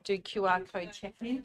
do QR code checking.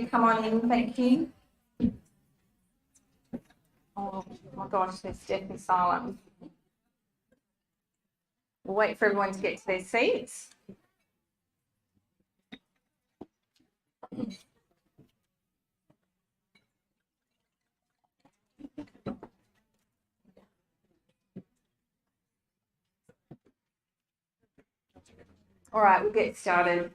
to come on in, thank you. Oh my gosh, there's definitely silence. We'll wait for everyone to get to their seats. All right, we'll get started.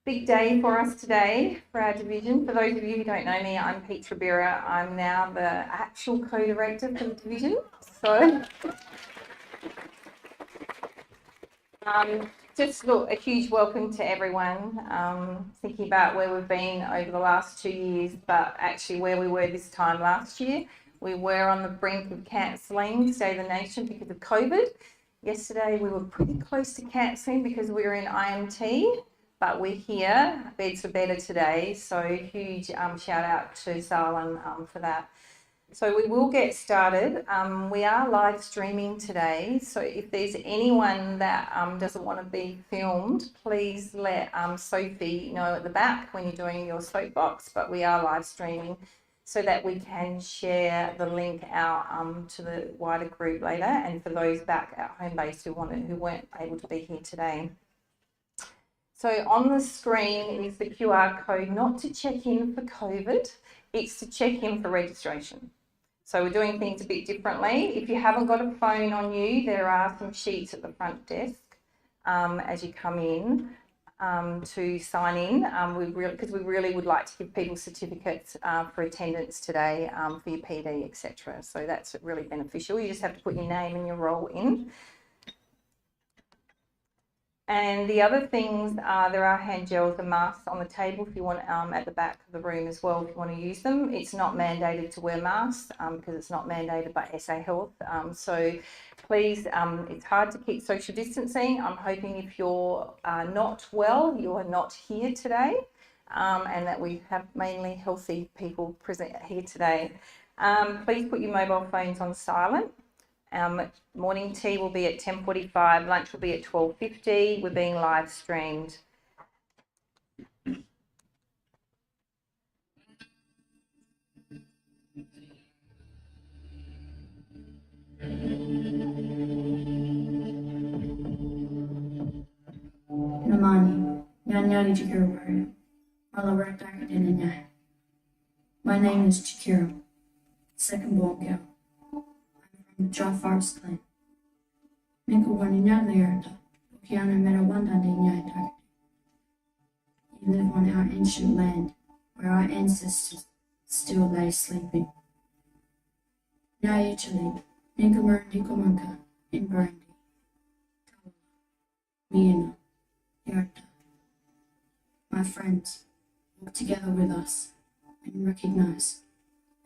Big day for us today for our division. For those of you who don't know me, I'm Pete Ribera. I'm now the actual co-director for the division. So just look, a huge welcome to everyone. Thinking about where we've been over the last 2 years, but actually where we were this time last year. We were on the brink of cancelling State of the Nation because of COVID. Yesterday we were pretty close to cancelling because we were in IMT, but we're here, beds for better today. So huge shout out to SALHN for that. So we will get started. We are live streaming today. So if there's anyone that doesn't want to be filmed, please let Sophie know at the back when you're doing your soapbox, but we are live streaming so that we can share the link out to the wider group later, and for those back at home base who weren't able to be here today. So on the screen is the QR code, not to check in for COVID, it's to check in for registration. So we're doing things a bit differently. If you haven't got a phone on you, there are some sheets at the front desk as you come in to sign in. Because we really would like to give people certificates for attendance today for your PD, etc. So that's really beneficial. You just have to put your name and your role in. And the other things are, there are hand gels and masks on the table if you want at the back of the room as well if you want to use them. It's not mandated to wear masks because it's not mandated by SA Health. So please, it's hard to keep social distancing. I'm hoping if you're not well, you are not here today, and that we have mainly healthy people present here today. Please put your mobile phones on silent. Morning tea will be at 10:45, lunch will be at 12:50. We're being live streamed. Namani, Nyanyari Chikiro, Malawarakakadinanya. My name is Chikiro, second born girl. I'm from the Jaffar's clan. Minkawani Nyadlayarta, Okiana Merawanda Nyayataka. You live on our ancient land, where our ancestors still lay sleeping. Nyayachali, Ninkamur Nikomanka, in Brandy. Miena. Yarta. My friends, walk together with us and recognize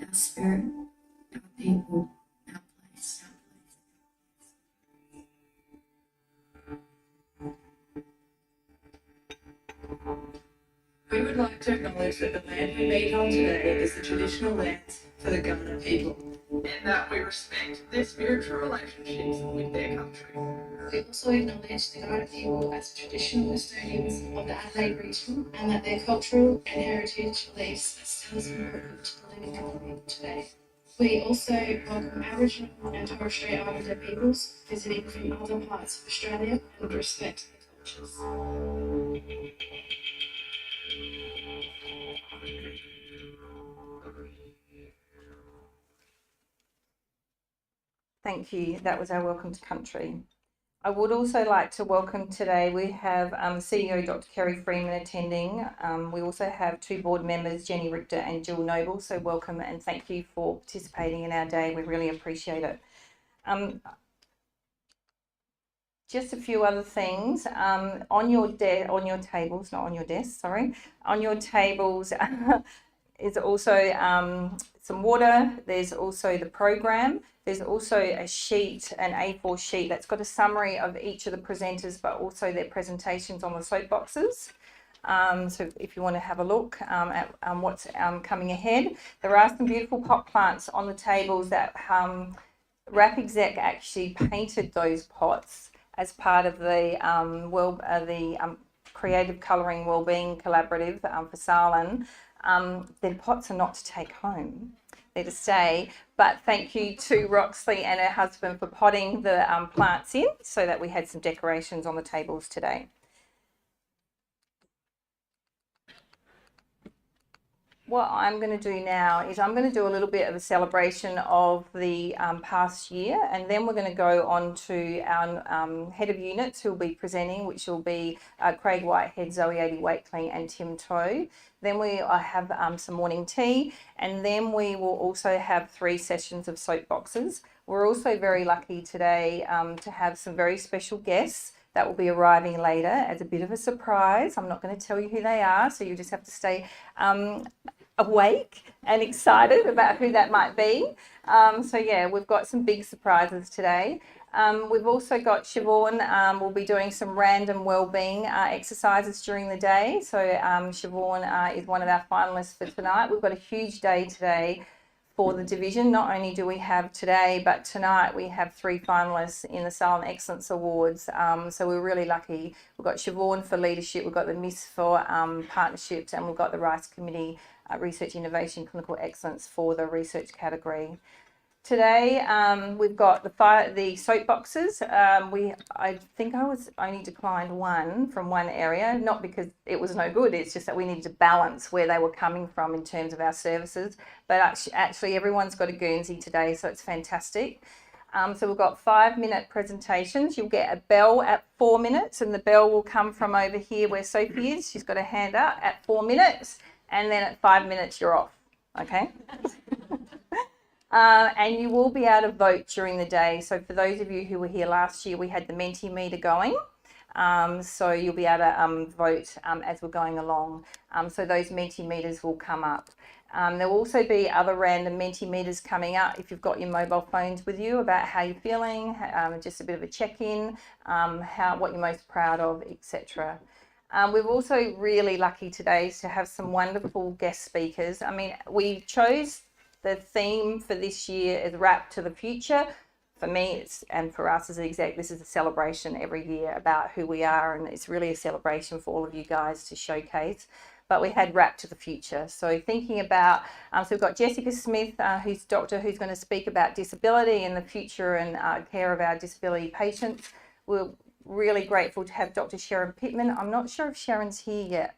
our spirit, our people, our place. We would like to acknowledge that the land we meet on today is the traditional lands for the Gunner people, and that we respect their spiritual relationships with their country. We also acknowledge the Gunner people as traditional custodians of the Adelaide region, and that their cultural and heritage beliefs are still as important to the living Gunner people today. We also welcome Aboriginal and Torres Strait Islander peoples visiting from other parts of Australia and respect their cultures. Thank you. That was our welcome to country. I would also like to welcome today, we have CEO Dr. Kerry Freeman attending. We also have two board members, Jenny Richter and Jill Noble. So welcome and thank you for participating in our day. We really appreciate it. Just a few other things. On your tables, not on your desk, sorry. On your tables is also some water. There's also the program. There's also a sheet, an A4 sheet that's got a summary of each of the presenters, but also their presentations on the soapboxes. So if you want to have a look at what's coming ahead, there are some beautiful pot plants on the tables that RAP exec actually painted those pots as part of the Creative Colouring Wellbeing Collaborative for SALHN, their pots are not to take home. They're to stay. But thank you to Roxley and her husband for potting the plants in so that we had some decorations on the tables today. What I'm going to do now is I'm going to do a little bit of a celebration of the past year, and then we're going to go on to our head of units who will be presenting, which will be Craig Whitehead, Zoe 80 Wakeling and Tim Toe. Then we have some morning tea, and then we will also have 3 sessions of soapboxes. We're also very lucky today to have some very special guests that will be arriving later as a bit of a surprise. I'm not going to tell you who they are, so you just have to stay awake and excited about who that might be. So yeah, we've got some big surprises today. We've also got Siobhan will be doing some random wellbeing exercises during the day. So Siobhan is one of our finalists for tonight. We've got a huge day today for the division. Not only do we have today, but tonight we have 3 finalists in the SALHN Excellence Awards. So we're really lucky. We've got Siobhan for leadership, we've got the Miss for partnerships, and we've got the Rice Committee Research Innovation Clinical Excellence for the research category. Today we've got the soapboxes. I think I was only declined 1 from one area, not because it was no good, it's just that we needed to balance where they were coming from in terms of our services. But actually everyone's got a Guernsey today, so it's fantastic. So we've got 5-minute presentations. You'll get a bell at 4 minutes, and the bell will come from over here where Sophie is. She's got her hand up at 4 minutes, and then at 5 minutes you're off, okay? And you will be able to vote during the day. So for those of you who were here last year, we had the Mentimeter going. So you'll be able to vote as we're going along. So those Mentimeters will come up. There will also be other random Mentimeters coming up if you've got your mobile phones with you about how you're feeling, just a bit of a check-in, what you're most proud of, etc. We're also really lucky today to have some wonderful guest speakers. I mean, we chose the theme for this year is Wrap to the Future. For me, and for us as an exec, this is a celebration every year about who we are, and it's really a celebration for all of you guys to showcase. But we had Wrap to the Future. So thinking about, so we've got Jessica Smith, who's doctor, who's going to speak about disability and the future and care of our disability patients. We're really grateful to have Dr. Sharon Pittman. I'm not sure if Sharon's here yet.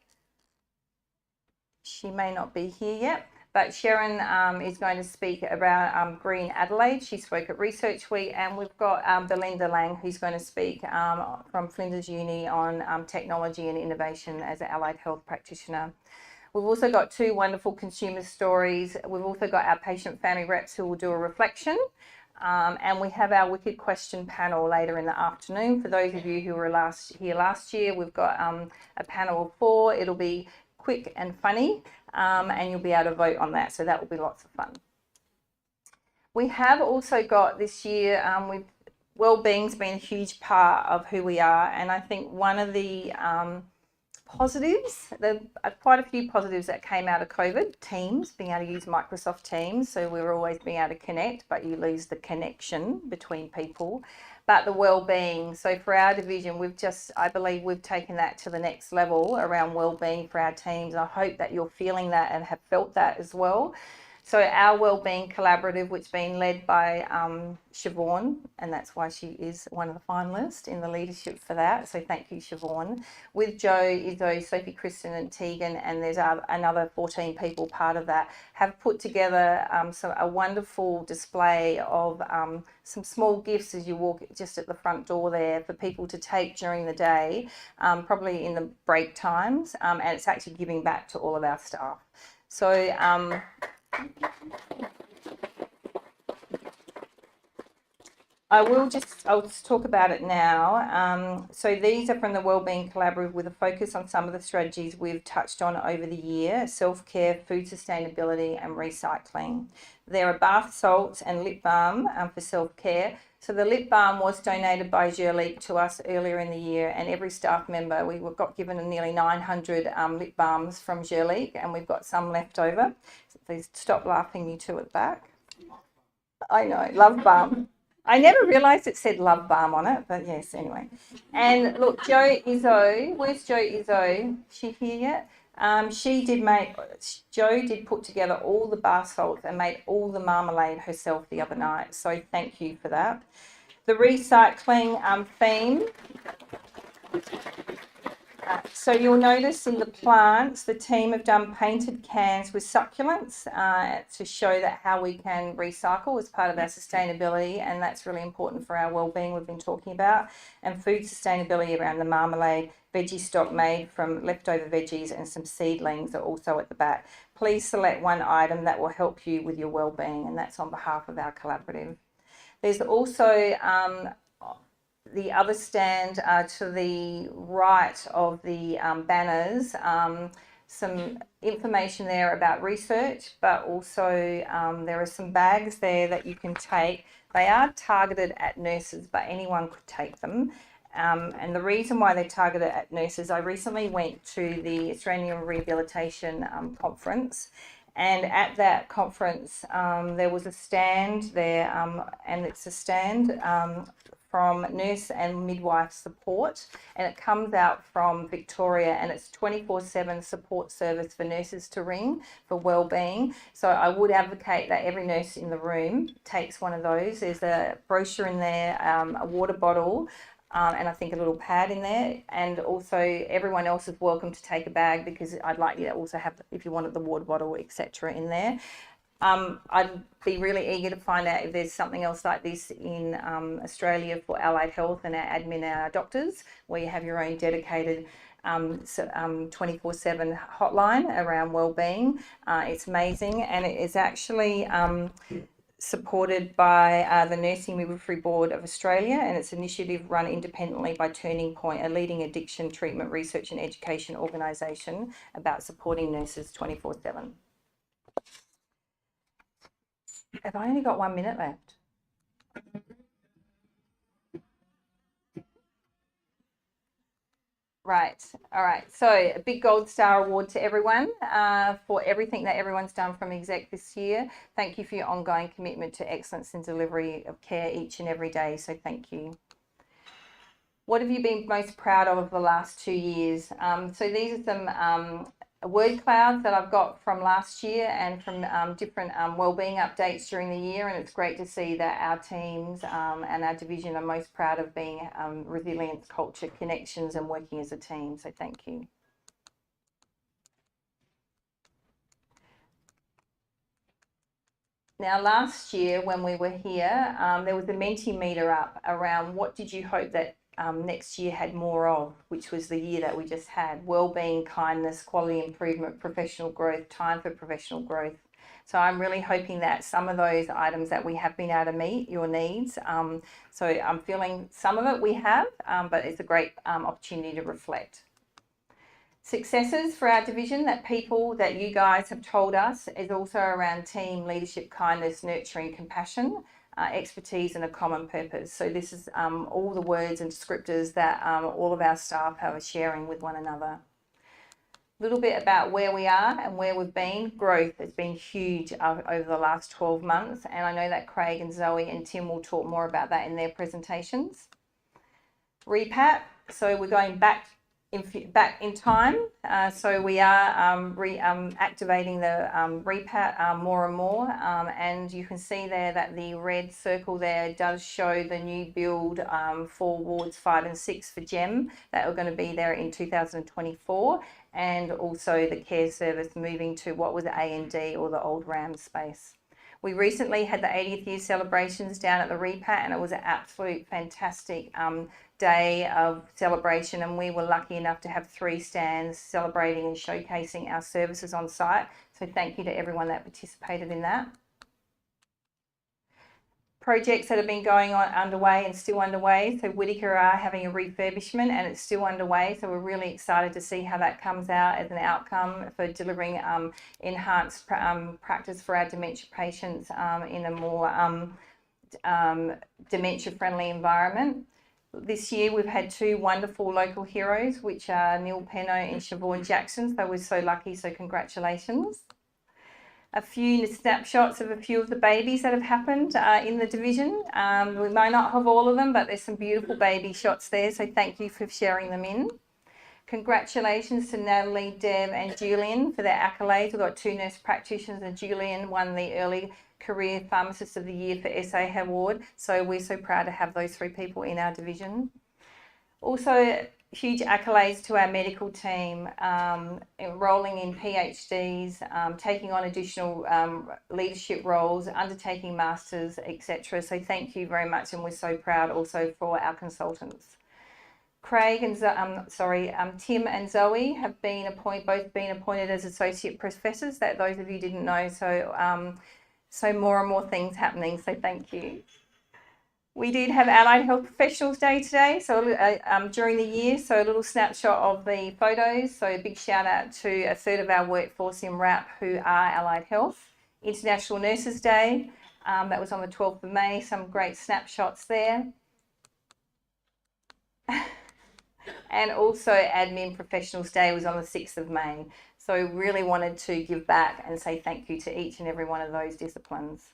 She may not be here yet. But Sharon is going to speak about Green Adelaide. She spoke at Research Week, and we've got Belinda Lang, who's going to speak from Flinders Uni on technology and innovation as an allied health practitioner. We've also got 2 wonderful consumer stories. We've also got our patient family reps who will do a reflection. And we have our Wicked Question panel later in the afternoon. For those of you who were here last year, we've got a panel of 4. It'll be quick and funny, and you'll be able to vote on that, so that will be lots of fun. We have also got this year, wellbeing's been a huge part of who we are, and I think one of the positives, there are quite a few positives that came out of COVID, Teams, being able to use Microsoft Teams, so we were always being able to connect, but you lose the connection between people. But the wellbeing, so for our division, I believe we've taken that to the next level around wellbeing for our teams. I hope that you're feeling that and have felt that as well. So our Wellbeing Collaborative, which has been led by Siobhan, and that's why she is one of the finalists in the leadership for that. So thank you, Siobhan. With Jo, Izzo, Sophie, Kristen and Tegan, and there's another 14 people part of that, have put together a wonderful display of some small gifts as you walk just at the front door there for people to take during the day, probably in the break times, and it's actually giving back to all of our staff. So I'll just talk about it now. So these are from the Wellbeing Collaborative with a focus on some of the strategies we've touched on over the year: self-care, food sustainability and recycling. There are bath salts and lip balm for self-care. So the lip balm was donated by Jurleek to us earlier in the year, and every staff member, we got given nearly 900 lip balms from Jurleek, and we've got some left over. So please stop laughing, you two at the back. I know, love balm. I never realised it said Love Balm on it, but yes, anyway. And look, Jo Izzo, where's Jo Izzo? Is she here yet? Jo did put together all the bar salts and made all the marmalade herself the other night. So thank you for that. The recycling theme. So you'll notice in the plants, the team have done painted cans with succulents to show that how we can recycle as part of our sustainability, and that's really important for our well-being we've been talking about, and food sustainability around the marmalade, veggie stock made from leftover veggies, and some seedlings are also at the back. Please select one item that will help you with your well-being, and that's on behalf of our collaborative. There's also the other stand to the right of the banners, some information there about research, but also there are some bags there that you can take. They are targeted at nurses, but anyone could take them. And the reason why they're targeted at nurses, I recently went to the Australian Rehabilitation Conference, and at that conference there was a stand there, and it's a stand from nurse and midwife support, and it comes out from Victoria, and it's 24/7 support service for nurses to ring for wellbeing. So I would advocate that every nurse in the room takes one of those. There's a brochure in there, a water bottle, and I think a little pad in there, and also everyone else is welcome to take a bag, because I'd like you to also have, if you wanted, the water bottle, etc. in there. I'd be really eager to find out if there's something else like this in Australia for allied health and our admin and our doctors, where you have your own dedicated 24/7 hotline around wellbeing. It's amazing, and it is actually supported by the Nursing Midwifery Board of Australia, and it's an initiative run independently by Turning Point, a leading addiction treatment research and education organisation about supporting nurses 24/7. Have I only got 1 minute left? Right. All right. So a big gold star award to everyone for everything that everyone's done from exec this year. Thank you for your ongoing commitment to excellence in delivery of care each and every day. So thank you. What have you been most proud of the last 2 years? So these are some word clouds that I've got from last year and from different wellbeing updates during the year, and it's great to see that our teams and our division are most proud of being resilience, culture, connections, and working as a team. So thank you. Now, last year when we were here, there was a Mentimeter up around what did you hope that next year had more of, which was the year that we just had: wellbeing, kindness, quality improvement, professional growth, time for professional growth. So I'm really hoping that some of those items that we have been able to meet your needs. So I'm feeling some of it we have, but it's a great opportunity to reflect. Successes for our division that people that you guys have told us is also around team leadership, kindness, nurturing, compassion, expertise, and a common purpose. So this is all the words and descriptors that all of our staff are sharing with one another. A little bit about where we are and where we've been. Growth has been huge over the last 12 months, and I know that Craig and Zoe and Tim will talk more about that in their presentations. REPAP, so we're going back in time, so we are activating the REPAP more and more, and you can see there that the red circle there does show the new build for wards 5 and 6 for GEM that are going to be there in 2024, and also the care service moving to what was A&D, or the old RAM space. We recently had the 80th year celebrations down at the REPAT, and it was an absolute fantastic day of celebration, and we were lucky enough to have 3 stands celebrating and showcasing our services on site. So thank you to everyone that participated in that. Projects that have been going on underway and still underway. So Whittaker are having a refurbishment, and it's still underway. So we're really excited to see how that comes out as an outcome for delivering enhanced practice for our dementia patients in a more dementia-friendly environment. This year we've had 2 wonderful local heroes, which are Neil Penno and Siobhan Jackson. So we're so lucky, so congratulations. a few snapshots of a few of the babies that have happened in the division. We may not have all of them, but there's some beautiful baby shots there, so thank you for sharing them in. Congratulations to Natalie, Deb and Julian for their accolades. We've got 2 nurse practitioners, and Julian won the Early Career Pharmacist of the Year for SA Award, so we're so proud to have those 3 people in our division. Also, huge accolades to our medical team, enrolling in PhDs, taking on additional leadership roles, undertaking masters, etc. So thank you very much, and we're so proud also for our consultants. Craig and Tim and Zoe have both been appointed as associate professors. That those of you didn't know, so more and more things happening. So thank you. We did have Allied Health Professionals Day today, so during the year, so a little snapshot of the photos. So a big shout out to a third of our workforce in RAP who are Allied Health. International Nurses Day, that was on the 12th of May, some great snapshots there. And also Admin Professionals Day was on the 6th of May. So really wanted to give back and say thank you to each and every one of those disciplines.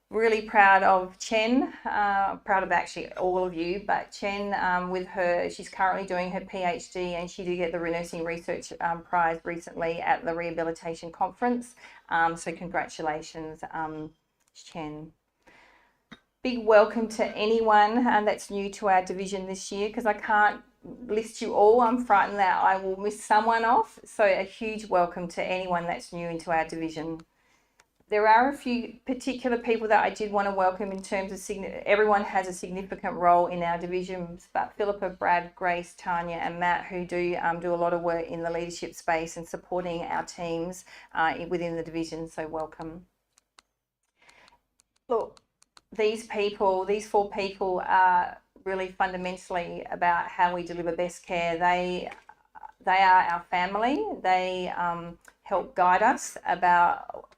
Really proud of Chen, proud of actually all of you, but Chen with her, she's currently doing her PhD and she did get the Nursing Research Prize recently at the Rehabilitation Conference. So congratulations, Chen. Big welcome to anyone that's new to our division this year, because I can't list you all. I'm frightened that I will miss someone off. So a huge welcome to anyone that's new into our division. There are a few particular people that I did want to welcome in terms of everyone has a significant role in our divisions, but Philippa, Brad, Grace, Tanya and Matt, who do a lot of work in the leadership space and supporting our teams within the division, so welcome. Look, these 4 people are really fundamentally about how we deliver best care. They are our family. They help guide us about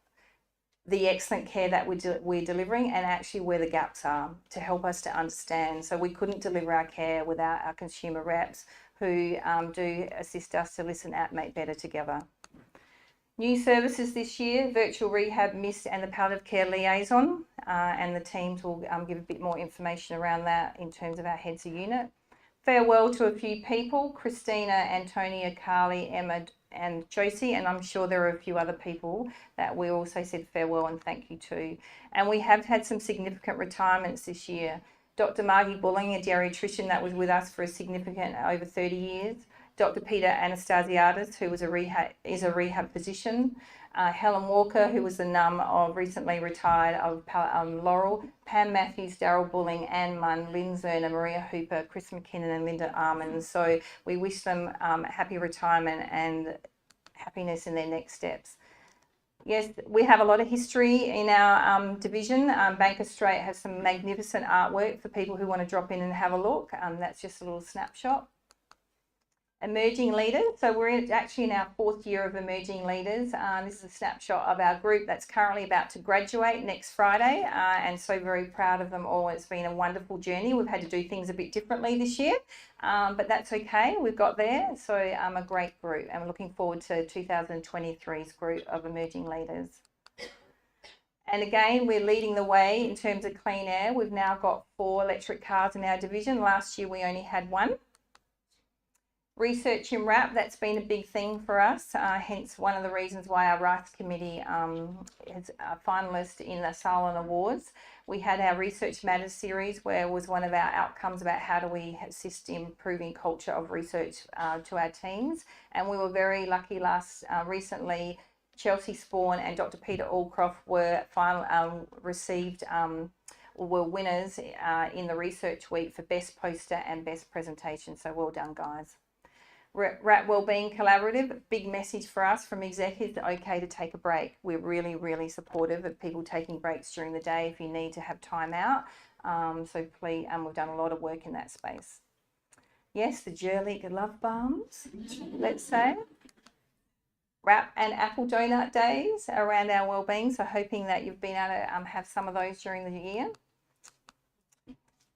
the excellent care that we're delivering and actually where the gaps are to help us to understand. So we couldn't deliver our care without our consumer reps who do assist us to listen out, make better together. New services this year, virtual rehab, MIST and the palliative care liaison, and the teams will give a bit more information around that in terms of our heads of unit. Farewell to a few people, Christina, Antonia, Carly, Emma and Josie, and I'm sure there are a few other people that we also said farewell and thank you to. And we have had some significant retirements this year. Dr. Margie Bulling, a geriatrician that was with us for a significant over 30 years. Dr. Peter Anastasiadis, who was is a rehab physician. Helen Walker, who was the NUM of recently retired of Laurel. Pam Matthews, Daryl Bulling, Anne Munn, Lynn Zerner, Maria Hooper, Chris McKinnon and Linda Armand. So we wish them happy retirement and happiness in their next steps. Yes, we have a lot of history in our division. Banker Strait has some magnificent artwork for people who want to drop in and have a look. That's just a little snapshot. Emerging leaders. So we're actually in our 4th year of emerging leaders. This is a snapshot of our group that's currently about to graduate next Friday, and so very proud of them all. It's been a wonderful journey. We've had to do things a bit differently this year, but that's okay. We've got there. So a great group, and we're looking forward to 2023's group of emerging leaders. And again, we're leading the way in terms of clean air. We've now got 4 electric cars in our division. Last year we only had 1. Research in RAP, that's been a big thing for us, hence one of the reasons why our Rights Committee is a finalist in the SALHN Awards. We had our Research Matters series where was one of our outcomes about how do we assist in improving culture of research to our teams. And we were very lucky recently, Chelsea Spawn and Dr. Peter Allcroft were were winners in the Research Week for Best Poster and Best Presentation. So well done, guys. RAP Wellbeing Collaborative, big message for us from executives, okay to take a break. We're really, really supportive of people taking breaks during the day if you need to have time out. So please, we've done a lot of work in that space. Yes, the Jerleague Love Balms, let's say. RAP and Apple Donut Days around our wellbeing, so hoping that you've been able to have some of those during the year.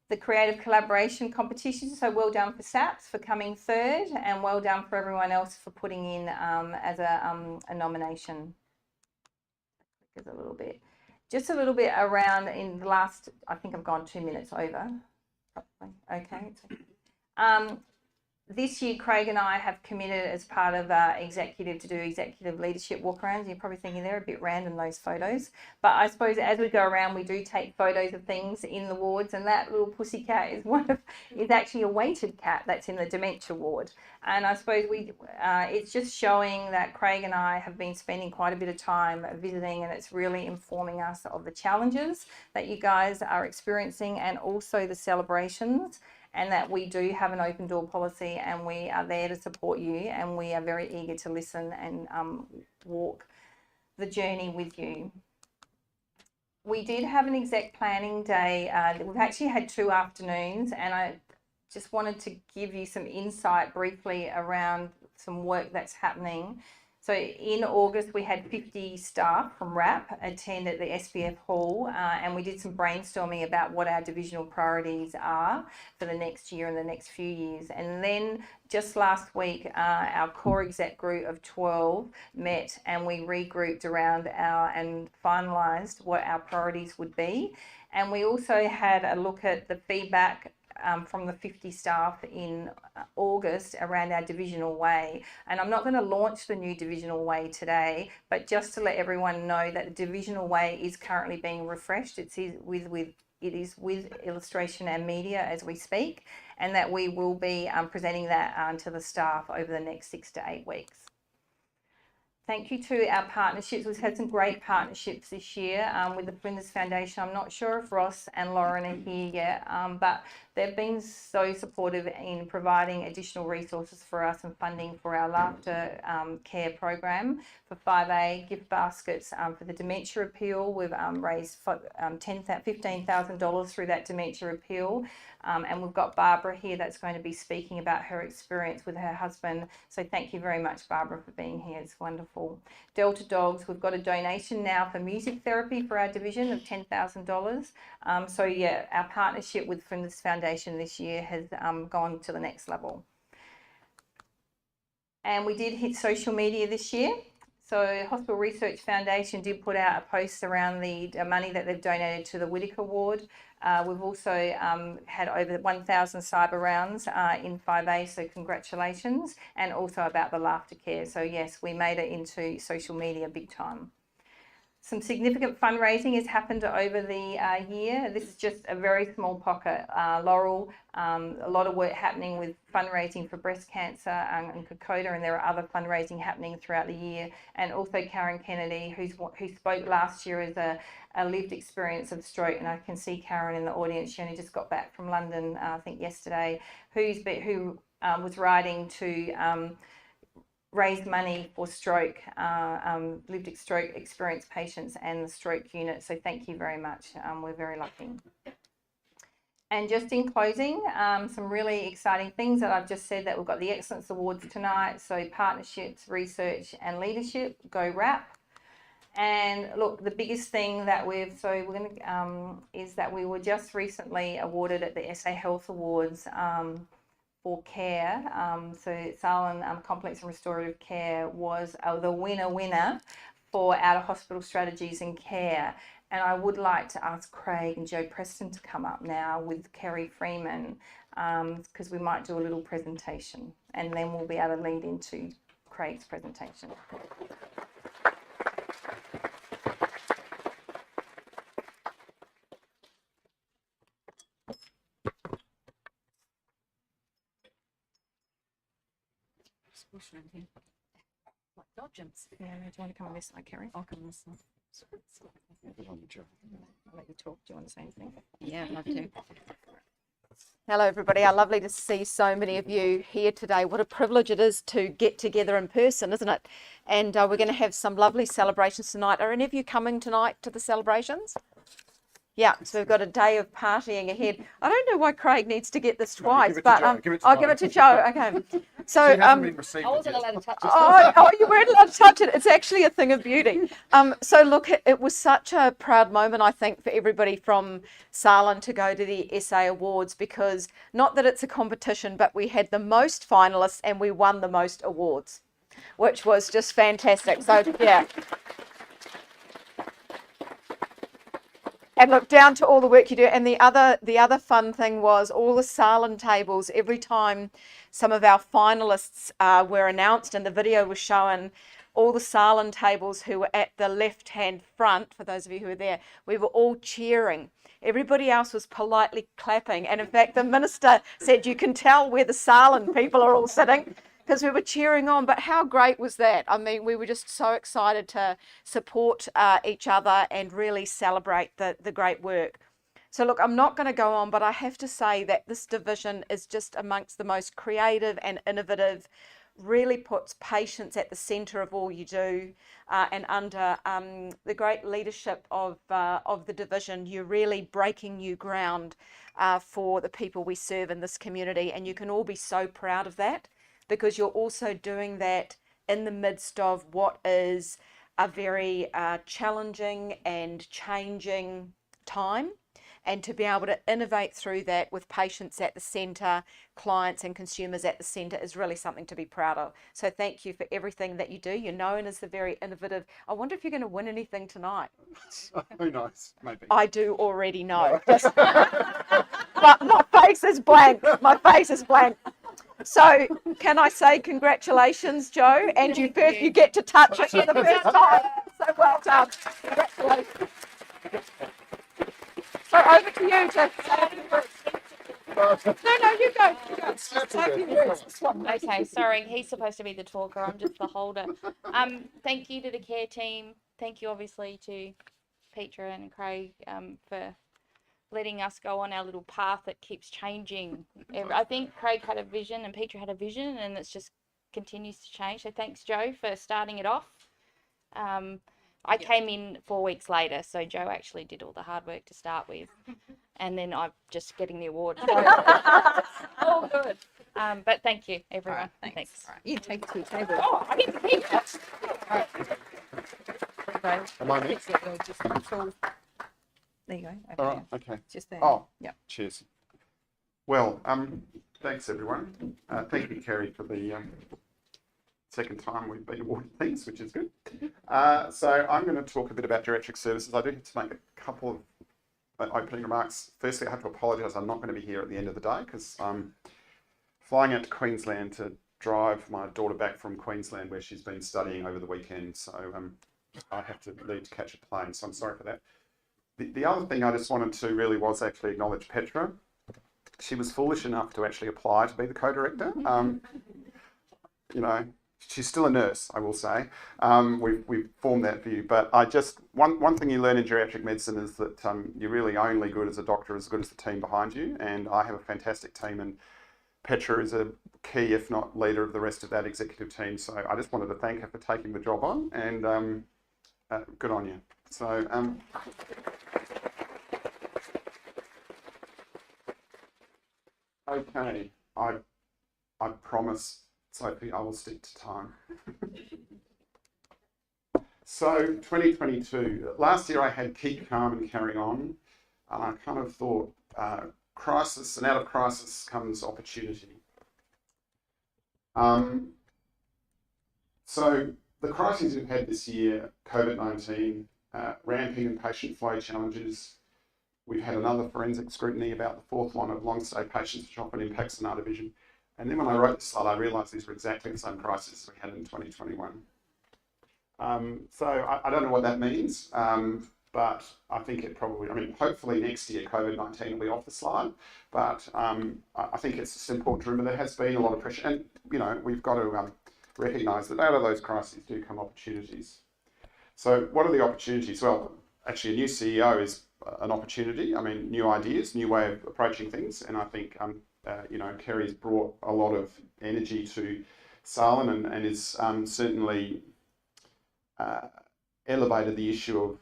The Creative Collaboration Competition, so well done for SAPS for coming 3rd, and well done for everyone else for putting in as a nomination. There's a little bit, just a little bit around in the last, I think I've gone 2 minutes over. Probably. Okay. This year, Craig and I have committed as part of our executive to do executive leadership walkarounds. You're probably thinking they're a bit random, those photos. But I suppose as we go around, we do take photos of things in the wards, and that little pussy cat is actually a weighted cat that's in the dementia ward. And I suppose it's just showing that Craig and I have been spending quite a bit of time visiting, and it's really informing us of the challenges that you guys are experiencing and also the celebrations, and that we do have an open door policy and we are there to support you, and we are very eager to listen and walk the journey with you. We did have an exec planning day. We've actually had 2 afternoons, and I just wanted to give you some insight briefly around some work that's happening. So in August, we had 50 staff from RAP attend at the SPF Hall, and we did some brainstorming about what our divisional priorities are for the next year and the next few years. And then just last week, our core exec group of 12 met, and we regrouped around and finalised what our priorities would be. And we also had a look at the feedback from the 50 staff in August around our divisional way. And I'm not going to launch the new divisional way today, but just to let everyone know that the divisional way is currently being refreshed. It is with illustration and media as we speak, and that we will be presenting that to the staff over the next 6 to 8 weeks. Thank you to our partnerships. We've had some great partnerships this year with the Flinders Foundation. I'm not sure if Ross and Lauren are here yet, but they've been so supportive in providing additional resources for us and funding for our laughter care program for 5A, gift baskets for the dementia appeal. We've raised $15,000 through that dementia appeal. And we've got Barbara here that's going to be speaking about her experience with her husband. So thank you very much, Barbara, for being here. It's wonderful. Delta Dogs, we've got a donation now for music therapy for our division of $10,000. So yeah, our partnership with Flinders Foundation this year has gone to the next level. And we did hit social media this year. So Hospital Research Foundation did put out a post around the money that they've donated to the Whittaker ward. We've also had over 1,000 cyber rounds in 5A, so congratulations, and also about the laughter care. So yes, we made it into social media big time. Some significant fundraising has happened over the year. This is just a very small pocket. Laurel, a lot of work happening with fundraising for breast cancer and Kokoda, and there are other fundraising happening throughout the year. And also Karen Kennedy, who spoke last year as a lived experience of stroke, and I can see Karen in the audience. She only just got back from London, I think yesterday, who was writing to raise money for stroke, lived stroke experience patients and the stroke unit. So thank you very much. We're very lucky. And just in closing, some really exciting things that I've just said, that we've got the Excellence Awards tonight. So partnerships, research and leadership, go RAP. And look, the biggest thing that is that we were just recently awarded at the SA Health Awards for care. So SALHN Complex and Restorative Care was the winner for out of hospital strategies and care. And I would like to ask Craig and Joe Preston to come up now with Kerry Freeman, because we might do a little presentation, and then we'll be able to lead into Craig's presentation. Like dodgems. Yeah, do you want to come on this side, Kerry? I'll come this side. I'll let you talk. Do you want to say anything? Yeah, I'd love to. Hello, everybody. How lovely to see so many of you here today. What a privilege it is to get together in person, isn't it? And we're going to have some lovely celebrations tonight. Are any of you coming tonight to the celebrations? Yeah, so we've got a day of partying ahead. I don't know why Craig needs to get this twice, but I'll give it to Joe. Okay. So I wasn't allowed to touch it. Oh, you weren't allowed to touch it. It's actually a thing of beauty. So look, it was such a proud moment, I think, for everybody from SALHN to go to the SA Awards, because not that it's a competition, but we had the most finalists and we won the most awards, which was just fantastic. So yeah. And look, down to all the work you do. And the other fun thing was all the SALHN tables. Every time some of our finalists were announced and the video was shown, all the SALHN tables who were at the left-hand front, for those of you who were there, we were all cheering. Everybody else was politely clapping. And in fact, the minister said, you can tell where the SALHN people are all sitting, because we were cheering on. But how great was that? I mean, we were just so excited to support each other and really celebrate the great work. So look, I'm not going to go on, but I have to say that this division is just amongst the most creative and innovative, really puts patients at the centre of all you do, and under the great leadership of the division, you're really breaking new ground for the people we serve in this community, and you can all be so proud of that, because you're also doing that in the midst of what is a very challenging and changing time. And to be able to innovate through that with patients at the centre, clients and consumers at the centre is really something to be proud of. So thank you for everything that you do. You're known as the very innovative. I wonder if you're going to win anything tonight. Who knows? Maybe. I do already know. But my face is blank. My face is blank. So can I say congratulations, Jo? And you get to touch it for the first time. So well done. Congratulations. So over to you to say a few words. No, you go. Say a few words. Okay, sorry, he's supposed to be the talker. I'm just the holder. Thank you to the care team. Thank you, obviously, to Petra and Craig for letting us go on our little path that keeps changing. I think Craig had a vision and Petra had a vision, and it's just continues to change. So thanks, Jo, for starting it off. I came in 4 weeks later, so Jo actually did all the hard work to start with, and then I'm just getting the award. So, all good. But thank you, everyone. Right, thanks. All right, you take two tables. Oh, I get to keep it. Am I next? There you go. Over All right. there. Okay. Just there. Oh, Yep. cheers. Well, thanks everyone. Thank you, Kerry, for the second time we've been awarded things, which is good. So I'm going to talk a bit about geriatric services. I do have to make a couple of opening remarks. Firstly, I have to apologise. I'm not going to be here at the end of the day because I'm flying out to Queensland to drive my daughter back from Queensland, where she's been studying over the weekend. So I have to leave to catch a plane. So I'm sorry for that. The other thing I just wanted to really was actually acknowledge Petra. She was foolish enough to actually apply to be the co-director. You know, she's still a nurse, I will say. We've formed that view, but I just, one thing you learn in geriatric medicine is that you're really only good as a doctor as good as the team behind you, and I have a fantastic team, and Petra is a key, if not leader, of the rest of that executive team. So I just wanted to thank her for taking the job on, and good on you. So okay, I promise, Sophie, I will stick to time. So 2022, last year I had keep calm and carry on. And I kind of thought crisis, and out of crisis comes opportunity. So the crises we've had this year, COVID-19, ramping and patient flow challenges. We've had another forensic scrutiny about the fourth one of long-stay patients, which often impacts on our division. And then when I wrote this slide, I realised these were exactly the same crises we had in 2021. So I don't know what that means, but I think it probably, I mean, hopefully next year COVID-19 will be off the slide, but I think it's just important to remember there has been a lot of pressure, and you know, we've got to recognise that out of those crises do come opportunities. So what are the opportunities? Well, actually a new CEO is an opportunity. I mean, new ideas, new way of approaching things, and I think you know, Kerry's brought a lot of energy to SALHN and is certainly elevated the issue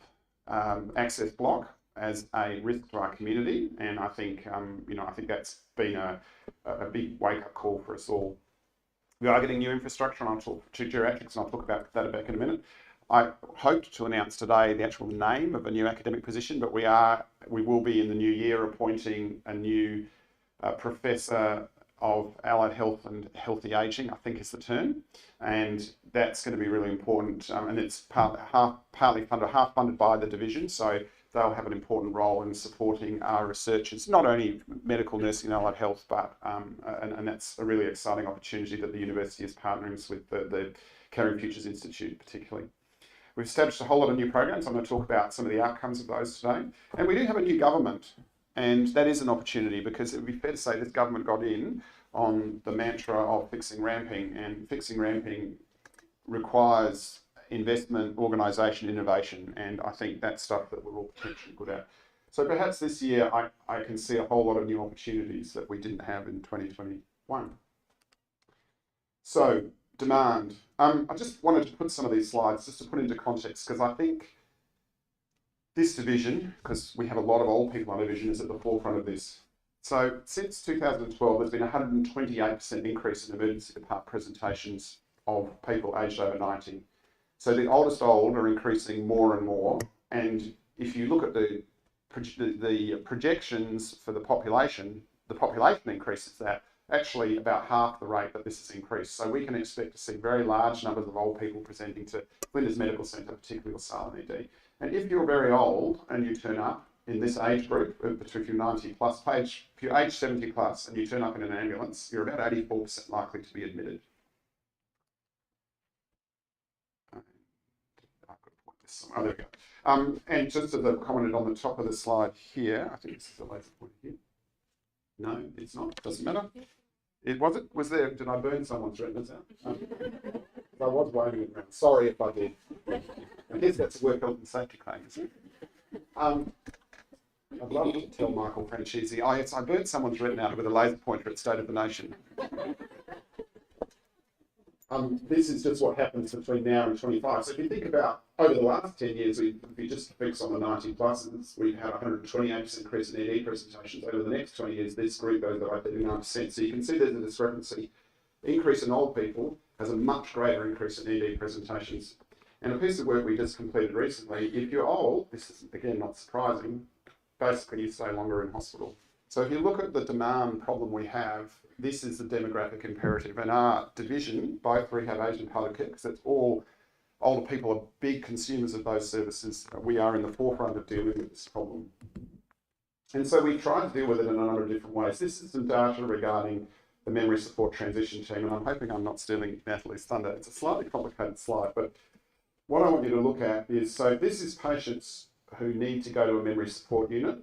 of access block as a risk to our community, and I think you know, I think that's been a big wake-up call for us all. We are getting new infrastructure, and I'll talk to geriatrics, and I'll talk about that back in a minute. I hoped to announce today the actual name of a new academic position, but we will be in the new year appointing a new Professor of Allied Health and Healthy Ageing, I think is the term, and that's going to be really important. And it's partly funded, half funded by the division, so they'll have an important role in supporting our researchers, not only medical, nursing and allied health, but and that's a really exciting opportunity that the university is partnering with the Caring Futures Institute particularly. We've established a whole lot of new programs. I'm going to talk about some of the outcomes of those today. And we do have a new government, and that is an opportunity because it would be fair to say this government got in on the mantra of fixing ramping, and fixing ramping requires investment, organisation, innovation, and I think that's stuff that we're all potentially good at. So perhaps this year I can see a whole lot of new opportunities that we didn't have in 2021. So, demand. I just wanted to put some of these slides just to put into context, because I think this division, because we have a lot of old people on our division, is at the forefront of this. So since 2012, there's been a 128% increase in emergency department presentations of people aged over 90. So the oldest old are increasing more and more. And if you look at the projections for the population increases that actually about half the rate that this has increased. So we can expect to see very large numbers of old people presenting to Flinders Medical Centre, particularly with SALHN ED. And if you're very old and you turn up in this age group, between if you're 90 plus, if you're age 70 plus and you turn up in an ambulance, you're about 84% likely to be admitted. Oh, there we go. And just as I've commented on the top of the slide here, I think this is a laser pointer here. No, it's not. Doesn't matter. It was it? Was there? Did I burn someone's retinas out? I was waving it around. Sorry if I did. I guess that's a work health and safety claim, isn't it? I'd love to tell Michael Francesi, oh yes, I burnt someone's retina out with a laser pointer at State of the Nation. This is just what happens between now and 25. So if you think about over the last 10 years, if you just fix on the 90 pluses, we've had 128% increase in ED presentations. Over the next 20 years, this group goes up by 39%. So you can see there's a discrepancy. Increase in old people has a much greater increase in ED presentations. And a piece of work we just completed recently, if you're old, this is again not surprising, basically you stay longer in hospital. So if you look at the demand problem we have, this is the demographic imperative. And our division, both rehab, aged and palliative care, because it's all older people are big consumers of those services. We are in the forefront of dealing with this problem. And so we try to deal with it in a number of different ways. This is some data regarding the memory support transition team, and I'm hoping I'm not stealing Natalie's thunder. It's a slightly complicated slide, but what I want you to look at is, so this is patients who need to go to a memory support unit,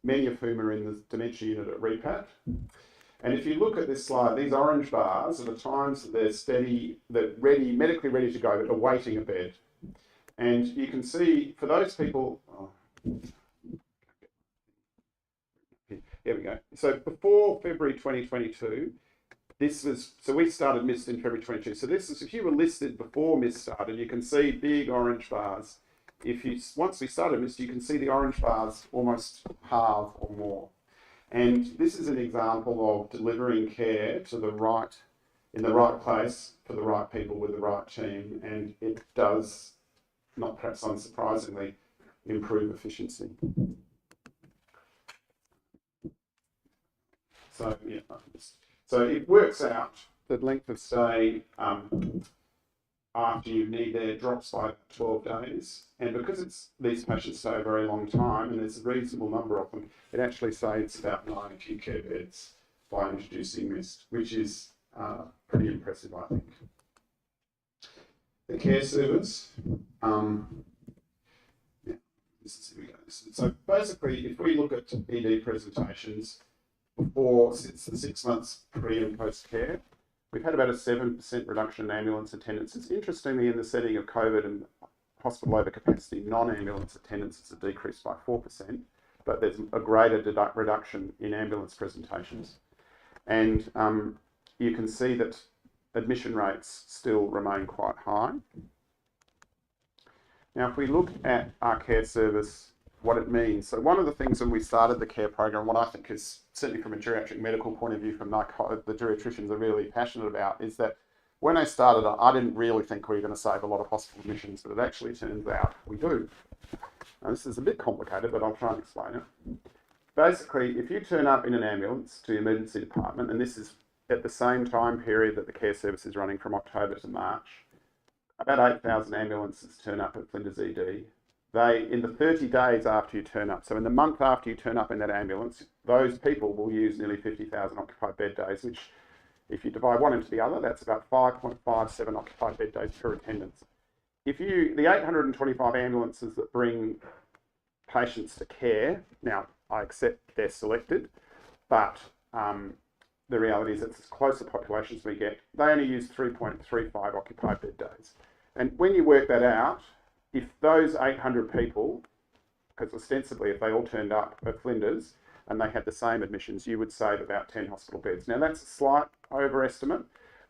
many of whom are in the dementia unit at REPAT. And if you look at this slide, these orange bars are the times that they're steady, they're ready, medically ready to go, but awaiting a bed. And you can see for those people, here we go. So before February 2022, this was, so we started MIST in February 22. So this is, if you were listed before MIST started, you can see big orange bars. Once we started MIST, you can see the orange bars almost halve or more. And this is an example of delivering care to the right, in the right place for the right people with the right team. And it does, not perhaps unsurprisingly, improve efficiency. So, yeah, so it works out that length of stay after you need there drops by 12 days. And because these patients stay a very long time, and there's a reasonable number of them, it actually saves about 9 acute care beds by introducing MIST, which is pretty impressive, I think. The care service, yeah, here we go. So basically, if we look at ED presentations since the 6 months pre and post care, we've had about a 7% reduction in ambulance attendances. Interestingly, in the setting of COVID and hospital overcapacity, non-ambulance attendances have decreased by 4%, but there's a greater reduction in ambulance presentations. And you can see that admission rates still remain quite high. Now, if we look at our care service, what it means. So one of the things when we started the care program, what I think is certainly from a geriatric medical point of view, from the geriatricians are really passionate about, is that when I started, I didn't really think we were going to save a lot of hospital admissions, but it actually turns out we do. Now, this is a bit complicated, but I'll try and explain it. Basically, if you turn up in an ambulance to the emergency department, and this is at the same time period that the care service is running from October to March, about 8,000 ambulances turn up at Flinders ED. in the 30 days after you turn up, so in the month after you turn up in that ambulance, those people will use nearly 50,000 occupied bed days, which if you divide one into the other, that's about 5.57 occupied bed days per attendance. The 825 ambulances that bring patients to care, now I accept they're selected, but the reality is it's as close a population as we get. They only use 3.35 occupied bed days. And when you work that out, if those 800 people, because ostensibly if they all turned up at Flinders and they had the same admissions, you would save about 10 hospital beds. Now that's a slight overestimate,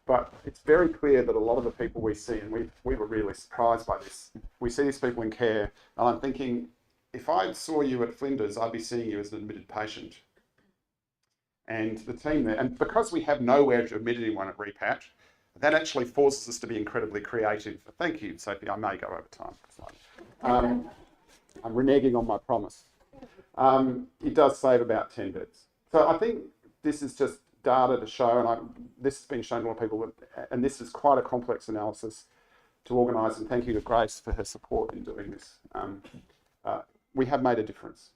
but it's very clear that a lot of the people we see, and we were really surprised by this, we see these people in care, and I'm thinking, if I saw you at Flinders, I'd be seeing you as an admitted patient. And the team there, and because we have nowhere to admit anyone at REPAT, that actually forces us to be incredibly creative. Thank you, Sophie. I may go over time. I'm reneging on my promise. It does save about 10 beds. So I think this is just data to show, and this has been shown to a lot of people, and this is quite a complex analysis to organise, and thank you to Grace for her support in doing this. We have made a difference.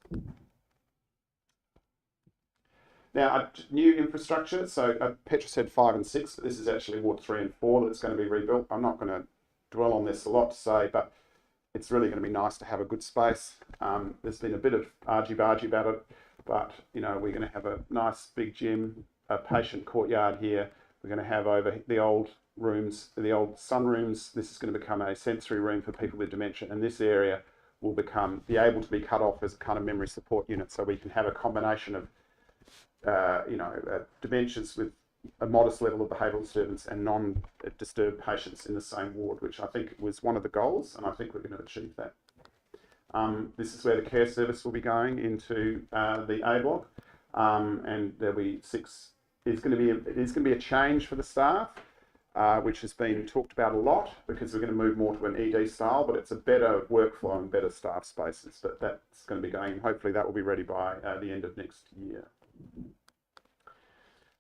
Now, new infrastructure, so Petra said 5 and 6, this is actually Ward 3 and 4 that's going to be rebuilt. I'm not going to dwell on this, a lot to say, but it's really going to be nice to have a good space. There's been a bit of argy-bargy about it, but you know, we're going to have a nice big gym, a patient courtyard here. We're going to have over the old rooms, the old sunrooms. This is going to become a sensory room for people with dementia, and this area will be able to be cut off as a kind of memory support unit, so we can have a combination of dementias with a modest level of behavioural disturbance and non-disturbed patients in the same ward, which I think was one of the goals, and I think we're going to achieve that. This is where the care service will be going into the A block, and there'll be 6. It is going to be a change for the staff, which has been talked about a lot because we're going to move more to an ED style, but it's a better workflow and better staff spaces. But that's going to be going. Hopefully, that will be ready by the end of next year.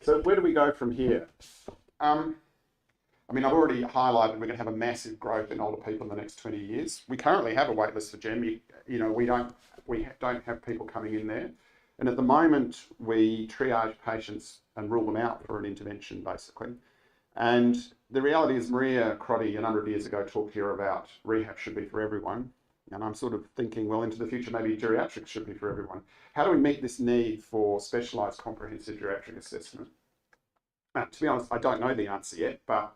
So where do we go from here? I mean, I've already highlighted we're going to have a massive growth in older people in the next 20 years. We currently have a wait list for GEM. We don't have people coming in there. And at the moment, we triage patients and rule them out for an intervention, basically. And the reality is Maria Crotty, a number of years ago, talked here about rehab should be for everyone. And I'm sort of thinking, well, into the future, maybe geriatrics should be for everyone. How do we meet this need for specialised comprehensive geriatric assessment? To be honest, I don't know the answer yet, but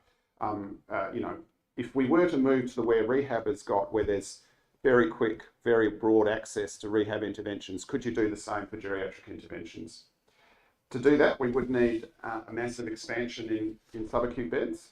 if we were to move to the where rehab has got, where there's very quick, very broad access to rehab interventions, could you do the same for geriatric interventions? To do that, we would need a massive expansion in subacute beds.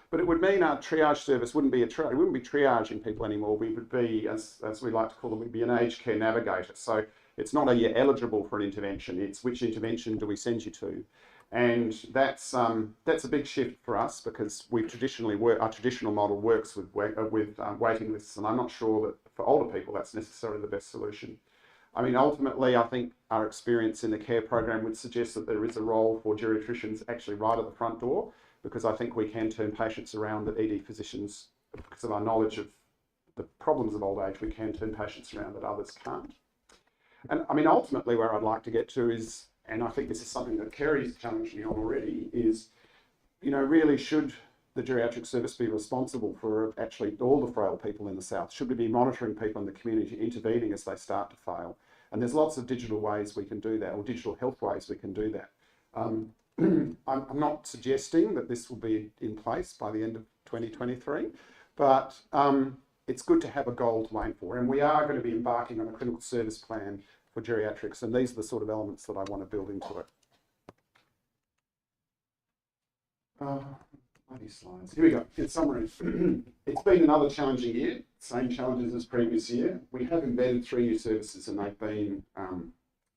But it would mean our triage service wouldn't be triaging people anymore. We would be, as we like to call them, we'd be an aged care navigator. So it's not you're eligible for an intervention, it's which intervention do we send you to. And that's a big shift for us because our traditional model works with waiting lists, and I'm not sure that for older people that's necessarily the best solution. I mean, ultimately, I think our experience in the care program would suggest that there is a role for geriatricians actually right at the front door, because I think we can turn patients around that ED physicians, because of our knowledge of the problems of old age, we can turn patients around that others can't. And I mean, ultimately, where I'd like to get to is, and I think this is something that Kerry's challenged me on already, is, really should the geriatric service be responsible for actually all the frail people in the South? Should we be monitoring people in the community, intervening as they start to fail? And there's lots of digital ways we can do that, or digital health ways we can do that. I'm not suggesting that this will be in place by the end of 2023, but it's good to have a goal to aim for. And we are going to be embarking on a clinical service plan for geriatrics, and these are the sort of elements that I want to build into it. Bloody slides. Here we go. In summary, it's been another challenging year, same challenges as previous year. We have embedded 3 new services, and they've been,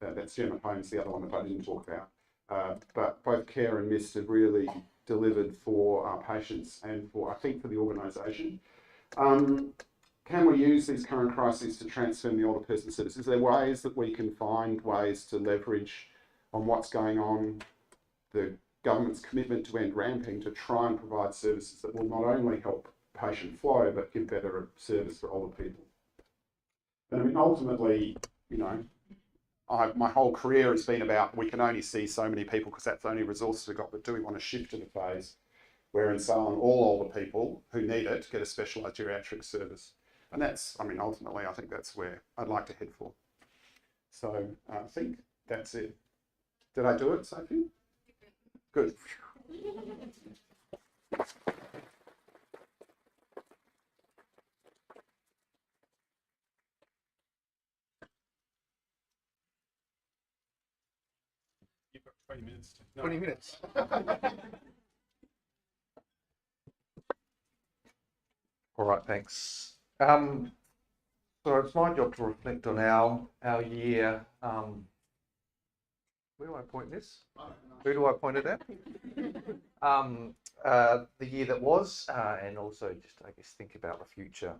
that's Gem at Home's the other one that I didn't talk about. But both Care and MIST have really delivered for our patients and for, I think, for the organisation. Can we use these current crises to transform the older person service? Is there ways that we can find ways to leverage on what's going on, the government's commitment to end ramping, to try and provide services that will not only help patient flow, but give better service for older people? But I mean, ultimately, you know, my whole career has been about we can only see so many people because that's the only resources we've got. But do we want to shift to the phase where in SALHN all older people who need it get a specialised geriatric service? And that's, I mean, ultimately, I think that's where I'd like to head for. So I think that's it. Did I do it, Sophie? Good. You've got 20 minutes. 20 minutes. All right, thanks. So it's my job to reflect on our year. Where do I point this? Who do I point it at? The year that was, and also just, I guess, think about the future.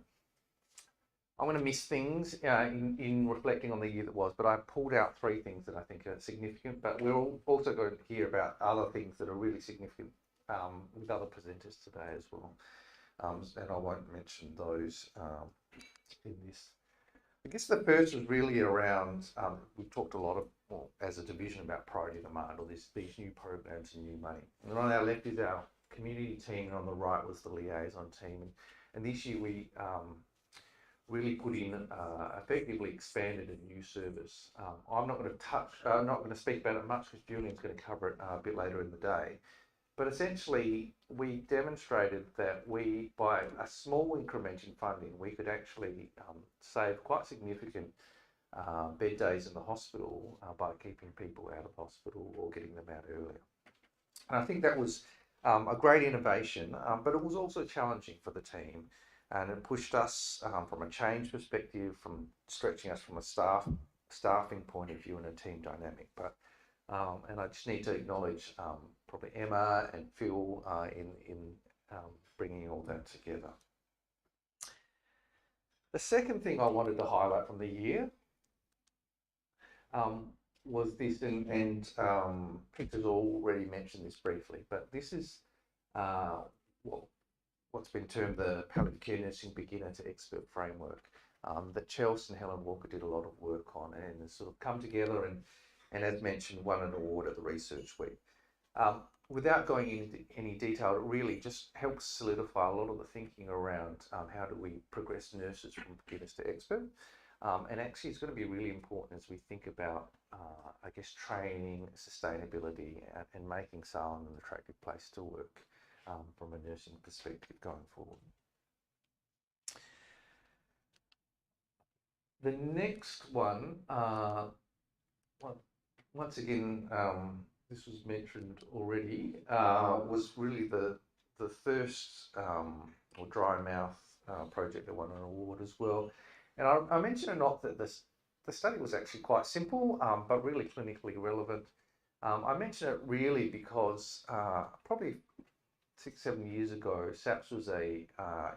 I'm going to miss things in reflecting on the year that was, but I pulled out 3 things that I think are significant, but we're also going to hear about other things that are really significant with other presenters today as well. And I won't mention those in this. I guess the first was really around, we've talked a lot of, well, as a division about priority demand, or these new programs and new money. And on our left is our community team, and on the right was the liaison team. And this year we really put in, effectively expanded a new service. I'm not going to speak about it much because Julian's going to cover it a bit later in the day. But essentially, we demonstrated that by a small increment in funding, we could actually save quite significant bed days in the hospital by keeping people out of hospital or getting them out earlier. And I think that was a great innovation, but it was also challenging for the team, and it pushed us from a change perspective, from stretching us from a staffing point of view and a team dynamic. But and I just need to acknowledge probably Emma and Phil in bringing all that together. The second thing I wanted to highlight from the year was this, and Peter's already mentioned this briefly, but this is what's been termed the palliative care nursing beginner to expert framework that Chelsea and Helen Walker did a lot of work on, and has sort of come together and as mentioned, won an award at the Research Week. Without going into any detail, it really just helps solidify a lot of the thinking around how do we progress nurses from beginners to expert. And actually it's going to be really important as we think about, I guess, training, sustainability, and making SALHN an attractive place to work from a nursing perspective going forward. The next one, once again, this was mentioned already, was really the first or dry mouth project that won an award as well. And I mentioned not that the study was actually quite simple, but really clinically relevant. I mention it really because probably 6-7 years ago, SAPS was a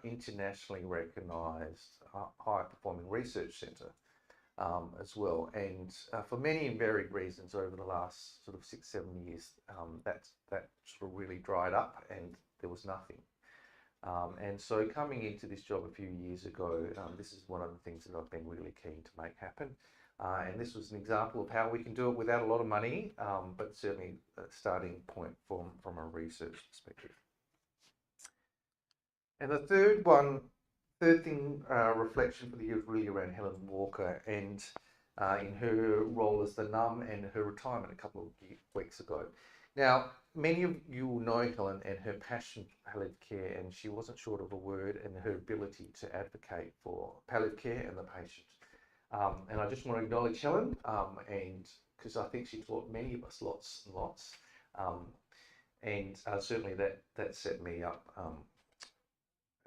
internationally recognised high-performing research centre as well, and for many and varied reasons over the last sort of 6-7 years, that sort of really dried up, and there was nothing. And so coming into this job a few years ago, this is one of the things that I've been really keen to make happen. And this was an example of how we can do it without a lot of money, but certainly a starting point from a research perspective. And the third thing, reflection for the year is really around Helen Walker and in her role as the NUM and her retirement a couple of weeks ago. Now, many of you will know Helen and her passion for palliative care, and she wasn't short of a word in her ability to advocate for palliative care and the patient. And I just want to acknowledge Helen, and because I think she taught many of us lots and lots, and certainly that set me up.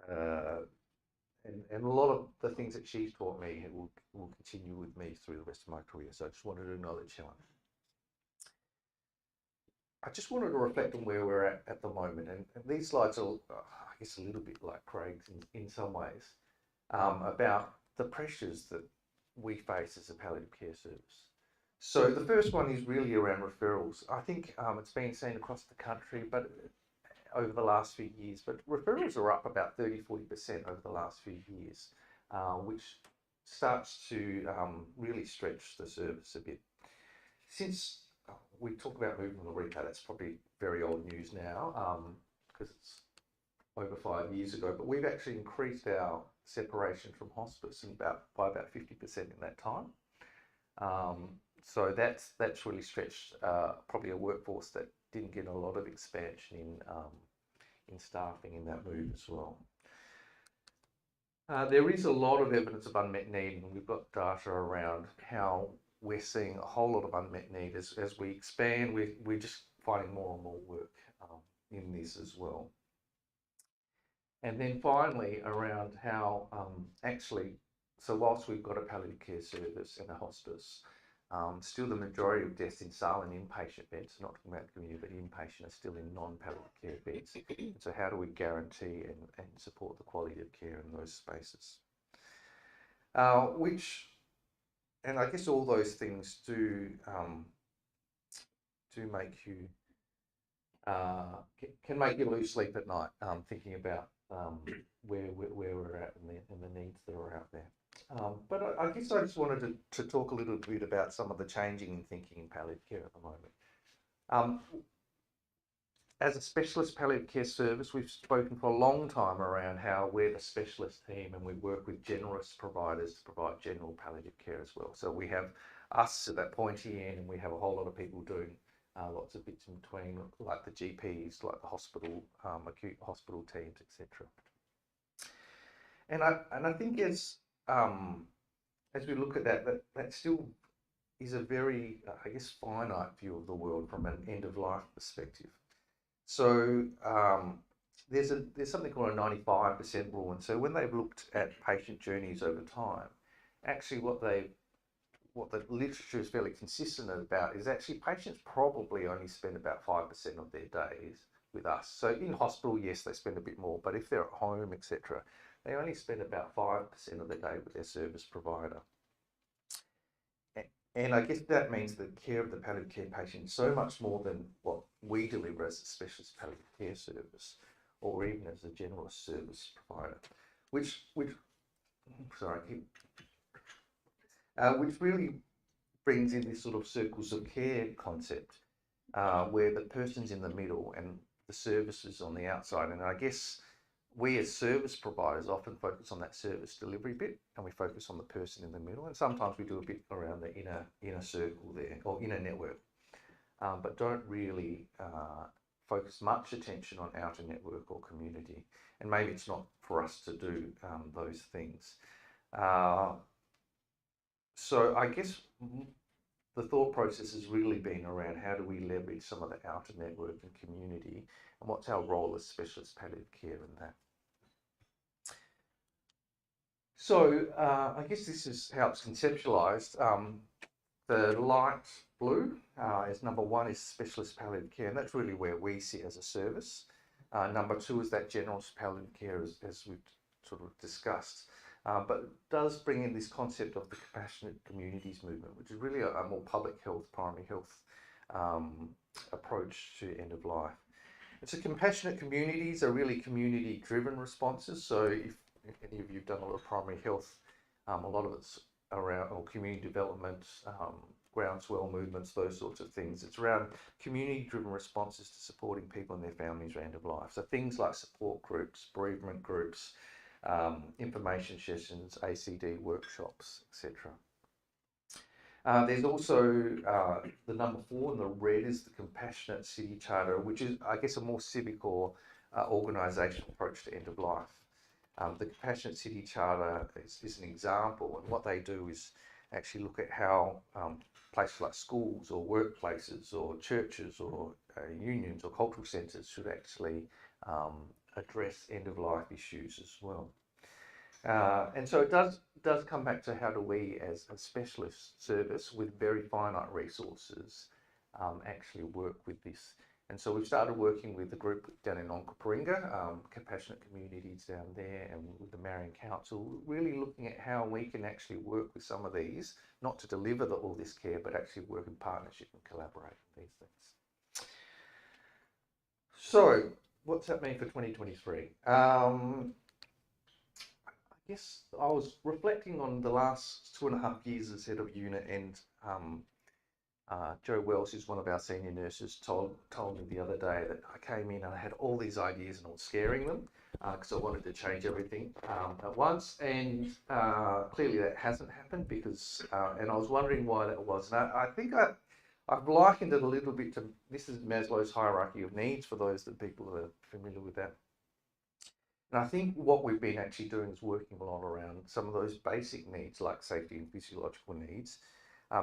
And a lot of the things that she's taught me will continue with me through the rest of my career. So I just wanted to acknowledge Helen. I just wanted to reflect on where we're at the moment. And these slides are, I guess, a little bit like Craig's in some ways, about the pressures that we face as a palliative care service. So the first one is really around referrals. I think it's been seen across the country, but over the last few years, but referrals are up about 30-40% over the last few years, which starts to really stretch the service a bit. Since we talk about moving the repo, that's probably very old news now because it's over 5 years ago, but we've actually increased our separation from hospice by about 50% in that time. So that's really stretched probably a workforce that didn't get a lot of expansion in staffing in that move as well. There is a lot of evidence of unmet need, and we've got data around how we're seeing a whole lot of unmet need as we expand. We're just finding more and more work in this as well. And then finally, around how so whilst we've got a palliative care service and a hospice, still the majority of deaths in SALHN inpatient beds, not talking about community, but inpatient, are still in non-palliative care beds. So how do we guarantee and support the quality of care in those spaces? And I guess all those things do make you, can make you lose sleep at night, thinking about where we're at and the needs that are out there. But I guess I just wanted to talk a little bit about some of the changing in thinking in palliative care at the moment. As a specialist palliative care service, we've spoken for a long time around how we're the specialist team and we work with generalist providers to provide general palliative care as well. So we have us at that pointy end, and we have a whole lot of people doing lots of bits in between, like the GPs, like the hospital, acute hospital teams, etc. And I think as we look at that still is a very, I guess, finite view of the world from an end of life perspective. So there's something called a 95% rule, and so when they've looked at patient journeys over time, actually what the literature is fairly consistent about is actually patients probably only spend about 5% of their days with us. So in hospital, yes, they spend a bit more, but if they're at home, etc., they only spend about 5% of the day with their service provider. And I guess that means the care of the palliative care patient is so much more than what we deliver as a specialist palliative care service, or even as a generalist service provider, which really brings in this sort of circles of care concept, where the person's in the middle and the service is on the outside. And I guess we as service providers often focus on that service delivery bit, and we focus on the person in the middle. And sometimes we do a bit around the inner circle there, or inner network, but don't really focus much attention on outer network or community. And maybe it's not for us to do those things. So I guess the thought process has really been around how do we leverage some of the outer network and community, and what's our role as specialist palliative care in that. So I guess this is how it's conceptualised. The light blue is number one is specialist palliative care, and that's really where we sit as a service. Number two is that generalist palliative care, as we've sort of discussed. But it does bring in this concept of the compassionate communities movement, which is really a more public health, primary health approach to end of life. And so compassionate communities are really community-driven responses. So if any of you have done a lot of primary health, a lot of it's around community development, groundswell movements, those sorts of things. It's around community-driven responses to supporting people and their families at end of life. So things like support groups, bereavement groups, information sessions, ACD workshops, etc. There's also the number 4 in the red is the Compassionate City Charter, which is, I guess, a more civic or organisational approach to end of life. The Compassionate City Charter is an example, and what they do is actually look at how places like schools or workplaces or churches or unions or cultural centres should actually address end-of-life issues as well. And so it does come back to how do we, as a specialist service with very finite resources, actually work with this. And so we've started working with a group down in Onkaparinga, Compassionate Communities down there, and with the Marion Council, really looking at how we can actually work with some of these, not to deliver all this care, but actually work in partnership and collaborate with these things. So what's that mean for 2023? I guess I was reflecting on the last 2.5 years as head of unit, and Jo Wells, who's one of our senior nurses, told me the other day that I came in and I had all these ideas and I was scaring them because I wanted to change everything at once, and clearly that hasn't happened because, and I was wondering why that was. And I think I've likened it a little bit to, this is Maslow's hierarchy of needs for those that people are familiar with that. And I think what we've been actually doing is working a lot around some of those basic needs like safety and physiological needs,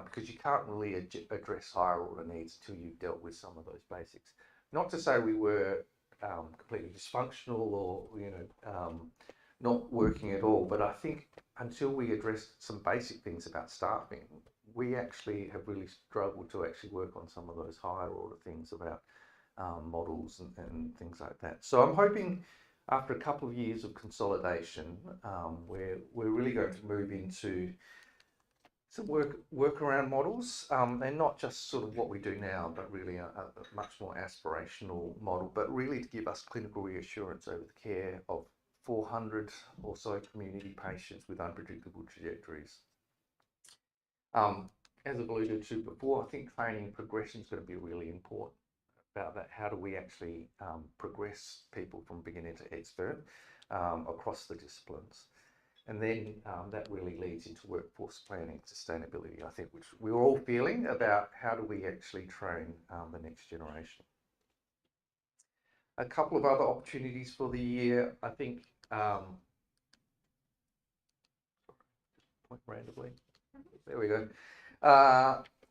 because you can't really address higher order needs until you've dealt with some of those basics. Not to say we were completely dysfunctional or not working at all, but I think until we addressed some basic things about staffing, we actually have really struggled to actually work on some of those higher order things about models and things like that. So I'm hoping after a couple of years of consolidation, we're really going to move into some work around models, and not just sort of what we do now, but really a much more aspirational model, but really to give us clinical reassurance over the care of 400 or so community patients with unpredictable trajectories. As I've alluded to before, I think training progression is going to be really important about that. How do we actually progress people from beginner to expert across the disciplines? And then that really leads into workforce planning, sustainability, I think, which we're all feeling about how do we actually train the next generation. A couple of other opportunities for the year, I think, point randomly, there we go.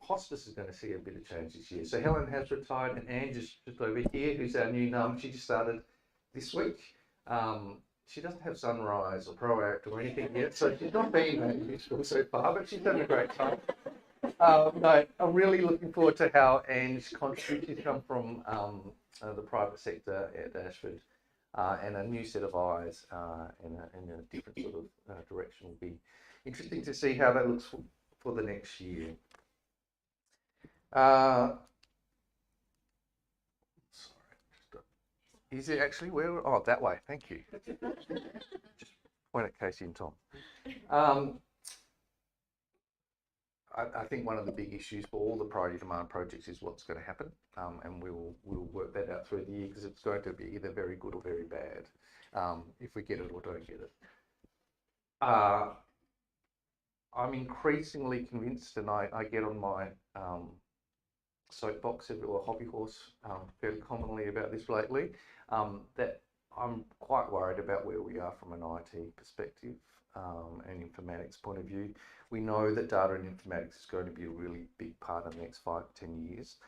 Hospice is going to see a bit of change this year. So Helen has retired, and Ange is just over here, who's our new NUM. She just started this week. She doesn't have Sunrise or ProAct or anything yet, so she's not been that useful so far, but she's done a great time. No, I'm really looking forward to how Ange contributes. She's come from the private sector at Ashford, and a new set of eyes in a different sort of direction will be interesting to see how that looks for the next year. Is it actually where? Oh, that way. Thank you. Just point at Casey and Tom. I think one of the big issues for all the priority demand projects is what's going to happen, and we'll work that out through the year because it's going to be either very good or very bad if we get it or don't get it. I'm increasingly convinced, and I get on my soapbox or hobby horse fairly commonly about this lately, that I'm quite worried about where we are from an IT perspective and informatics point of view. We know that data and informatics is going to be a really big part of the next 5 to 10 years.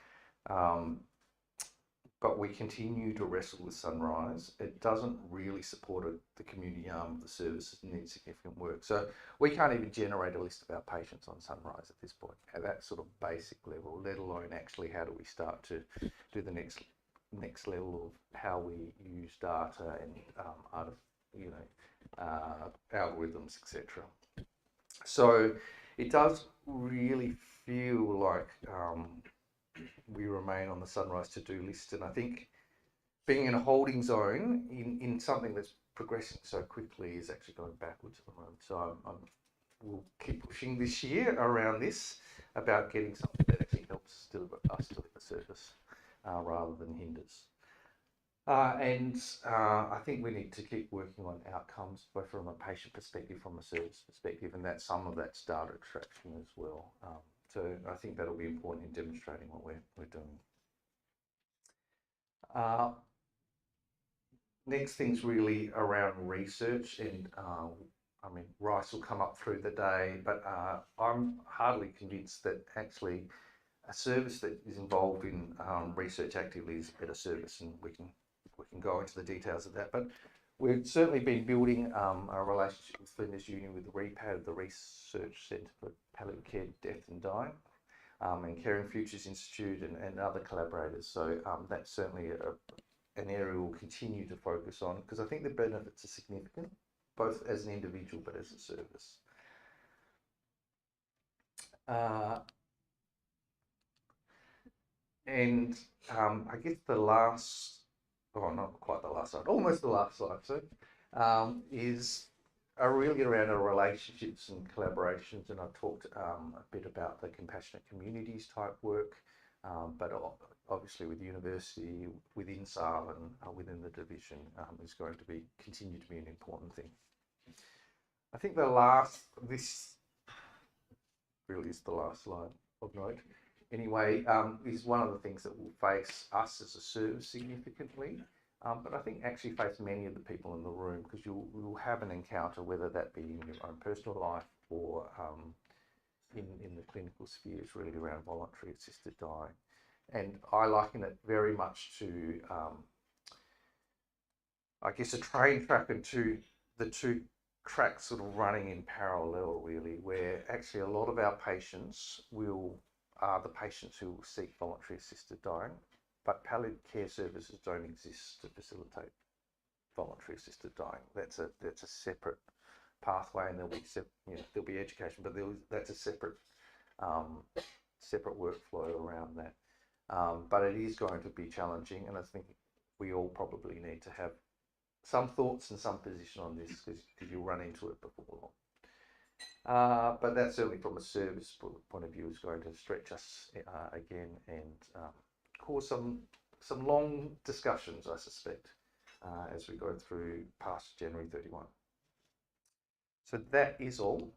But we continue to wrestle with Sunrise. It doesn't really support the community arm of the services and needs significant work. So we can't even generate a list of our patients on Sunrise at this point, at that sort of basic level, let alone actually how do we start to do the next level of how we use data and algorithms, etc. So it does really feel like we remain on the Sunrise to-do list, and I think being in a holding zone in something that's progressing so quickly is actually going backwards at the moment. So we'll keep pushing this year around this about getting something that actually helps us deliver service rather than hinders. And I think we need to keep working on outcomes, both from a patient perspective, from a service perspective, and that some of that's data extraction as well. So I think that'll be important in demonstrating what we're doing. Next thing's really around research, and I mean, Rice will come up through the day, but I'm hardly convinced that actually a service that is involved in research actively is a better service, and we can go into the details of that. But we've certainly been building a relationship with Flinders Union with the REPAD, the Research Centre for Palliative Care, Death and Dying, and Caring Futures Institute and other collaborators. So that's certainly an area we'll continue to focus on because I think the benefits are significant, both as an individual but as a service. And I guess the last, oh, not quite the last slide, almost the last slide, so, is are really around our relationships and collaborations, and I've talked a bit about the compassionate communities type work, but obviously with university, within SALHN, within the division, is going to continue to be an important thing. I think this really is the last slide of note. Anyway, is one of the things that will face us as a service significantly, but I think actually face many of the people in the room, because you'll have an encounter, whether that be in your own personal life or in the clinical spheres, really around voluntary assisted dying. And I liken it very much to, I guess, a train track, and to the two tracks sort of running in parallel, really, where actually a lot of our patients are the patients who will seek voluntary assisted dying, but palliative care services don't exist to facilitate voluntary assisted dying. That's a separate pathway, and there'll be education, but that's a separate workflow around that. But it is going to be challenging, and I think we all probably need to have some thoughts and some position on this, because you'll run into it before long. But that certainly from a service point of view is going to stretch us again, and cause some long discussions, I suspect, as we go through past January 31. So that is all.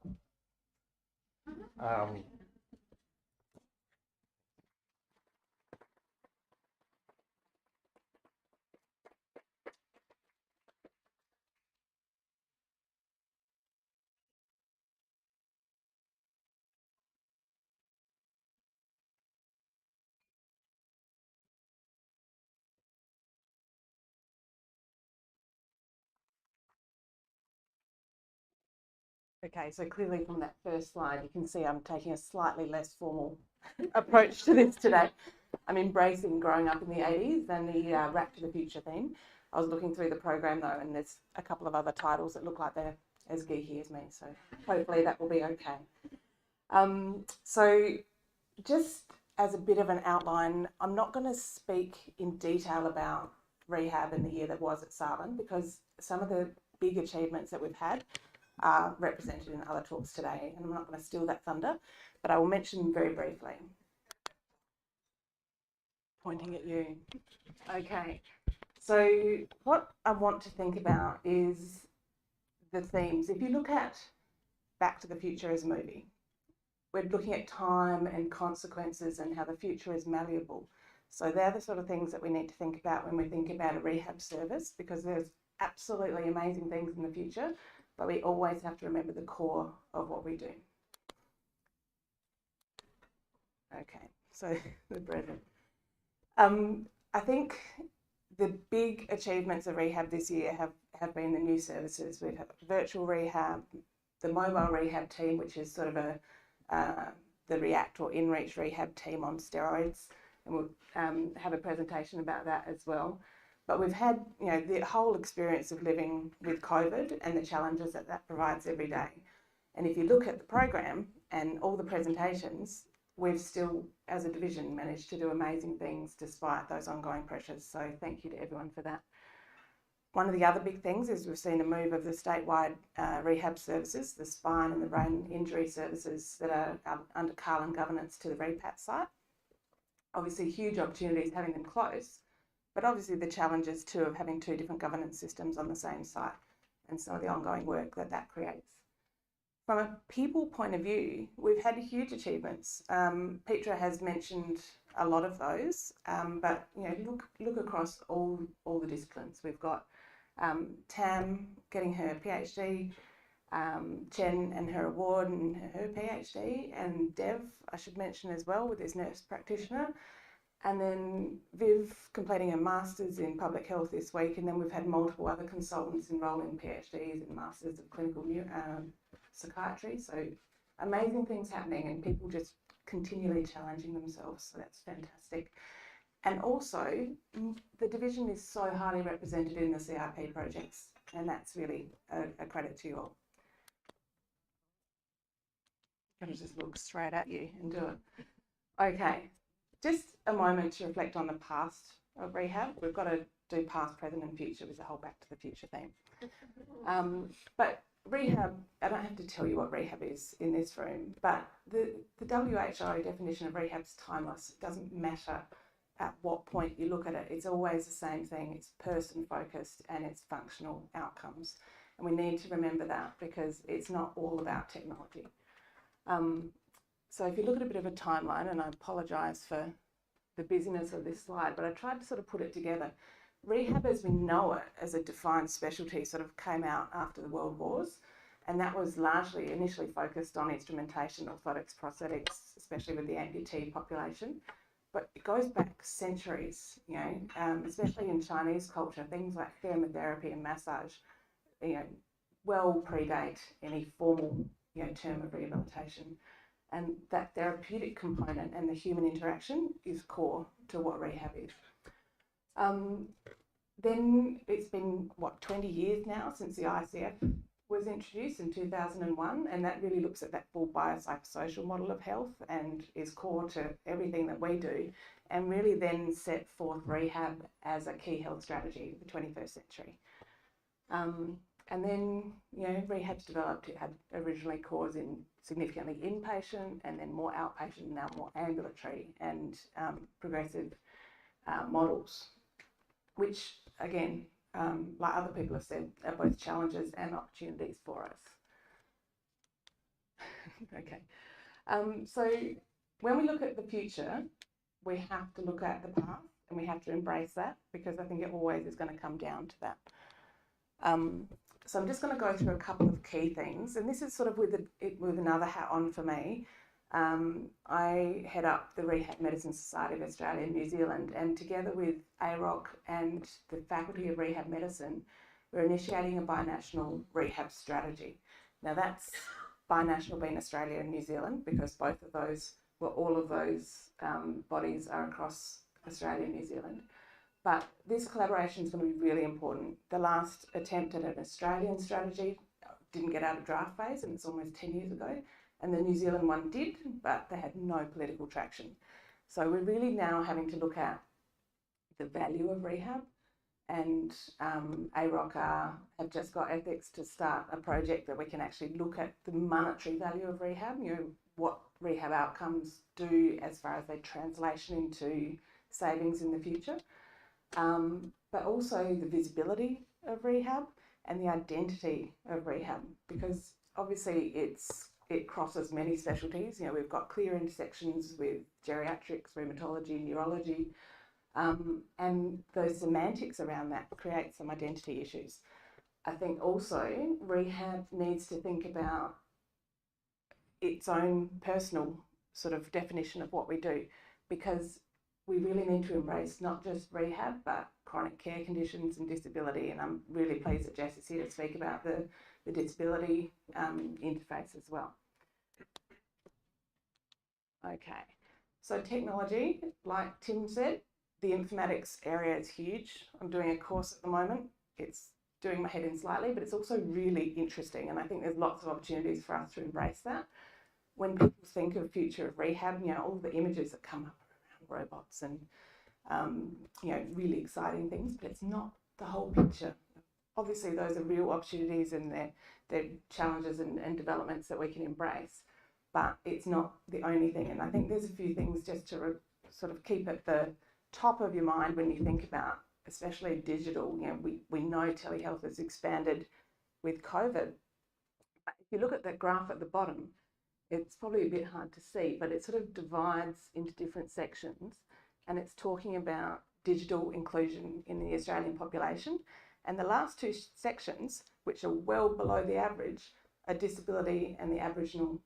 Okay, so clearly from that first slide, you can see I'm taking a slightly less formal approach to this today. I'm embracing growing up in the 80s and the Rap to the Future theme. I was looking through the program though, and there's a couple of other titles that look like they're as geeky as me, so hopefully that will be okay. So just as a bit of an outline, I'm not going to speak in detail about rehab in the year that was at SALHN, because some of the big achievements that we've had are represented in other talks today, and I'm not going to steal that thunder, but I will mention them very briefly. Pointing at you. Okay, so what I want to think about is the themes. If you look at Back to the Future as a movie, we're looking at time and consequences and how the future is malleable. So they're the sort of things that we need to think about when we think about a rehab service, because there's absolutely amazing things in the future, but we always have to remember the core of what we do. Okay, so the present. I think the big achievements of rehab this year have been the new services. We've had virtual rehab, the mobile rehab team, which is sort of the React or InReach rehab team on steroids, and we'll have a presentation about that as well. But we've had, the whole experience of living with COVID and the challenges that that provides every day. And if you look at the program and all the presentations, we've still, as a division, managed to do amazing things despite those ongoing pressures. So thank you to everyone for that. One of the other big things is we've seen a move of the statewide rehab services, the spine and the brain injury services that are under Carlin governance, to the REPAT site. Obviously huge opportunities having them close, but obviously the challenges too of having two different governance systems on the same site and some of the ongoing work that that creates. From a people point of view, we've had huge achievements. Petra has mentioned a lot of those, but look across all the disciplines. We've got Tam getting her PhD, Chen and her award and her PhD, and Dev, I should mention as well, with his nurse practitioner, and then Viv completing her Masters in Public Health this week, and then we've had multiple other consultants enrol in PhDs and Masters of Clinical Psychiatry. So amazing things happening, and people just continually challenging themselves, so that's fantastic. And also, the division is so highly represented in the CRP projects, and that's really a credit to you all. I'm going to just look straight at you and do it. Okay, just a moment to reflect on the past of rehab. We've got a do past, present and future with the whole back to the future theme. But rehab, I don't have to tell you what rehab is in this room, but the WHO definition of rehab is timeless. It doesn't matter at what point you look at it. It's always the same thing. It's person focused and it's functional outcomes. And we need to remember that because it's not all about technology. So if you look at a bit of a timeline, and I apologise for the busyness of this slide, but I tried to sort of put it together. Rehab as we know it as a defined specialty sort of came out after the World Wars, and that was largely initially focused on instrumentation, orthotics, prosthetics, especially with the amputee population. But it goes back centuries, you know, especially in Chinese culture, things like thermotherapy and massage, you know, well predate any formal, you know, term of rehabilitation. And that therapeutic component and the human interaction is core to what rehab is. Then it's been, 20 years now since the ICF was introduced in 2001, and that really looks at that full biopsychosocial model of health and is core to everything that we do, and really then set forth rehab as a key health strategy of the 21st century. And then, you know, rehab's developed. It had originally cores in significantly inpatient and then more outpatient, now more ambulatory and progressive models, which again, like other people have said, are both challenges and opportunities for us. Okay, so when we look at the future, we have to look at the past and we have to embrace that, because I think it always is going to come down to that. So I'm just going to go through a couple of key things, and this is sort of with another hat on for me. I head up the Rehab Medicine Society of Australia and New Zealand, and together with AROC and the Faculty of Rehab Medicine, we're initiating a binational rehab strategy. Now that's binational being Australia and New Zealand, because both of those, well, all of those bodies are across Australia and New Zealand. But this collaboration is going to be really important. The last attempt at an Australian strategy didn't get out of draft phase, and it's almost 10 years ago. And the New Zealand one did, but they had no political traction. So we're really now having to look at the value of rehab, and AROC have just got ethics to start a project that we can actually look at the monetary value of rehab, you know, what rehab outcomes do as far as their translation into savings in the future. But also the visibility of rehab and the identity of rehab, because obviously it crosses many specialties. You know, we've got clear intersections with geriatrics, rheumatology, neurology, and those semantics around that create some identity issues. I think also rehab needs to think about its own personal sort of definition of what we do, because we really need to embrace not just rehab, but chronic care conditions and disability. And I'm really pleased that Jess is here to speak about the disability interface as well. Okay, so technology, like Tim said, the informatics area is huge. I'm doing a course at the moment. It's doing my head in slightly, but it's also really interesting. And I think there's lots of opportunities for us to embrace that. When people think of future of rehab, you know, all the images that come up around robots and, you know, really exciting things, but it's not the whole picture. Obviously, those are real opportunities and they're challenges and developments that we can embrace, but it's not the only thing. And I think there's a few things just to sort of keep at the top of your mind when you think about, especially digital. You know, we know telehealth has expanded with COVID. If you look at that graph at the bottom, it's probably a bit hard to see, but it sort of divides into different sections, and it's talking about digital inclusion in the Australian population. And the last two sections, which are well below the average, are disability and the Aboriginal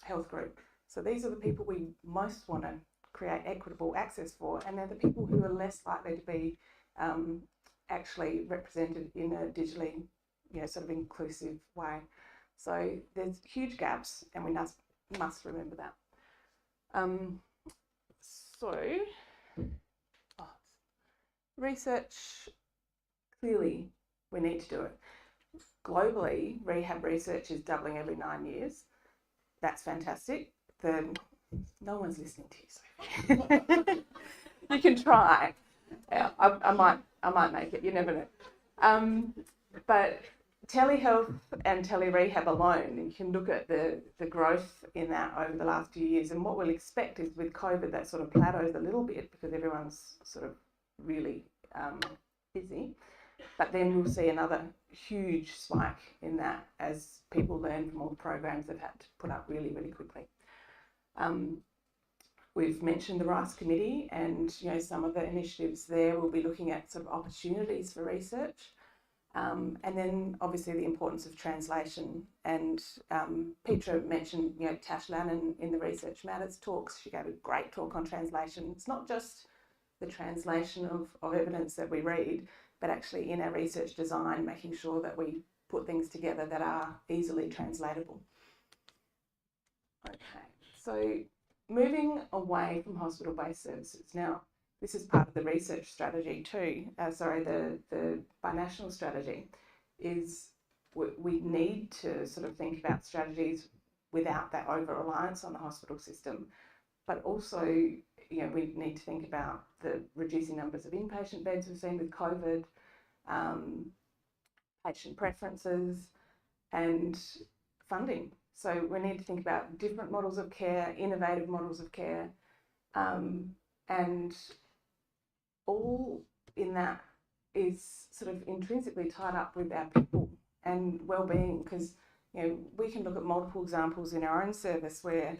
health group. So these are the people we most want to create equitable access for, and they're the people who are less likely to be actually represented in a digitally, you know, sort of inclusive way. So there's huge gaps, and we must remember that. Research, clearly we need to do it. Globally, rehab research is doubling every 9 years. That's fantastic. No one's listening to you, so you can try. I might I might make it, you never know. But telehealth and telerehab alone, you can look at the growth in that over the last few years. And what we'll expect is with COVID, that sort of plateaus a little bit because everyone's sort of really busy. But then we'll see another huge spike in that as people learn from all the programs they've had to put up really, really quickly. We've mentioned the RICE committee, and some of the initiatives there will be looking at sort of opportunities for research, and then obviously the importance of translation. And Petra mentioned Tash Lannon in the Research Matters talks. She gave a great talk on translation. It's not just the translation of evidence that we read, but actually in our research design, making sure that we put things together that are easily translatable. Okay, so moving away from hospital-based services. Now, this is part of the research strategy too, the binational strategy, is we need to sort of think about strategies without that over-reliance on the hospital system, but also we need to think about the reducing numbers of inpatient beds we've seen with COVID, patient preferences and funding. So we need to think about different models of care, innovative models of care, and all in that is sort of intrinsically tied up with our people and well-being, because we can look at multiple examples in our own service where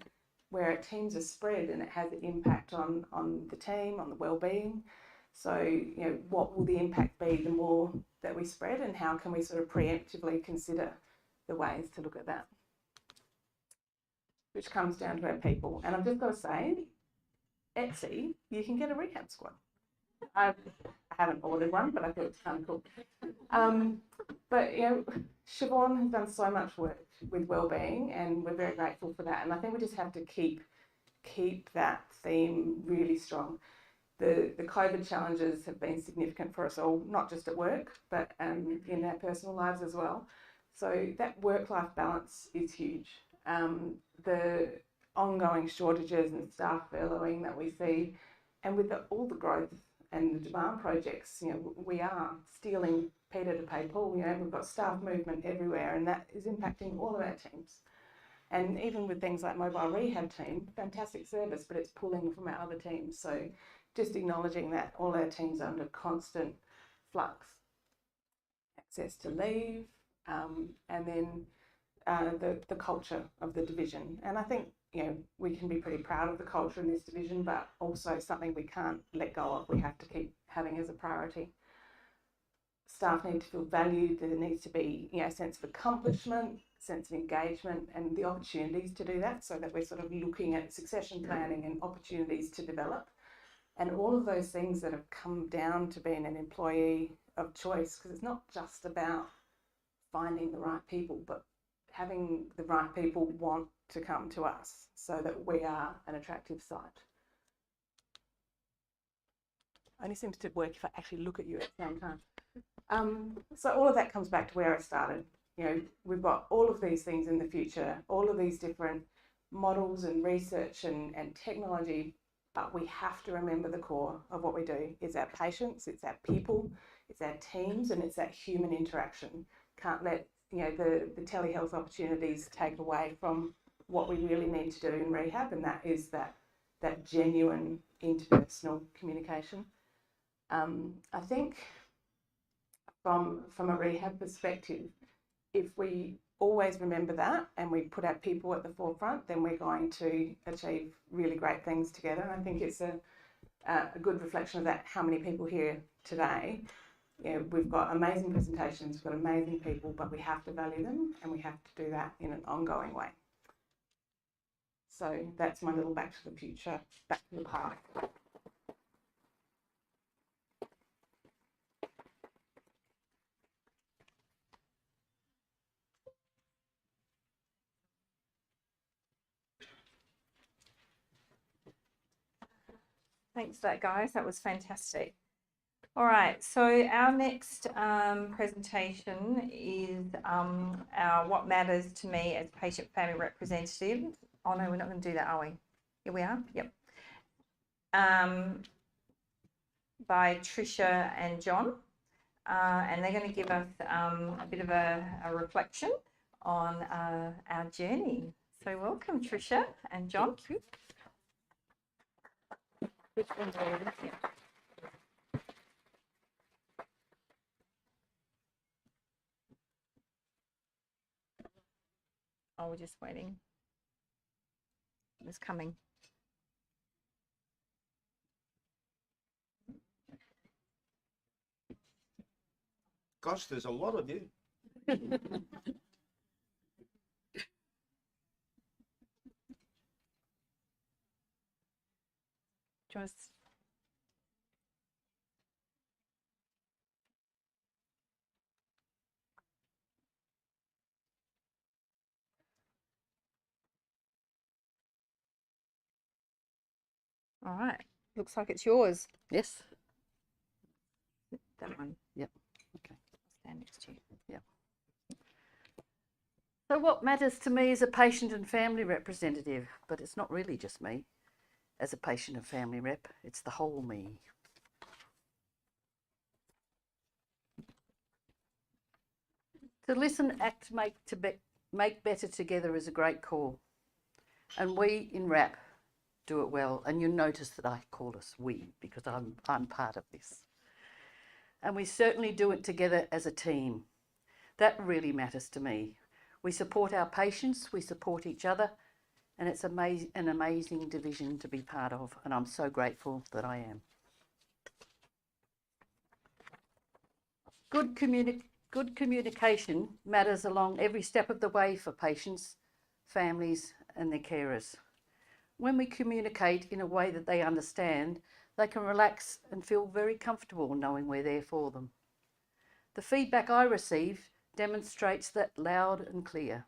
our teams are spread and it has an impact on the team, on the well-being. So what will the impact be the more that we spread, and how can we sort of preemptively consider the ways to look at that? Which comes down to our people. And I've just got to say, Etsy, you can get a rehab squad. I haven't ordered one, but I thought it's kind of cool. But Siobhan has done so much work with wellbeing, and we're very grateful for that. And I think we just have to keep that theme really strong. The COVID challenges have been significant for us all, not just at work, but in our personal lives as well. So that work-life balance is huge. The ongoing shortages and staff furloughing that we see, and with all the growth and the demand projects, we are stealing Peter to pay Paul. We've got staff movement everywhere, and that is impacting all of our teams. And even with things like mobile rehab team, fantastic service, but it's pulling from our other teams. So just acknowledging that all our teams are under constant flux. Access to leave, and then the culture of the division. And I think we can be pretty proud of the culture in this division, but also something we can't let go of. We have to keep having as a priority. Staff need to feel valued. There needs to be a sense of accomplishment, sense of engagement, and the opportunities to do that, so that we're sort of looking at succession planning and opportunities to develop, and all of those things that have come down to being an employee of choice, because it's not just about finding the right people, but having the right people want to come to us so that we are an attractive site. Only seems to work if I actually look at you at the same time. So all of that comes back to where I started. We've got all of these things in the future, all of these different models and research and technology, but we have to remember the core of what we do. It's our patients, it's our people, it's our teams, and it's that human interaction. Can't let the telehealth opportunities take away from what we really need to do in rehab, and that is that genuine interpersonal communication. I think from a rehab perspective, if we always remember that and we put our people at the forefront, then we're going to achieve really great things together. And I think it's a good reflection of that, how many people here today. We've got amazing presentations, we've got amazing people, but we have to value them, and we have to do that in an ongoing way. So that's my little back to the future, back to the past. Thanks for that, guys. That was fantastic. All right, so our next presentation is our What Matters to Me as Patient Family Representative. Oh no, we're not going to do that, are we? Here we are, yep. by Tricia and John. And they're going to give us a bit of a reflection on our journey. So welcome, Tricia and John. Oh, we're just waiting. It's coming. Gosh, there's a lot of you. Just all right. Looks like it's yours. Yes. That one. Yep. Okay. Stand next to you. Yep. So what matters to me is a patient and family representative, but it's not really just me. As a patient and family rep, it's the whole me. To listen, act, make better together is a great call. And we in RAP do it well. And you notice that I call us we because I'm part of this. And we certainly do it together as a team. That really matters to me. We support our patients, we support each other, and it's an amazing division to be part of, and I'm so grateful that I am. Good communication matters along every step of the way for patients, families, and their carers. When we communicate in a way that they understand, they can relax and feel very comfortable knowing we're there for them. The feedback I receive demonstrates that loud and clear.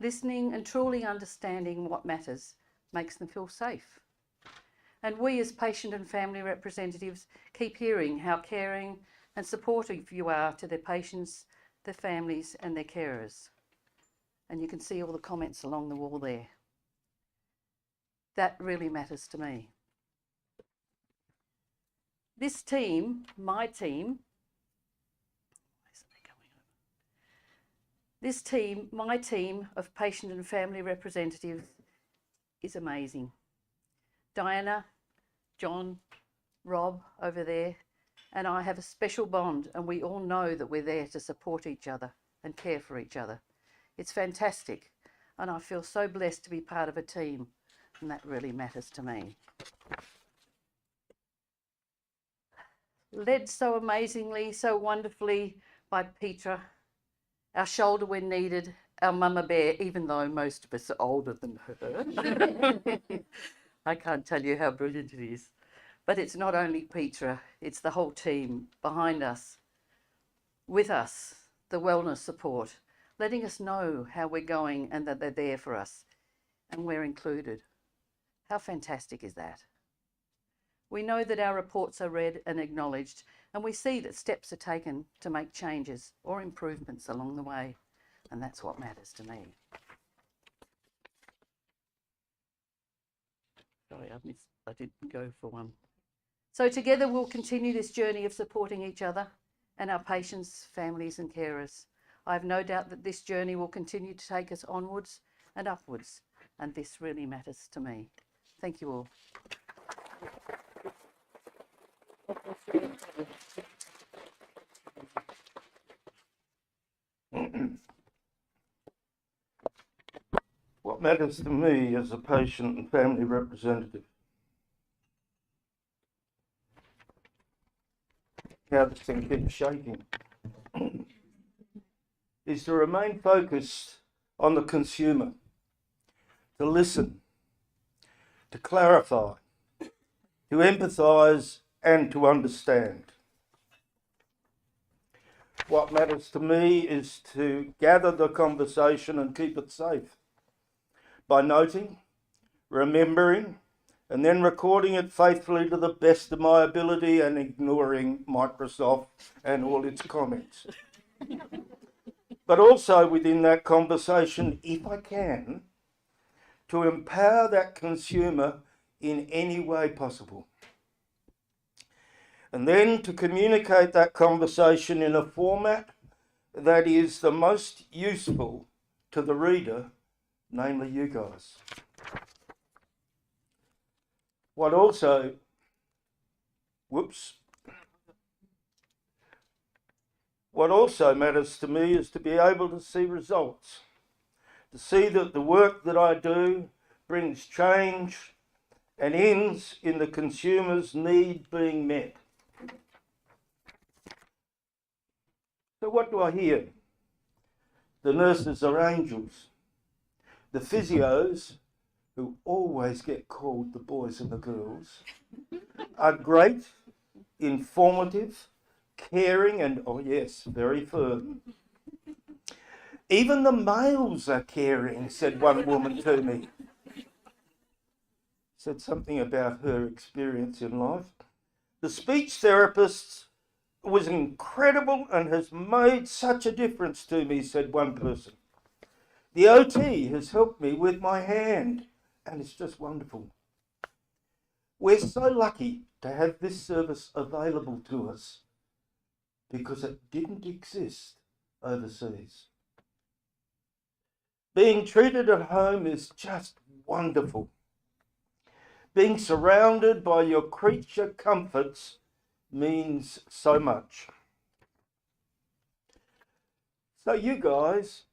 Listening and truly understanding what matters makes them feel safe. And we as patient and family representatives keep hearing how caring and supportive you are to their patients, their families and their carers. And you can see all the comments along the wall there. That really matters to me. This team, my team, my team of patient and family representatives is amazing. Diana, John, Rob over there, and I have a special bond, and we all know that we're there to support each other and care for each other. It's fantastic, and I feel so blessed to be part of a team, and that really matters to me. Led so amazingly, so wonderfully by Petra, our shoulder when needed, our mama bear, even though most of us are older than her. I can't tell you how brilliant it is. But it's not only Petra, it's the whole team behind us, with us, the wellness support, letting us know how we're going and that they're there for us and we're included. How fantastic is that? We know that our reports are read and acknowledged, and we see that steps are taken to make changes or improvements along the way, and that's what matters to me. Sorry, I didn't go for one. So together we'll continue this journey of supporting each other and our patients, families and carers. I have no doubt that this journey will continue to take us onwards and upwards, and this really matters to me. Thank you all. What matters to me as a patient and family representative? How this thing keeps shaking. Is to remain focused on the consumer, to listen, to clarify, to empathise and to understand. What matters to me is to gather the conversation and keep it safe by noting, remembering, and then recording it faithfully to the best of my ability and ignoring Microsoft and all its comments. But also within that conversation, if I can, to empower that consumer in any way possible. and then to communicate that conversation in a format that is the most useful to the reader, namely you guys. What also matters to me is to be able to see results, to see that the work that I do brings change and ends in the consumer's need being met. So what do I hear? The nurses are angels. The physios, who always get called the boys and the girls, are great, informative, caring, and, oh yes, very firm. Even the males are caring, said one woman to me. Said something about her experience in life. The speech therapist was incredible and has made such a difference to me, said one person. The OT has helped me with my hand, and it's just wonderful. We're so lucky to have this service available to us because it didn't exist overseas. Being treated at home is just wonderful. Being surrounded by your creature comforts means so much. So you guys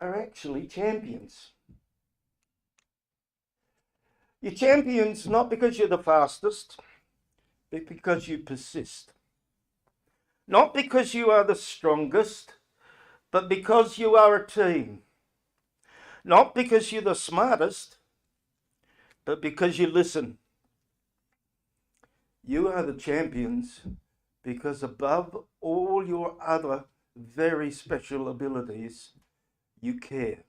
are actually champions. You're champions not because you're the fastest, but because you persist. Not because you are the strongest, but because you are a team. Not because you're the smartest, but because you listen. You are the champions because above all your other very special abilities, you care.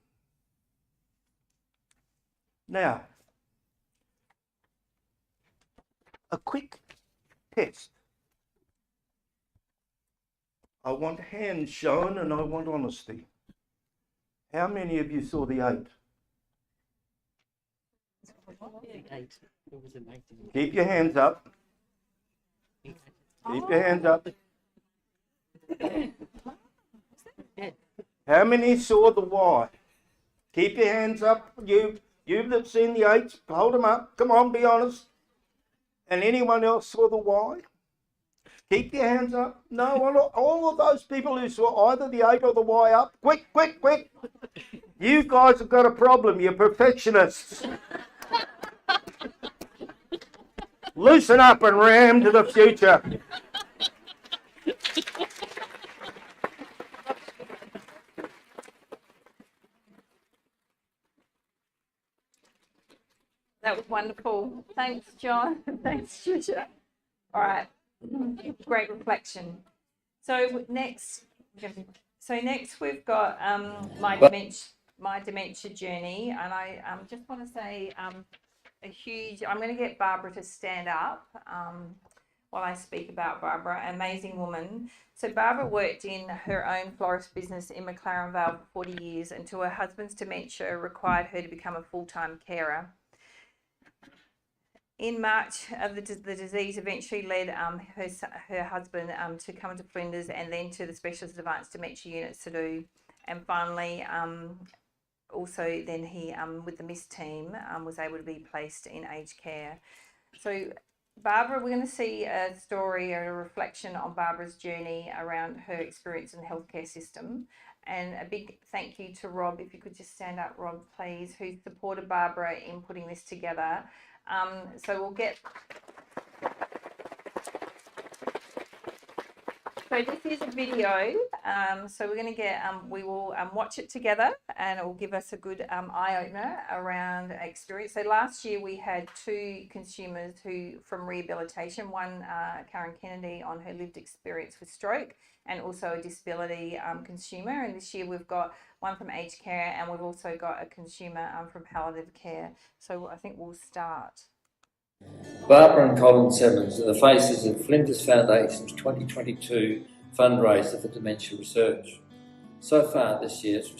Now, a quick test. I want hands shown and I want honesty. How many of you saw the 8? Keep your hands up. Keep your hands up. How many saw the Y? Keep your hands up. You that seen the 8, hold them up. Come on, be honest. And anyone else saw the Y? Keep your hands up. No, all of those people who saw either the 8 or the Y up. Quick, quick, quick. You guys have got a problem. You're perfectionists. Loosen up and ram to the future. That was wonderful. Thanks, John. Thanks, Trisha. All right. Great reflection. So next we've got my dementia journey, and I just want to say I'm going to get Barbara to stand up while I speak about Barbara, amazing woman. So Barbara worked in her own florist business in McLaren Vale for 40 years until her husband's dementia required her to become a full-time carer. In March, the disease eventually led her husband to come to Flinders and then to the Specialist Advanced Dementia Unit, Sadu. And finally, also then he, with the MISS team, was able to be placed in aged care. So Barbara, we're going to see a story or a reflection on Barbara's journey around her experience in the healthcare system. And a big thank you to Rob, if you could just stand up, Rob, please, who supported Barbara in putting this together. So we'll get... So this is a video, so we're going to get, we will watch it together and it will give us a good eye-opener around experience. So last year we had 2 consumers who from rehabilitation, one Karen Kennedy on her lived experience with stroke and also a disability consumer, and this year we've got one from aged care and we've also got a consumer from palliative care. So I think we'll start. Barbara and Colin Simmons are the faces of Flinders Foundation's 2022 fundraiser for dementia research. So far this year it's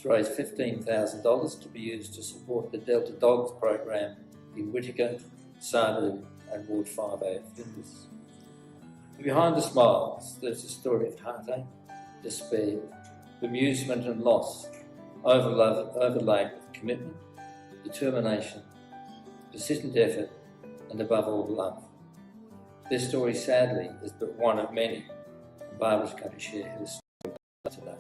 raised $15,000 to be used to support the Delta Dogs program in Whittaker, Sadu and Ward 5A of Flinders. Behind the smiles, there's a story of heartache, despair, bemusement and loss, overlaid with commitment, determination, persistent effort, and above all, love. This story, sadly, is but one of many, and Barbara's going to share her story today.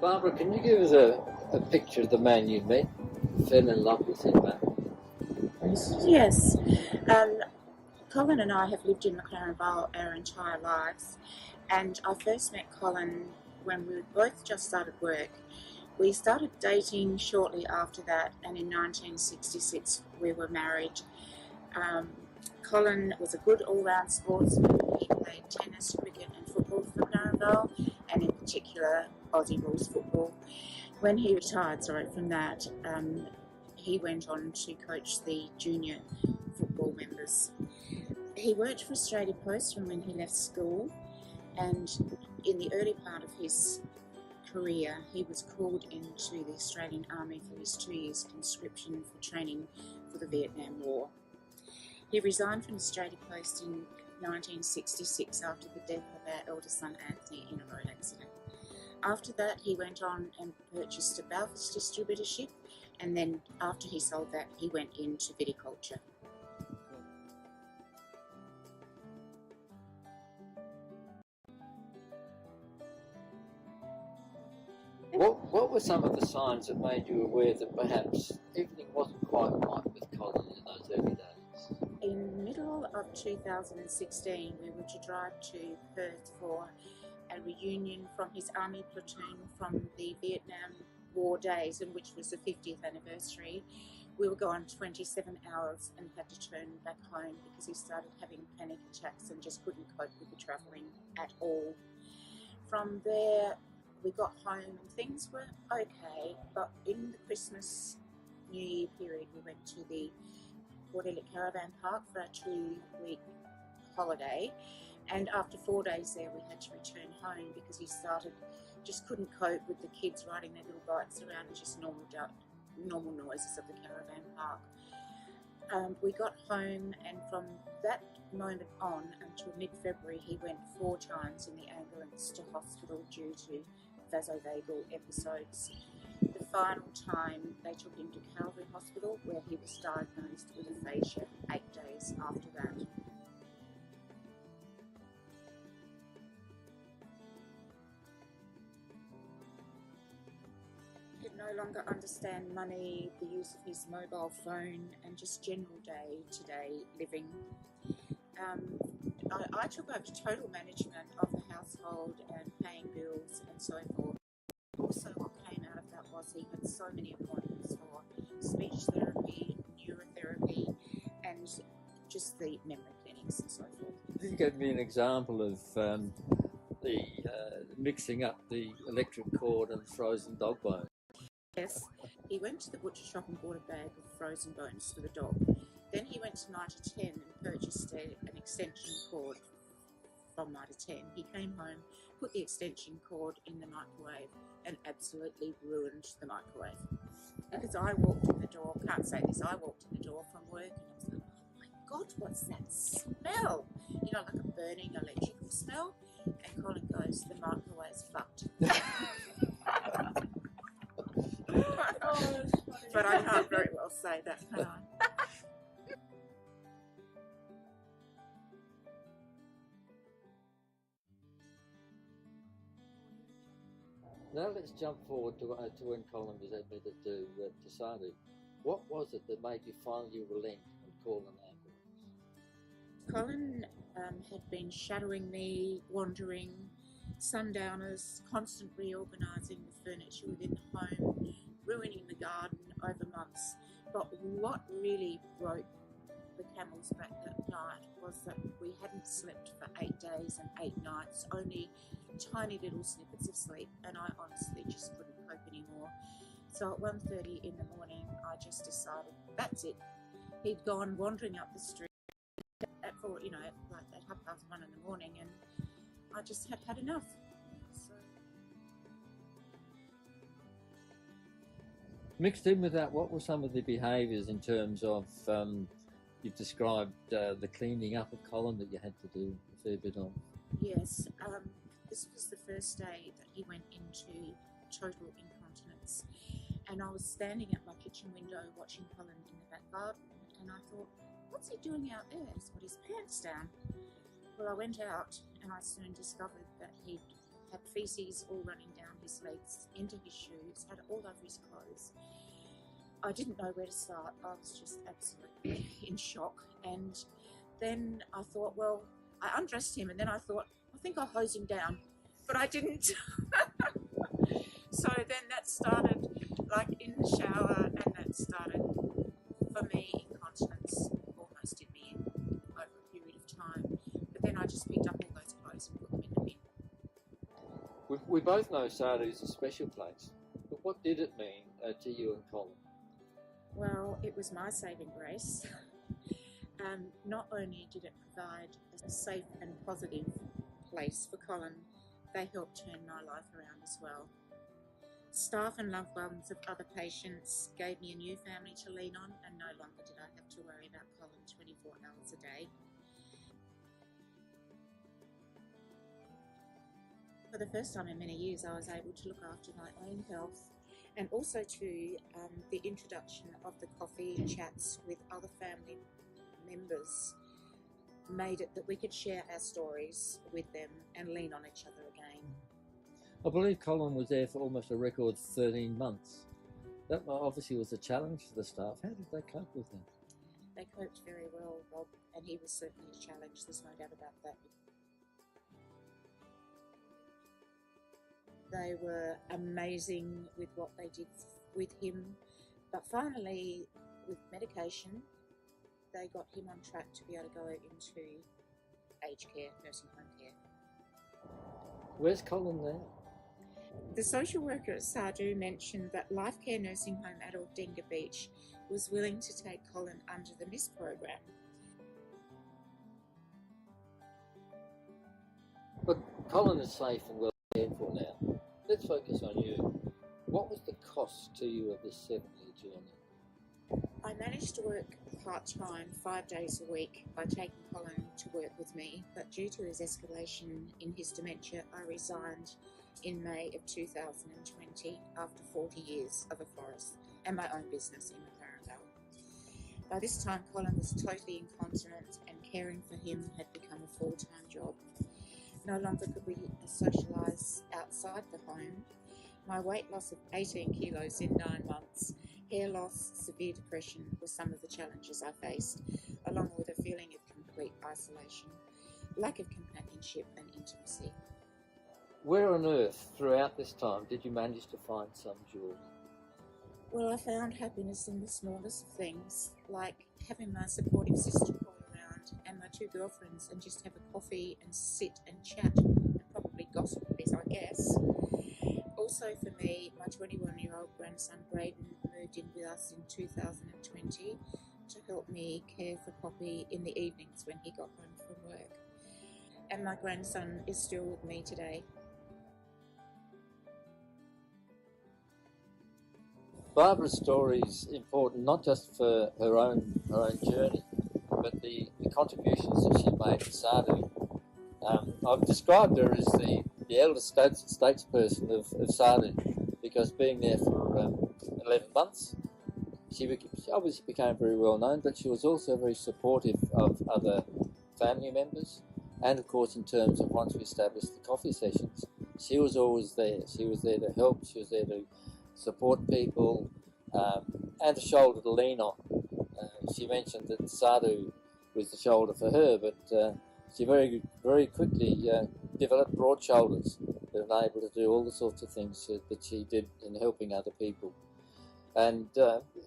Barbara, can you give us a picture of the man you met, fell in love with him, man? Yes. Colin and I have lived in McLaren Vale our entire lives, and I first met Colin when we both just started work. We started dating shortly after that, and in 1966 we were married. Colin was a good all-round sportsman. He played tennis, cricket and football for McLaren Vale, and in particular Aussie rules football. When he retired, from that, he went on to coach the junior football members. He worked for Australia Post from when he left school, and in the early part of his career he was called into the Australian Army for his 2 years conscription for training for the Vietnam War. He resigned from Australia Post in 1966 after the death of our eldest son Anthony in a road accident. After that he went on and purchased a Balfour's distributorship, and then after he sold that he went into viticulture. What were some of the signs that made you aware that perhaps everything wasn't quite right with Colin in those early days? In the middle of 2016 we were to drive to Perth for a reunion from his army platoon from the Vietnam War days, and which was the 50th anniversary. We were gone 27 hours and had to turn back home because he started having panic attacks and just couldn't cope with the travelling at all. From there we got home and things were okay, but in the Christmas New Year period we went to the Port Elliot Caravan Park for a 2-week holiday, and after 4 days there we had to return home because he just couldn't cope with the kids riding their little bikes around and just normal noises of the caravan park. We got home, and from that moment on until mid-February he went 4 times in the ambulance to hospital due to vasovagal episodes. The final time they took him to Calvary Hospital where he was diagnosed with aphasia 8 days after that. He could no longer understand money, the use of his mobile phone and just general day-to-day living. I took over total management of the household and paying bills and so forth. Also what came out of that was he had so many appointments for speech therapy, neurotherapy and just the memory clinics and so forth. Can you give me an example of the mixing up the electric cord and frozen dog bone? Yes, he went to the butcher shop and bought a bag of frozen bones for the dog. Then he went to Mitre 10 and purchased an extension cord from Mitre 10. He came home, put the extension cord in the microwave and absolutely ruined the microwave. Because I walked in the door, can't say this, I walked in the door from work and I was like, oh my God, what's that smell? You know, like a burning electrical smell. And Colin goes, the microwave's fucked. But I can't very well say that, can I? Now let's jump forward to when Colin was admitted to Sadi. What was it that made you finally relent and call an ambulance? Colin had been shadowing me, wandering, sundowners, constant reorganising the furniture within the home, ruining the garden over months. But what really broke the camel's back that night was that we hadn't slept for 8 days and 8 nights, only tiny little snippets of sleep, and I honestly just couldn't cope anymore. So at 1:30 in the morning I just decided that's it. He'd gone wandering up the street at 4, like at 1:30 in the morning, and I just had enough. So. Mixed in with that, what were some of the behaviours in terms of You've described the cleaning up of Colin that you had to do a fair bit of. Yes, this was the first day that he went into total incontinence, and I was standing at my kitchen window watching Colin in the back garden, and I thought, what's he doing out there? He's got his pants down. Well, I went out and I soon discovered that he'd had feces all running down his legs, into his shoes, had it all over his clothes. I didn't know where to start. I was just absolutely in shock. And then I thought, well, I undressed him, and then I thought, I think I'll hose him down. But I didn't. So then that started like in the shower, and that started, for me, incontinence almost did me in over a period of time. But then I just picked up all those clothes and put them in the bin. We both know Sardu's a special place, but what did it mean to you and Colin? Well, it was my saving grace. Not only did it provide a safe and positive place for Colin, they helped turn my life around as well. Staff and loved ones of other patients gave me a new family to lean on, and no longer did I have to worry about Colin 24 hours a day. For the first time in many years, I was able to look after my own health, and also to the introduction of the coffee chats with other family members made it that we could share our stories with them and lean on each other again. I believe Colin was there for almost a record 13 months. That obviously was a challenge for the staff. How did they cope with that? They coped very well, Rob, and he was certainly a challenge, there's no doubt about that. They were amazing with what they did with him, but finally, with medication, they got him on track to be able to go into aged care, nursing home care. Where's Colin now? The social worker at Sardu mentioned that Life Care Nursing Home at Aldinga Beach was willing to take Colin under the MISS program. But Colin is safe and well cared for now. Let's focus on you. What was the cost to you of this 7-year journey? I managed to work part-time 5 days a week by taking Colin to work with me, but due to his escalation in his dementia, I resigned in May of 2020 after 40 years of a forest and my own business in McLaren Vale. By this time, Colin was totally incontinent, and caring for him had become a full-time job. No longer could we socialise outside the home. My weight loss of 18 kilos in 9 months, hair loss, severe depression were some of the challenges I faced, along with a feeling of complete isolation, lack of companionship and intimacy. Where on earth, throughout this time, did you manage to find some joy? Well, I found happiness in the smallest of things, like having my supportive sister call around and my 2 girlfriends and just have a coffee and sit and chat and probably gossip a bit, I guess. Also for me, my 21-year-old grandson Braden moved in with us in 2020 to help me care for Poppy in the evenings when he got home from work. And my grandson is still with me today. Barbara's story is important not just for her own journey, but the contributions that she made to Sardu. I've described her as the eldest statesperson of Sardu, because being there for 11 months, she obviously became very well known, but she was also very supportive of other family members, and of course in terms of once we established the coffee sessions, she was always there. She was there to help, she was there to support people, and a shoulder to lean on. She mentioned that Sardu was the shoulder for her, but she very, very quickly developed broad shoulders that enabled her to do all the sorts of things that she did in helping other people. And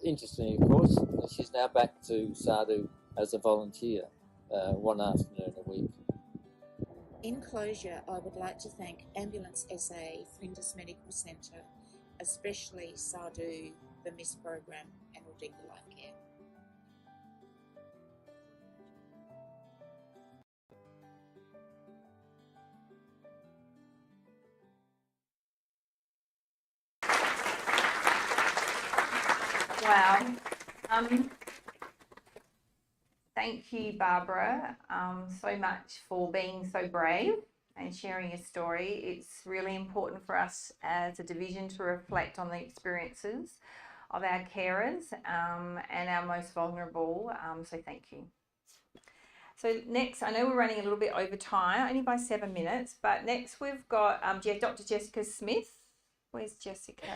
interestingly, of course, she's now back to Sardu as a volunteer one afternoon a week. In closure, I would like to thank Ambulance SA, Flinders Medical Centre, especially Sardu, the MISS program and Aldinga Life Care. Wow. Thank you, Barbara, so much for being so brave and sharing your story. It's really important for us as a division to reflect on the experiences of our carers and our most vulnerable. So thank you. So next, I know we're running a little bit over time, only by 7 minutes, but next we've got Dr. Jessica Smith. Where's Jessica?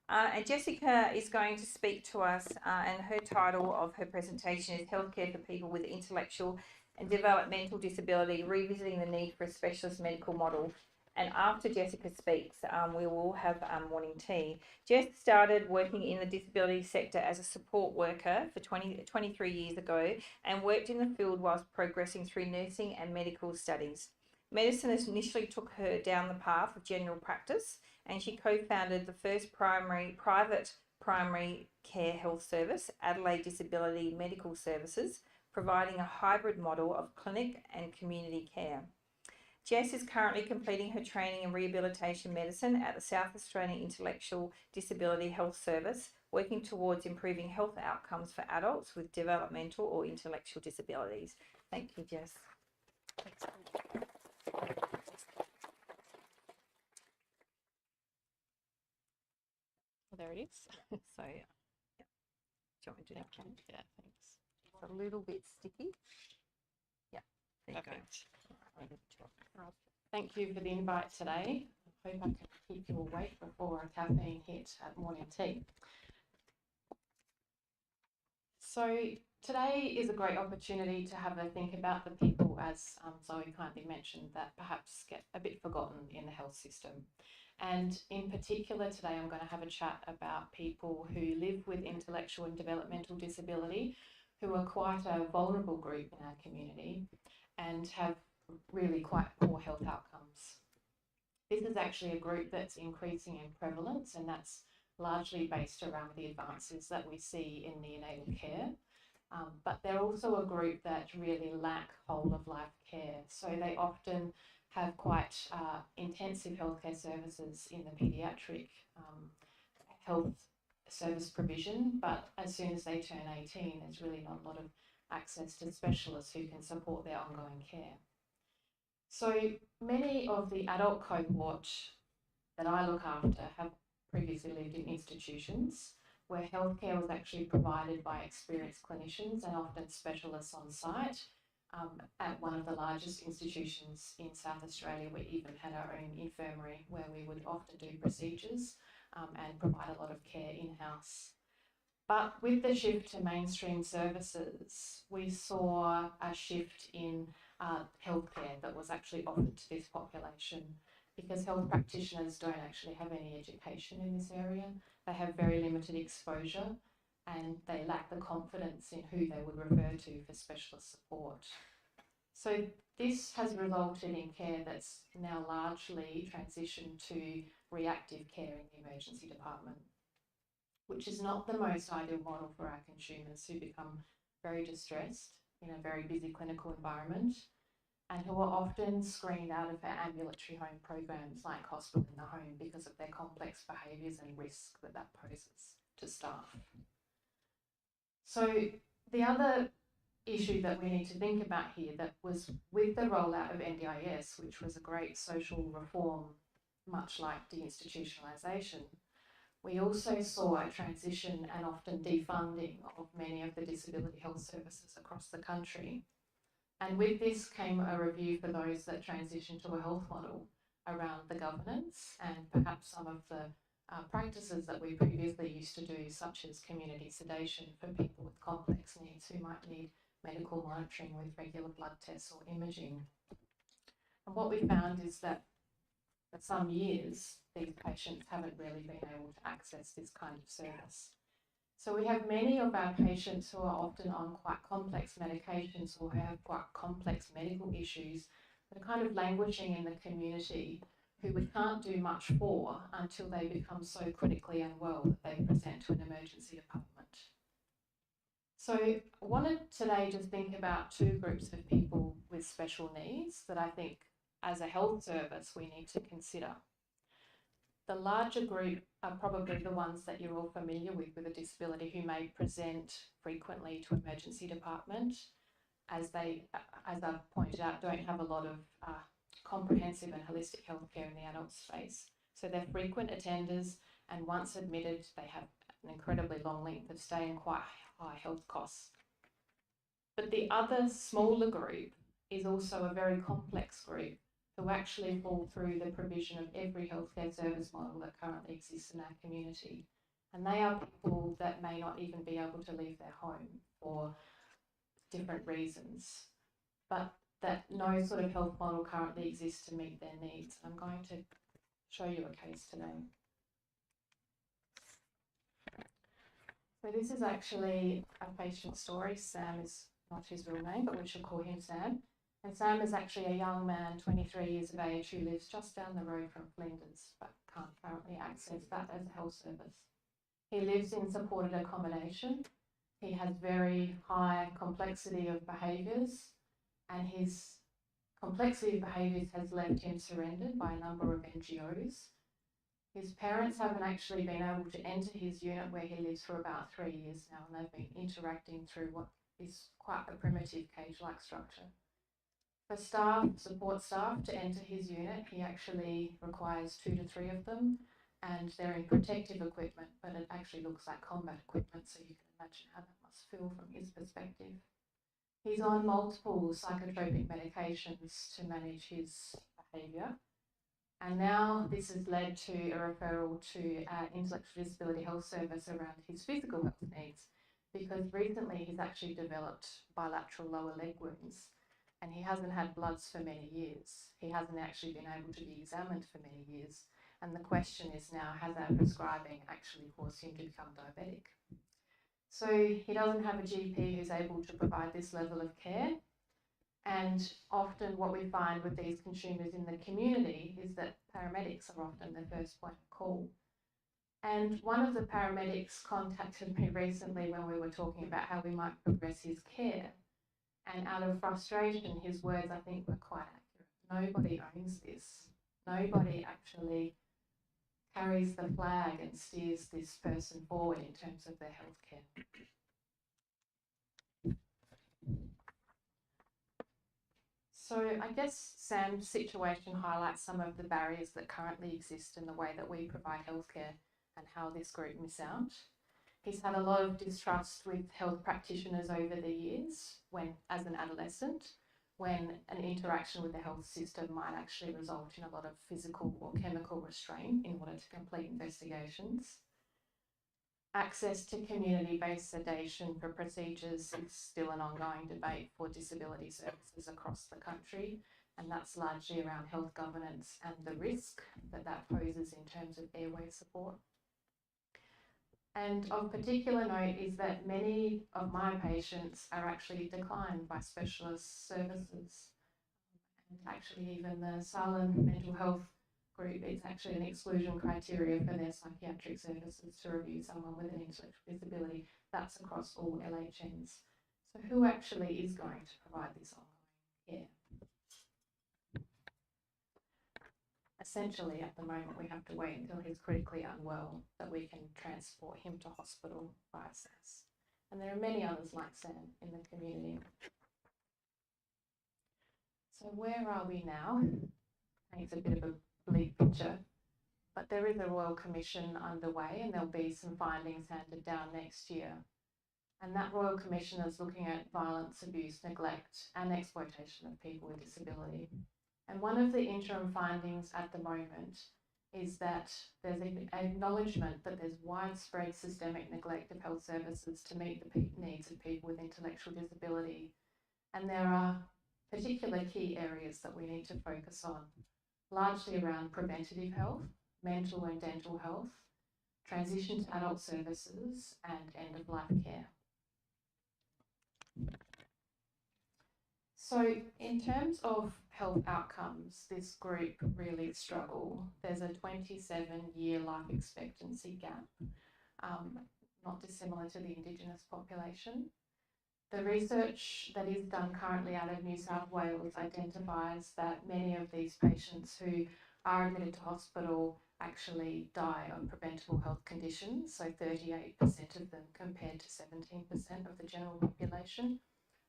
And Jessica is going to speak to us, and her title of her presentation is Healthcare for People with Intellectual and Developmental Disability, Revisiting the Need for a Specialist Medical Model. And after Jessica speaks, we will have morning tea. Jess started working in the disability sector as a support worker for 23 years ago and worked in the field whilst progressing through nursing and medical studies. Medicine initially took her down the path of general practice, and she co-founded the first private primary care health service, Adelaide Disability Medical Services, providing a hybrid model of clinic and community care. Jess is currently completing her training in rehabilitation medicine at the South Australian Intellectual Disability Health Service, working towards improving health outcomes for adults with developmental or intellectual disabilities. Thank you, Jess. Thanks. Well, there it is. So, yeah. Do you want me to do that? Okay. Yeah, thanks. It's a little bit sticky. Yeah, there you Perfect. go. Thank you for the invite today. I hope I can keep you awake before a caffeine hit at morning tea. So today is a great opportunity to have a think about the people, as Zoe kindly mentioned, that perhaps get a bit forgotten in the health system. And in particular today I'm going to have a chat about people who live with intellectual and developmental disability, who are quite a vulnerable group in our community and have really quite poor health outcomes. This is actually a group that's increasing in prevalence, and that's largely based around the advances that we see in neonatal care. But they're also a group that really lack whole of life care. So they often have quite intensive healthcare services in the paediatric health service provision, but as soon as they turn 18, there's really not a lot of access to specialists who can support their ongoing care. So many of the adult cohort that I look after have previously lived in institutions where healthcare was actually provided by experienced clinicians and often specialists on site. At one of the largest institutions in South Australia, we even had our own infirmary where we would often do procedures and provide a lot of care in-house. But with the shift to mainstream services, we saw a shift in healthcare that was actually offered to this population, because health practitioners don't actually have any education in this area. They have very limited exposure and they lack the confidence in who they would refer to for specialist support. So this has resulted in care that's now largely transitioned to reactive care in the emergency department, which is not the most ideal model for our consumers, who become very distressed in a very busy clinical environment and who are often screened out of our ambulatory home programs like hospital in the home because of their complex behaviours and risk that that poses to staff. So the other issue that we need to think about here, that was with the rollout of NDIS, which was a great social reform, much like deinstitutionalisation, we also saw a transition and often defunding of many of the disability health services across the country. And with this came a review for those that transitioned to a health model around the governance and perhaps some of the practices that we previously used to do, such as community sedation for people with complex needs who might need medical monitoring with regular blood tests or imaging. And what we found is that for some years, these patients haven't really been able to access this kind of service. So we have many of our patients who are often on quite complex medications or have quite complex medical issues that are kind of languishing in the community, who we can't do much for until they become so critically unwell that they present to an emergency department. So I wanted today to think about two groups of people with special needs that I think as a health service we need to consider. The larger group are probably the ones that you're all familiar with a disability who may present frequently to emergency department as they, as I've pointed out, don't have a lot of comprehensive and holistic healthcare in the adult space. So they're frequent attenders, and once admitted, they have an incredibly long length of stay and quite high health costs. But the other smaller group is also a very complex group who actually fall through the provision of every healthcare service model that currently exists in our community. And they are people that may not even be able to leave their home for different reasons, but that no sort of health model currently exists to meet their needs. I'm going to show you a case today. So this is actually a patient story. Sam is not his real name, but we should call him Sam. And Sam is actually a young man, 23 years of age, who lives just down the road from Flinders, but can't currently access that as a health service. He lives in supported accommodation. He has very high complexity of behaviours, and his complexity of behaviours has left him surrendered by a number of NGOs. His parents haven't actually been able to enter his unit where he lives for about 3 years now, and they've been interacting through what is quite a primitive cage-like structure. For staff, support staff to enter his unit, he actually requires 2 to 3 of them, and they're in protective equipment, but it actually looks like combat equipment, so you can imagine how that must feel from his perspective. He's on multiple psychotropic medications to manage his behaviour, and now this has led to a referral to our intellectual disability health service around his physical health needs, because recently he's actually developed bilateral lower leg wounds, and he hasn't had bloods for many years. He hasn't actually been able to be examined for many years. And the question is now, has our prescribing actually caused him to become diabetic? So he doesn't have a GP who's able to provide this level of care. And often what we find with these consumers in the community is that paramedics are often the first point of call. And one of the paramedics contacted me recently when we were talking about how we might progress his care. And out of frustration, his words, I think, were quite accurate. Nobody owns this. Nobody actually carries the flag and steers this person forward in terms of their healthcare. So I guess Sam's situation highlights some of the barriers that currently exist in the way that we provide healthcare and how this group miss out. He's had a lot of distrust with health practitioners over the years when, as an adolescent, when an interaction with the health system might actually result in a lot of physical or chemical restraint in order to complete investigations. Access to community-based sedation for procedures is still an ongoing debate for disability services across the country, and that's largely around health governance and the risk that that poses in terms of airway support. And of particular note is that many of my patients are actually declined by specialist services. And actually even the SALHN mental health group, it's actually an exclusion criteria for their psychiatric services to review someone with an intellectual disability. That's across all LHNs. So who actually is going to provide this ongoing care? Essentially, at the moment, we have to wait until he's critically unwell that we can transport him to hospital via SAS. And there are many others like Sam in the community. So where are we now? It's a bit of a bleak picture, but there is a Royal Commission underway and there'll be some findings handed down next year. And that Royal Commission is looking at violence, abuse, neglect and exploitation of people with disability. And one of the interim findings at the moment is that there's an acknowledgement that there's widespread systemic neglect of health services to meet the needs of people with intellectual disability. And there are particular key areas that we need to focus on, largely around preventative health, mental and dental health, transition to adult services, and end-of-life care. So in terms of health outcomes, this group really struggle. There's a 27-year life expectancy gap, not dissimilar to the Indigenous population. The research that is done currently out of New South Wales identifies that many of these patients who are admitted to hospital actually die of preventable health conditions, so 38% of them compared to 17% of the general population.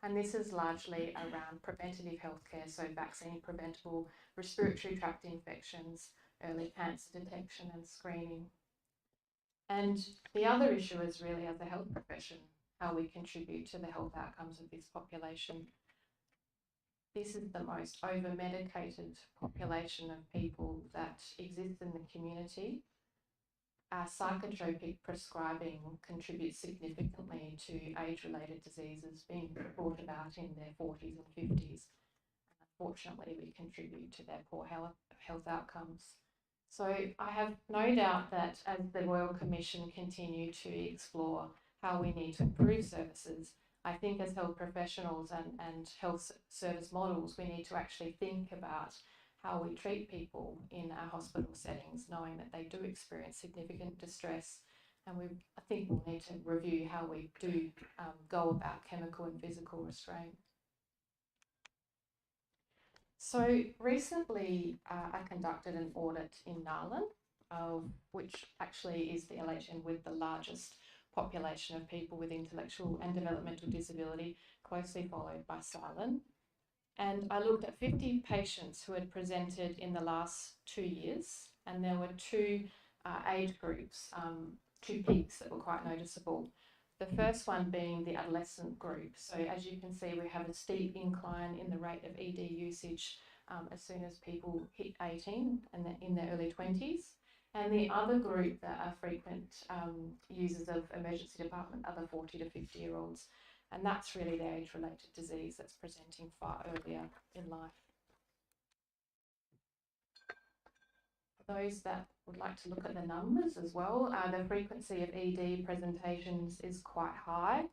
And this is largely around preventative healthcare, so vaccine preventable respiratory tract infections, early cancer detection and screening. And the other issue is really, as a health profession, how we contribute to the health outcomes of this population. This is the most over-medicated population of people that exists in the community. Psychotropic prescribing contributes significantly to age-related diseases being brought about in their 40s and 50s. Unfortunately, we contribute to their poor health outcomes. So I have no doubt that as the Royal Commission continue to explore how we need to improve services, I think as health professionals and health service models, we need to actually think about how we treat people in our hospital settings, knowing that they do experience significant distress. And I think we'll need to review how we do go about chemical and physical restraint. So recently I conducted an audit in SALHN, which actually is the LHN with the largest population of people with intellectual and developmental disability, closely followed by SALHN. And I looked at 50 patients who had presented in the last 2 years, and there were two age groups, two peaks that were quite noticeable. The first one being the adolescent group. So as you can see, we have a steep incline in the rate of ED usage as soon as people hit 18 and in their early 20s. And the other group that are frequent users of emergency department are the 40 to 50-year-olds. And that's really the age-related disease that's presenting far earlier in life. For those that would like to look at the numbers as well, the frequency of ED presentations is quite high.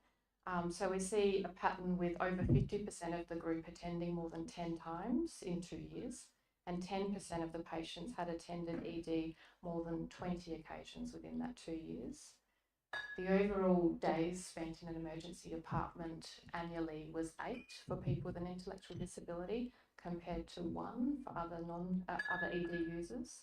So we see a pattern with over 50% of the group attending more than 10 times in 2 years, and 10% of the patients had attended ED more than 20 occasions within that 2 years. The overall days spent in an emergency department annually was 8 for people with an intellectual disability, compared to 1 for other ED users.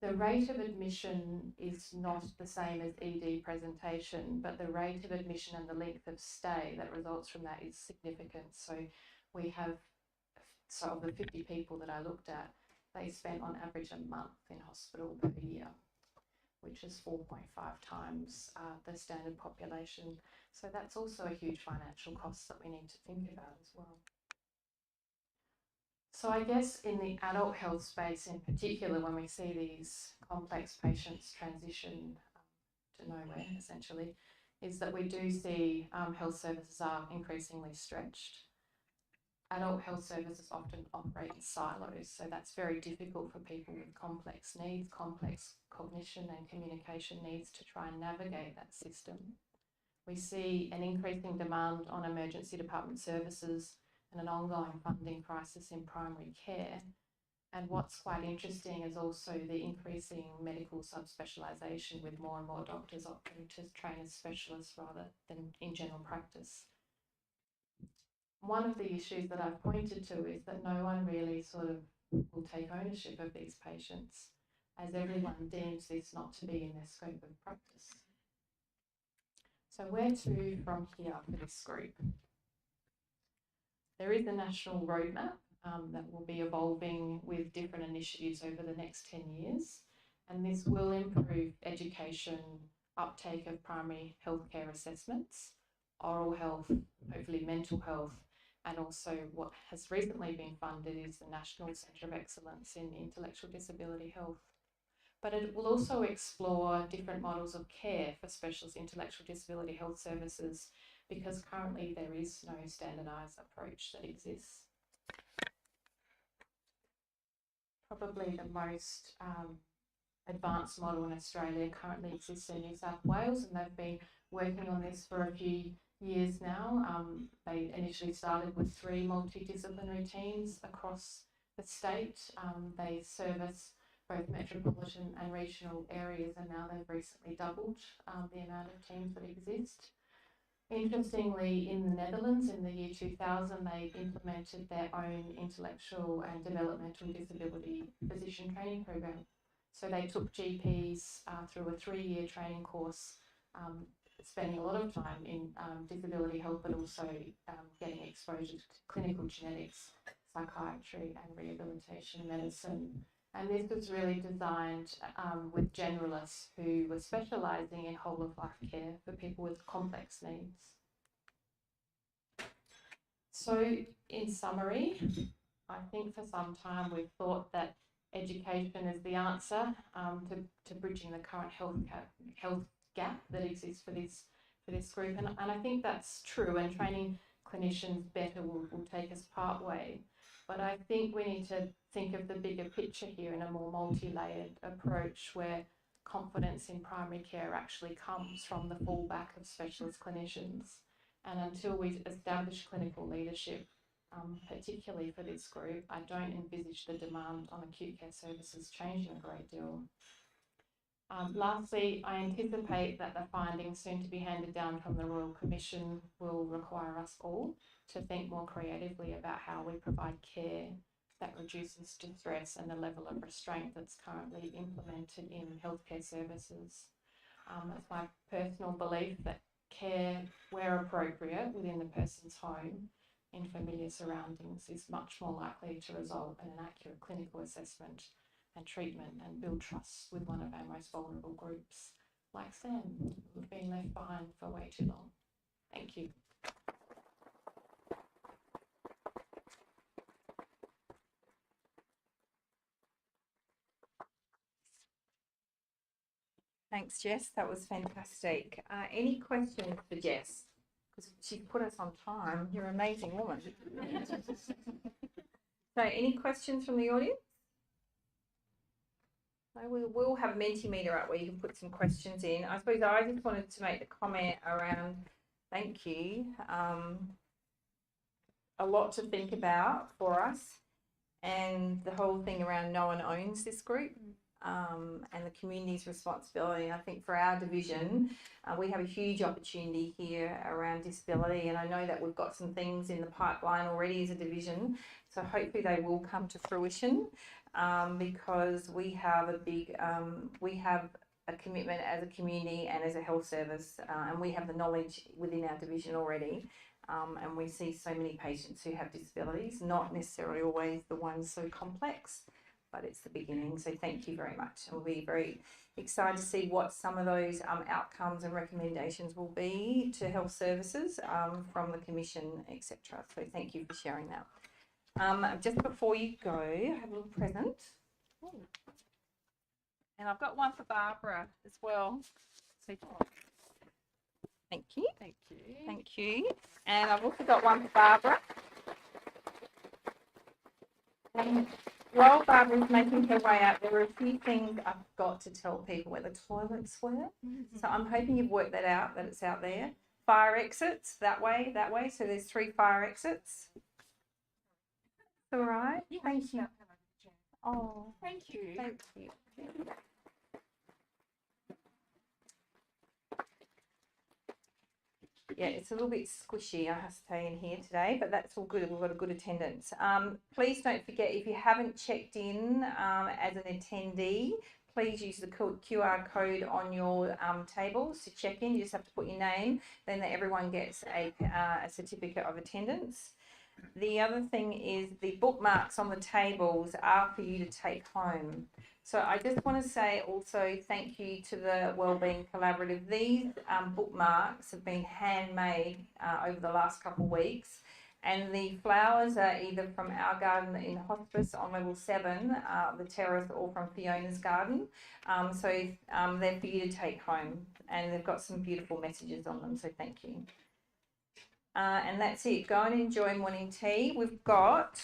The rate of admission is not the same as ED presentation, but the rate of admission and the length of stay that results from that is significant. So we have, so of the 50 people that I looked at, they spent on average a month in hospital per year, which is 4.5 times the standard population. So that's also a huge financial cost that we need to think about as well. So I guess in the adult health space in particular, when we see these complex patients transition to nowhere essentially, is that we do see health services are increasingly stretched. Adult health services often operate in silos, so that's very difficult for people with complex needs, complex cognition and communication needs to try and navigate that system. We see an increasing demand on emergency department services and an ongoing funding crisis in primary care. And what's quite interesting is also the increasing medical subspecialisation, with more and more doctors opting to train as specialists rather than in general practice. One of the issues that I've pointed to is that no one really sort of will take ownership of these patients, as everyone deems this not to be in their scope of practice. So where to from here for this group? There is a national roadmap that will be evolving with different initiatives over the next 10 years, and this will improve education, uptake of primary healthcare assessments, oral health, hopefully mental health, and also what has recently been funded is the National Centre of Excellence in Intellectual Disability Health. But it will also explore different models of care for specialist intellectual disability health services, because currently there is no standardised approach that exists. Probably the most advanced model in Australia currently exists in New South Wales, and they've been working on this for a few years now. They initially started with 3 multidisciplinary teams across the state. They service both metropolitan and regional areas, and now they've recently doubled the amount of teams that exist. Interestingly, in the Netherlands in the year 2000, they implemented their own intellectual and developmental disability physician training program. So they took GPs through a 3-year training course, spending a lot of time in disability health, but also getting exposure to clinical genetics, psychiatry and rehabilitation medicine. And this was really designed with generalists who were specialising in whole of life care for people with complex needs. So in summary, I think for some time we've thought that education is the answer to bridging the current health gap that exists for this group, and I think that's true, and training clinicians better will take us part way. But I think we need to think of the bigger picture here in a more multi-layered approach where confidence in primary care actually comes from the fallback of specialist clinicians. And until we establish clinical leadership, particularly for this group, I don't envisage the demand on acute care services changing a great deal. Lastly, I anticipate that the findings soon to be handed down from the Royal Commission will require us all to think more creatively about how we provide care that reduces distress and the level of restraint that's currently implemented in healthcare services. It's my personal belief that care, where appropriate, within the person's home, in familiar surroundings, is much more likely to result in an accurate clinical assessment and treatment and build trust with one of our most vulnerable groups, like Sam, who've been left behind for way too long. Thank you. Thanks, Jess. That was fantastic. Any questions for Jess? Because she's put us on time. You're an amazing woman. So any questions from the audience? So we will have a Mentimeter up where you can put some questions in. I suppose I just wanted to make the comment around, thank you, a lot to think about for us, and the whole thing around no one owns this group. And the community's responsibility. I think for our division, we have a huge opportunity here around disability, and I know that we've got some things in the pipeline already as a division, so hopefully they will come to fruition, because we have a commitment as a community and as a health service, and we have the knowledge within our division already. And we see so many patients who have disabilities, not necessarily always the ones so complex, but it's the beginning. So thank you very much. And we'll be very excited to see what some of those outcomes and recommendations will be to health services from the Commission, etc. So thank you for sharing that. Just before you go, I have a little present. Ooh. And I've got one for Barbara as well. So thank you. Thank you. Thank you. And I've also got one for Barbara. While Barbara's making her way out, there were a few things I've got to tell people where the toilets were. So I'm hoping you've worked that out, that it's out there. Fire exits, that way. So there's 3 fire exits. All right. Thank you. Oh, thank you. Thank you. Yeah, it's a little bit squishy, I have to say, in here today, but that's all good. We've got a good attendance. Please don't forget, if you haven't checked in as an attendee, please use the QR code on your tables to check in. You just have to put your name, then everyone gets a certificate of attendance. The other thing is the bookmarks on the tables are for you to take home. So I just want to say also thank you to the Wellbeing Collaborative. These bookmarks have been handmade over the last couple of weeks, and the flowers are either from our garden in hospice on level 7, the terrace, or from Fiona's garden. So they're for you to take home, and they've got some beautiful messages on them, so thank you. And that's it. Go and enjoy morning tea. We've got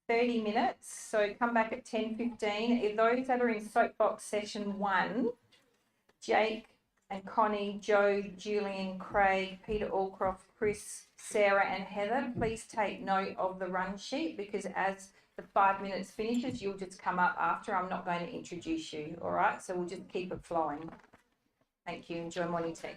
30 minutes, so come back at 10:15. If those that are in Soapbox Session 1, Jake and Connie, Joe, Julian, Craig, Peter Allcroft, Chris, Sarah and Heather, please take note of the run sheet, because as the 5 minutes finishes, you'll just come up after. I'm not going to introduce you, all right? So we'll just keep it flowing. Thank you. Enjoy morning tea.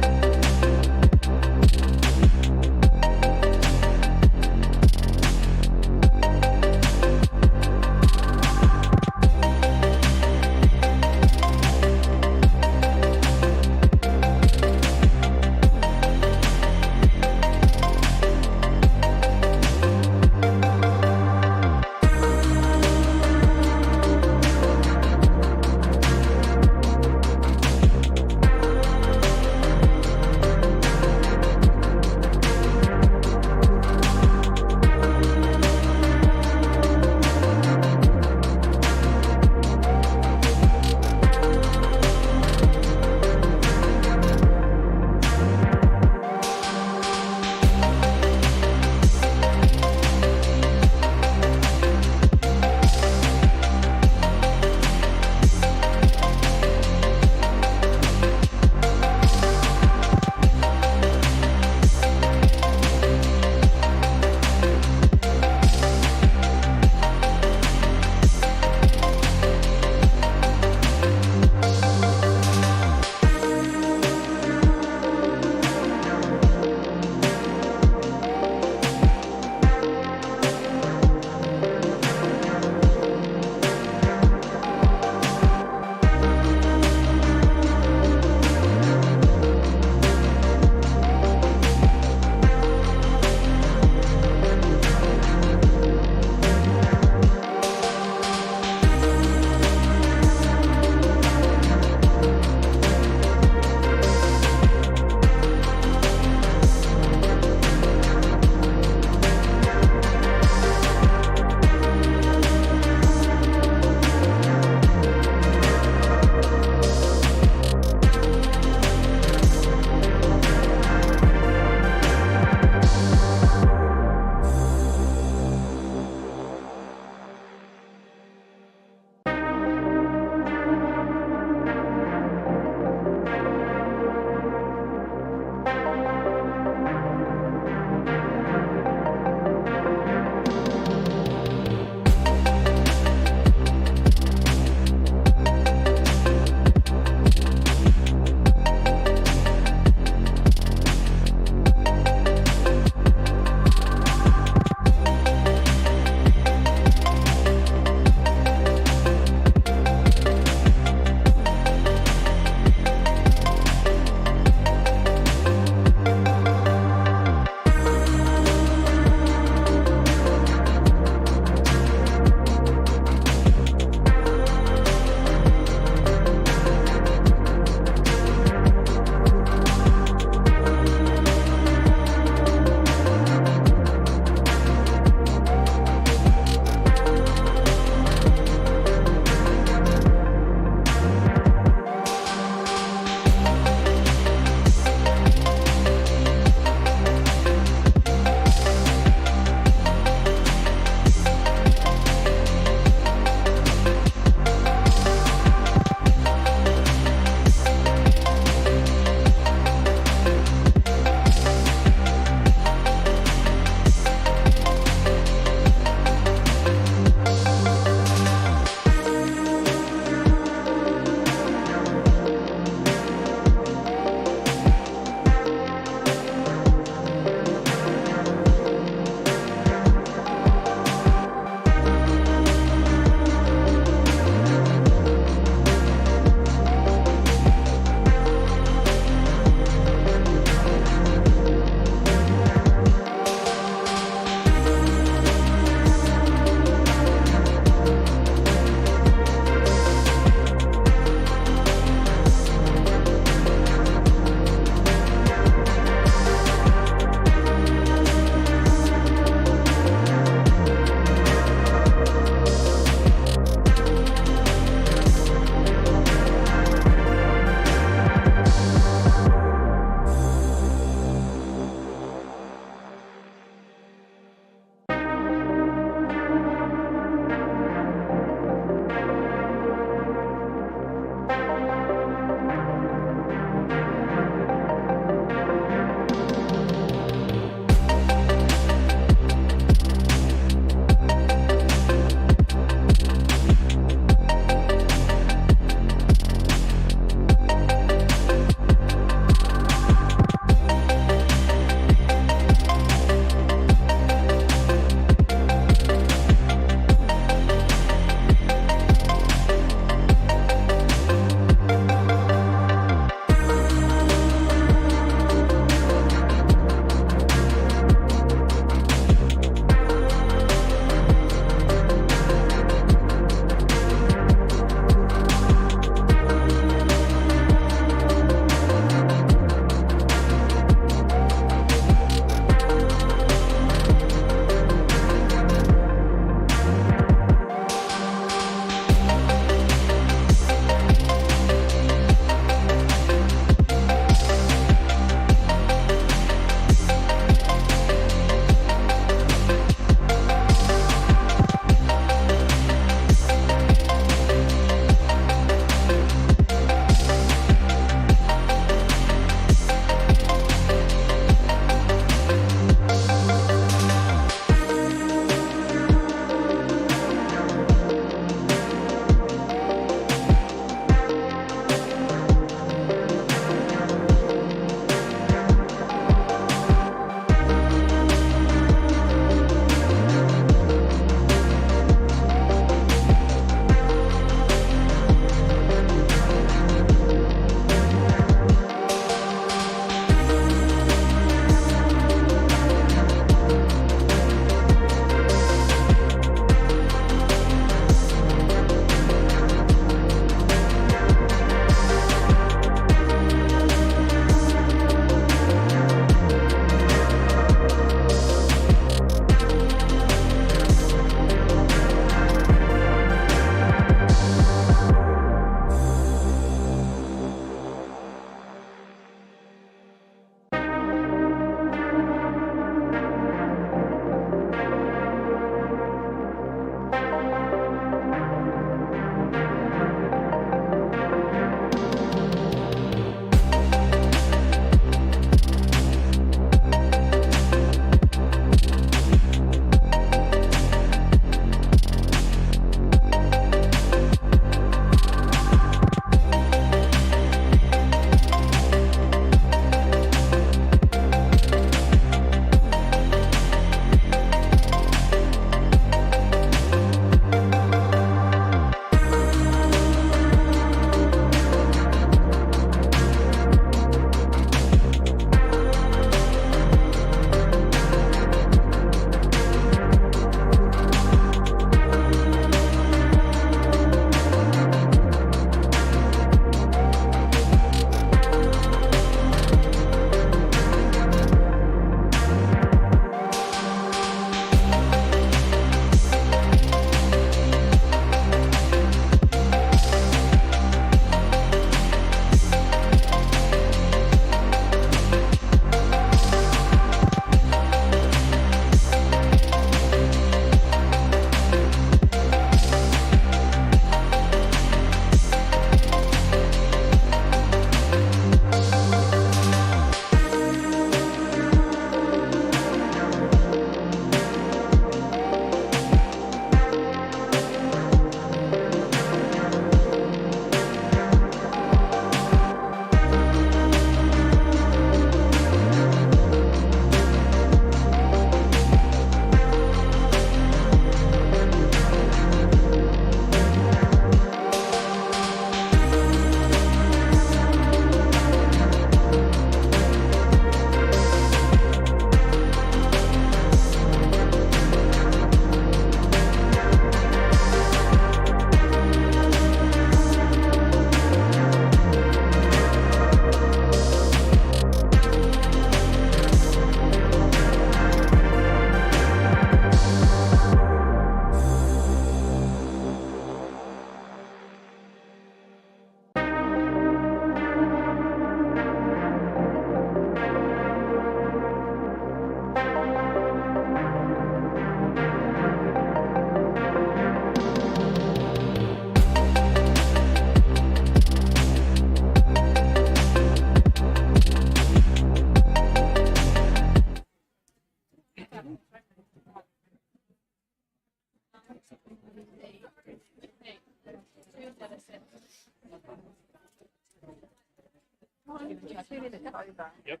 Yep.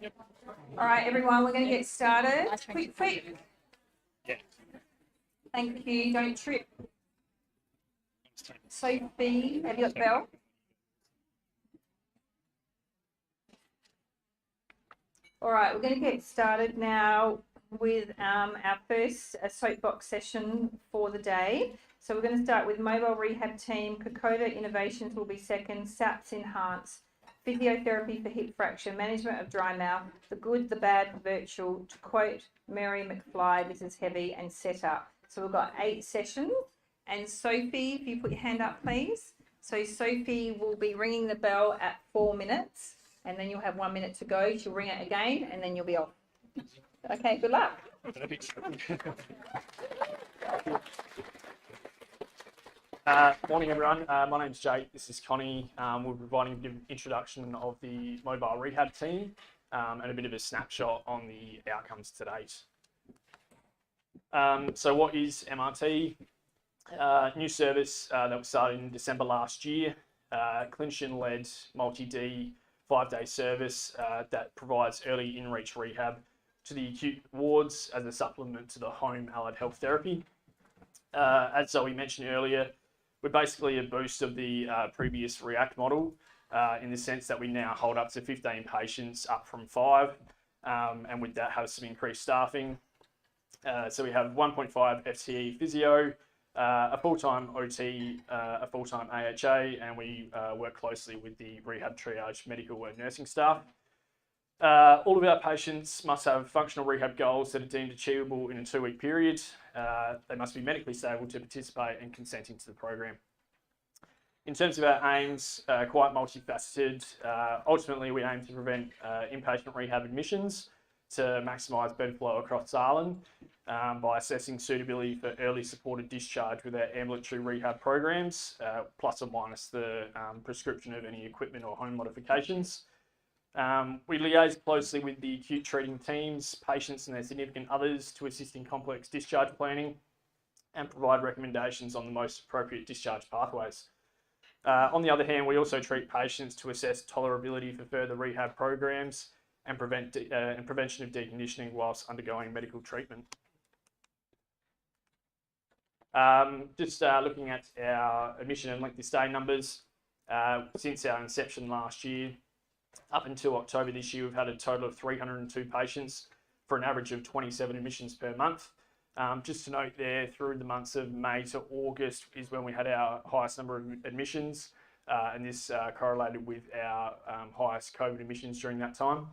Yep. All right, everyone, we're going to get started. Quick. Yeah. Thank you. Don't trip. Sophie, have you got the bell? All right, we're going to get started now with our first soapbox session for the day. So we're going to start with mobile rehab team. Kokoda Innovations will be second. SAPS Enhance. Physiotherapy for hip fracture. Management of dry mouth. The good, the bad, the virtual. To quote Mary McFly, this is heavy, and set up. So we've got 8 sessions. And Sophie, if you put your hand up, please. So Sophie will be ringing the bell at 4 minutes. And then you'll have 1 minute to go. She'll ring it again, and then you'll be off. Okay, good luck. Morning, everyone. My name's Jake. This is Connie. We're providing a bit of an introduction of the mobile rehab team and a bit of a snapshot on the outcomes to date. So what is MRT? New service that was started in December last year. Clinician-led multi-D 5-day service that provides early in-reach rehab to the acute wards as a supplement to the home allied health therapy. As Zoe mentioned earlier, we're basically a boost of the previous React model in the sense that we now hold up to 15 patients up from 5, and with that have some increased staffing. So we have 1.5 FTE physio, a full-time OT, a full-time AHA, and we work closely with the rehab triage medical and nursing staff. All of our patients must have functional rehab goals that are deemed achievable in a 2-week period. They must be medically stable to participate and consenting to the program. In terms of our aims, quite multifaceted. Ultimately, we aim to prevent inpatient rehab admissions to maximise bed flow across SALHN by assessing suitability for early supported discharge with our ambulatory rehab programs, plus or minus the prescription of any equipment or home modifications. We liaise closely with the acute treating teams, patients and their significant others to assist in complex discharge planning and provide recommendations on the most appropriate discharge pathways. On the other hand, we also treat patients to assess tolerability for further rehab programs and prevention of deconditioning whilst undergoing medical treatment. Just looking at our admission and length of stay numbers, since our inception last year, up until October this year, we've had a total of 302 patients for an average of 27 admissions per month. Just to note there, through the months of May to August is when we had our highest number of admissions, and this correlated with our highest COVID admissions during that time.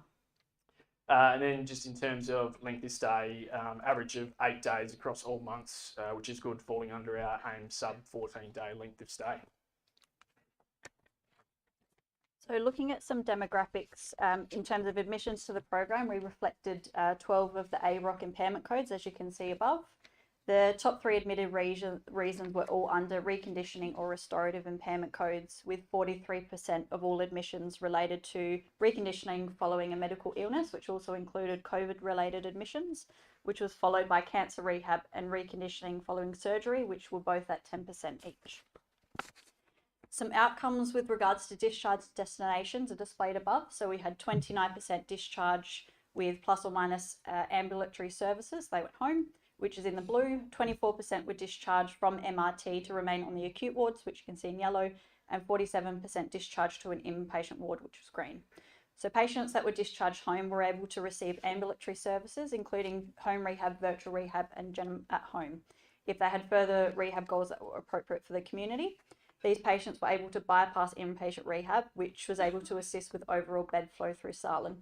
And then just in terms of length of stay, average of 8 days across all months, which is good, falling under our AIM sub 14-day length of stay. So looking at some demographics, in terms of admissions to the program, we reflected 12 of the AROC impairment codes, as you can see above. The top 3 admitted reasons were all under reconditioning or restorative impairment codes, with 43% of all admissions related to reconditioning following a medical illness, which also included COVID-related admissions, which was followed by cancer rehab and reconditioning following surgery, which were both at 10% each. Some outcomes with regards to discharge destinations are displayed above. So we had 29% discharge with plus or minus ambulatory services. They went home, which is in the blue. 24% were discharged from MRT to remain on the acute wards, which you can see in yellow, and 47% discharged to an inpatient ward, which was green. So patients that were discharged home were able to receive ambulatory services, including home rehab, virtual rehab, and gen at home, if they had further rehab goals that were appropriate for the community. These patients were able to bypass inpatient rehab, which was able to assist with overall bed flow through SALHN.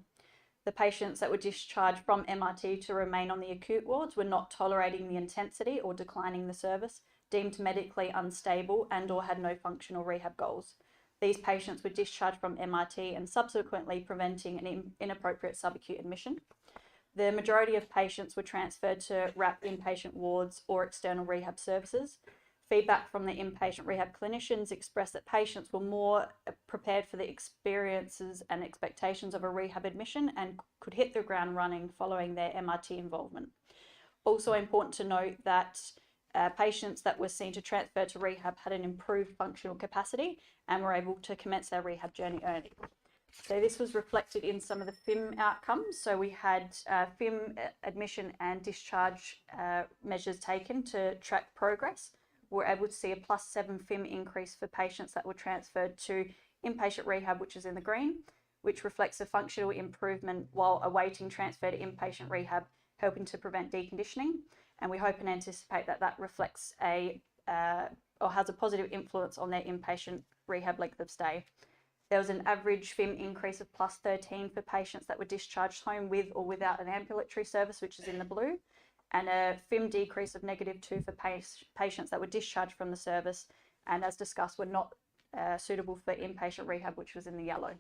The patients that were discharged from MRT to remain on the acute wards were not tolerating the intensity or declining the service, deemed medically unstable and or had no functional rehab goals. These patients were discharged from MRT and subsequently preventing an inappropriate subacute admission. The majority of patients were transferred to RAP inpatient wards or external rehab services. Feedback from the inpatient rehab clinicians expressed that patients were more prepared for the experiences and expectations of a rehab admission and could hit the ground running following their MRT involvement. Also important to note that patients that were seen to transfer to rehab had an improved functional capacity and were able to commence their rehab journey early. So this was reflected in some of the FIM outcomes. So we had FIM admission and discharge measures taken to track progress. We were able to see a +7 FIM increase for patients that were transferred to inpatient rehab, which is in the green, which reflects a functional improvement while awaiting transfer to inpatient rehab, helping to prevent deconditioning. And we hope and anticipate that that reflects or has a positive influence on their inpatient rehab length of stay. There was an average FIM increase of +13 for patients that were discharged home with or without an ambulatory service, which is in the blue, and a FIM decrease of -2 for patients that were discharged from the service and, as discussed, were not suitable for inpatient rehab, which was in the yellow.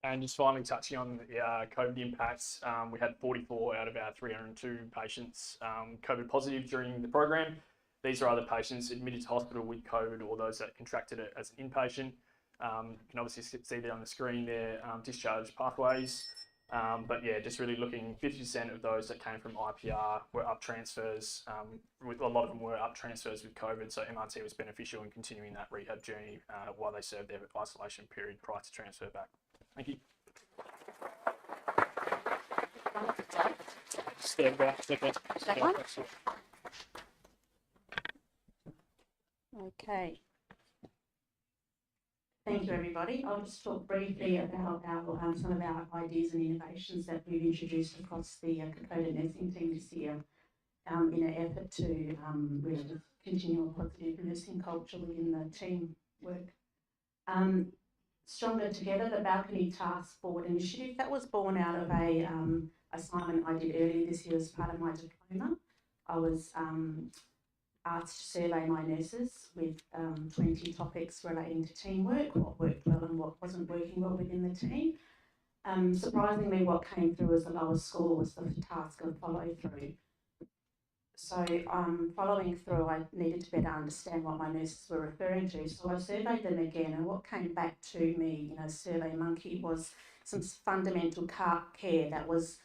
And just finally touching on the COVID impacts, we had 44 out of our 302 patients COVID positive during the program. These are either patients admitted to hospital with COVID or those that contracted it as an inpatient. You can obviously see there on the screen their discharge pathways. But yeah, just really looking, 50% of those that came from IPR were up transfers. A lot of them were up transfers with COVID, so MRT was beneficial in continuing that rehab journey while they served their isolation period prior to transfer back. Thank you. Stand back, Okay. Thank you, everybody. I'll just talk briefly about some of our ideas and innovations that we've introduced across the Kokoda nursing team this year in an effort to really continue a positive nursing culture within the team work. Stronger Together, the Balcony Task Board initiative, that was born out of a assignment I did earlier this year as part of my diploma. I was asked to survey my nurses with 20 topics relating to teamwork, what worked well and what wasn't working well within the team. Surprisingly, what came through as the lowest score was the task of follow through. So following through, I needed to better understand what my nurses were referring to. So I surveyed them again, and what came back to me, Survey Monkey, was some fundamental care that was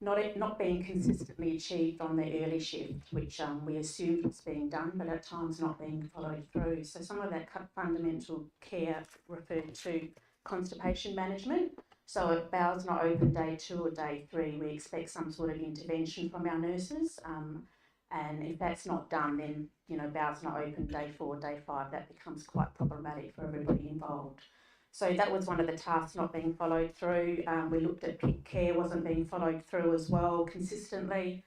not being consistently achieved on the early shift, which we assumed was being done, but at times not being followed through. So some of that fundamental care referred to constipation management. So if bowel's not open day 2 or day 3, we expect some sort of intervention from our nurses. And if that's not done, then, bowel's not open day 4, day 5, that becomes quite problematic for everybody involved. So that was one of the tasks not being followed through. We looked at PIC care wasn't being followed through as well consistently.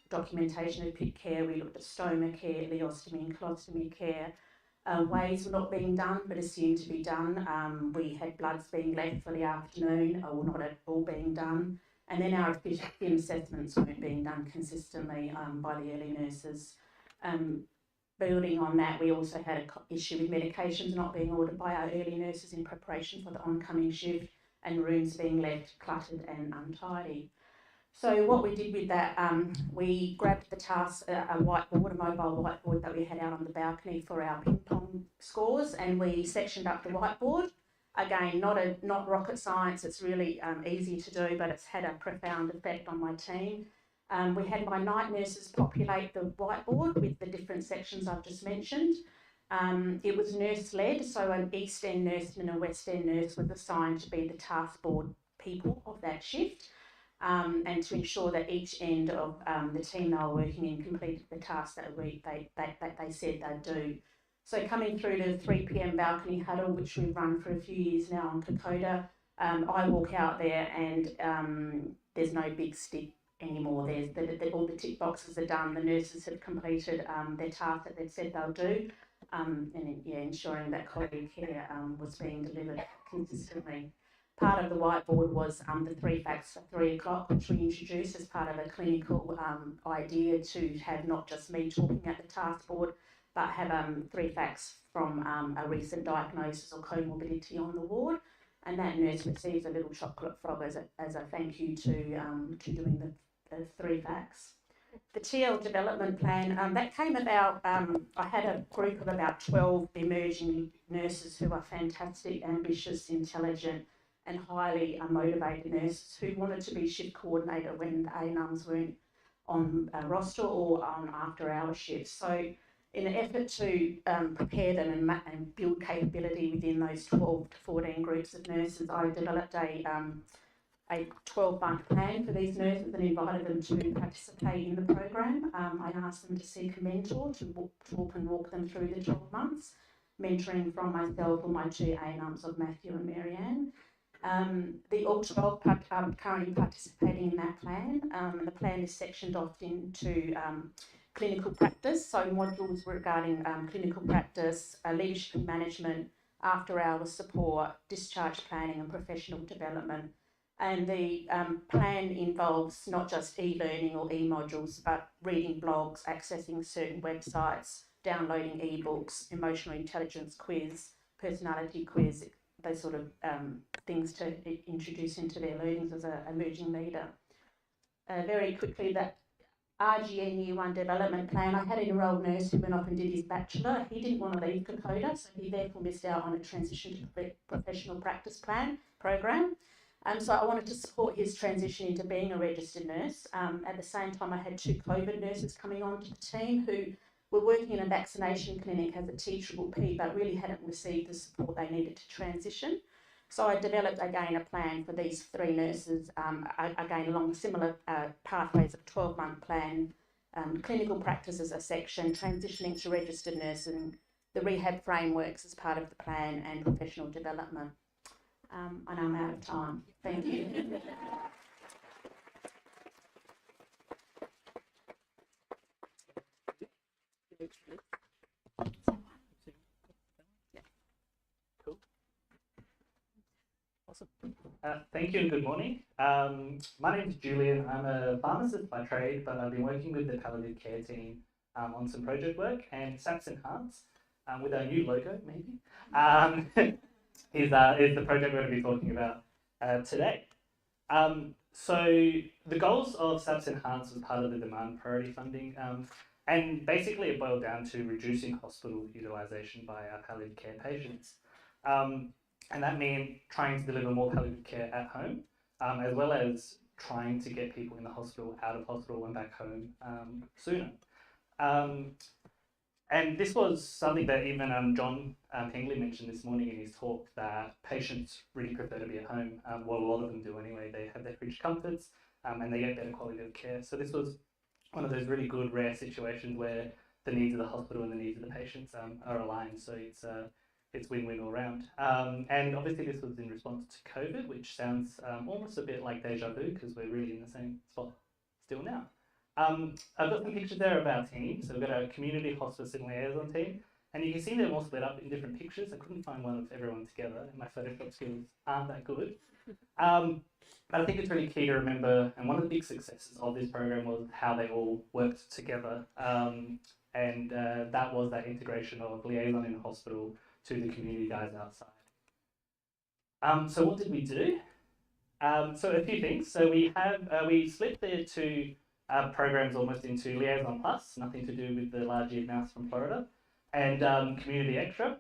Documentation of PIC care, we looked at stoma care, ileostomy and colostomy care. Ways were not being done but assumed to be done. We had bloods being left for the afternoon or not at all being done. And then our FIM assessments weren't being done consistently by the early nurses. Building on that, we also had an issue with medications not being ordered by our early nurses in preparation for the oncoming shift and rooms being left cluttered and untidy. So what we did with that, we grabbed the task, a whiteboard, a mobile whiteboard that we had out on the balcony for our ping pong scores, and we sectioned up the whiteboard. Again, not rocket science, it's really easy to do, but it's had a profound effect on my team. We had my night nurses populate the whiteboard with the different sections I've just mentioned. It was nurse-led, so an East End nurse and a West End nurse was assigned to be the task board people of that shift, and to ensure that each end of the team they were working in completed the task that they said they'd do. So coming through to 3 p.m. balcony huddle, which we've run for a few years now on Kokoda, I walk out there and there's no big stick anymore. All the tick boxes are done. The nurses have completed their task that they've said they'll do, and ensuring that quality care was being delivered consistently. Part of the whiteboard was the 3 facts at 3 o'clock, which we introduced as part of a clinical idea to have not just me talking at the task board, but have 3 facts from a recent diagnosis or comorbidity on the ward. And that nurse receives a little chocolate frog as a thank you to doing the 3 facts. The TL development plan, that came about, I had a group of about 12 emerging nurses who are fantastic, ambitious, intelligent and highly motivated nurses who wanted to be shift coordinator when the ANUMs weren't on a roster or on after-hour shifts. So in an effort to prepare them and build capability within those 12 to 14 groups of nurses, I developed a 12-month plan for these nurses and invited them to participate in the program. I asked them to seek a mentor to walk them through the 12 months, mentoring from myself or my two ANUMs of Matthew and Marianne. All 12 are currently participating in that plan. The plan is sectioned off into clinical practice, so modules regarding clinical practice, leadership and management, after-hours support, discharge planning and professional development. And the plan involves not just e-learning or e-modules, but reading blogs, accessing certain websites, downloading e-books, emotional intelligence quiz, personality quiz, those sort of things to introduce into their learnings as an emerging leader. Very quickly, that RGN Year 1 development plan, I had an enrolled nurse who went off and did his bachelor. He didn't want to leave Kokoda, so he therefore missed out on a transition to professional practice program. So I wanted to support his transition into being a registered nurse. At the same time, I had 2 COVID nurses coming on to the team who were working in a vaccination clinic as a TPP, but really hadn't received the support they needed to transition. So I developed again a plan for these 3 nurses, again along similar pathways of 12-month plan, clinical practice as a section, transitioning to registered nursing, the rehab frameworks as part of the plan, and professional development. I know I'm out of time. Thank you. Awesome. Thank you and good morning. My name is Julian. I'm a pharmacist by trade, but I've been working with the palliative care team on some project work, and SALHN with our new logo, maybe, is the project we're going to be talking about today. So the goals of SALHN was part of the demand priority funding, and basically it boiled down to reducing hospital utilisation by our palliative care patients. And that meant trying to deliver more palliative care at home, as well as trying to get people in the hospital, out of hospital and back home sooner. And this was something that even John Pingley mentioned this morning in his talk, that patients really prefer to be at home. Well, a lot of them do anyway. They have their fridge comforts and they get better quality of care. So this was one of those really good, rare situations where the needs of the hospital and the needs of the patients are aligned. So it's win-win all around. And obviously this was in response to COVID, which sounds almost a bit like deja vu because we're really in the same spot still now. I've got some pictures there of our team. So we've got our community hospice and liaison team. And you can see they're all split up in different pictures. I couldn't find one of everyone together, and my Photoshop skills aren't that good. But I think it's really key to remember, and one of the big successes of this program was how they all worked together. And that was that integration of liaison in hospital to the community guys outside. So what did we do? So a few things. So we split the 2 programs almost into Liaison Plus, nothing to do with the large-eared mouse from Florida, and Community Extra.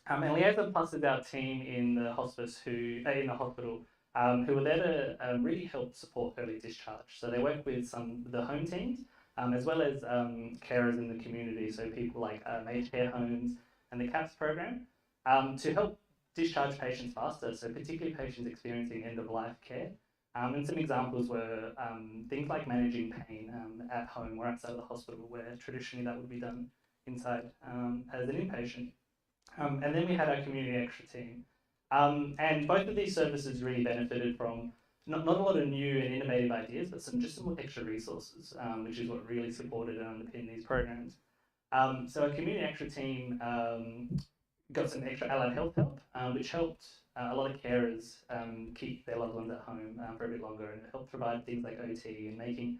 And Liaison Plus is our team in the hospice in the hospital who are there to really help support early discharge. So they work with the home teams as well as carers in the community, so people like aged care homes and the CAPS program to help discharge patients faster, so particularly patients experiencing end-of-life care. And some examples were things like managing pain at home or outside of the hospital, where traditionally that would be done inside as an inpatient. And then we had our Community Extra team. And both of these services really benefited from not a lot of new and innovative ideas, but just some extra resources, which is what really supported and underpinned these programs. So our Community Extra team got some extra allied health help, which helped a lot of carers keep their loved ones at home for a bit longer, and it helped provide things like OT and making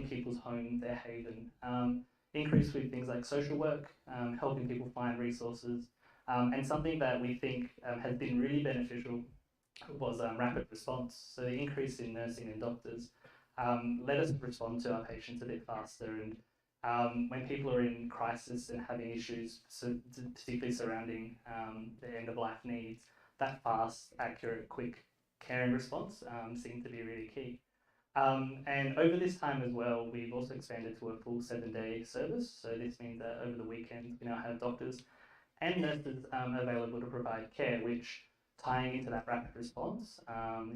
people's home their haven. Increased with things like social work, helping people find resources, and something that we think has been really beneficial was rapid response. So the increase in nursing and doctors let us respond to our patients a bit faster, and when people are in crisis and having issues, particularly surrounding their end-of-life needs, that fast, accurate, quick caring response seemed to be really key. And over this time as well, we've also expanded to a full 7-day service. So this means that over the weekend, we now have doctors and nurses available to provide care, which tying into that rapid response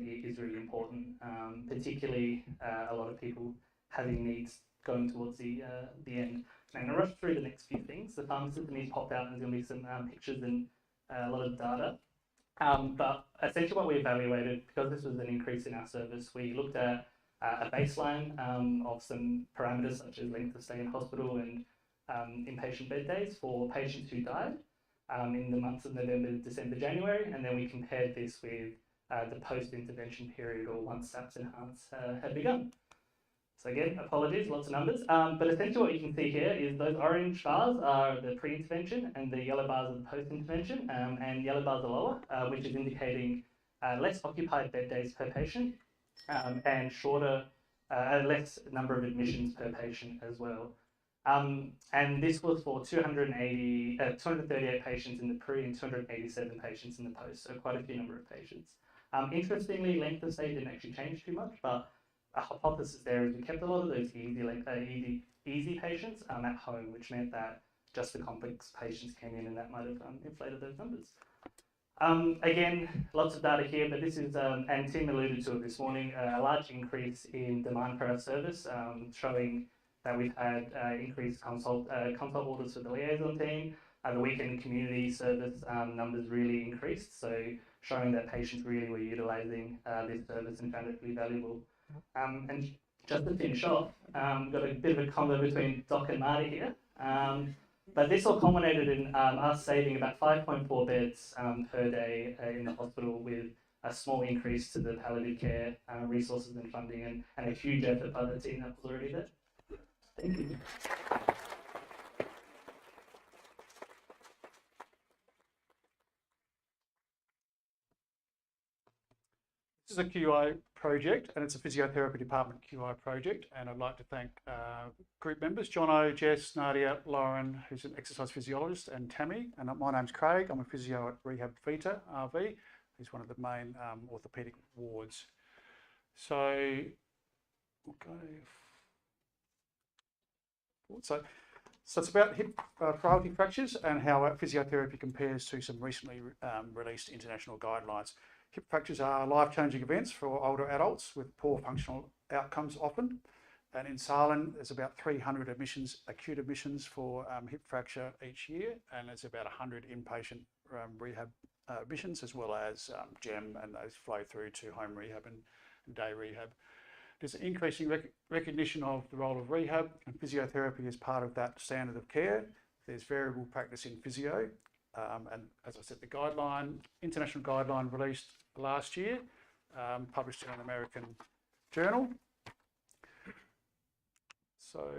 is really important, particularly a lot of people having needs going towards the end. Now, I'm going to rush through the next few things. The pharmacist and he's popped out and there's going to be some pictures and a lot of data. But essentially what we evaluated, because this was an increase in our service, we looked at a baseline of some parameters such as length of stay in hospital and inpatient bed days for patients who died in the months of November, December, January, and then we compared this with the post-intervention period, or once SAPS Enhance had begun. So again, apologies, lots of numbers, but essentially what you can see here is those orange bars are the pre-intervention and the yellow bars are the post-intervention, and yellow bars are lower, which is indicating less occupied bed days per patient and shorter, less number of admissions per patient as well. And this was for 238 patients in the pre and 287 patients in the post, so quite a few number of patients. Interestingly, length of stay didn't actually change too much, but a hypothesis there is we kept a lot of those easy patients at home, which meant that just the complex patients came in and that might have inflated those numbers. Again, lots of data here, but this is, and Tim alluded to it this morning, a large increase in demand for our service, showing that we've had increased consult orders for the liaison team. The weekend community service numbers really increased, so showing that patients really were utilising this service and found it really valuable. And just to finish off, got a bit of a combo between Doc and Marty here. But this all culminated in us saving about 5.4 beds per day in the hospital, with a small increase to the palliative care resources and funding, and a huge effort by the team that was already there. Thank you. This is a QI project, and it's a physiotherapy department QI project, and I'd like to thank group members, Jono, Jess, Nadia, Lauren, who's an exercise physiologist, and Tammy. And my name's Craig. I'm a physio at Rehab Vita RV, who's one of the main orthopaedic wards. So we'll go. So it's about hip frailty fractures and how physiotherapy compares to some recently released international guidelines. Hip fractures are life-changing events for older adults with poor functional outcomes often. And in SALHN, there's about 300 admissions, acute admissions for hip fracture each year, and there's about 100 inpatient rehab admissions, as well as GEM, and those flow through to home rehab and day rehab. There's an increasing recognition of the role of rehab, and physiotherapy is part of that standard of care. There's variable practice in physio, and as I said, the international guideline released last year, published in an American journal. So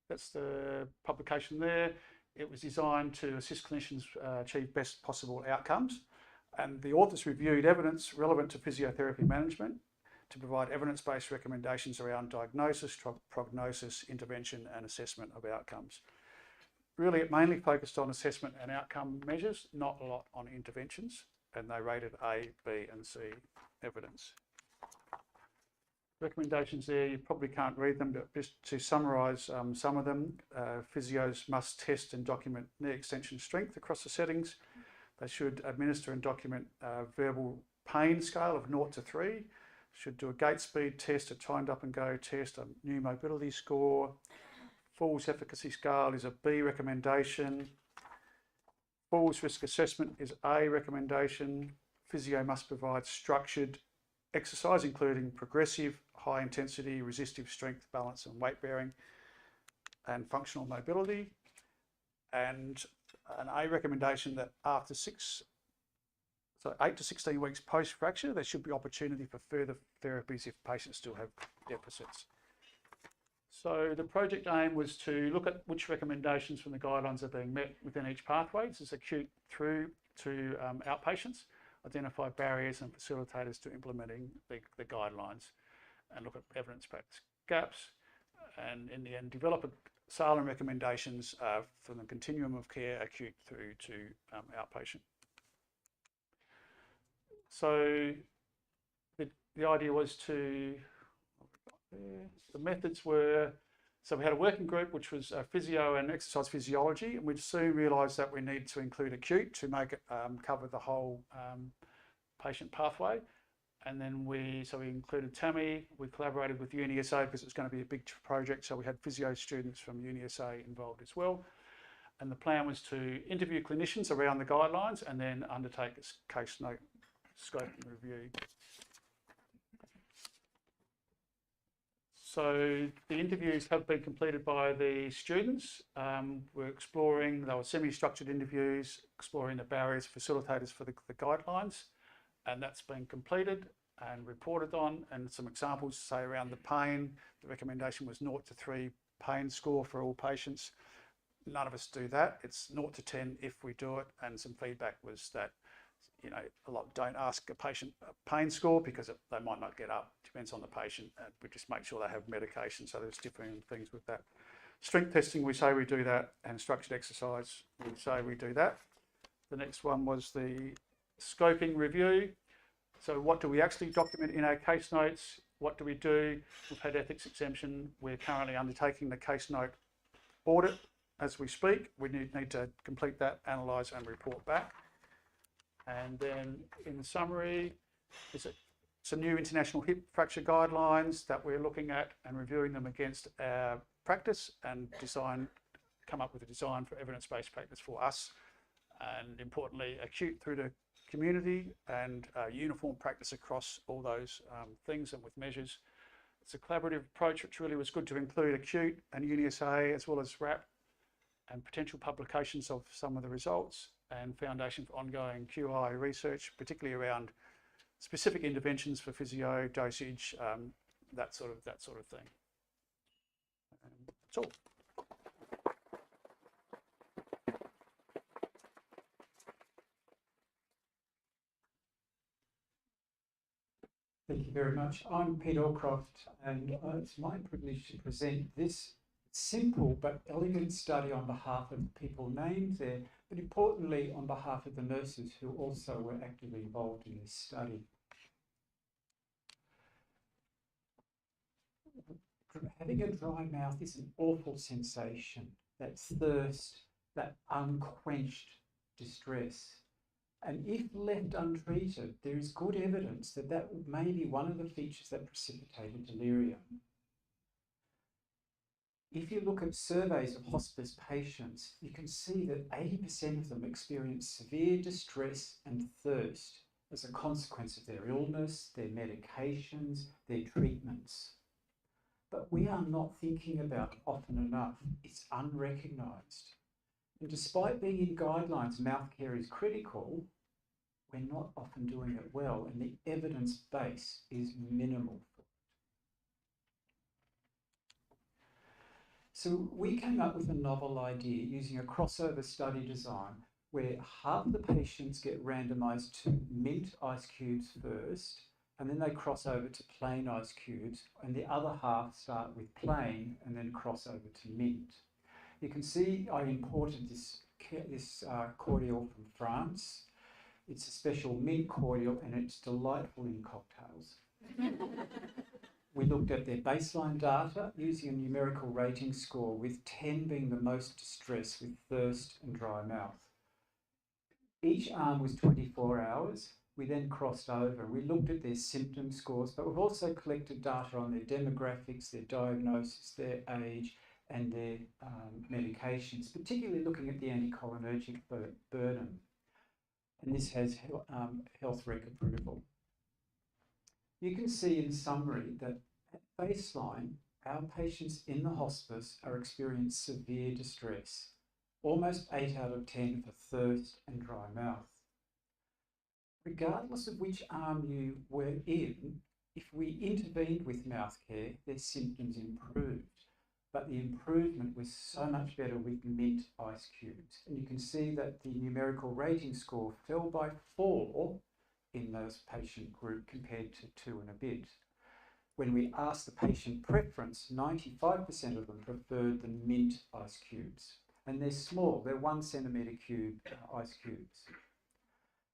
that's the publication there. It was designed to assist clinicians achieve best possible outcomes, and the authors reviewed evidence relevant to physiotherapy management to provide evidence-based recommendations around diagnosis, prognosis, intervention, and assessment of outcomes. Really, it mainly focused on assessment and outcome measures, not a lot on interventions, and they rated A, B, and C evidence. Recommendations there, you probably can't read them, but just to summarise some of them, physios must test and document knee extension strength across the settings. They should administer and document a verbal pain scale of 0 to 3, should do a gait speed test, a timed up and go test, a new mobility score. Falls efficacy scale is a B recommendation. Falls risk assessment is A recommendation. Physio must provide structured exercise, including progressive, high intensity, resistive strength, balance and weight bearing, and functional mobility. And an A recommendation that after 8 to 16 weeks post-fracture, there should be opportunity for further therapies if patients still have deficits. So the project aim was to look at which recommendations from the guidelines are being met within each pathway. This is acute through to outpatients, identify barriers and facilitators to implementing the guidelines, and look at evidence-based gaps, and in the end develop SALHN recommendations for the continuum of care, acute through to outpatient. So the idea was to, the methods were, so we had a working group which was physio and exercise physiology, and we soon realised that we need to include acute to make it cover the whole patient pathway. And then we included TAMI, we collaborated with UniSA because it was going to be a big project, so we had physio students from UniSA involved as well. And the plan was to interview clinicians around the guidelines and then undertake a case note scoping review. So the interviews have been completed by the students. We're exploring, they were semi-structured interviews, exploring the barriers, facilitators for the guidelines, and that's been completed and reported on. And some examples, say around the pain, the recommendation was 0 to 3 pain score for all patients. None of us do that. It's 0 to 10 if we do it. And some feedback was that, you know, a lot don't ask a patient a pain score because they might not get up. Depends on the patient. And we just make sure they have medication. So there's different things with that. Strength testing, we say we do that. And structured exercise, we say we do that. The next one was the scoping review. So what do we actually document in our case notes? What do we do? We've had ethics exemption. We're currently undertaking the case note audit as we speak. We need to complete that, analyse and report back. And then in summary, it's some new international hip fracture guidelines that we're looking at and reviewing them against our practice and come up with a design for evidence-based practice for us. And importantly, acute through to community and uniform practice across all those things and with measures. It's a collaborative approach which really was good to include acute and UniSA as well as RAP and potential publications of some of the results and foundation for ongoing QI research, particularly around specific interventions for physio, dosage, that sort of thing. That's all. Thank you very much. I'm Pete Allcroft, and it's my privilege to present this simple but elegant study on behalf of the people named there, but importantly on behalf of the nurses who also were actively involved in this study. Having a dry mouth is an awful sensation, that thirst, that unquenched distress. And if left untreated, there is good evidence that that may be one of the features that precipitated delirium. If you look at surveys of hospice patients, you can see that 80% of them experience severe distress and thirst as a consequence of their illness, their medications, their treatments. But we are not thinking about it often enough. It's unrecognised. And despite being in guidelines, mouth care is critical, we're not often doing it well, and the evidence base is minimal. So we came up with a novel idea using a crossover study design where half the patients get randomised to mint ice cubes first, and then they cross over to plain ice cubes, and the other half start with plain and then cross over to mint. You can see I imported this cordial from France. It's a special mint cordial and it's delightful in cocktails. We looked at their baseline data using a numerical rating score, with 10 being the most distressed with thirst and dry mouth. Each arm was 24 hours. We then crossed over. We looked at their symptom scores, but we've also collected data on their demographics, their diagnosis, their age, and their medications, particularly looking at the anticholinergic burden. And this has health rec approval. You can see in summary that at baseline, our patients in the hospice are experiencing severe distress, almost 8 out of 10 for thirst and dry mouth. Regardless of which arm you were in, if we intervened with mouth care, their symptoms improved. But the improvement was so much better with mint ice cubes. And you can see that the numerical rating score fell by 4 in those patient group compared to 2 and a bit. When we asked the patient preference, 95% of them preferred the mint ice cubes. And they're small, they're 1 centimetre cube ice cubes.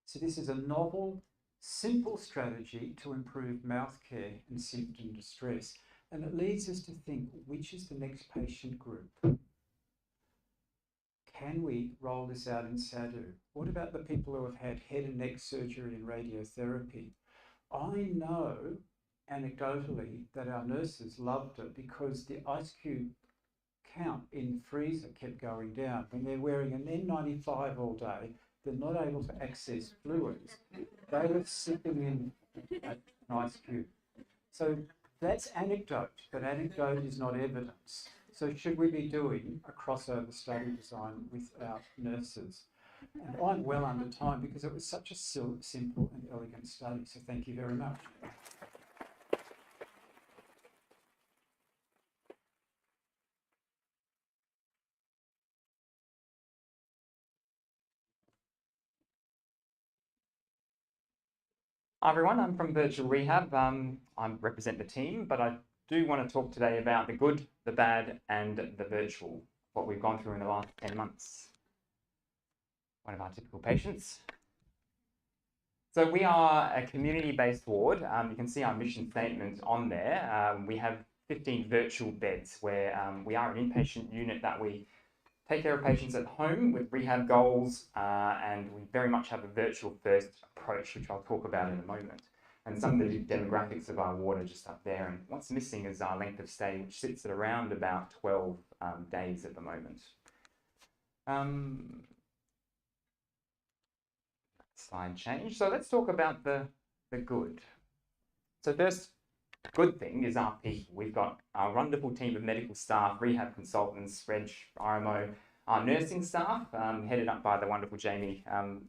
So this is a novel, Simple strategy to improve mouth care and symptom distress. And it leads us to think, which is the next patient group? Can we roll this out in SADU? What about the people who have had head and neck surgery and radiotherapy? I know anecdotally that our nurses loved it because the ice cube count in the freezer kept going down. When they're wearing an N95 all day, they're not able to access fluids. They were sipping in an ice cube. So that's anecdote, but anecdote is not evidence. So should we be doing a crossover study design with our nurses? And I'm well under time because it was such a simple and elegant study. So thank you very much. Hi everyone, I'm from Virtual Rehab. I represent the team, but I do want to talk today about the good, the bad, and the virtual, what we've gone through in the last 10 months. One of our typical patients. So we are a community-based ward. You can see our mission statement on there. We have 15 virtual beds where we are an inpatient unit that we take care of patients at home with rehab goals, and we very much have a virtual first approach, which I'll talk about in a moment. And some of the demographics of our ward are just up there. And what's missing is our length of stay, which sits at around about 12 days at the moment. Slide change. So let's talk about the good. So first good thing is our people. We've got our wonderful team of medical staff, rehab consultants, Reg, RMO, our nursing staff, headed up by the wonderful Jamie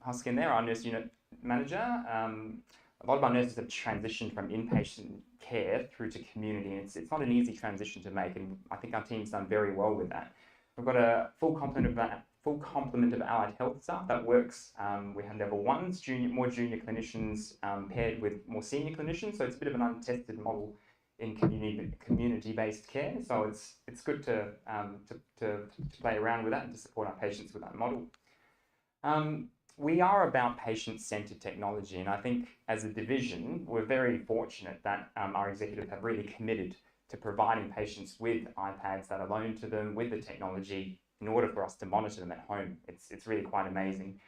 Hoskin there, our nurse unit manager. A lot of our nurses have transitioned from inpatient care through to community, and it's not an easy transition to make, and I think our team's done very well with that. We've got a full complement of allied health staff that works. We have level ones, more junior clinicians paired with more senior clinicians, so it's a bit of an untested model in community-based care. So it's good to play around with that and to support our patients with that model. We are about patient-centered technology, and I think as a division, we're very fortunate that our executives have really committed to providing patients with iPads that are loaned to them with the technology in order for us to monitor them at home. It's really quite amazing.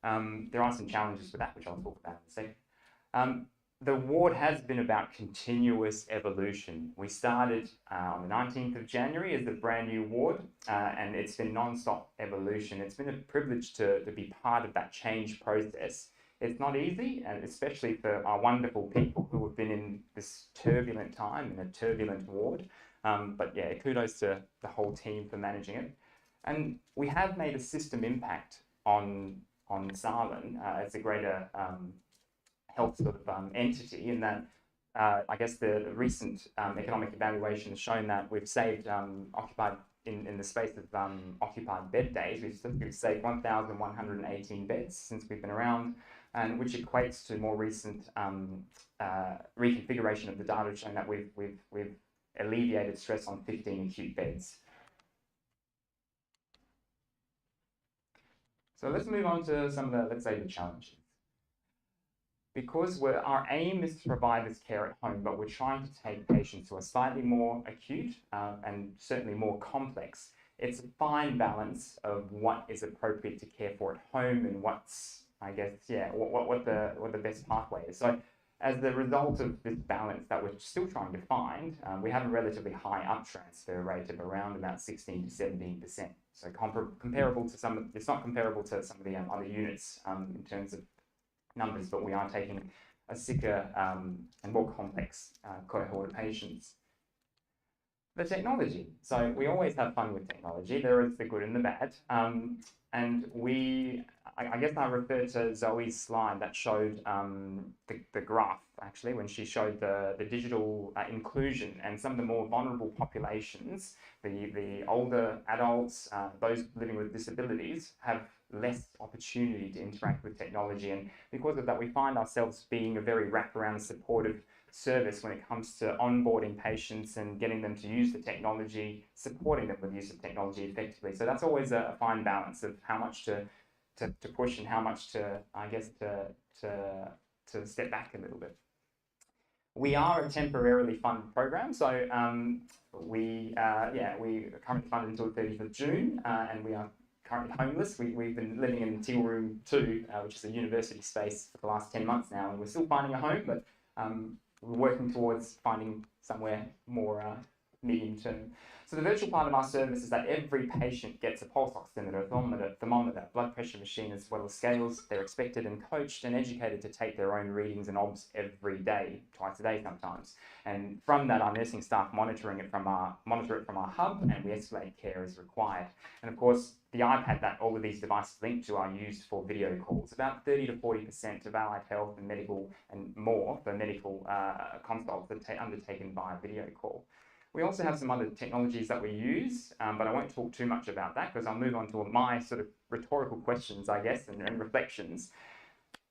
There are some challenges with that, which I'll talk about in a second. The ward has been about continuous evolution. We started on the 19th of January as a brand new ward, and it's been non-stop evolution. It's been a privilege to be part of that change process. It's not easy, and especially for our wonderful people who have been in this turbulent time, in a turbulent ward. But yeah, kudos to the whole team for managing it. And we have made a system impact on SALHN as a greater health sort of entity, in that I guess the recent economic evaluation has shown that we've saved in the space of occupied bed days, we've saved 1,118 beds since we've been around, and which equates to more recent reconfiguration of the data showing that we've alleviated stress on 15 acute beds. So let's move on to some of the, let's say, the challenges. Because our aim is to provide this care at home, but we're trying to take patients who are slightly more acute and certainly more complex. It's a fine balance of what is appropriate to care for at home and what's, I guess, yeah, what the best pathway is. So as the result of this balance that we're still trying to find, we have a relatively high uptransfer rate of around about 16 to 17%. So comparable to it's not comparable to some of the other units in terms of numbers, but we are taking a sicker and more complex cohort of patients. The technology. So we always have fun with technology. There is the good and the bad. And I guess I refer to Zoe's slide that showed the graph, actually, when she showed the digital inclusion and some of the more vulnerable populations, the older adults, those living with disabilities, have less opportunity to interact with technology. And because of that, we find ourselves being a very wraparound supportive service when it comes to onboarding patients and getting them to use the technology, supporting them with use of technology effectively. So that's always a fine balance of how much to push and how much to, I guess, to to step back a little bit. We are a temporarily funded program, so we are currently funded until the 30th of June, and we are currently homeless. We've been living in Teal Room 2, which is a university space, for the last 10 months now, and we're still finding a home, but we're working towards finding somewhere more medium term. So the virtual part of our service is that every patient gets a pulse oximeter, a thermometer, blood pressure machine, as well as scales. They're expected and coached and educated to take their own readings and obs every day, twice a day sometimes. And from that, our nursing staff monitor it from our hub, and we escalate care as required. And of course, the iPad that all of these devices link to are used for video calls. About 30 to 40% of allied health and medical and more for medical consults are undertaken via video call. We also have some other technologies that we use, but I won't talk too much about that because I'll move on to my sort of rhetorical questions, I guess, and reflections.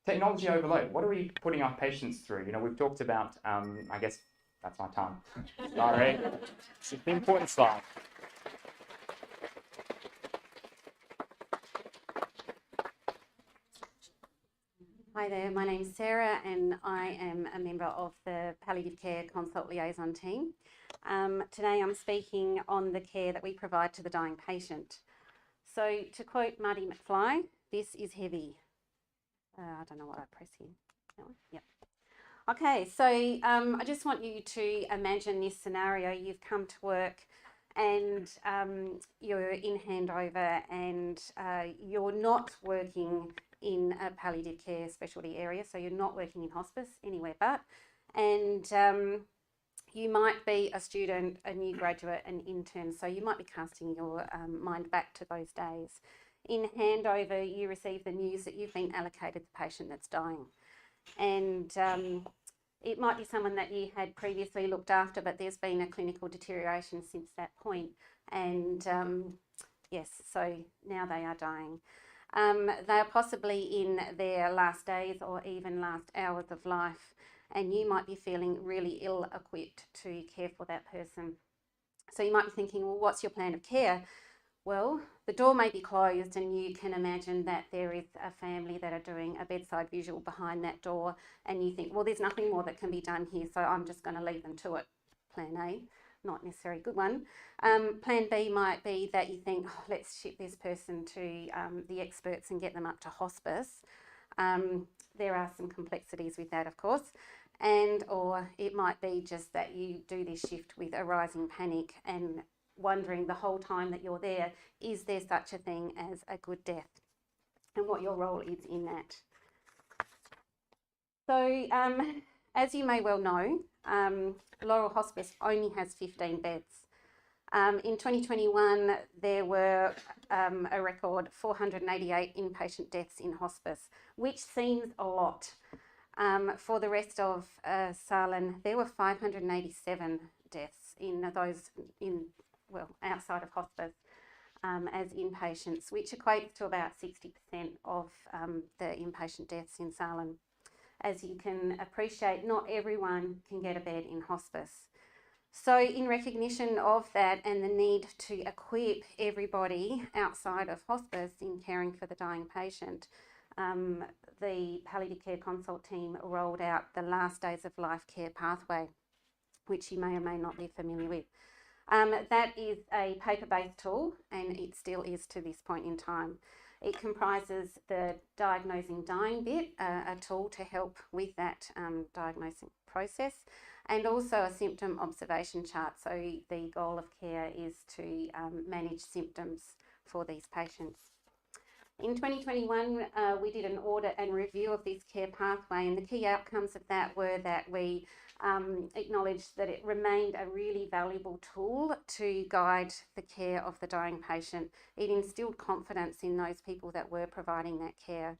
Technology overload. What are we putting our patients through? You know, we've talked about, I guess, that's my tongue. Sorry. It's an important slide. Hi there, my name's Sarah and I am a member of the Palliative Care Consult Liaison team. Today I'm speaking on the care that we provide to the dying patient. So to quote Marty McFly, this is heavy. I don't know what I press here. That one? Yep. Okay, so I just want you to imagine this scenario. You've come to work and you're in handover and you're not working in a palliative care specialty area, so you're not working in hospice anywhere but, and you might be a student, a new graduate, an intern, so you might be casting your mind back to those days. In handover, you receive the news that you've been allocated the patient that's dying, and it might be someone that you had previously looked after, but there's been a clinical deterioration since that point, and yes, so now they are dying. They are possibly in their last days or even last hours of life, and you might be feeling really ill-equipped to care for that person. So you might be thinking, well, what's your plan of care? Well, the door may be closed and you can imagine that there is a family that are doing a bedside visual behind that door, and you think, well, there's nothing more that can be done here, so I'm just going to leave them to it. Plan A. Not necessarily a good one. Plan B might be that you think, oh, let's ship this person to the experts and get them up to hospice. There are some complexities with that, of course, or it might be just that you do this shift with a rising panic and wondering the whole time that you're there, is there such a thing as a good death, and what your role is in that. So, as you may well know, Laurel Hospice only has 15 beds. In 2021, there were a record 488 inpatient deaths in hospice, which seems a lot. For the rest of SALHN, there were 587 deaths outside of hospice as inpatients, which equates to about 60% of the inpatient deaths in SALHN. As you can appreciate, not everyone can get a bed in hospice. So in recognition of that and the need to equip everybody outside of hospice in caring for the dying patient, the Palliative Care Consult team rolled out the Last Days of Life Care Pathway, which you may or may not be familiar with. That is a paper-based tool, and it still is to this point in time. It comprises the diagnosing dying bit, a tool to help with that diagnosing process, and also a symptom observation chart. So the goal of care is to manage symptoms for these patients. In 2021, we did an audit and review of this care pathway, and the key outcomes of that were that we acknowledged that it remained a really valuable tool to guide the care of the dying patient. It instilled confidence in those people that were providing that care.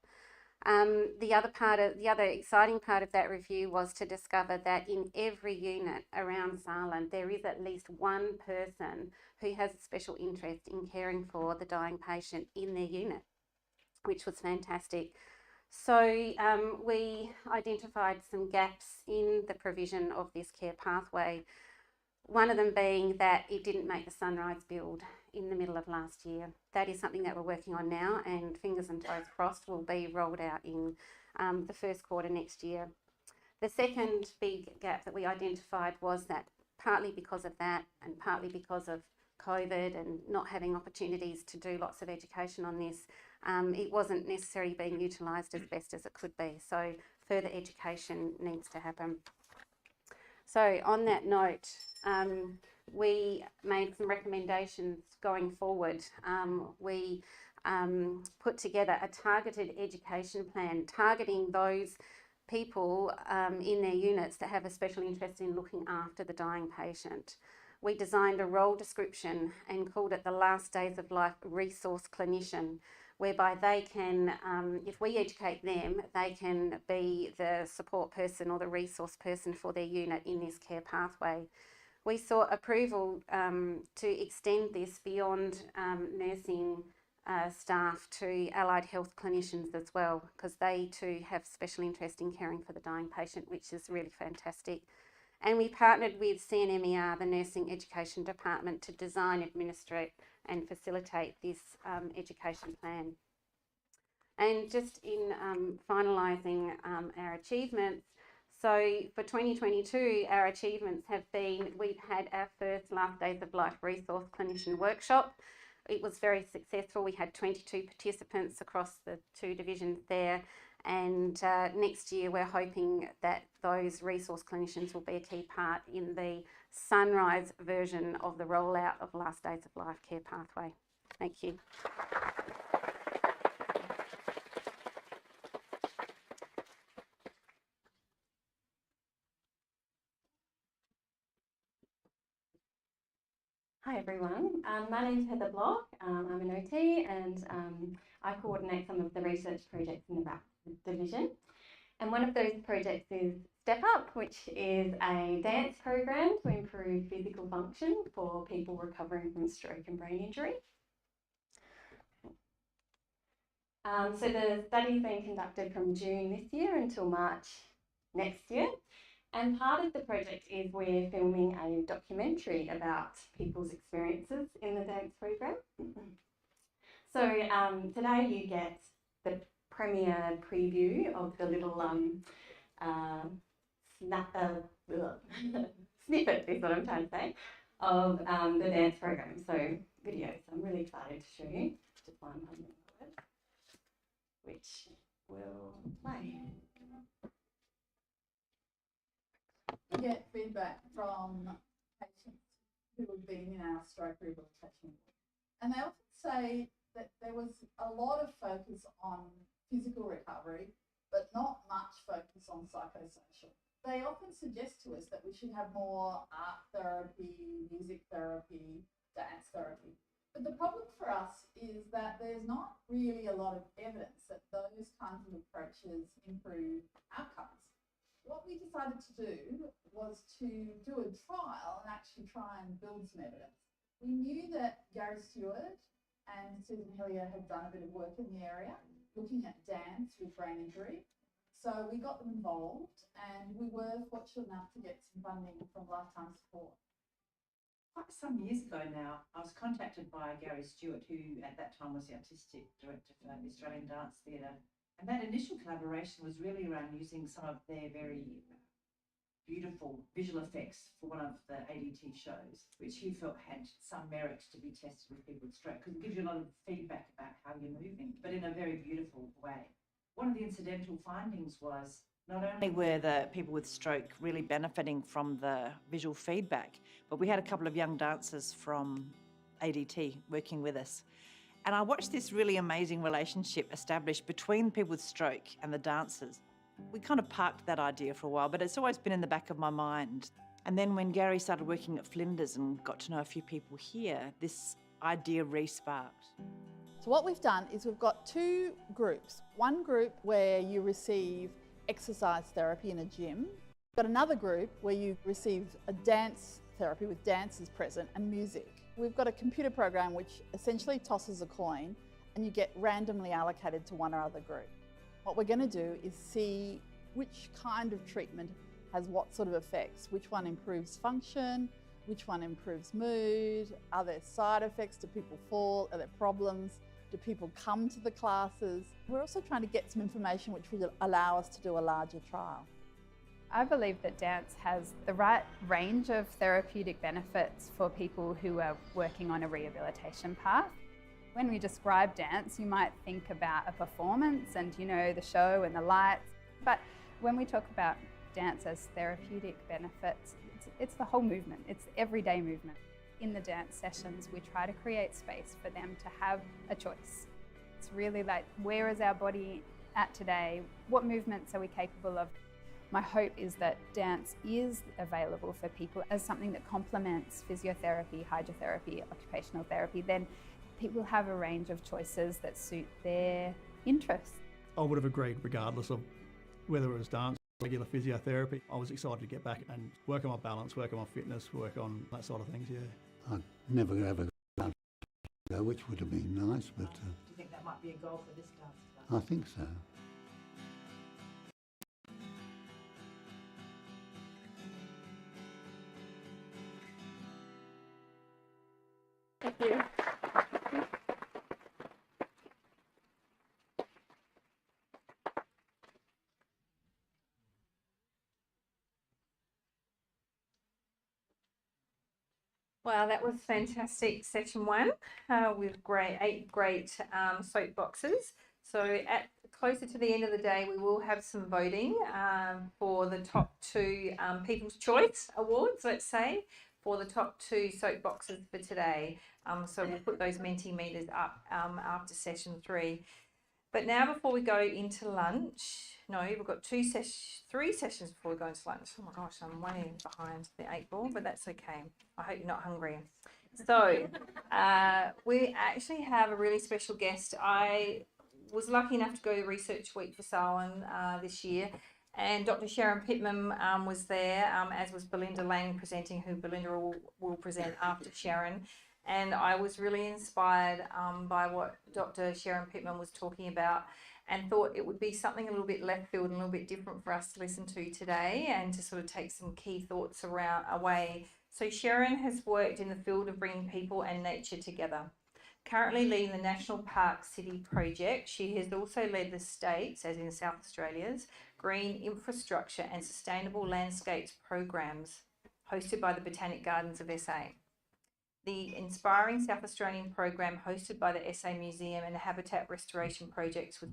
The other exciting part of that review was to discover that in every unit around SALHN, there is at least one person who has a special interest in caring for the dying patient in their unit, which was fantastic. So we identified some gaps in the provision of this care pathway, one of them being that it didn't make the sunrise build. in the middle of last year. That is something that we're working on now, and fingers and toes crossed will be rolled out in the first quarter next year. The second big gap that we identified was that partly because of that and partly because of COVID and not having opportunities to do lots of education on this, it wasn't necessarily being utilised as best as it could be. So further education needs to happen. So on that note, we made some recommendations going forward. We put together a targeted education plan targeting those people in their units that have a special interest in looking after the dying patient. We designed a role description and called it the Last Days of Life Resource Clinician, whereby they can, if we educate them, they can be the support person or the resource person for their unit in this care pathway. We sought approval to extend this beyond nursing staff to allied health clinicians as well, because they too have special interest in caring for the dying patient, which is really fantastic. And we partnered with CNMER, the Nursing Education Department, to design, administrate and facilitate this education plan. And just in finalising our achievements, so for 2022, our achievements have been, we've had our first Last Days of Life Resource Clinician Workshop. It was very successful. We had 22 participants across the 2 divisions there. And next year, we're hoping that those resource clinicians will be a key part in the sunrise version of the rollout of Last Days of Life care pathway. Thank you. Hi everyone, my name is Heather Block. I'm an OT and I coordinate some of the research projects in the DivRAP division. And one of those projects is Step Up, which is a dance program to improve physical function for people recovering from stroke and brain injury. So the study's been conducted from June this year until March next year. And part of the project is we're filming a documentary about people's experiences in the dance program. So today you get the premiere preview of the little snippet, is what I'm trying to say, of the dance program. So videos. I'm really excited to show you. Just one moment, which will play. We get feedback from patients who have been in our stroke rehabilitation ward, and they often say that there was a lot of focus on physical recovery, but not much focus on psychosocial. They often suggest to us that we should have more art therapy, music therapy, dance therapy. But the problem for us is that there's not really a lot of evidence that those kinds of approaches improve outcomes. What we decided to do was to do a trial and actually try and build some evidence. We knew that Gary Stewart and Susan Hillier had done a bit of work in the area, looking at dance with brain injury. So we got them involved, and we were fortunate enough to get some funding from Lifetime Support. Quite some years ago now, I was contacted by Gary Stewart, who at that time was the artistic director for the Australian Dance Theatre. And that initial collaboration was really around using some of their very beautiful visual effects for one of the ADT shows, which he felt had some merit to be tested with people with stroke, because it gives you a lot of feedback about how you're moving, but in a very beautiful way. One of the incidental findings was not only were the people with stroke really benefiting from the visual feedback, but we had a couple of young dancers from ADT working with us. And I watched this really amazing relationship established between people with stroke and the dancers. We kind of parked that idea for a while, but it's always been in the back of my mind. And then when Gary started working at Flinders and got to know a few people here, this idea re-sparked. So what we've done is we've got 2 groups. One group where you receive exercise therapy in a gym. We've got another group where you receive a dance therapy with dancers present and music. We've got a computer program which essentially tosses a coin and you get randomly allocated to one or other group. What we're going to do is see which kind of treatment has what sort of effects, which one improves function, Which one improves mood? Are there side effects? Do people fall? Are there problems? Do people come to the classes? We're also trying to get some information which will allow us to do a larger trial. I believe that dance has the right range of therapeutic benefits for people who are working on a rehabilitation path. When we describe dance, you might think about a performance and, you know, the show and the lights. But when we talk about dance as therapeutic benefits, it's the whole movement. It's the everyday movement. In the dance sessions, we try to create space for them to have a choice. It's really like, where is our body at today? What movements are we capable of? My hope is that dance is available for people as something that complements physiotherapy, hydrotherapy, occupational therapy. Then people have a range of choices that suit their interests. I would have agreed regardless of whether it was dance or regular physiotherapy. I was excited to get back and work on my balance, work on my fitness, work on that sort of things, yeah. I'd never ever gone to go, which would have been nice, but... Do you think that might be a goal for this dance club? I think so. Thank you. Wow, that was fantastic. Session 1 with eight great soapboxes. So closer to the end of the day, we will have some voting for the top 2 People's Choice Awards, let's say, for the top 2 soapboxes for today. So we'll put those Mentimeters up after session 3. But now, before we go into lunch, no, we've got 3 sessions before we go into lunch. Oh my gosh, I'm way behind the 8 ball, but that's okay. I hope you're not hungry. So we actually have a really special guest. I was lucky enough to go to Research Week for SALHN this year, and Dr. Sharon Pittman was there, as was Belinda Lang presenting, who Belinda will present after Sharon. And I was really inspired by what Dr. Sharon Pittman was talking about, and thought it would be something a little bit left field and a little bit different for us to listen to today, and to sort of take some key thoughts away. So Sharon has worked in the field of bringing people and nature together. Currently leading the National Park City project, she has also led the state's, as in South Australia's, green infrastructure and sustainable landscapes programs hosted by the Botanic Gardens of SA. The inspiring South Australian program hosted by the SA Museum and the Habitat Restoration Projects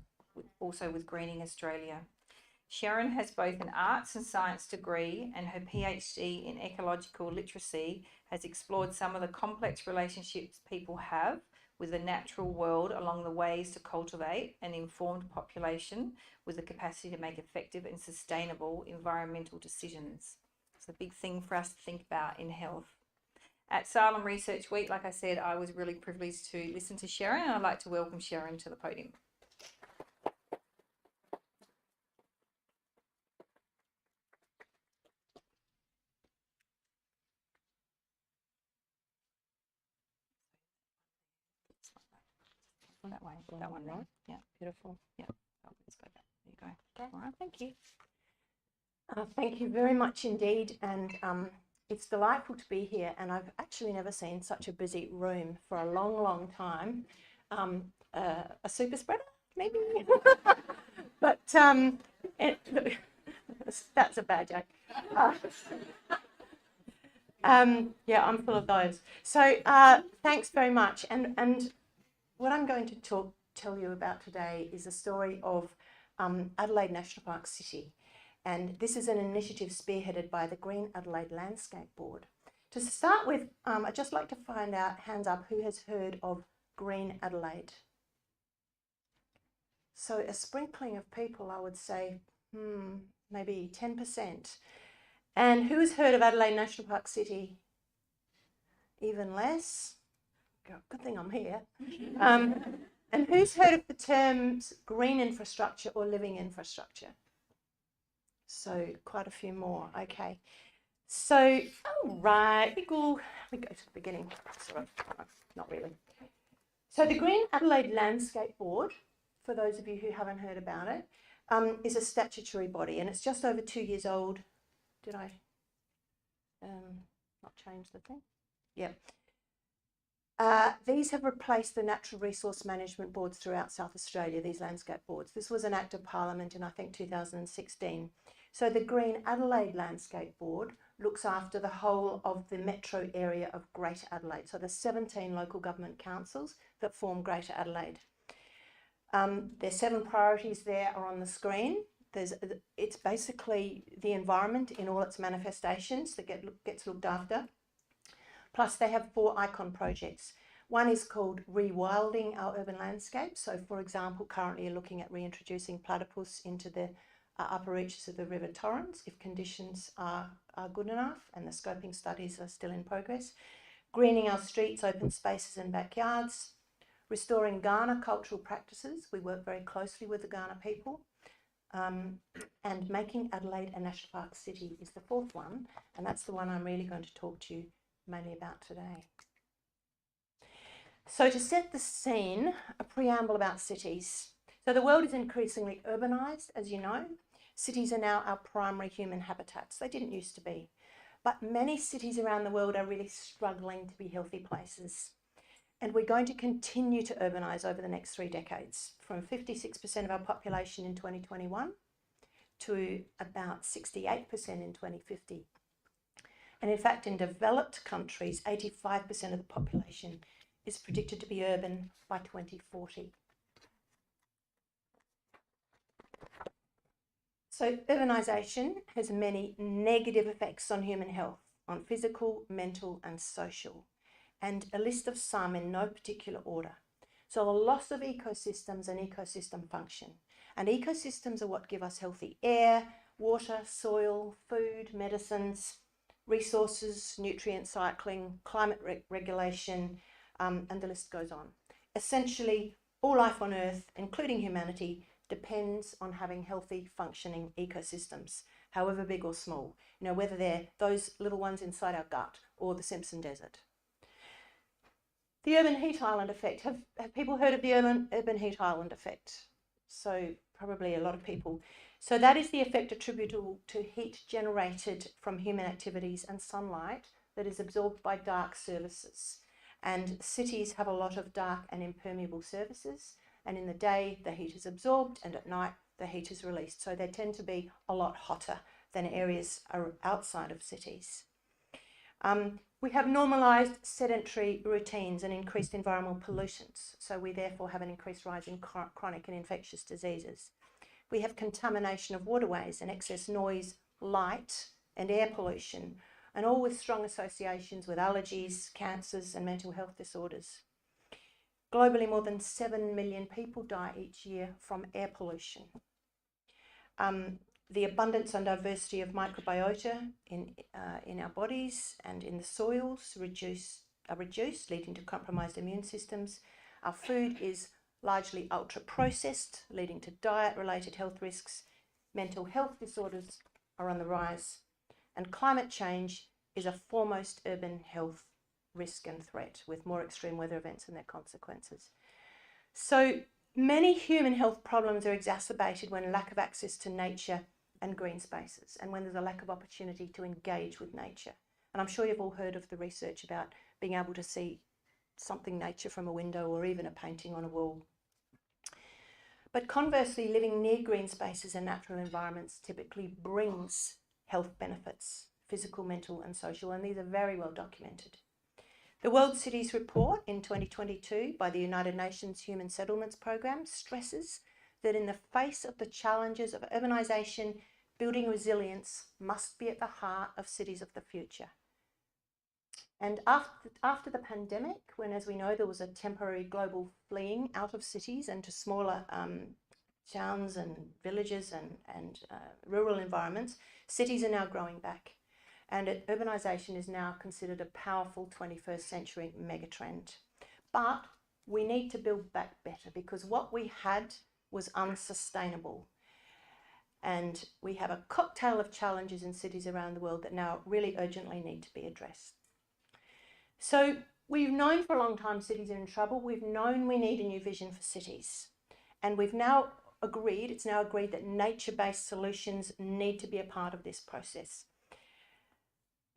also with Greening Australia. Sharon has both an arts and science degree, and her PhD in ecological literacy has explored some of the complex relationships people have with the natural world along the ways to cultivate an informed population with the capacity to make effective and sustainable environmental decisions. It's a big thing for us to think about in health. At SALHN Research Week, like I said, I was really privileged to listen to Sharon, and I'd like to welcome Sharon to the podium. That way, that one, right? Yeah, beautiful. Yeah, oh, let's go back. There you go. Okay. All right, thank you. Thank you very much indeed, and it's delightful to be here, and I've actually never seen such a busy room for a long, long time. A super spreader, maybe? But that's a bad joke. Yeah, I'm full of those. So thanks very much, and what I'm going to tell you about today is a story of Adelaide National Park City. And this is an initiative spearheaded by the Green Adelaide Landscape Board. To start with, I'd just like to find out, hands up, who has heard of Green Adelaide? So a sprinkling of people, I would say, maybe 10%. And who has heard of Adelaide National Park City? Even less? Good thing I'm here. And who's heard of the terms green infrastructure or living infrastructure? So quite a few more, okay. So, all right, we go to the beginning, sort of, not really. So the Green Adelaide Landscape Board, for those of you who haven't heard about it, is a statutory body, and it's just over 2 years old. Did I? not change the thing. Yep. These have replaced the natural resource management boards throughout South Australia, these landscape boards. This was an Act of Parliament in, I think, 2016. So the Green Adelaide Landscape Board looks after the whole of the metro area of Greater Adelaide. So there's 17 local government councils that form Greater Adelaide. There's 7 priorities there are on the screen. It's basically the environment in all its manifestations that gets looked after. Plus they have 4 icon projects. One is called Rewilding Our Urban Landscape. So for example, currently you're looking at reintroducing platypus into the upper reaches of the River Torrens if conditions are good enough, and the scoping studies are still in progress. Greening our streets, open spaces and backyards. Restoring Kaurna cultural practices. We work very closely with the Kaurna people. And making Adelaide a National Park City is the 4th one, and that's the one I'm really going to talk to you mainly about today. So to set the scene, a preamble about cities. So the world is increasingly urbanised, as you know. Cities are now our primary human habitats. They didn't used to be. But many cities around the world are really struggling to be healthy places. And we're going to continue to urbanise over the next 3 decades, from 56% of our population in 2021 to about 68% in 2050. And in fact, in developed countries, 85% of the population is predicted to be urban by 2040. So urbanisation has many negative effects on human health, on physical, mental and social, and a list of some in no particular order. So a loss of ecosystems and ecosystem function. And ecosystems are what give us healthy air, water, soil, food, medicines, resources, nutrient cycling, climate regulation, and the list goes on. Essentially, all life on Earth, including humanity, depends on having healthy, functioning ecosystems, however big or small. You know, whether they're those little ones inside our gut or the Simpson Desert. The urban heat island effect. Have people heard of the urban heat island effect? So probably a lot of people. So that is the effect attributable to heat generated from human activities and sunlight that is absorbed by dark surfaces. And cities have a lot of dark and impermeable surfaces. And in the day, the heat is absorbed, and at night, the heat is released. So they tend to be a lot hotter than areas outside of cities. We have normalised sedentary routines and increased environmental pollutants. So we therefore have an increased rise in chronic and infectious diseases. We have contamination of waterways and excess noise, light and air pollution, and all with strong associations with allergies, cancers and mental health disorders. Globally, more than 7 million people die each year from air pollution. The abundance and diversity of microbiota in our bodies and in the soils are reduced, leading to compromised immune systems. Our food is largely ultra-processed, leading to diet-related health risks. Mental health disorders are on the rise. And climate change is a foremost urban health risk and threat, with more extreme weather events and their consequences. So many human health problems are exacerbated when lack of access to nature and green spaces, and when there's a lack of opportunity to engage with nature. And I'm sure you've all heard of the research about being able to see something nature from a window or even a painting on a wall. But conversely, living near green spaces and natural environments typically brings health benefits, physical, mental and social, and these are very well documented. The World Cities Report in 2022 by the United Nations Human Settlements Programme stresses that in the face of the challenges of urbanisation, building resilience must be at the heart of cities of the future. And after the pandemic, when, as we know, there was a temporary global fleeing out of cities and to smaller towns and villages and rural environments, cities are now growing back. And urbanisation is now considered a powerful 21st century megatrend. But we need to build back better, because what we had was unsustainable. And we have a cocktail of challenges in cities around the world that now really urgently need to be addressed. So we've known for a long time cities are in trouble. We've known we need a new vision for cities. And we've now agreed, it's now agreed that nature-based solutions need to be a part of this process.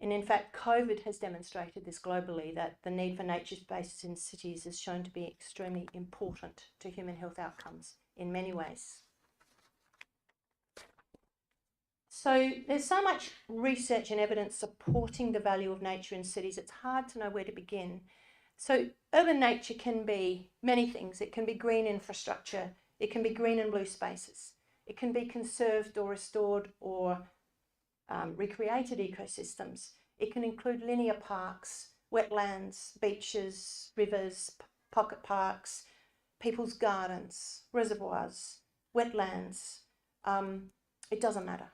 And in fact, COVID has demonstrated this globally, that the need for nature spaces in cities is shown to be extremely important to human health outcomes in many ways. So there's so much research and evidence supporting the value of nature in cities, it's hard to know where to begin. So urban nature can be many things. It can be green infrastructure, it can be green and blue spaces, it can be conserved or restored or recreated ecosystems. It can include linear parks, wetlands, beaches, rivers, pocket parks, people's gardens, reservoirs, wetlands. It doesn't matter,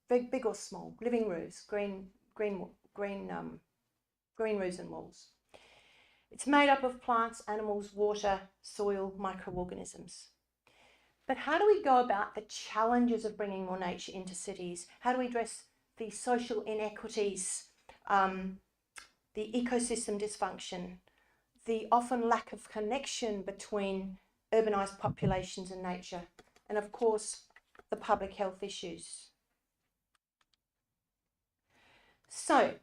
big or small, living roofs, green roofs and walls. It's made up of plants, animals, water, soil, microorganisms. But how do we go about the challenges of bringing more nature into cities? How do we address the social inequities, the ecosystem dysfunction, the often lack of connection between urbanised populations and nature, and of course, the public health issues? So,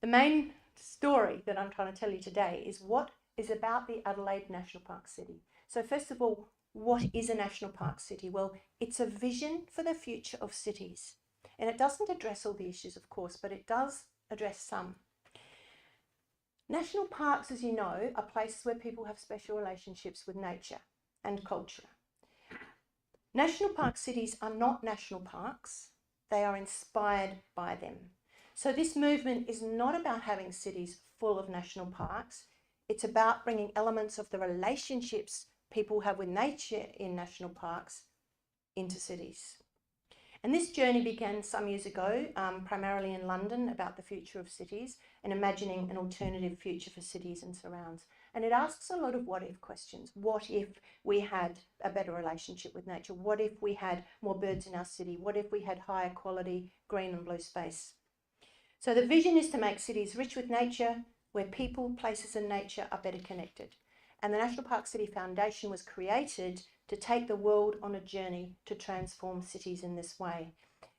the main story that I'm trying to tell you today is what is about the Adelaide National Park City. So first of all, what is a national park city? Well, it's a vision for the future of cities. And it doesn't address all the issues, of course, but it does address some. National parks, as you know, are places where people have special relationships with nature and culture. National park cities are not national parks. They are inspired by them. So this movement is not about having cities full of national parks. It's about bringing elements of the relationships people have with nature in national parks into cities. And this journey began some years ago, primarily in London, about the future of cities and imagining an alternative future for cities and surrounds. And it asks a lot of what-if questions. What if we had a better relationship with nature? What if we had more birds in our city? What if we had higher quality green and blue space? So the vision is to make cities rich with nature, where people, places and nature are better connected. And the National Park City Foundation was created to take the world on a journey to transform cities in this way.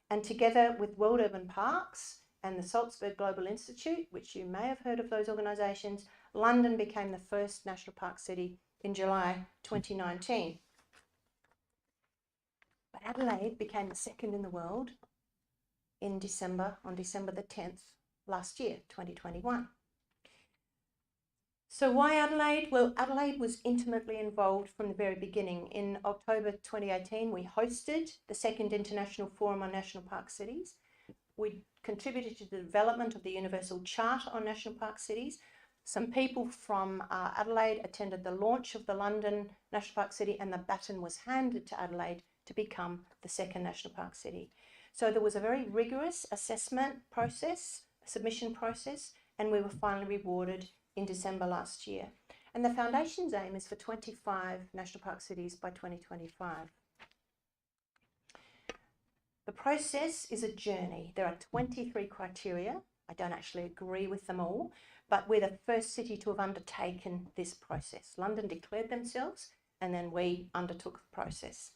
And together with World Urban Parks and the Salzburg Global Institute, which you may have heard of those organisations, London became the first national park city in July 2019. But Adelaide became the second in the world on December the 10th last year, 2021. So why Adelaide? Well, Adelaide was intimately involved from the very beginning. In October 2018, we hosted the second International Forum on National Park Cities. We contributed to the development of the Universal Charter on National Park Cities. Some people from Adelaide attended the launch of the London National Park City, and the baton was handed to Adelaide to become the second National Park City. So there was a very rigorous assessment process, submission process, and we were finally rewarded in December last year. And the Foundation's aim is for 25 national park cities by 2025. The process is a journey. There are 23 criteria. I don't actually agree with them all, but we're the first city to have undertaken this process. London declared themselves, and then we undertook the process.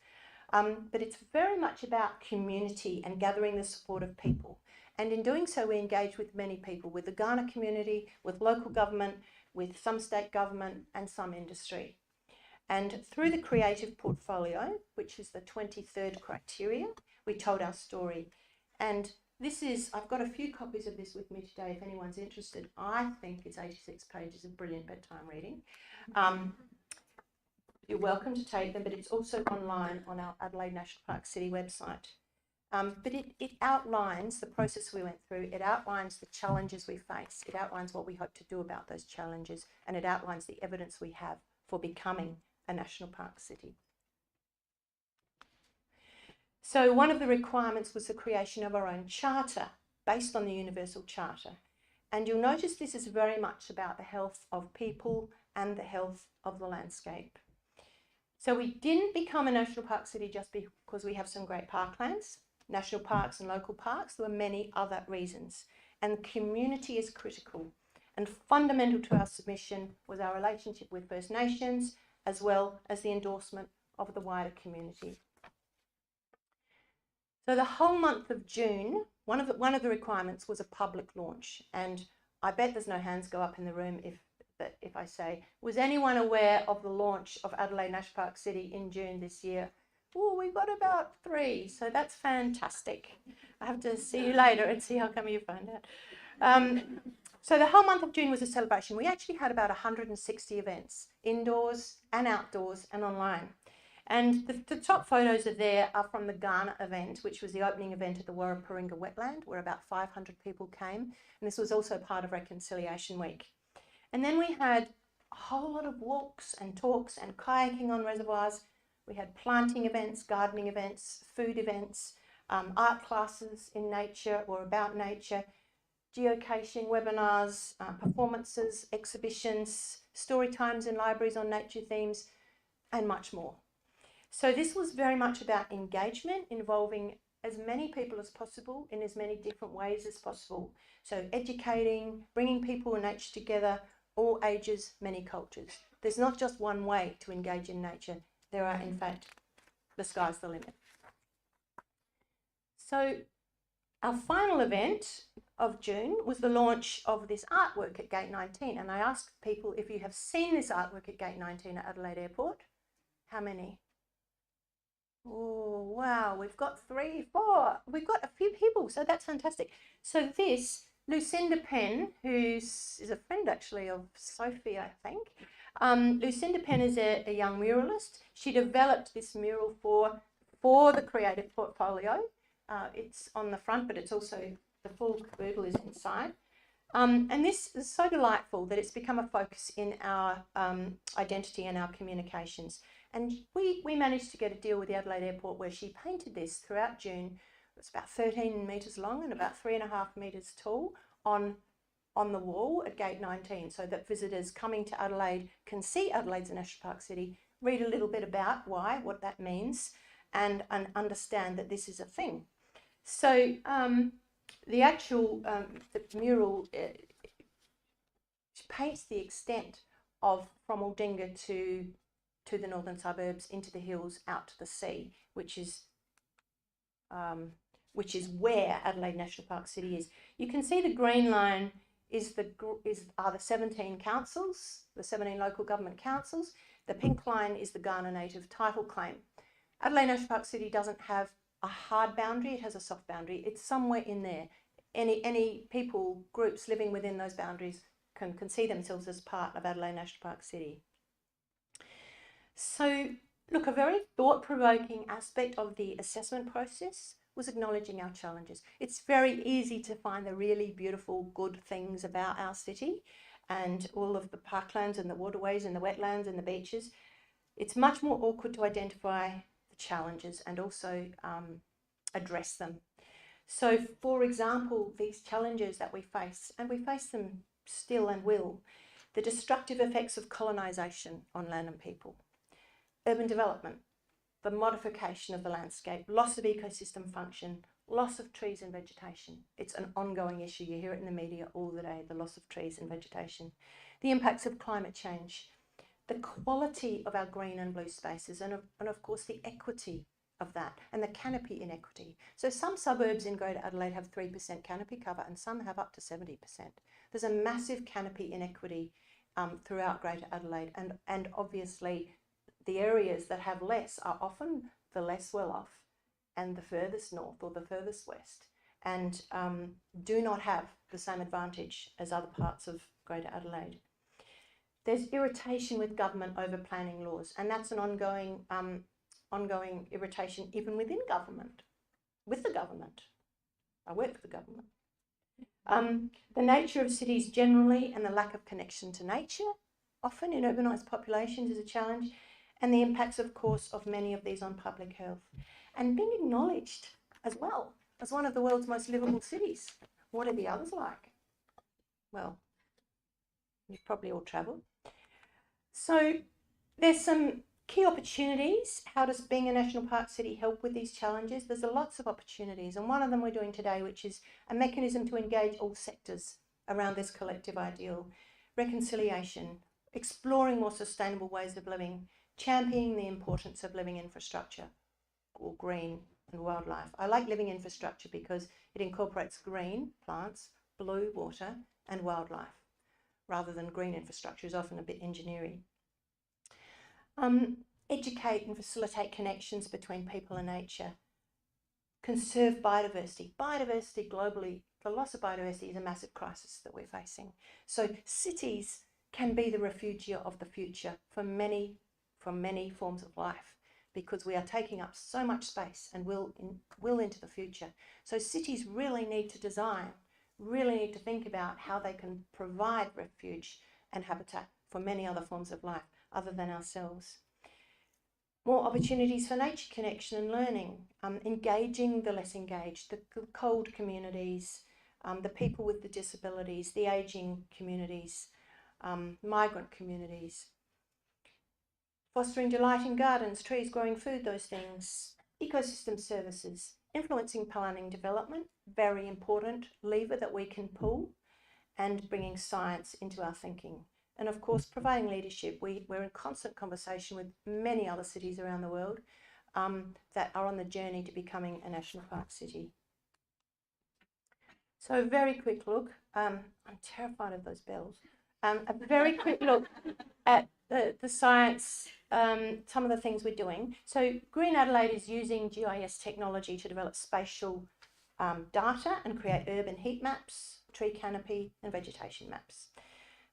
But it's very much about community and gathering the support of people. And in doing so, we engage with many people, with the Ghana community, with local government, with some state government and some industry. And through the creative portfolio, which is the 23rd criteria, we told our story. And this is, I've got a few copies of this with me today if anyone's interested. I think it's 86 pages of brilliant bedtime reading. You're welcome to take them, but it's also online on our Adelaide National Park City website. But it outlines the process we went through, it outlines the challenges we face, it outlines what we hope to do about those challenges, and it outlines the evidence we have for becoming a national park city. So one of the requirements was the creation of our own charter based on the Universal Charter. And you'll notice this is very much about the health of people and the health of the landscape. So we didn't become a national park city just because we have some great parklands, national parks and local parks. There were many other reasons. And community is critical. And fundamental to our submission was our relationship with First Nations, as well as the endorsement of the wider community. So the whole month of June, one of the requirements was a public launch, and I bet there's no hands go up in the room if I say, was anyone aware of the launch of Adelaide National Park City in June this year? Oh, we've got about 3, so that's fantastic. I have to see you later and see how come you found out. So the whole month of June was a celebration. We actually had about 160 events, indoors and outdoors and online. And the top photos there are from the Ghana event, which was the opening event at the Warraparinga wetland, where about 500 people came. And this was also part of Reconciliation Week. And then we had a whole lot of walks and talks and kayaking on reservoirs. We had planting events, gardening events, food events, art classes in nature or about nature, geocaching webinars, performances, exhibitions, story times in libraries on nature themes, and much more. So this was very much about engagement, involving as many people as possible in as many different ways as possible. So educating, bringing people and nature together, all ages, many cultures. There's not just one way to engage in nature. There are, in fact, the sky's the limit. So our final event of June was the launch of this artwork at Gate 19. And I asked people if you have seen this artwork at Gate 19 at Adelaide Airport. How many? Oh, wow, we've got 3, 4. We've got a few people, so that's fantastic. So this, Lucinda Penn, who is a friend actually of Sophie, I think. Lucinda Penn is a young muralist. She developed this mural for the creative portfolio. It's on the front, but it's also, the full caboodle is inside. And this is so delightful that it's become a focus in our identity and our communications. And we managed to get a deal with the Adelaide Airport where she painted this throughout June. It's about 13 metres long and about 3.5 metres tall on the wall at Gate 19, so that visitors coming to Adelaide can see Adelaide's a National Park City, read a little bit about why, what that means, and understand that this is a thing. So the actual the mural paints the extent of from Aldinga to the northern suburbs, into the hills, out to the sea, which is where Adelaide National Park City is. You can see the green line are the 17 councils, the 17 local government councils. The pink line is the Ghana Native title claim. Adelaide National Park City doesn't have a hard boundary, it has a soft boundary. It's somewhere in there. Any people, groups living within those boundaries can see themselves as part of Adelaide National Park City. So, look, a very thought-provoking aspect of the assessment process was acknowledging our challenges. It's very easy to find the really beautiful, good things about our city and all of the parklands and the waterways and the wetlands and the beaches. It's much more awkward to identify the challenges and also address them. So, for example, these challenges that we face, and we face them still and will, the destructive effects of colonisation on land and people, urban development, the modification of the landscape, loss of ecosystem function, loss of trees and vegetation. It's an ongoing issue. You hear it in the media all the day, the loss of trees and vegetation. The impacts of climate change, the quality of our green and blue spaces, and of course the equity of that, and the canopy inequity. So some suburbs in Greater Adelaide have 3% canopy cover and some have up to 70%. There's a massive canopy inequity throughout Greater Adelaide, and obviously the areas that have less are often the less well off and the furthest north or the furthest west, and do not have the same advantage as other parts of Greater Adelaide. There's irritation with government over planning laws, and that's an ongoing irritation even within government, with the government. I work for the government. The nature of cities generally and the lack of connection to nature, often in urbanised populations, is a challenge, and the impacts, of course, of many of these on public health. And being acknowledged as well as one of the world's most livable cities. What are the others like? Well, you've probably all travelled. So there's some key opportunities. How does being a national park city help with these challenges? There's lots of opportunities, and one of them we're doing today, which is a mechanism to engage all sectors around this collective ideal. Reconciliation, exploring more sustainable ways of living, championing the importance of living infrastructure, or green and wildlife. I like living infrastructure because it incorporates green, plants, blue, water, and wildlife, rather than green infrastructure is often a bit engineering. Educate and facilitate connections between people and nature. Conserve biodiversity. Biodiversity globally, the loss of biodiversity is a massive crisis that we're facing. So cities can be the refugia of the future for many forms of life, because we are taking up so much space and will into the future. So cities really need to design, really need to think about how they can provide refuge and habitat for many other forms of life other than ourselves. More opportunities for nature connection and learning, engaging the less engaged, the cold communities, the people with the disabilities, the ageing communities, migrant communities. Fostering delight in gardens, trees, growing food, those things. Ecosystem services, influencing planning development, very important lever that we can pull, and bringing science into our thinking. And of course, providing leadership. We're in constant conversation with many other cities around the world that are on the journey to becoming a national park city. So a very quick look, I'm terrified of those bells. A very quick look at the science, some of the things we're doing. So Green Adelaide is using GIS technology to develop spatial data and create urban heat maps, tree canopy and vegetation maps.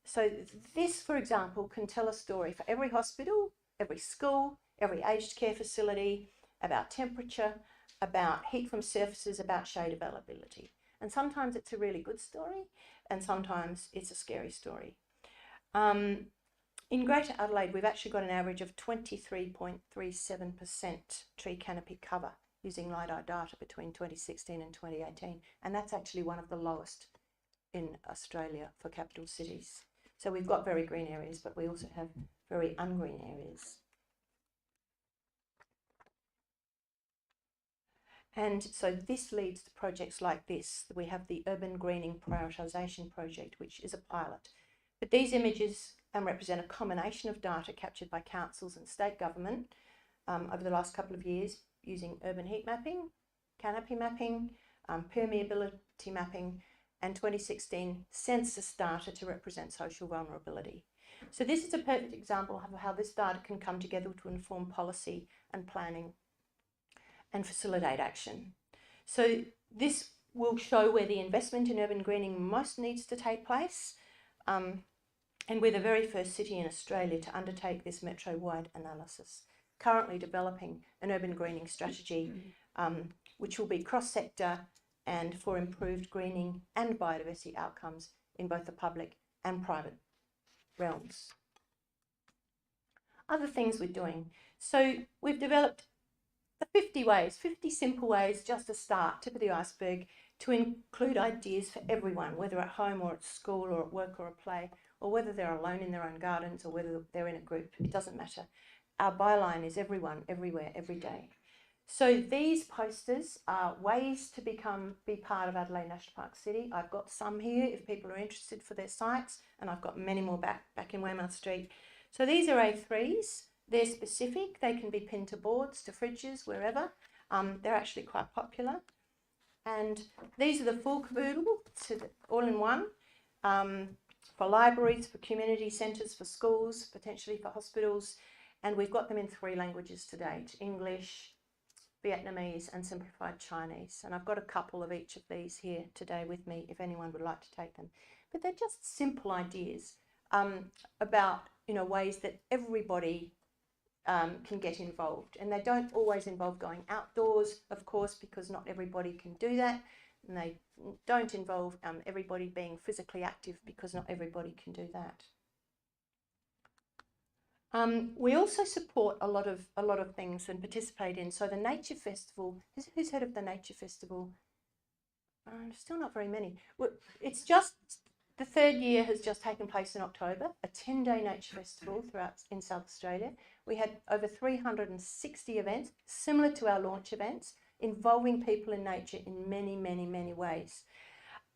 So this, for example, can tell a story for every hospital, every school, every aged care facility, about temperature, about heat from surfaces, about shade availability. And sometimes it's a really good story, and sometimes it's a scary story. In Greater Adelaide, we've actually got an average of 23.37% tree canopy cover using LiDAR data between 2016 and 2018. And that's actually one of the lowest in Australia for capital cities. So we've got very green areas, but we also have very ungreen areas. And so this leads to projects like this. We have the Urban Greening Prioritisation Project, which is a pilot. But these images represent a combination of data captured by councils and state government over the last couple of years using urban heat mapping, canopy mapping, permeability mapping, and 2016 census data to represent social vulnerability. So this is a perfect example of how this data can come together to inform policy and planning and facilitate action. So this will show where the investment in urban greening most needs to take place, and we're the very first city in Australia to undertake this metro-wide analysis, currently developing an urban greening strategy, which will be cross-sector and for improved greening and biodiversity outcomes in both the public and private realms. Other things we're doing. So we've developed 50 ways, 50 simple ways, just to start, tip of the iceberg, to include ideas for everyone, whether at home or at school or at work or a play, or whether they're alone in their own gardens or whether they're in a group, it doesn't matter. Our byline is everyone, everywhere, every day. So these posters are ways to be part of Adelaide National Park City. I've got some here if people are interested for their sites, and I've got many more back in Weymouth Street. So these are A3s. They're specific. They can be pinned to boards, to fridges, wherever. They're actually quite popular. And these are the full caboodle, all in one, for libraries, for community centres, for schools, potentially for hospitals. And we've got them in 3 languages to date: English, Vietnamese and simplified Chinese. And I've got a couple of each of these here today with me if anyone would like to take them. But they're just simple ideas about ways that everybody can get involved. And they don't always involve going outdoors, of course, because not everybody can do that. And they don't involve everybody being physically active, because not everybody can do that. We also support a lot of things and participate in. So the Nature Festival, who's heard of the Nature Festival? Still not very many. Well, it's just, the 3rd year has just taken place in October, a 10-day nature festival in South Australia. We had over 360 events, similar to our launch events, involving people in nature in many, many, many ways.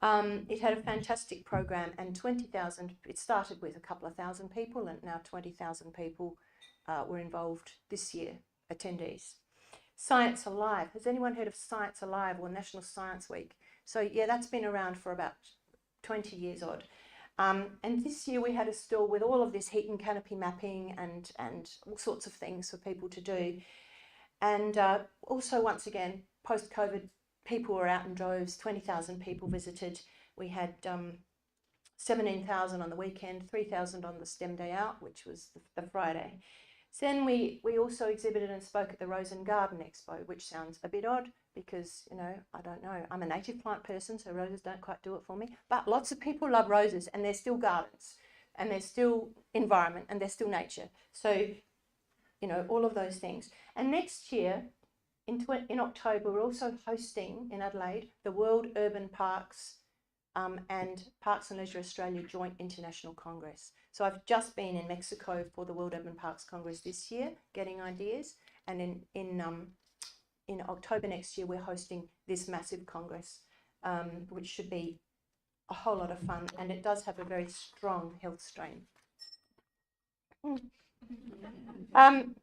It had a fantastic program, and 20,000, it started with a couple of thousand people, and now 20,000 people were involved this year, attendees. Science Alive. Has anyone heard of Science Alive or National Science Week? So yeah, that's been around for about 20 years odd. And this year we had a stall with all of this heat and canopy mapping and all sorts of things for people to do. And also, once again, post-COVID, people were out in droves. 20,000 people visited. We had 17,000 on the weekend, 3,000 on the STEM Day Out, which was the Friday. So then we also exhibited and spoke at the Rose and Garden Expo, which sounds a bit odd because, you know, I don't know, I'm a native plant person, so roses don't quite do it for me. But lots of people love roses, and they're still gardens, and they're still environment, and they're still nature. So, you know, all of those things. And next year, in October, we're also hosting in Adelaide the World Urban Parks and Parks and Leisure Australia Joint International Congress. So I've just been in Mexico for the World Urban Parks Congress this year, getting ideas, and in October next year we're hosting this massive congress, which should be a whole lot of fun, and it does have a very strong health strain.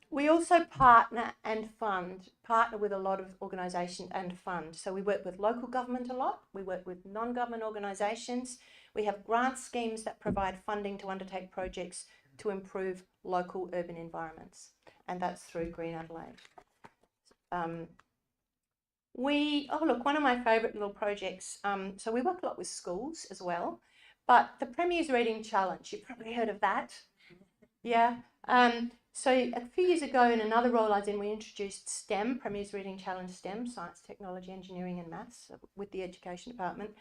We also partner with a lot of organisations and fund. So we work with local government a lot, we work with non-government organisations, we have grant schemes that provide funding to undertake projects to improve local urban environments, and that's through Green Adelaide. One of my favourite little projects, so we work a lot with schools as well, but the Premier's Reading Challenge, you've probably heard of that. Yeah. So a few years ago, in another role I was in, we introduced STEM, Premier's Reading Challenge STEM, Science, Technology, Engineering and Maths, with the Education Department.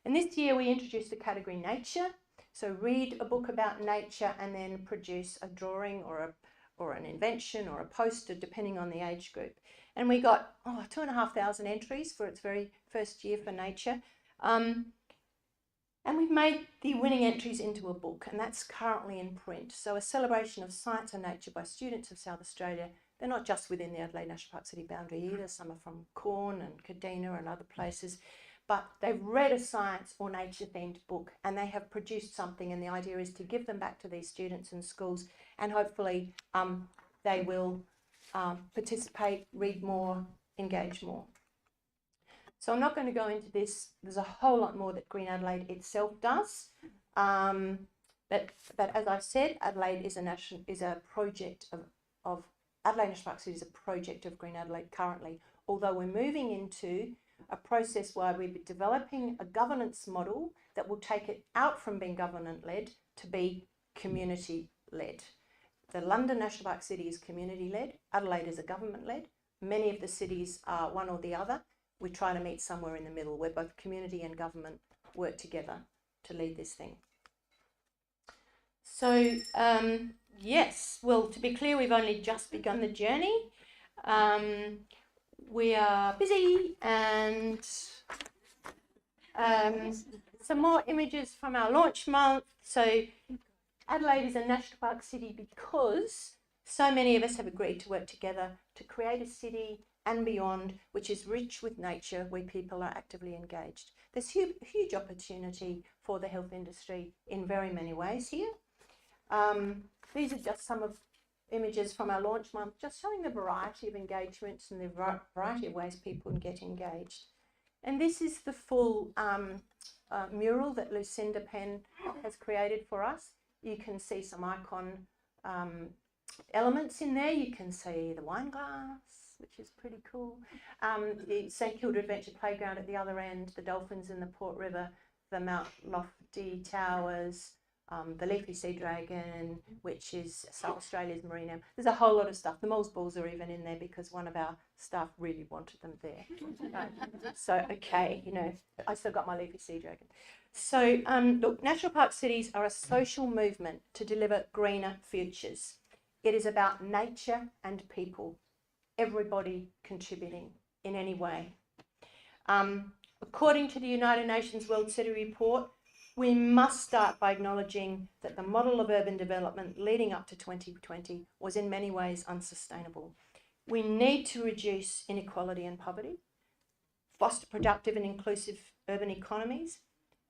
And this year we introduced the category Nature. So read a book about nature and then produce a drawing or an invention or a poster, depending on the age group. And we got 2,500 entries for its very first year for nature. And we've made the winning entries into a book, and that's currently in print. So a celebration of science and nature by students of South Australia. They're not just within the Adelaide National Park City boundary either. Some are from Corn and Kadina and other places. But they've read a science or nature-themed book, and they have produced something, and the idea is to give them back to these students in schools, and hopefully they will participate, read more, engage more. So I'm not going to go into this. There's a whole lot more that Green Adelaide itself does. But as I've said, Adelaide is a project of Adelaide National Park City is a project of Green Adelaide currently, although we're moving into a process where we'll be developing a governance model that will take it out from being government-led to be community-led. The London National Park City is community-led, Adelaide is a government-led. Many of the cities are one or the other. We try to meet somewhere in the middle where both community and government work together to lead this thing. So, yes, well, to be clear, we've only just begun the journey. We are busy, and some more images from our launch month. So Adelaide is a national park city because so many of us have agreed to work together to create a city and beyond, which is rich with nature, where people are actively engaged. There's huge opportunity for the health industry in very many ways here. These are just some of images from our launch month, just showing the variety of engagements and the variety of ways people can get engaged. And this is the full mural that Lucinda Penn has created for us. You can see some icon elements in there. You can see the wine glass, which is pretty cool. The St Kilda Adventure Playground at the other end, the dolphins in the Port River, the Mount Lofty Towers, the Leafy Sea Dragon, which is South Australia's marine animal. There's a whole lot of stuff. The Moles Balls are even in there because one of our staff really wanted them there. Right. So, okay, you know, I still got my Leafy Sea Dragon. So, look, national park cities are a social movement to deliver greener futures. It is about nature and people, everybody contributing in any way. According to the United Nations World City Report, we must start by acknowledging that the model of urban development leading up to 2020 was in many ways unsustainable. We need to reduce inequality and poverty, foster productive and inclusive urban economies,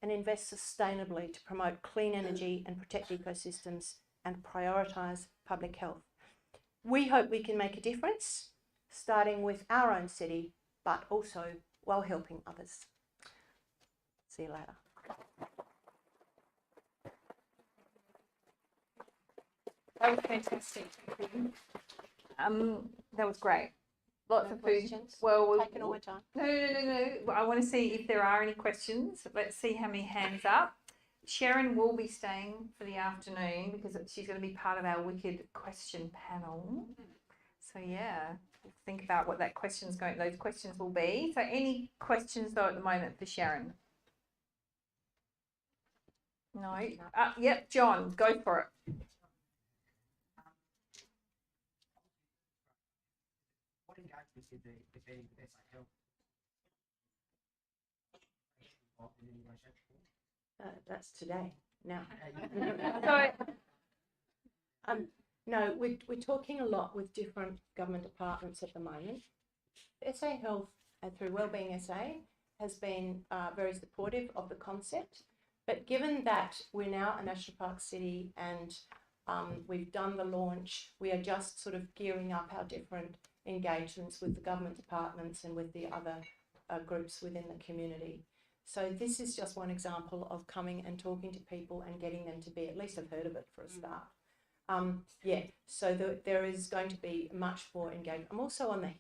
and invest sustainably to promote clean energy and protect ecosystems and prioritise public health. We hope we can make a difference. starting with our own city, but also while helping others. See you later. That was fantastic. That was great. Lots of questions. food. Well, Taking all my time. No. I want to see if there are any questions. Let's see how many hands up. Sharon will be staying for the afternoon because she's going to be part of our wicked question panel. So yeah, think about what those questions will be. So any questions though at the moment for Sharon? No. Yep, John, go for it. What engagement did the getting with SALHN? That's today. Now. So, no, we're talking a lot with different government departments at the moment. SA Health, through Wellbeing SA, has been very supportive of the concept. But given that we're now a national park city and we've done the launch, we are just sort of gearing up our different engagements with the government departments and with the other groups within the community. So this is just one example of coming and talking to people and getting them to be, at least have heard of it for a start. So there is going to be much more engagement. I'm also on the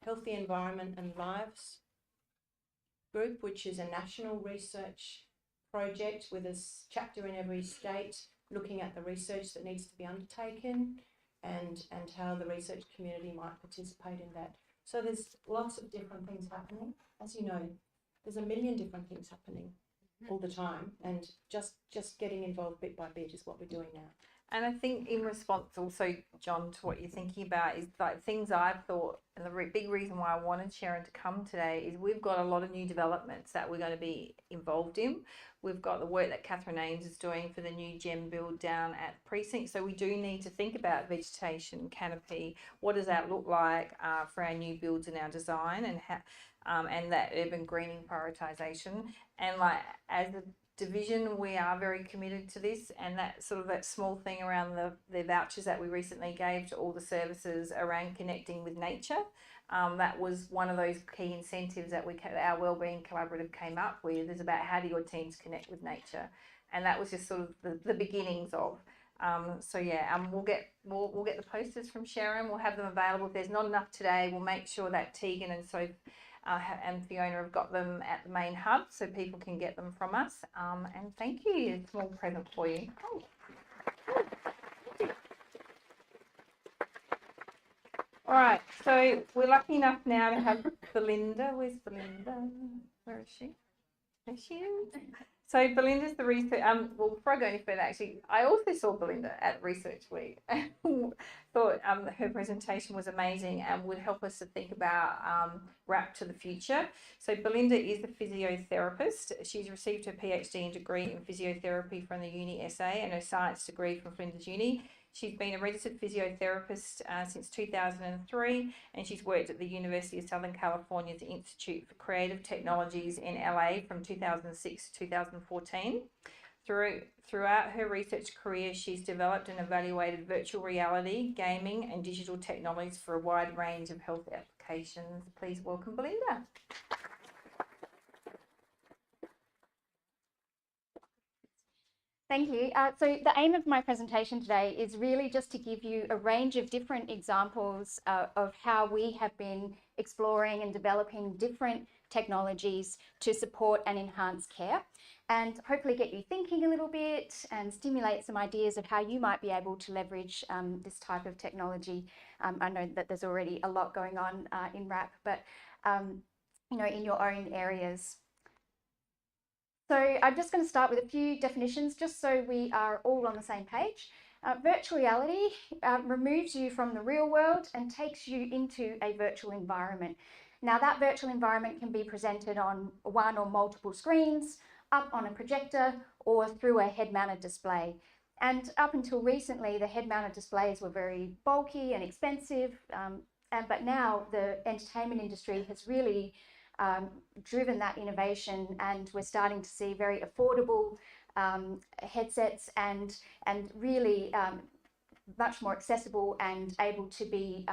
Healthy Environment and Lives group, which is a national research project with a chapter in every state looking at the research that needs to be undertaken and how the research community might participate in that. So there's lots of different things happening. As you know, there's a million different things happening all the time, and just getting involved bit by bit is what we're doing now. And I think in response also, John, to what you're thinking about is like things I've thought, and the big reason why I wanted Sharon to come today is we've got a lot of new developments that we're going to be involved in. We've got the work that Catherine Ames is doing for the new gem build down at Precinct. So we do need to think about vegetation, canopy, what does that look like for our new builds and our design, and how, and that urban greening prioritisation. And like as a division, we are very committed to this, and that sort of that small thing around the vouchers that we recently gave to all the services around connecting with nature. That was one of those key incentives that our Wellbeing Collaborative came up with, is about how do your teams connect with nature, and that was just sort of the beginnings of. We'll get the posters from Sharon. We'll have them available. If there's not enough today, we'll make sure that Tegan and Fiona have got them at the main hub so people can get them from us. And thank you. A small present for you. Oh. All right, so we're lucky enough now to have Belinda. Where's Belinda? Where is she? There she is. So Belinda's the research. Well, before I go any further, actually, I also saw Belinda at Research Week. Thought her presentation was amazing and would help us to think about RAP to the future. So Belinda is a physiotherapist. She's received her PhD and degree in physiotherapy from the Uni SA and her science degree from Flinders Uni. She's been a registered physiotherapist since 2003, and she's worked at the University of Southern California's Institute for Creative Technologies in LA from 2006 to 2014. Throughout her research career, she's developed and evaluated virtual reality, gaming, and digital technologies for a wide range of health applications. Please welcome Belinda. Thank you. So the aim of my presentation today is really just to give you a range of different examples of how we have been exploring and developing different technologies to support and enhance care, and hopefully get you thinking a little bit and stimulate some ideas of how you might be able to leverage this type of technology. I know that there's already a lot going on in RAP, but in your own areas. So I'm just going to start with a few definitions just so we are all on the same page. Virtual reality removes you from the real world and takes you into a virtual environment. Now that virtual environment can be presented on one or multiple screens, up on a projector, or through a head-mounted display. And up until recently, the head-mounted displays were very bulky and expensive, but now the entertainment industry has really driven that innovation, and we're starting to see very affordable headsets and really much more accessible and able to be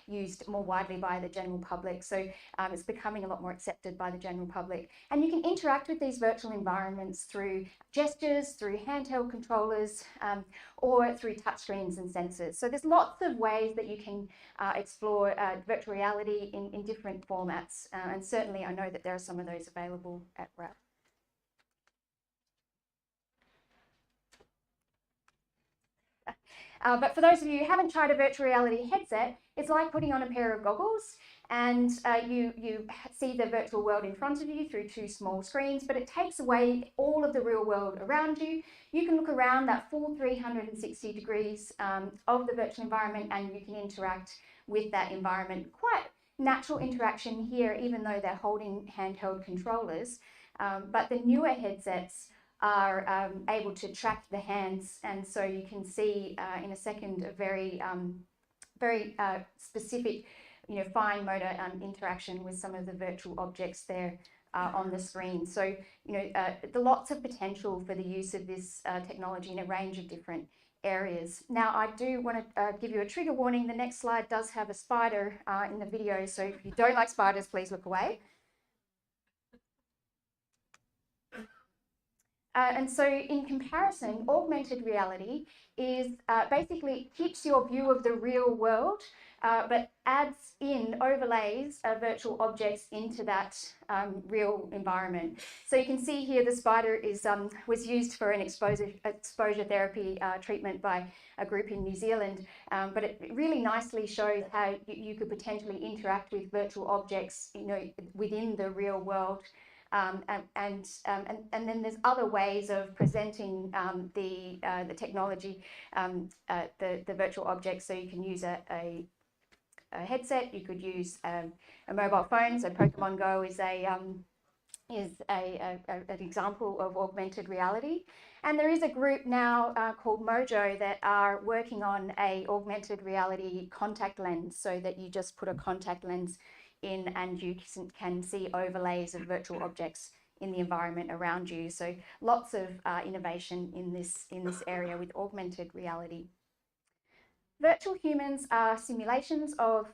used more widely by the general public. So it's becoming a lot more accepted by the general public. And you can interact with these virtual environments through gestures, through handheld controllers, or through touchscreens and sensors. So there's lots of ways that you can explore virtual reality in different formats. And certainly I know that there are some of those available at DivRAP. But for those of you who haven't tried a virtual reality headset, it's like putting on a pair of goggles and you see the virtual world in front of you through two small screens, but it takes away all of the real world around you. You can look around that full 360 degrees of the virtual environment, and you can interact with that environment. Quite natural interaction here, even though they're holding handheld controllers. But the newer headsets are able to track the hands, and so you can see in a second a very specific, fine motor interaction with some of the virtual objects there on the screen. So lots of potential for the use of this technology in a range of different areas. Now I do want to give you a trigger warning. The next slide does have a spider in the video, so if you don't like spiders, please look away. And so in comparison, augmented reality is basically keeps your view of the real world, but adds in, overlays virtual objects into that real environment. So you can see here the spider was used for an exposure therapy treatment by a group in New Zealand, but it really nicely shows how you could potentially interact with virtual objects, within the real world. And then there's other ways of presenting the technology, the virtual objects. So you can use a headset. You could use a mobile phone. So Pokemon Go is an example of augmented reality. And there is a group now called Mojo that are working on a augmented reality contact lens, so that you just put a contact lens in and you can see overlays of virtual objects in the environment around you. So lots of innovation in this area with augmented reality. Virtual humans are simulations of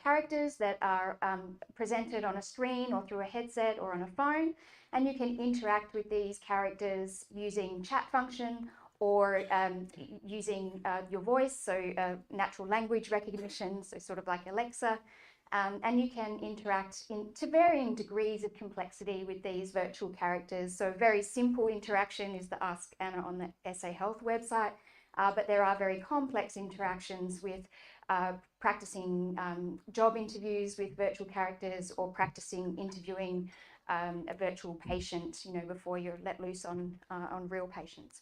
characters that are presented on a screen or through a headset or on a phone, and you can interact with these characters using chat function or using your voice, so natural language recognition, so sort of like Alexa. And you can interact to varying degrees of complexity with these virtual characters. So very simple interaction is the Ask Anna on the SA Health website, but there are very complex interactions with practicing job interviews with virtual characters, or practicing interviewing a virtual patient, before you're let loose on real patients.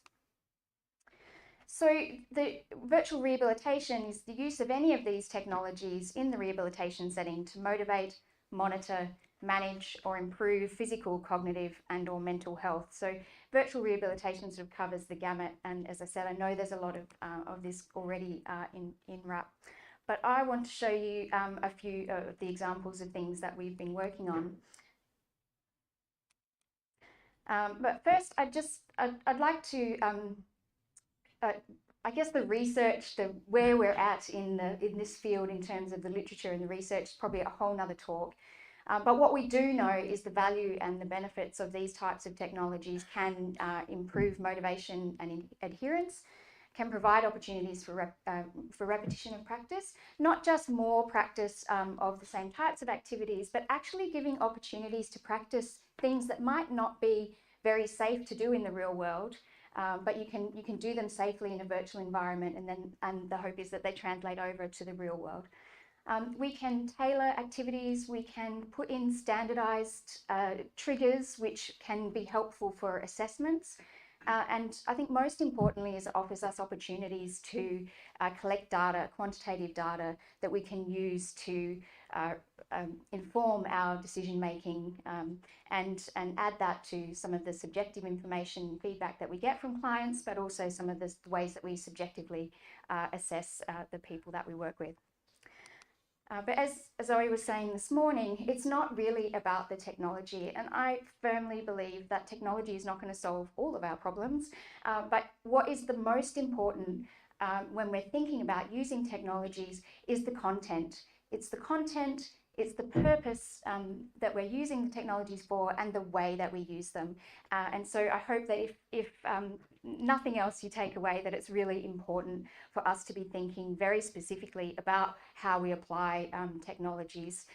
So the virtual rehabilitation is the use of any of these technologies in the rehabilitation setting to motivate, monitor, manage or improve physical, cognitive and or mental health. So virtual rehabilitation sort of covers the gamut, and as I said, I know there's a lot of this already in RAP. But I want to show you a few of the examples of things that we've been working on. But first, I'd like to I guess the research, where we're at in this field in terms of the literature and the research is probably a whole nother talk. But what we do know is the value and the benefits of these types of technologies can improve motivation and adherence, can provide opportunities for repetition of practice, not just more practice of the same types of activities, but actually giving opportunities to practice things that might not be very safe to do in the real world. But you can do them safely in a virtual environment, and the hope is that they translate over to the real world. We can tailor activities, we can put in standardized triggers which can be helpful for assessments. And I think most importantly is it offers us opportunities to collect data, quantitative data that we can use to inform our decision making and add that to some of the subjective information and feedback that we get from clients, but also some of the ways that we subjectively assess the people that we work with. But as Zoe was saying this morning, it's not really about the technology, and I firmly believe that technology is not going to solve all of our problems, but what is the most important when we're thinking about using technologies is the content. It's the content, it's the purpose that we're using the technologies for, and the way that we use them. And so I hope that if nothing else you take away, that it's really important for us to be thinking very specifically about how we apply technologies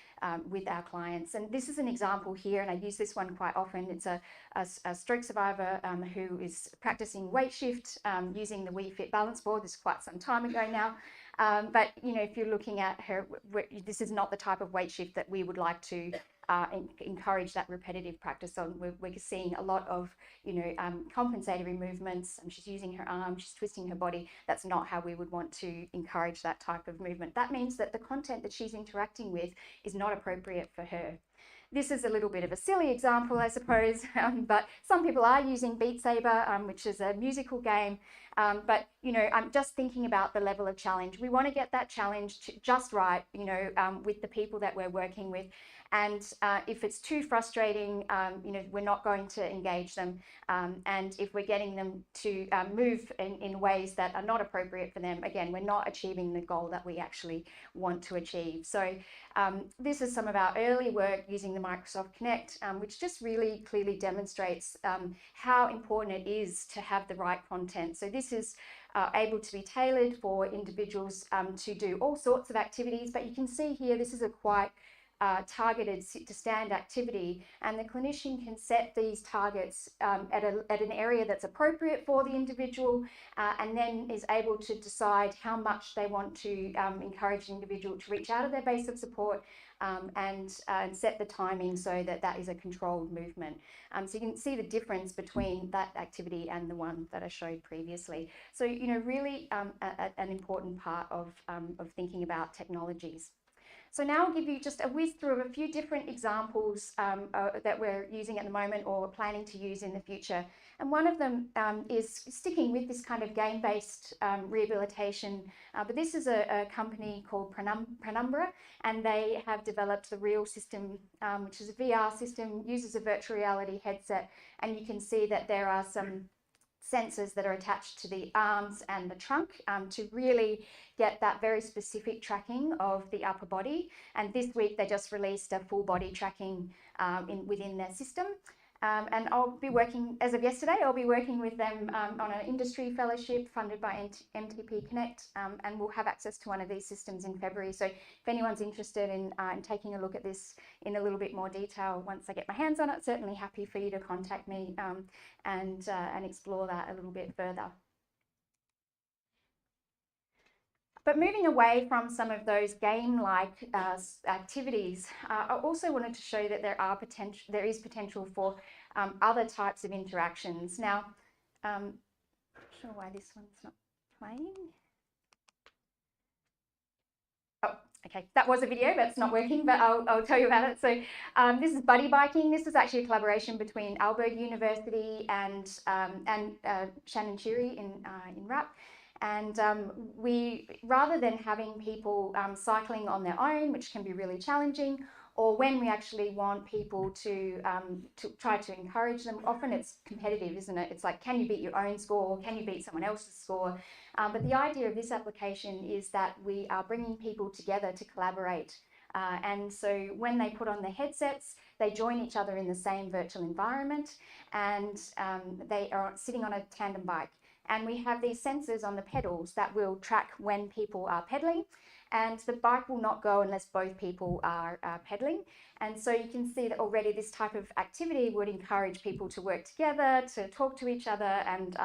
with our clients. And this is an example here, and I use this one quite often. It's a stroke survivor who is practicing weight shift using the WeFit balance board. This is quite some time ago now. But you know, if you're looking at her, this is not the type of weight shift that we would like to encourage that repetitive practice on. We're seeing a lot of, you know, compensatory movements. She's using her arm, she's twisting her body. That's not how we would want to encourage that type of movement. That means that the content that she's interacting with is not appropriate for her. This is a little bit of a silly example, I suppose, but some people are using Beat Saber, which is a musical game. But, you know, I'm just thinking about the level of challenge. We want to get that challenge just right, you know, with the people that we're working with. And if it's too frustrating, you know, we're not going to engage them. And if we're getting them to move in ways that are not appropriate for them, again, we're not achieving the goal that we actually want to achieve. So this is some of our early work using the Microsoft Connect, which just really clearly demonstrates how important it is to have the right content. So this is able to be tailored for individuals to do all sorts of activities, but you can see here this is a quite targeted sit to stand activity, and the clinician can set these targets at an area that's appropriate for the individual, and then is able to decide how much they want to encourage the individual to reach out of their base of support, and set the timing so that that is a controlled movement. So you can see the difference between that activity and the one that I showed previously. So, you know, really an important part of thinking about technologies. So now I'll give you just a whiz through of a few different examples that we're using at the moment or planning to use in the future. And one of them is sticking with this kind of game-based rehabilitation, but this is a company called Penumbra, and they have developed the Real system, which is a VR system, uses a virtual reality headset, and you can see that there are some sensors that are attached to the arms and the trunk to really get that very specific tracking of the upper body. And this week they just released a full body tracking within their system. And I'll be working, as of yesterday, I'll be working with them on an industry fellowship funded by MTP Connect, and we'll have access to one of these systems in February. So if anyone's interested in taking a look at this in a little bit more detail, once I get my hands on it, certainly happy for you to contact me and explore that a little bit further. But moving away from some of those game-like activities, I also wanted to show that there is potential for other types of interactions. Now, I'm not sure why this one's not playing. Oh, okay, that was a video, but it's not working, but I'll tell you about it. So this is buddy biking. This is actually a collaboration between Aalborg University and Shannon Cheery in RAP. And we, rather than having people cycling on their own, which can be really challenging, or when we actually want people to try to encourage them, often it's competitive, isn't it? It's like, can you beat your own score? Can you beat someone else's score? But the idea of this application is that we are bringing people together to collaborate. And so when they put on their headsets, they join each other in the same virtual environment, and they are sitting on a tandem bike. And we have these sensors on the pedals that will track when people are pedaling, and the bike will not go unless both people are pedaling. And so you can see that already this type of activity would encourage people to work together, to talk to each other, and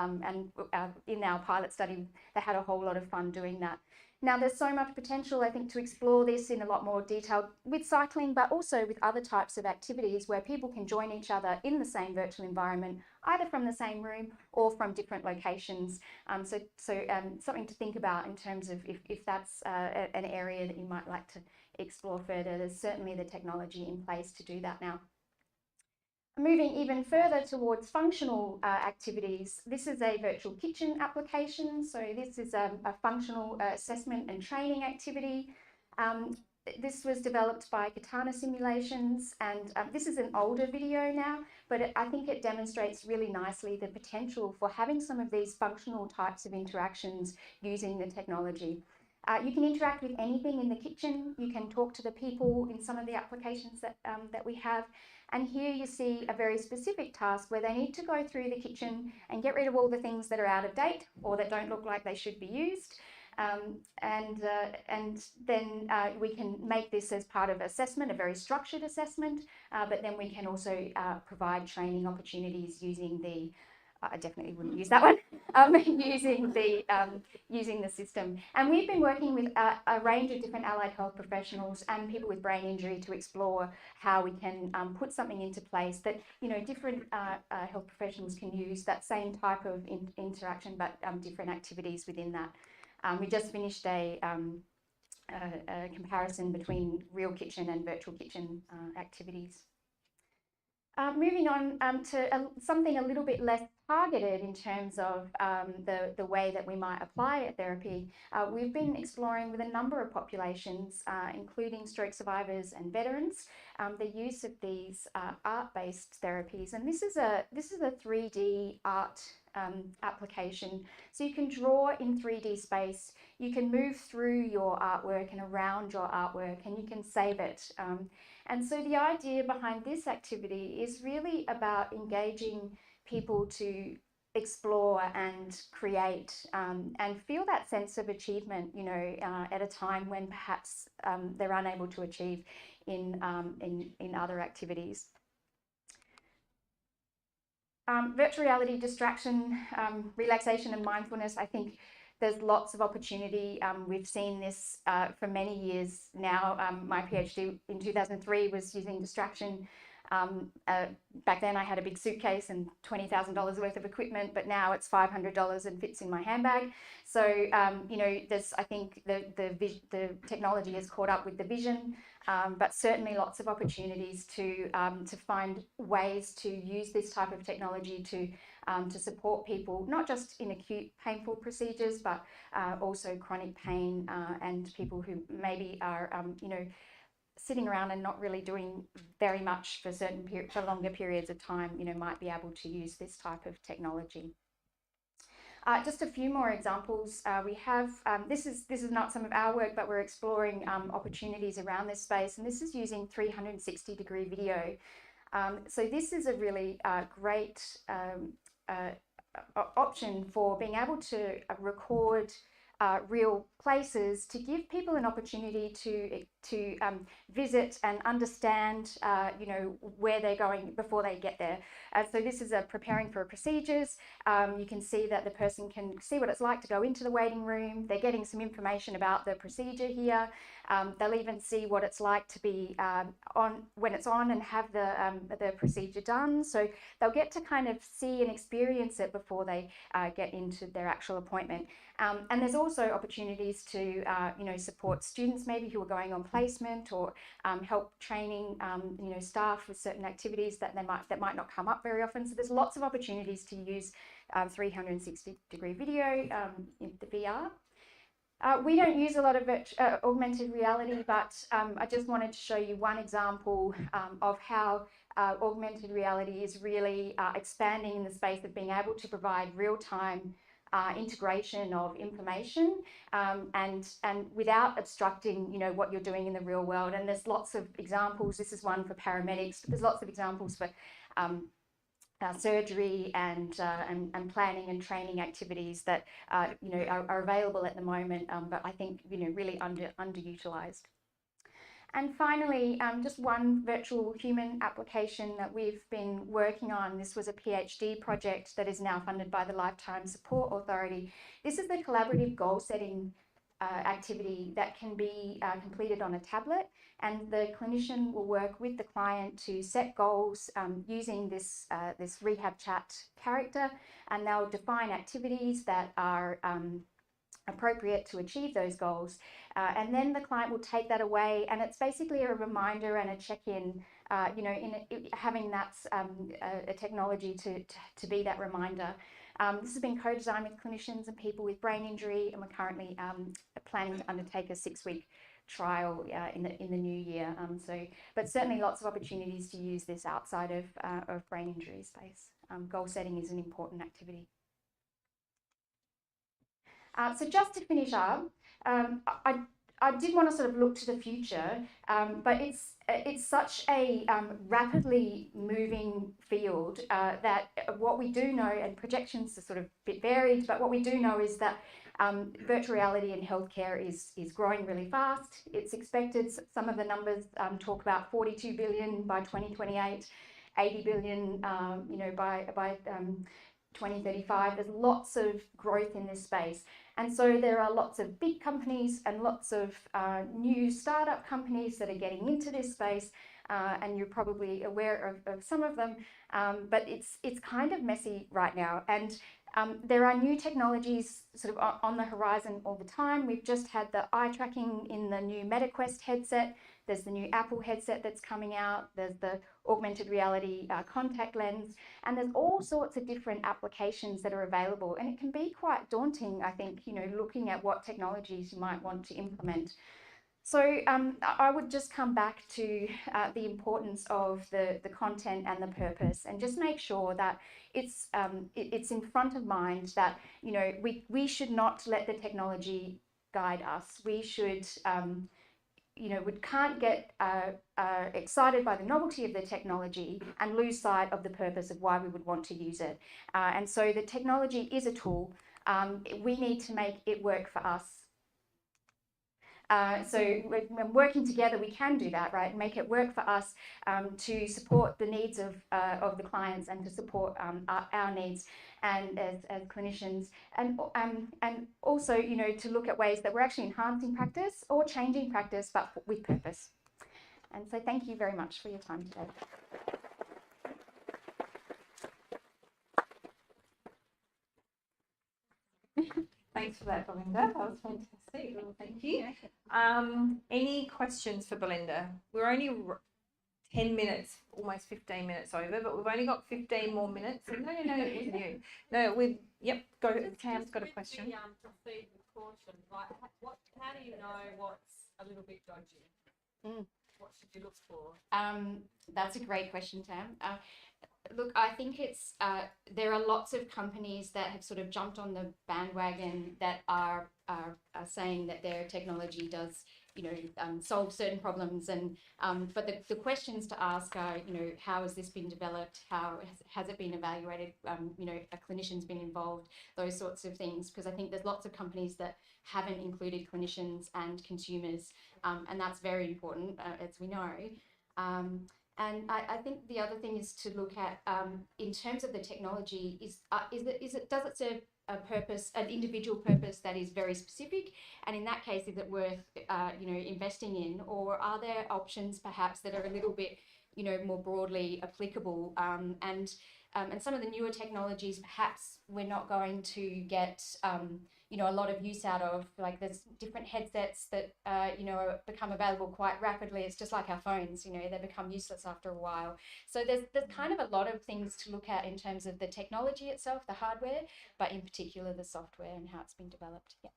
in our pilot study, they had a whole lot of fun doing that. Now, there's so much potential, I think, to explore this in a lot more detail with cycling, but also with other types of activities where people can join each other in the same virtual environment, either from the same room or from different locations. So something to think about in terms of if that's an area that you might like to explore further. There's certainly the technology in place to do that now. Moving even further towards functional activities, this is a virtual kitchen application. So this is a functional assessment and training activity. this was developed by Katana Simulations, and this is an older video now, but I think it demonstrates really nicely the potential for having some of these functional types of interactions using the technology. You can interact with anything in the kitchen. You can talk to the people in some of the applications that, that we have. And here you see a very specific task where they need to go through the kitchen and get rid of all the things that are out of date or that don't look like they should be used. And then we can make this as part of assessment, a very structured assessment, but then we can also provide training opportunities using the I definitely wouldn't use that one, using the system. And we've been working with a range of different allied health professionals and people with brain injury to explore how we can put something into place that, you know, different health professionals can use that same type of interaction, but different activities within that. We just finished a comparison between real kitchen and virtual kitchen activities. Moving on to something a little bit less targeted in terms of the way that we might apply a therapy, we've been exploring with a number of populations, including stroke survivors and veterans, the use of these art-based therapies. And this is a 3D art application. So you can draw in 3D space, you can move through your artwork and around your artwork, and you can save it. And so the idea behind this activity is really about engaging people to explore and create and feel that sense of achievement, you know, at a time when perhaps they're unable to achieve in other activities. Virtual reality distraction, relaxation and mindfulness, I think there's lots of opportunity. We've seen this for many years now. My PhD in 2003 was using distraction. Back then I had a big suitcase and $20,000 worth of equipment, but now it's $500 and fits in my handbag. So, you know, I think the technology has caught up with the vision, but certainly lots of opportunities to find ways to use this type of technology to support people, not just in acute painful procedures, but also chronic pain and people who maybe are, you know, sitting around and not really doing very much for for longer periods of time, you know, might be able to use this type of technology. Just a few more examples. We have, this is not some of our work, but we're exploring opportunities around this space, and this is using 360-degree video. So this is a really great option for being able to record real places to give people an opportunity to visit and understand, you know, where they're going before they get there. So this is preparing for procedures. You can see that the person can see what it's like to go into the waiting room. They're getting some information about the procedure here. They'll even see what it's like to be on when it's on and have the procedure done. So they'll get to kind of see and experience it before they get into their actual appointment. And there's also opportunities to, you know, support students maybe who are going on placement, or help training, you know, staff with certain activities that might not come up very often. So there's lots of opportunities to use 360-degree video in the VR. We don't use a lot of augmented reality, but I just wanted to show you one example of how augmented reality is really expanding in the space of being able to provide real-time integration of information and without obstructing, you know, what you're doing in the real world. And there's lots of examples. This is one for paramedics, but there's lots of examples for surgery and planning and training activities that you know, are available at the moment, but I think, you know, really underutilized. And finally, just one virtual human application that we've been working on. This was a PhD project that is now funded by the Lifetime Support Authority. This is the collaborative goal setting activity that can be completed on a tablet, and the clinician will work with the client to set goals using this rehab chat character, and they'll define activities that are appropriate to achieve those goals, and then the client will take that away, and it's basically a reminder and a check-in, you know, having that a technology to be that reminder. This has been co-designed with clinicians and people with brain injury, and we're currently planning to undertake a 6-week trial in the new year. But certainly lots of opportunities to use this outside of brain injury space. Goal setting is an important activity. So just to finish up, I did want to sort of look to the future, but it's such a rapidly moving field that what we do know, and projections are sort of a bit varied, but what we do know is that virtual reality in healthcare is growing really fast. It's expected, some of the numbers talk about 42 billion by 2028, 80 billion by 2035. There's lots of growth in this space. And so there are lots of big companies and lots of new startup companies that are getting into this space, and you're probably aware of some of them, but it's kind of messy right now. And there are new technologies sort of on the horizon all the time. We've just had the eye tracking in the new MetaQuest headset. There's the new Apple headset that's coming out. There's the augmented reality contact lens. And there's all sorts of different applications that are available. And it can be quite daunting, I think, looking at what technologies you might want to implement. So I would just come back to the importance of the content and the purpose, and just make sure that it's in front of mind that we should not let the technology guide us. We should we can't get excited by the novelty of the technology and lose sight of the purpose of why we would want to use it. And so the technology is a tool. We need to make it work for us. So when working together, we can do that, right? Make it work for us to support the needs of the clients and to support our needs and as clinicians, and also to look at ways that we're actually enhancing practice or changing practice, but with purpose. And so thank you very much for your time today. Thanks for that, Belinda. That was fantastic. Well, thank you. Any questions for Belinda? We're only 10 minutes, almost 15 minutes over, but we've only got 15 more minutes. No, it wasn't you. No, yep, go. Cam's got a question. Proceed with caution. Like, how do you know what's a little bit dodgy? What should you look for? That's a great question, Tam. Look, I think it's there are lots of companies that have sort of jumped on the bandwagon that are saying that their technology does, solve certain problems, and but the questions to ask are, how has this been developed? How has it been evaluated? Are clinicians been involved? Those sorts of things, because I think there's lots of companies that haven't included clinicians and consumers, and that's very important, as we know. And I think the other thing is to look at, in terms of the technology, does it serve a purpose, an individual purpose that is very specific, and in that case, is it worth investing in, or are there options perhaps that are a little bit more broadly applicable, and some of the newer technologies perhaps we're not going to get a lot of use out of. Like, there's different headsets that become available quite rapidly. It's just like our phones, they become useless after a while. So there's kind of a lot of things to look at in terms of the technology itself, the hardware, but in particular the software and how it's been developed. Yeah.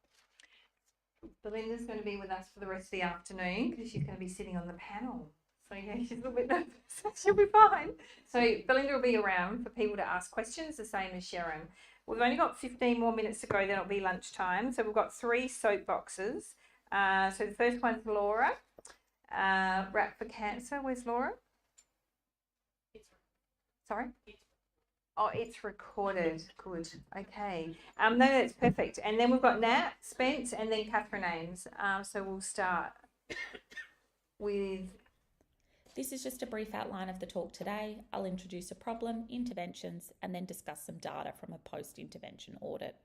Belinda's going to be with us for the rest of the afternoon because she's going to be sitting on the panel. So yeah, she's a little bit nervous. She'll be fine. So Belinda will be around for people to ask questions, the same as Sharon. We've only got 15 more minutes to go, then it'll be lunchtime. So we've got 3 soapboxes. So the first one's Laura. Rap for Cancer. Where's Laura? Sorry? Oh, it's recorded. Good. Okay. No, that's perfect. And then we've got Nat, Spence, and then Catherine Ames. So we'll start with... This is just a brief outline of the talk today. I'll introduce a problem, interventions, and then discuss some data from a post-intervention audit.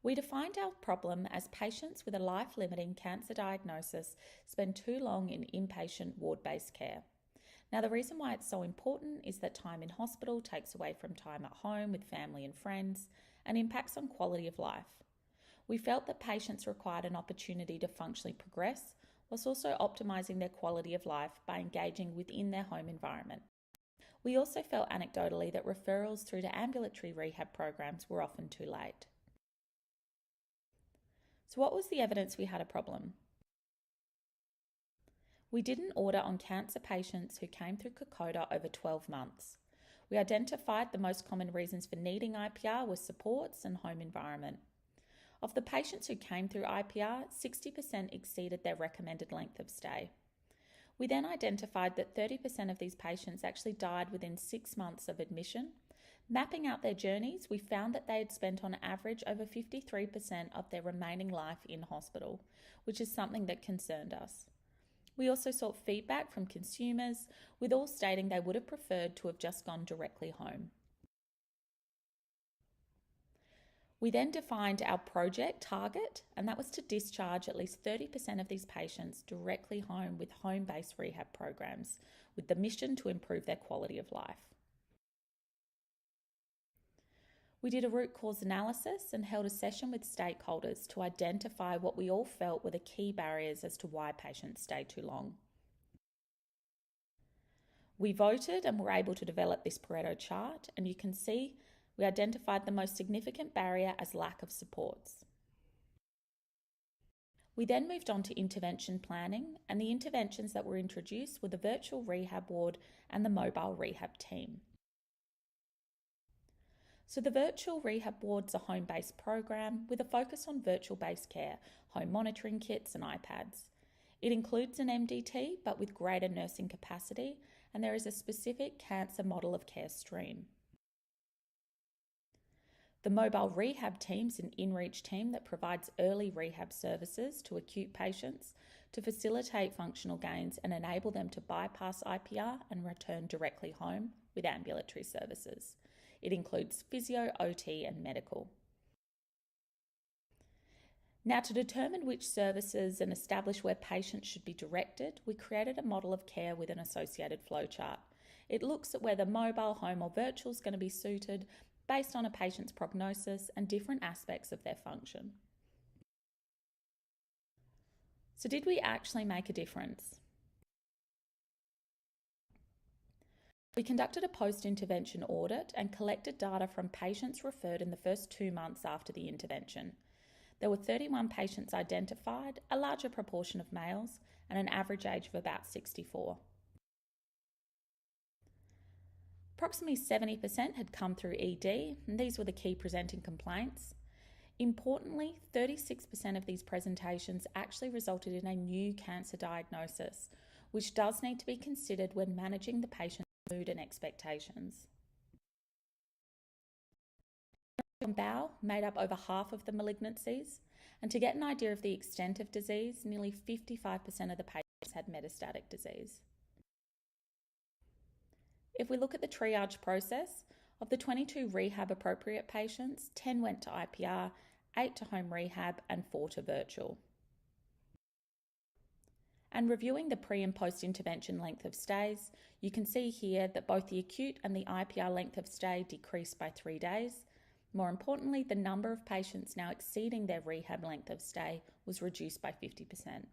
We defined our problem as patients with a life-limiting cancer diagnosis spend too long in inpatient ward-based care. Now, the reason why it's so important is that time in hospital takes away from time at home with family and friends and impacts on quality of life. We felt that patients required an opportunity to functionally progress, whilst also optimising their quality of life by engaging within their home environment. We also felt anecdotally that referrals through to ambulatory rehab programs were often too late. So what was the evidence we had a problem? We did an audit on cancer patients who came through Kokoda over 12 months. We identified the most common reasons for needing IPR were supports and home environment. Of the patients who came through IPR, 60% exceeded their recommended length of stay. We then identified that 30% of these patients actually died within 6 months of admission. Mapping out their journeys, we found that they had spent on average over 53% of their remaining life in hospital, which is something that concerned us. We also sought feedback from consumers, with all stating they would have preferred to have just gone directly home. We then defined our project target, and that was to discharge at least 30% of these patients directly home with home-based rehab programs, with the mission to improve their quality of life. We did a root cause analysis and held a session with stakeholders to identify what we all felt were the key barriers as to why patients stay too long. We voted and were able to develop this Pareto chart, and you can see we identified the most significant barrier as lack of supports. We then moved on to intervention planning, and the interventions that were introduced were the virtual rehab ward and the mobile rehab team. So the virtual rehab ward's a home-based program with a focus on virtual-based care, home monitoring kits and iPads. It includes an MDT but with greater nursing capacity, and there is a specific cancer model of care stream. The mobile rehab team's an in-reach team that provides early rehab services to acute patients to facilitate functional gains and enable them to bypass IPR and return directly home with ambulatory services. It includes physio, OT and medical. Now, to determine which services and establish where patients should be directed, we created a model of care with an associated flowchart. It looks at whether mobile, home or virtual is going to be suited based on a patient's prognosis and different aspects of their function. So did we actually make a difference? We conducted a post-intervention audit and collected data from patients referred in the first 2 months after the intervention. There were 31 patients identified, a larger proportion of males, and an average age of about 64. Approximately 70% had come through ED, and these were the key presenting complaints. Importantly, 36% of these presentations actually resulted in a new cancer diagnosis, which does need to be considered when managing the patient's mood and expectations. Bowel made up over half of the malignancies, and to get an idea of the extent of disease, nearly 55% of the patients had metastatic disease. If we look at the triage process, of the 22 rehab appropriate patients, 10 went to IPR, 8 to home rehab and 4 to virtual. And reviewing the pre and post intervention length of stays, you can see here that both the acute and the IPR length of stay decreased by 3 days. More importantly, the number of patients now exceeding their rehab length of stay was reduced by 50%.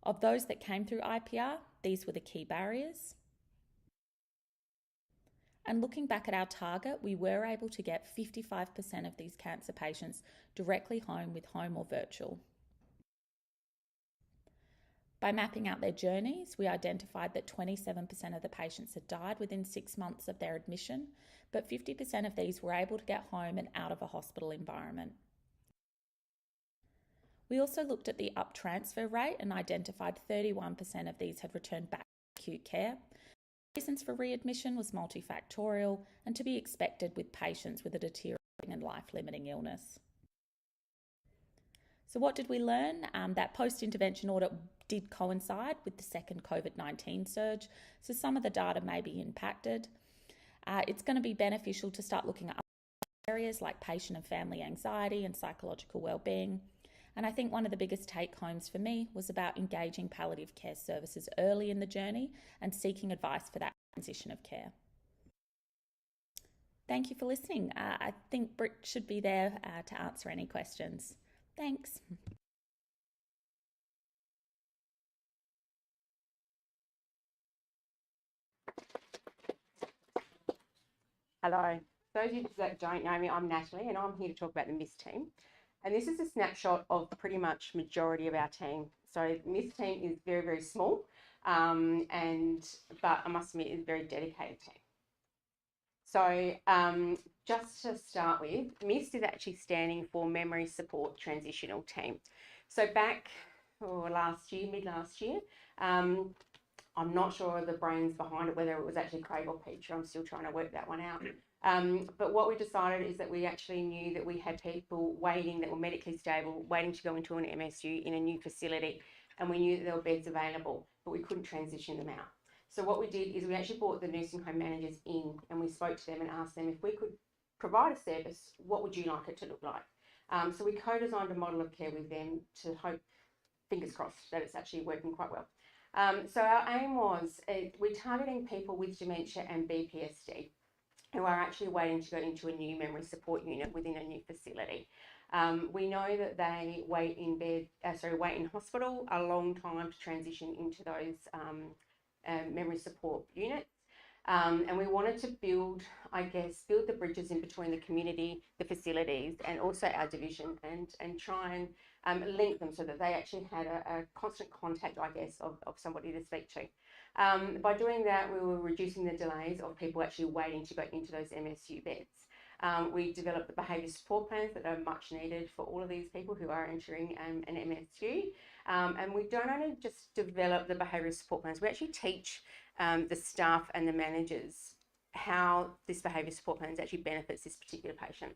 Of those that came through IPR, these were the key barriers. And looking back at our target, we were able to get 55% of these cancer patients directly home with home or virtual. By mapping out their journeys, we identified that 27% of the patients had died within 6 months of their admission, but 50% of these were able to get home and out of a hospital environment. We also looked at the up transfer rate and identified 31% of these had returned back to acute care. Reasons for readmission was multifactorial and to be expected with patients with a deteriorating and life-limiting illness. So what did we learn? That post-intervention audit did coincide with the second COVID-19 surge, so some of the data may be impacted. It's going to be beneficial to start looking at other areas like patient and family anxiety and psychological wellbeing. And I think one of the biggest take-homes for me was about engaging palliative care services early in the journey and seeking advice for that transition of care. Thank you for listening. I think Britt should be there to answer any questions. Thanks. Hello. Those of you that don't know me, I'm Natalie and I'm here to talk about the MISS team. And this is a snapshot of pretty much majority of our team. So this team is very, very small, but I must admit, it's a very dedicated team. So just to start with, MIST is actually standing for Memory Support Transitional Team. So back last year, mid last year, I'm not sure of the brains behind it, whether it was actually Craig or Peter. I'm still trying to work that one out. But what we decided is that we actually knew that we had people waiting that were medically stable, waiting to go into an MSU in a new facility. And we knew that there were beds available, but we couldn't transition them out. So what we did is we actually brought the nursing home managers in and we spoke to them and asked them if we could provide a service, what would you like it to look like? So we co-designed a model of care with them to hope, fingers crossed, that it's actually working quite well. So our aim was, we're targeting people with dementia and BPSD who are actually waiting to go into a new memory support unit within a new facility. We know that they wait in hospital a long time to transition into those memory support units. And we wanted to build the bridges in between the community, the facilities, and also our division, and try and link them so that they actually had a constant contact, of somebody to speak to. By doing that, we were reducing the delays of people actually waiting to go into those MSU beds. We developed the behaviour support plans that are much needed for all of these people who are entering an MSU. And we don't only just develop the behaviour support plans, we actually teach the staff and the managers how this behaviour support plan actually benefits this particular patient.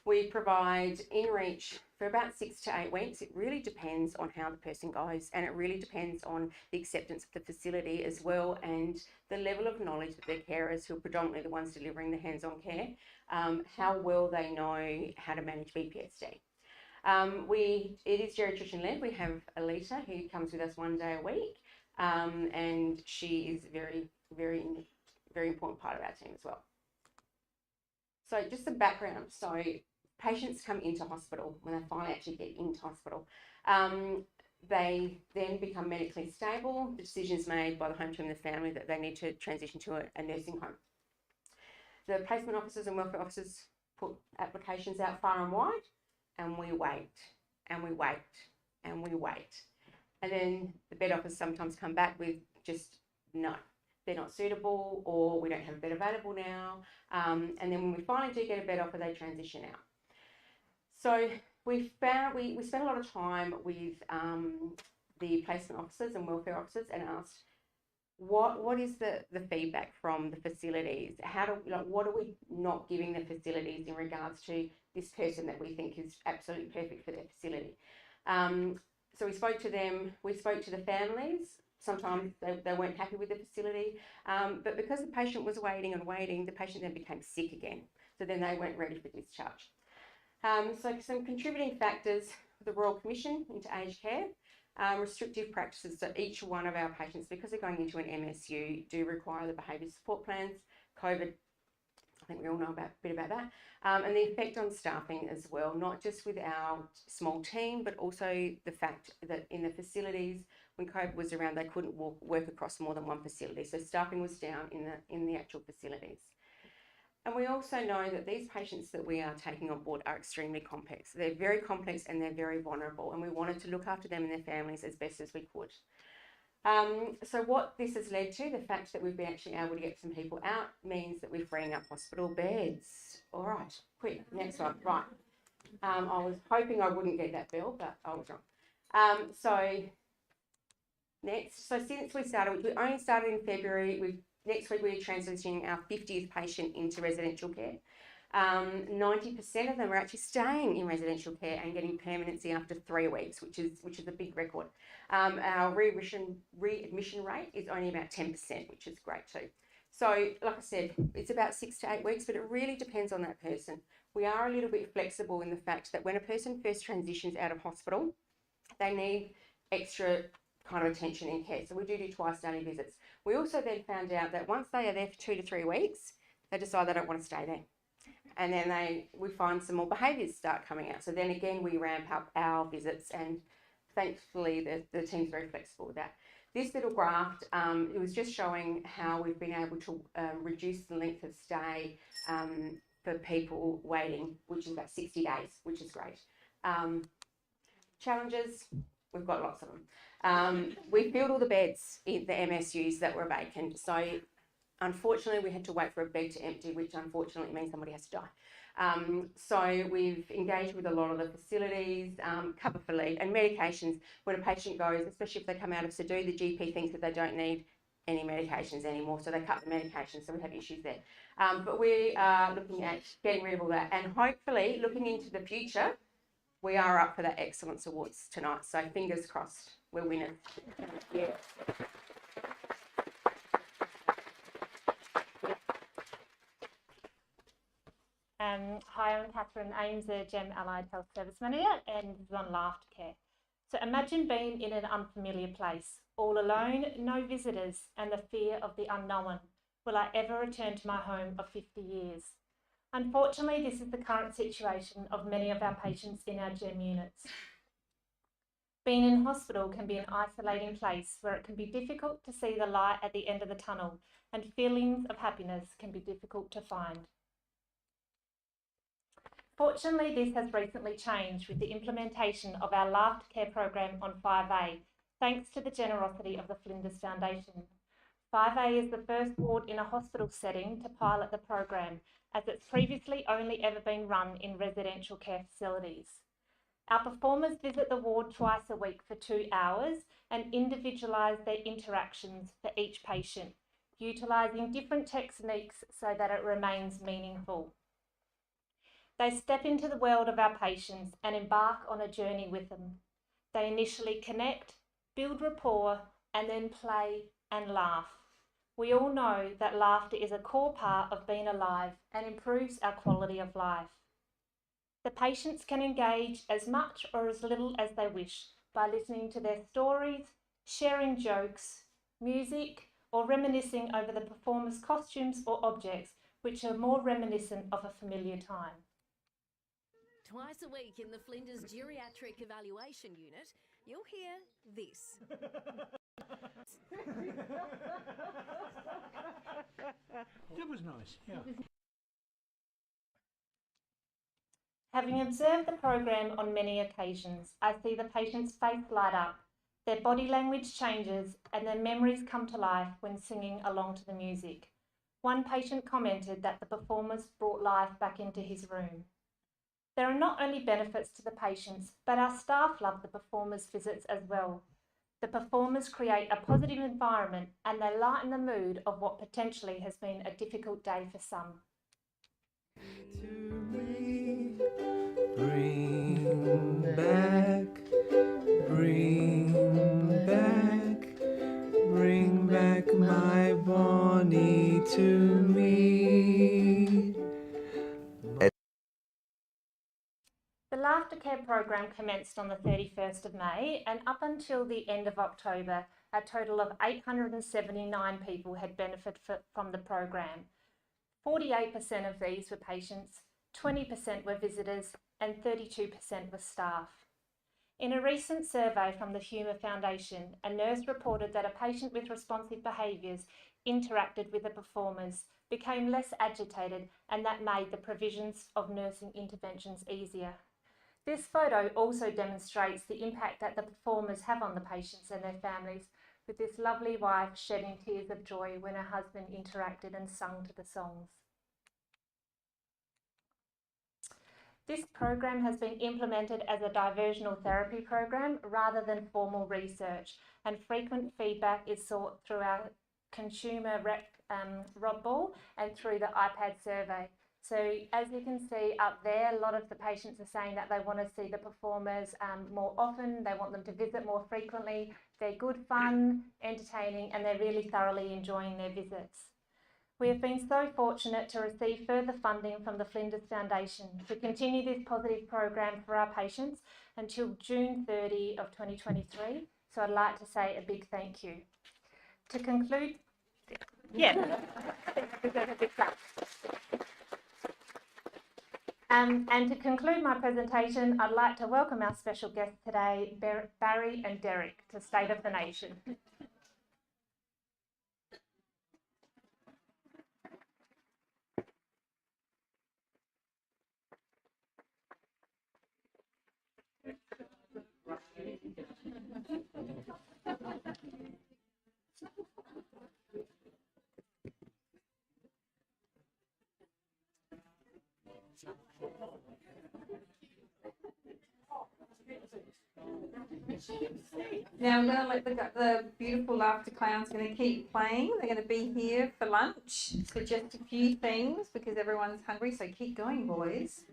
We provide in-reach for about 6 to 8 weeks. It really depends on how the person goes, and it really depends on the acceptance of the facility as well, and the level of knowledge that their carers, who are predominantly the ones delivering the hands-on care, how well they know how to manage BPSD. It is geriatrician led. We have Alita, who comes with us 1 day a week, and she is a very, very, very important part of our team as well. So just some background. So patients come into hospital when they finally actually get into hospital. They then become medically stable. The decision is made by the home team and the family that they need to transition to a nursing home. The placement officers and welfare officers put applications out far and wide, and we wait, and we wait, and we wait. And then the bed officers sometimes come back with just no, they're not suitable, or we don't have a bed available now. And then when we finally do get a bed offer, they transition out. So we spent a lot of time with the placement officers and welfare officers and asked, what is the feedback from the facilities? What are we not giving the facilities in regards to this person that we think is absolutely perfect for their facility? So we spoke to them, we spoke to the families. Sometimes they weren't happy with the facility, but because the patient was waiting and waiting, the patient then became sick again. So then they weren't ready for discharge. So some contributing factors, the Royal Commission into aged care, restrictive practices. So each one of our patients, because they're going into an MSU, do require the behaviour support plans. COVID, I think we all know a bit about that. And the effect on staffing as well, not just with our small team, but also the fact that in the facilities, when COVID was around, they couldn't work across more than one facility. So staffing was down in the actual facilities. And we also know that these patients that we are taking on board are extremely complex. They're very complex and they're very vulnerable, and we wanted to look after them and their families as best as we could. So what this has led to, the fact that we've been actually able to get some people out, means that we're freeing up hospital beds. All right, quick, next one. Right. I was hoping I wouldn't get that bill, but I was wrong. So since we started, we only started in February. Next week we're transitioning our 50th patient into residential care. 90% of them are actually staying in residential care and getting permanency after 3 weeks, which is a big record. Our readmission rate is only about 10%, which is great too. So, like I said, it's about 6 to 8 weeks, but it really depends on that person. We are a little bit flexible in the fact that when a person first transitions out of hospital, they need extra kind of attention and care. So we do twice daily visits. We also then found out that once they are there for 2 to 3 weeks, they decide they don't want to stay there. And then we find some more behaviours start coming out. So then again, we ramp up our visits, and thankfully the team's very flexible with that. This little graph, it was just showing how we've been able to reduce the length of stay for people waiting, which is about 60 days, which is great. Challenges, we've got lots of them. We filled all the beds in the MSUs that were vacant. So unfortunately, we had to wait for a bed to empty, which unfortunately means somebody has to die. So we've engaged with a lot of the facilities, cover for leave and medications. When a patient goes, especially if they come out of SADU, the GP thinks that they don't need any medications anymore, so they cut the medications, so we have issues there. But we are looking at getting rid of all that, and hopefully, looking into the future, we are up for that Excellence Awards tonight, so fingers crossed, we're winners. Yeah. Hi, I'm Catherine Ames, the GEM Allied Health Service Manager, and this is on laughter care. So imagine being in an unfamiliar place, all alone, no visitors, and the fear of the unknown. Will I ever return to my home of 50 years? Unfortunately, this is the current situation of many of our patients in our GEM units. Being in hospital can be an isolating place where it can be difficult to see the light at the end of the tunnel, and feelings of happiness can be difficult to find. Fortunately, this has recently changed with the implementation of our Laughter Care program on 5A, thanks to the generosity of the Flinders Foundation. 5A is the first ward in a hospital setting to pilot the program, as it's previously only ever been run in residential care facilities. Our performers visit the ward twice a week for 2 hours and individualise their interactions for each patient, utilising different techniques so that it remains meaningful. They step into the world of our patients and embark on a journey with them. They initially connect, build rapport, and then play and laugh. We all know that laughter is a core part of being alive and improves our quality of life. The patients can engage as much or as little as they wish by listening to their stories, sharing jokes, music, or reminiscing over the performers' costumes or objects, which are more reminiscent of a familiar time. Twice a week in the Flinders Geriatric Evaluation Unit, you'll hear this. That was nice, yeah. Having observed the program on many occasions, I see the patient's face light up, their body language changes, and their memories come to life when singing along to the music. One patient commented that the performers brought life back into his room. There are not only benefits to the patients, but our staff love the performers' visits as well. The performers create a positive environment and they lighten the mood of what potentially has been a difficult day for some. Bring back my Bonnie to me. The Laughter Care program commenced on the 31st of May, and up until the end of October, a total of 879 people had benefited from the program. 48% of these were patients, 20% were visitors, and 32% were staff. In a recent survey from the Humour Foundation, a nurse reported that a patient with responsive behaviours interacted with the performers, became less agitated, and that made the provisions of nursing interventions easier. This photo also demonstrates the impact that the performers have on the patients and their families, with this lovely wife shedding tears of joy when her husband interacted and sung to the songs. This program has been implemented as a diversional therapy program rather than formal research, and frequent feedback is sought through our consumer rep Rob Ball and through the iPad survey. So as you can see up there, a lot of the patients are saying that they want to see the performers more often, they want them to visit more frequently, they're good fun, entertaining, and they're really thoroughly enjoying their visits. We have been so fortunate to receive further funding from the Flinders Foundation to continue this positive program for our patients until June 30 of 2023. So I'd like to say a big thank you. To conclude, and to conclude my presentation, I'd like to welcome our special guests today, Barry and Derek, to State of the Nation. Now I'm going to let the beautiful laughter clowns going to keep playing. They're going to be here for lunch. So just a few things because everyone's hungry. So keep going, boys.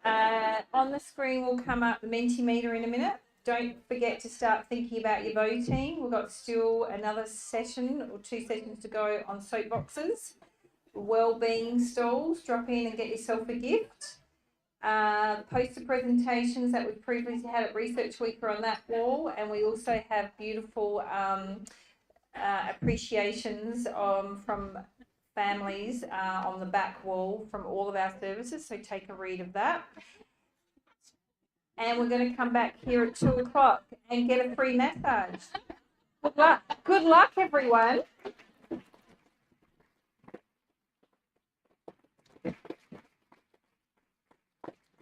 On the screen will come up the Mentimeter in a minute. Don't forget to start thinking about your voting. We've got still another session or 2 sessions to go on soapboxes. Wellbeing stalls. Drop in and get yourself a gift. Poster presentations that we've previously had at Research Week are on that wall, and we also have beautiful appreciations from families on the back wall from all of our services, so take a read of that. And we're going to come back here at 2 o'clock and get a free massage. Good luck. Good luck, everyone.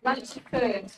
Lunch served.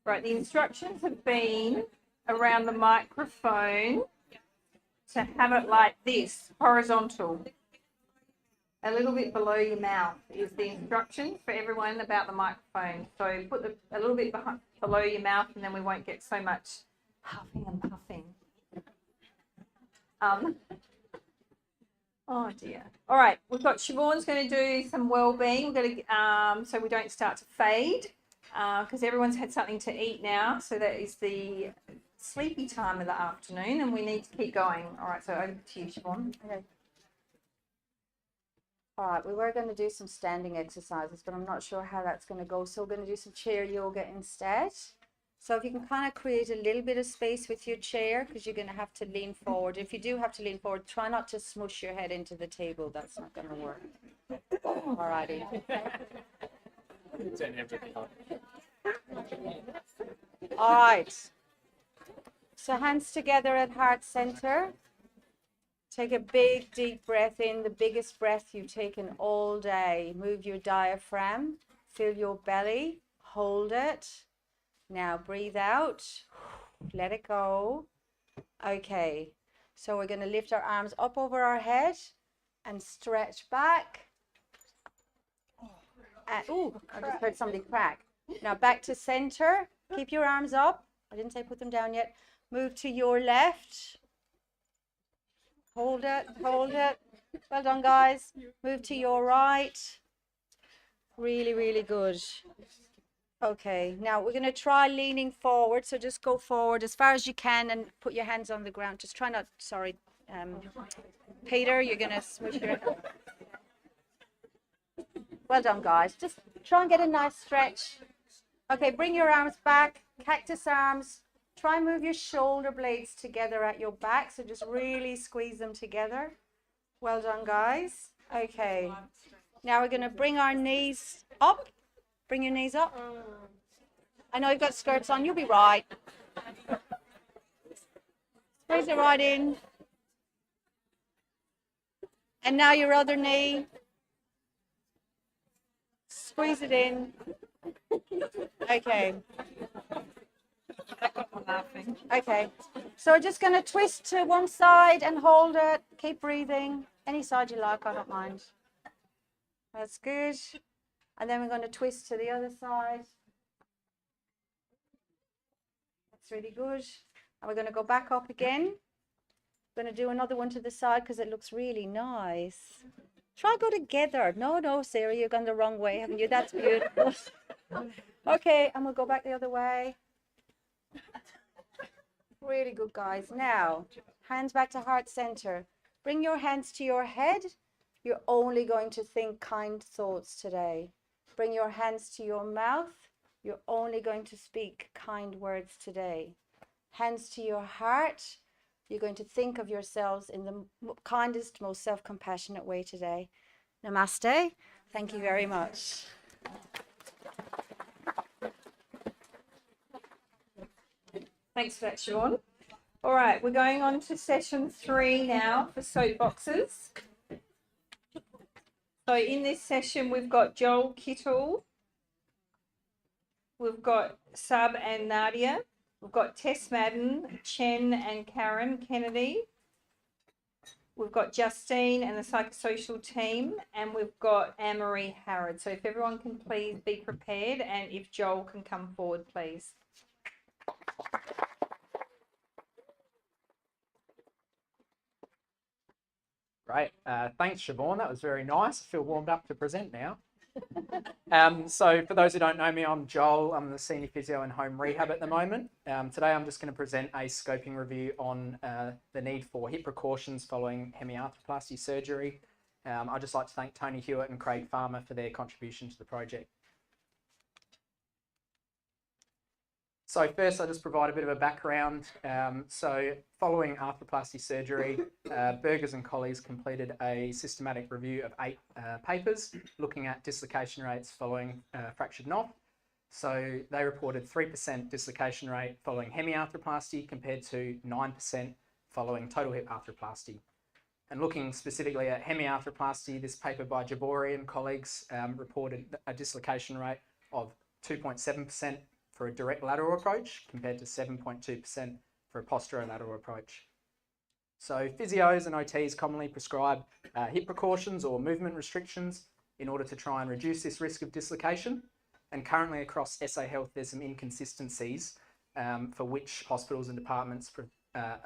Right, the instructions have been around the microphone to have it like this, horizontal. A little bit below your mouth is the instruction for everyone about the microphone. So put a little bit below your mouth, and then we won't get so much huffing and puffing. Oh dear. All right, we've got Siobhan's going to do some well-being. We're going to so we don't start to fade, because everyone's had something to eat now. So that is the sleepy time of the afternoon, and we need to keep going. All right, so over to you, Siobhan. Okay. All right, we were going to do some standing exercises, but I'm not sure how that's going to go. So we're going to do some chair yoga instead. So if you can kind of create a little bit of space with your chair, because you're going to have to lean forward. If you do have to lean forward, try not to smush your head into the table. That's not going to work. All righty. All right. So hands together at heart center. Take a big deep breath in, the biggest breath you've taken all day. Move your diaphragm, fill your belly, hold it. Now breathe out, let it go. Okay, so we're going to lift our arms up over our head and stretch back. Oh, I just heard somebody crack. Now back to center. Keep your arms up. I didn't say put them down yet. Move to your left. Hold it, hold it. Well done, guys. Move to your right. Really, really good. Okay, now we're going to try leaning forward. So just go forward as far as you can and put your hands on the ground. Just try not, sorry, Peter, you're going to smush your... Well done, guys. Just try and get a nice stretch. Okay, bring your arms back, cactus arms. Try and move your shoulder blades together at your back. So just really squeeze them together. Well done, guys. Okay. Now we're going to bring our knees up. Bring your knees up. I know you've got skirts on. You'll be right. Squeeze it right in. And now your other knee. Squeeze it in. Okay. Okay, so we're just going to twist to one side and hold it. Keep breathing. Any side you like, I don't mind. That's good. And then we're going to twist to the other side. That's really good. And we're going to go back up again. We're going to do another one to the side because it looks really nice. Try go together. No, Sarah, you've gone the wrong way, haven't you? That's beautiful. Okay, and we'll go back the other way. Really good, guys. Now, hands back to heart center. Bring your hands to your head. You're only going to think kind thoughts today. Bring your hands to your mouth. You're only going to speak kind words today. Hands to your heart. You're going to think of yourselves in the kindest, most self-compassionate way today. Namaste. Thank you very much. Thanks for that, Siobhan. All right, we're going on to session 3 now for soapboxes. So in this session, we've got Joel Kittle, we've got Sub and Nadia, we've got Tess Madden, Chen and Karen Kennedy, we've got Justine and the psychosocial team, and we've got Anne-Marie Harrod. So if everyone can please be prepared, and if Joel can come forward, please. Great. Thanks, Siobhan. That was very nice. I feel warmed up to present now. So for those who don't know me, I'm Joel. I'm the Senior Physio in Home Rehab at the moment. Today I'm just going to present a scoping review on the need for hip precautions following hemiarthroplasty surgery. I'd just like to thank Tony Hewitt and Craig Farmer for their contribution to the project. So first, I'll just provide a bit of a background. So following arthroplasty surgery, Burgers and colleagues completed a systematic review of 8 papers looking at dislocation rates following fractured knob. So they reported 3% dislocation rate following hemiarthroplasty compared to 9% following total hip arthroplasty. And looking specifically at hemiarthroplasty, this paper by Jabori and colleagues reported a dislocation rate of 2.7% for a direct lateral approach compared to 7.2% for a posterolateral approach. So physios and OTs commonly prescribe hip precautions or movement restrictions in order to try and reduce this risk of dislocation. And currently across SA Health, there's some inconsistencies for which hospitals and departments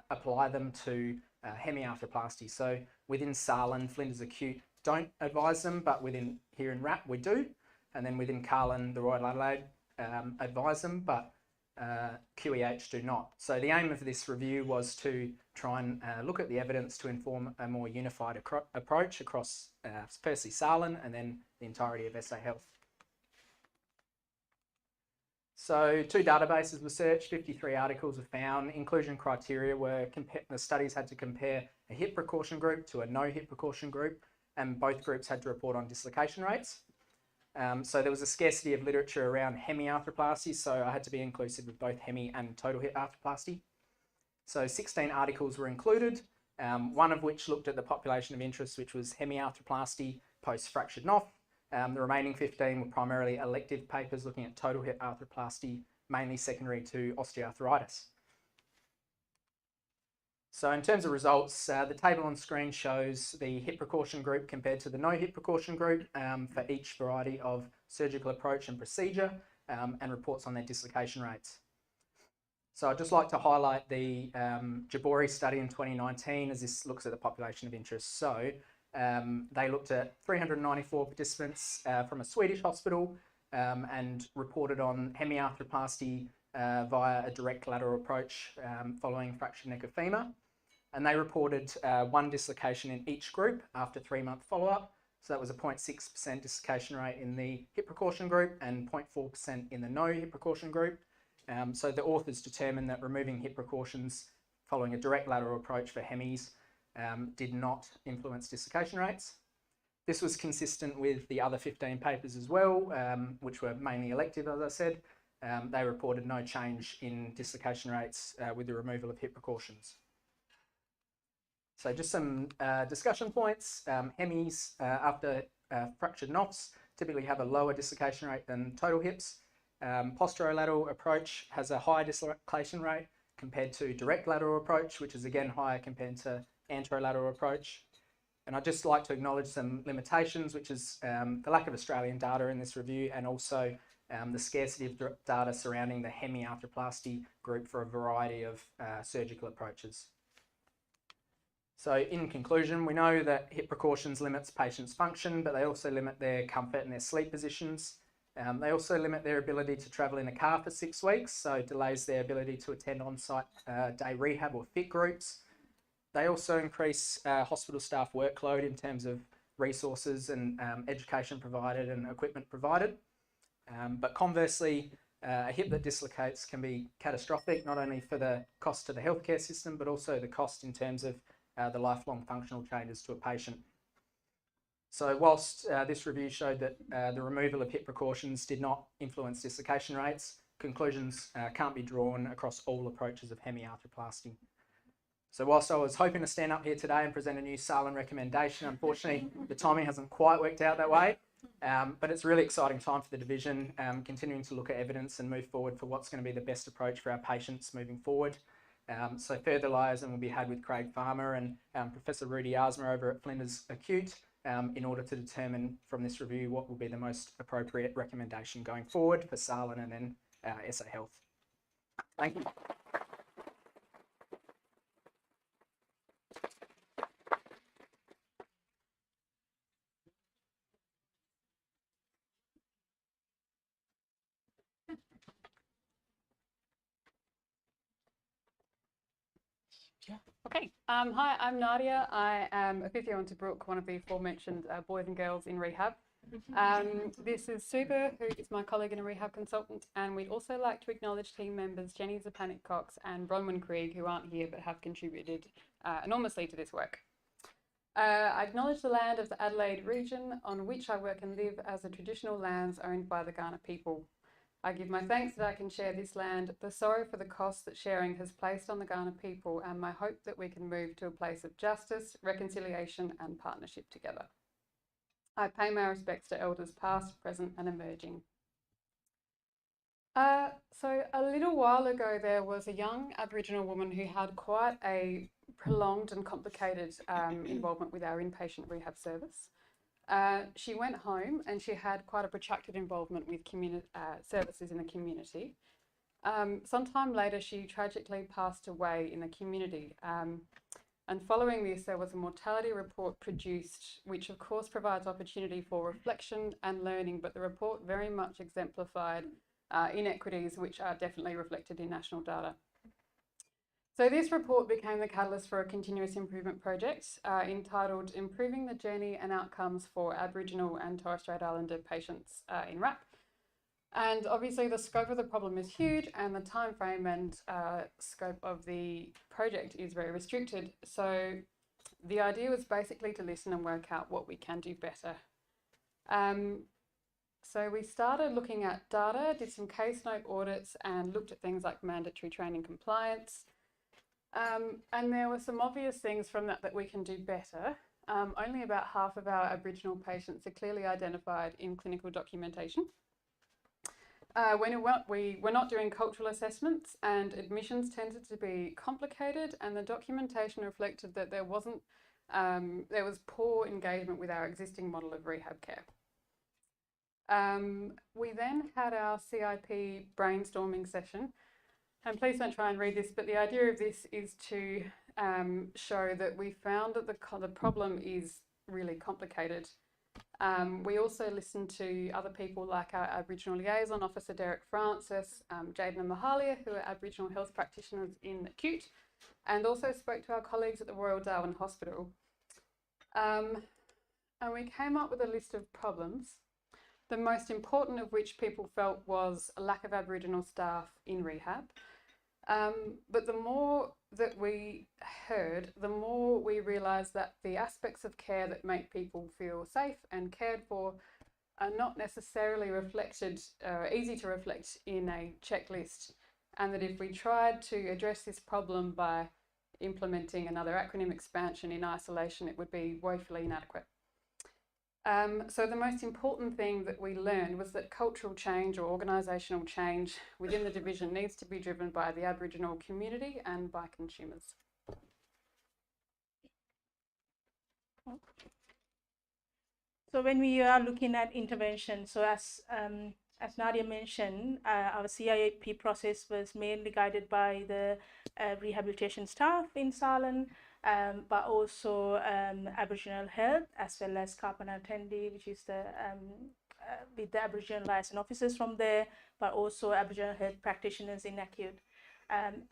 apply them to hemiarthroplasty. So within SALHN, Flinders Acute don't advise them, but within here in RAP we do. And then within Carlin, the Royal Adelaide advise them, but QEH do not. So the aim of this review was to try and look at the evidence to inform a more unified approach across firstly SALHN and then the entirety of SA Health. So 2 databases were searched, 53 articles were found. Inclusion criteria were the studies had to compare a hip precaution group to a no hip precaution group, and both groups had to report on dislocation rates. So there was a scarcity of literature around hemiarthroplasty, so I had to be inclusive of both hemi and total hip arthroplasty. So 16 articles were included, one of which looked at the population of interest, which was hemiarthroplasty post-fractured NOF. The remaining 15 were primarily elective papers looking at total hip arthroplasty, mainly secondary to osteoarthritis. So in terms of results, the table on screen shows the hip precaution group compared to the no hip precaution group for each variety of surgical approach and procedure, and reports on their dislocation rates. So I'd just like to highlight the Jabori study in 2019, as this looks at the population of interest. So they looked at 394 participants from a Swedish hospital and reported on hemiarthroplasty via a direct lateral approach following fractured neck of femur. And they reported 1 dislocation in each group after 3-month follow-up. So that was a 0.6% dislocation rate in the hip precaution group and 0.4% in the no hip precaution group. So the authors determined that removing hip precautions following a direct lateral approach for hemis did not influence dislocation rates. This was consistent with the other 15 papers as well, which were mainly elective, as I said. They reported no change in dislocation rates with the removal of hip precautions. So just some discussion points. Hemis after fractured NOFs typically have a lower dislocation rate than total hips. Posterolateral approach has a higher dislocation rate compared to direct lateral approach, which is again higher compared to anterolateral approach. And I'd just like to acknowledge some limitations, which is the lack of Australian data in this review, and also the scarcity of data surrounding the hemiarthroplasty group for a variety of surgical approaches. So in conclusion, we know that hip precautions limits patients' function, but they also limit their comfort and their sleep positions. They also limit their ability to travel in a car for 6 weeks, so delays their ability to attend on-site day rehab or fit groups. They also increase hospital staff workload in terms of resources and education provided and equipment provided. But conversely, a hip that dislocates can be catastrophic, not only for the cost to the healthcare system, but also the cost in terms of the lifelong functional changes to a patient. So whilst this review showed that the removal of hip precautions did not influence dislocation rates, conclusions can't be drawn across all approaches of hemiarthroplasty. So whilst I was hoping to stand up here today and present a new SALHN recommendation, unfortunately the timing hasn't quite worked out that way. But it's a really exciting time for the division, continuing to look at evidence and move forward for what's going to be the best approach for our patients moving forward. So further liaison will be had with Craig Farmer and Professor Rudy Arsma over at Flinders Acute in order to determine from this review what will be the most appropriate recommendation going forward for SALHN and then SA Health. Thank you. Okay, hi, I'm Nadia. I am a physio on Tobruk, one of the aforementioned boys and girls in rehab. This is Suba, who is my colleague and a rehab consultant, and we'd also like to acknowledge team members Jenny Zapanik-Cox and Bronwyn Krieg, who aren't here but have contributed enormously to this work. I acknowledge the land of the Adelaide region on which I work and live as the traditional lands owned by the Kaurna people. I give my thanks that I can share this land, the sorrow for the cost that sharing has placed on the Kaurna people, and my hope that we can move to a place of justice, reconciliation and partnership together. I pay my respects to elders past, present and emerging. So a little while ago, there was a young Aboriginal woman who had quite a prolonged and complicated involvement with our inpatient rehab service. She went home and she had quite a protracted involvement with services in the community. Sometime later, she tragically passed away in the community. And following this, there was a mortality report produced, which of course provides opportunity for reflection and learning, but the report very much exemplified inequities which are definitely reflected in national data. So this report became the catalyst for a continuous improvement project entitled Improving the Journey and Outcomes for Aboriginal and Torres Strait Islander Patients in RAP. And obviously the scope of the problem is huge and the time frame and scope of the project is very restricted. So the idea was basically to listen and work out what we can do better. So we started looking at data, did some case note audits and looked at things like mandatory training compliance. And there were some obvious things from that we can do better. Only about half of our Aboriginal patients are clearly identified in clinical documentation. We were not doing cultural assessments and admissions tended to be complicated, and the documentation reflected that there was poor engagement with our existing model of rehab care. We then had our CIP brainstorming session, and please don't try and read this, but the idea of this is to show that we found that the problem is really complicated. We also listened to other people like our Aboriginal Liaison Officer Derek Francis, Jaden and Mahalia, who are Aboriginal health practitioners in acute, and also spoke to our colleagues at the Royal Darwin Hospital. And we came up with a list of problems, the most important of which people felt was a lack of Aboriginal staff in rehab. But the more that we heard, the more we realised that the aspects of care that make people feel safe and cared for are not necessarily reflected, easy to reflect in a checklist, and that if we tried to address this problem by implementing another acronym expansion in isolation, it would be woefully inadequate. So the most important thing that we learned was that cultural change or organisational change within the division needs to be driven by the Aboriginal community and by consumers. So when we are looking at intervention, so as Nadia mentioned, our CIP process was mainly guided by the rehabilitation staff in SALHN, but also Aboriginal Health, as well as Kapana Attendee, which is the with the Aboriginal liaison officers from there, but also Aboriginal Health practitioners in acute,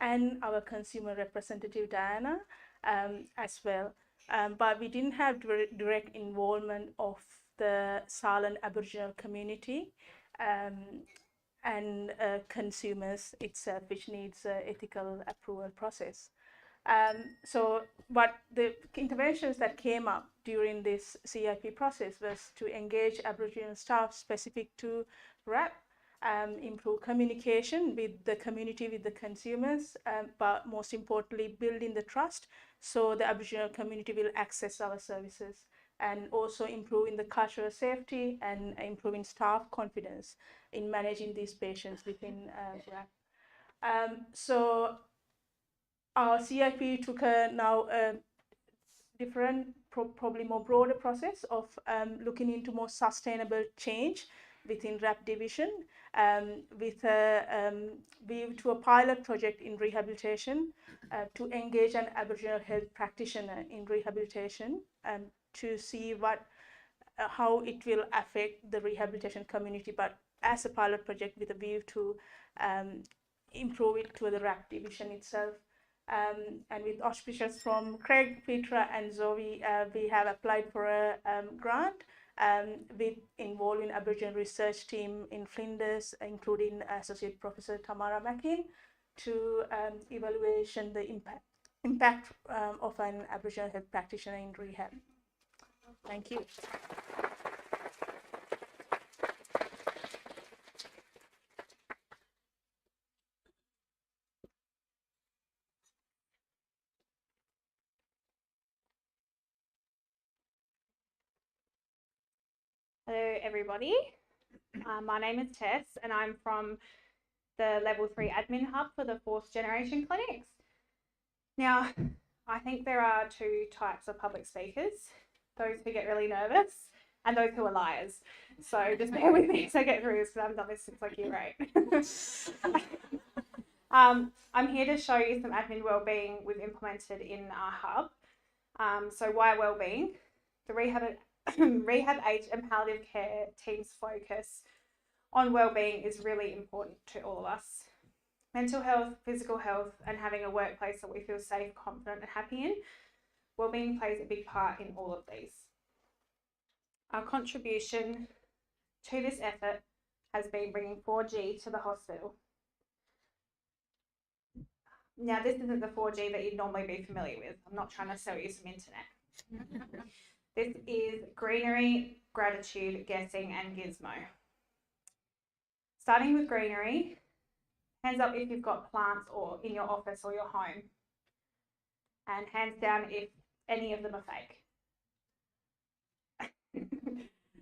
and our consumer representative Diana as well. But we didn't have direct involvement of the SALHN Aboriginal community and consumers itself, which needs an ethical approval process. But the interventions that came up during this CIP process was to engage Aboriginal staff specific to RAP, improve communication with the community, with the consumers, but most importantly, building the trust so the Aboriginal community will access our services, and also improving the cultural safety and improving staff confidence in managing these patients within RAP. So our CIP took now a different, probably more broader process of looking into more sustainable change within RAP division, with a view to a pilot project in rehabilitation to engage an Aboriginal health practitioner in rehabilitation to see how it will affect the rehabilitation community, but as a pilot project with a view to improve it to the RAP division itself. And with auspicious from Craig, Petra and Zoe, we have applied for a grant with involving Aboriginal research team in Flinders, including Associate Professor Tamara Mackin, to evaluation the impact of an Aboriginal health practitioner in rehab. Thank you. Hello everybody, my name is Tess and I'm from the Level 3 admin hub for the fourth generation clinics. Now, I think there are two types of public speakers, those who get really nervous and those who are liars. So just bear with me as I get through this, because I haven't done this since like year 8. I'm here to show you some admin wellbeing we've implemented in our hub. So why wellbeing? The rehab, aged and palliative care team's focus on wellbeing is really important to all of us. Mental health, physical health, and having a workplace that we feel safe, confident, and happy in. Wellbeing plays a big part in all of these. Our contribution to this effort has been bringing 4G to the hospital. Now, this isn't the 4G that you'd normally be familiar with. I'm not trying to sell you some internet. This is greenery, gratitude, guessing, and gizmo. Starting with greenery, hands up if you've got plants or in your office or your home. And hands down if any of them are fake.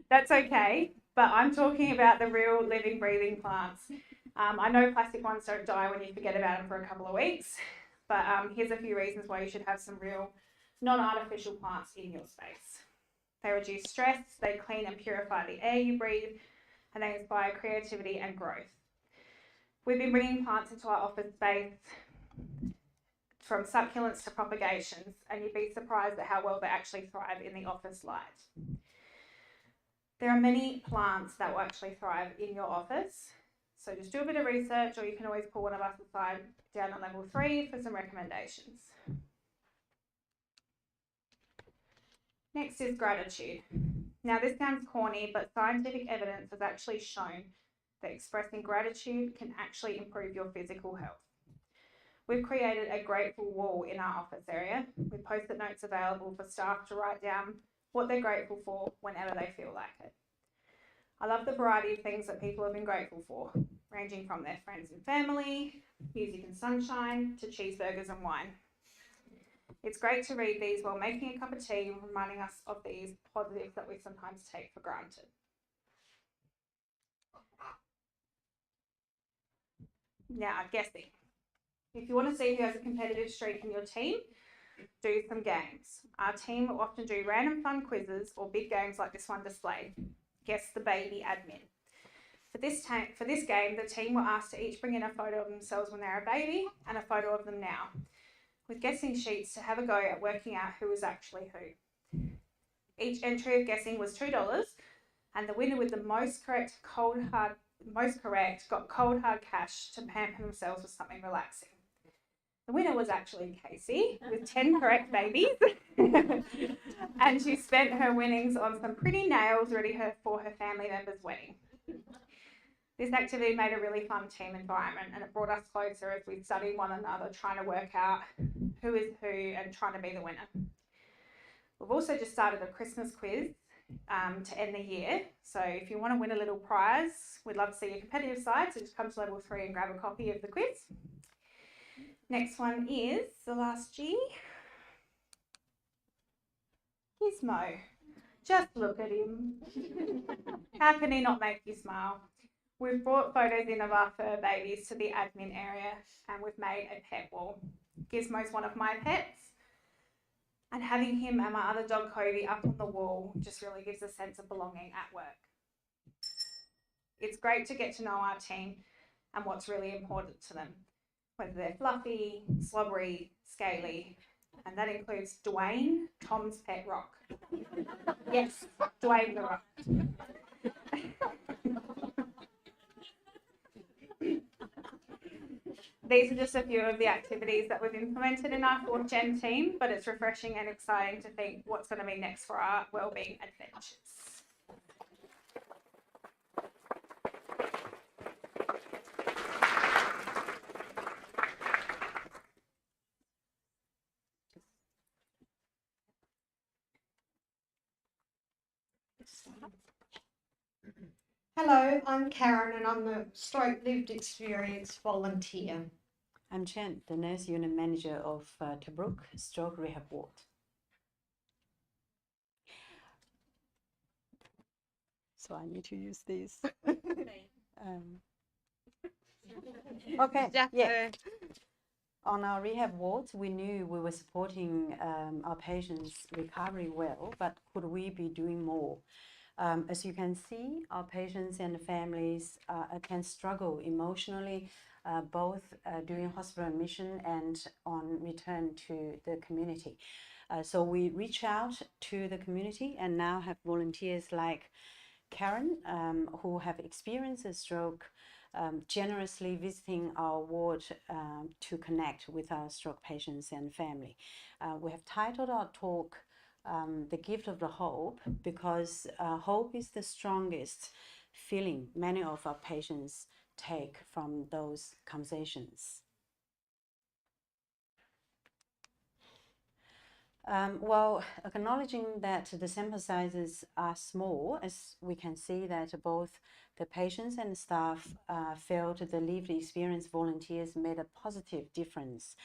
That's okay, but I'm talking about the real living, breathing plants. I know plastic ones don't die when you forget about them for a couple of weeks, but here's a few reasons why you should have some real non-artificial plants in your space. They reduce stress, they clean and purify the air you breathe, and they inspire creativity and growth. We've been bringing plants into our office space from succulents to propagations, and you'd be surprised at how well they actually thrive in the office light. There are many plants that will actually thrive in your office, so just do a bit of research, or you can always pull one of us aside down on level 3 for some recommendations. Next is gratitude. Now this sounds corny, but scientific evidence has actually shown that expressing gratitude can actually improve your physical health. We've created a grateful wall in our office area with post-it notes available for staff to write down what they're grateful for whenever they feel like it. I love the variety of things that people have been grateful for, ranging from their friends and family, music and sunshine, to cheeseburgers and wine. It's great to read these while making a cup of tea and reminding us of these positives that we sometimes take for granted. Now, guessing. If you want to see who has a competitive streak in your team, do some games. Our team will often do random fun quizzes or big games like this one displayed. Guess the baby admin. For this game, the team were asked to each bring in a photo of themselves when they're a baby and a photo of them now, with guessing sheets to have a go at working out who was actually who. Each entry of guessing was $2, and the winner with the most correct got cold hard cash to pamper themselves with something relaxing. The winner was actually Casey with 10 correct babies, and she spent her winnings on some pretty nails ready for her family member's wedding. This activity made a really fun team environment, and it brought us closer as we studied one another, trying to work out who is who and trying to be the winner. We've also just started a Christmas quiz to end the year. So if you want to win a little prize, we'd love to see your competitive side. So just come to level 3 and grab a copy of the quiz. Next one is the last G. Gizmo. Just look at him. How can he not make you smile? We've brought photos in of our fur babies to the admin area, and we've made a pet wall. Gizmo's one of my pets, and having him and my other dog Cody up on the wall just really gives a sense of belonging at work. It's great to get to know our team and what's really important to them, whether they're fluffy, slobbery, scaly, and that includes Dwayne, Tom's pet rock. Yes, Dwayne the rock. These are just a few of the activities that we've implemented in our 4th Gen team, but it's refreshing and exciting to think what's going to be next for our wellbeing adventures. Hello, I'm Karen and I'm the Stroke Lived Experience volunteer. I'm Jen, the nurse unit manager of Tobruk Stroke Rehab Ward. So I need to use these. Okay, yeah. On our rehab wards, we knew we were supporting our patients' recovery well, but could we be doing more? As you can see, our patients and families can struggle emotionally, both during hospital admission and on return to the community. So we reach out to the community and now have volunteers like Karen, who have experienced a stroke, generously visiting our ward to connect with our stroke patients and family. We have titled our talk The Gift of the Hope, because hope is the strongest feeling many of our patients take from those conversations. Well, acknowledging that the sample sizes are small, as we can see that both the patients and the staff felt the lived experience volunteers made a positive difference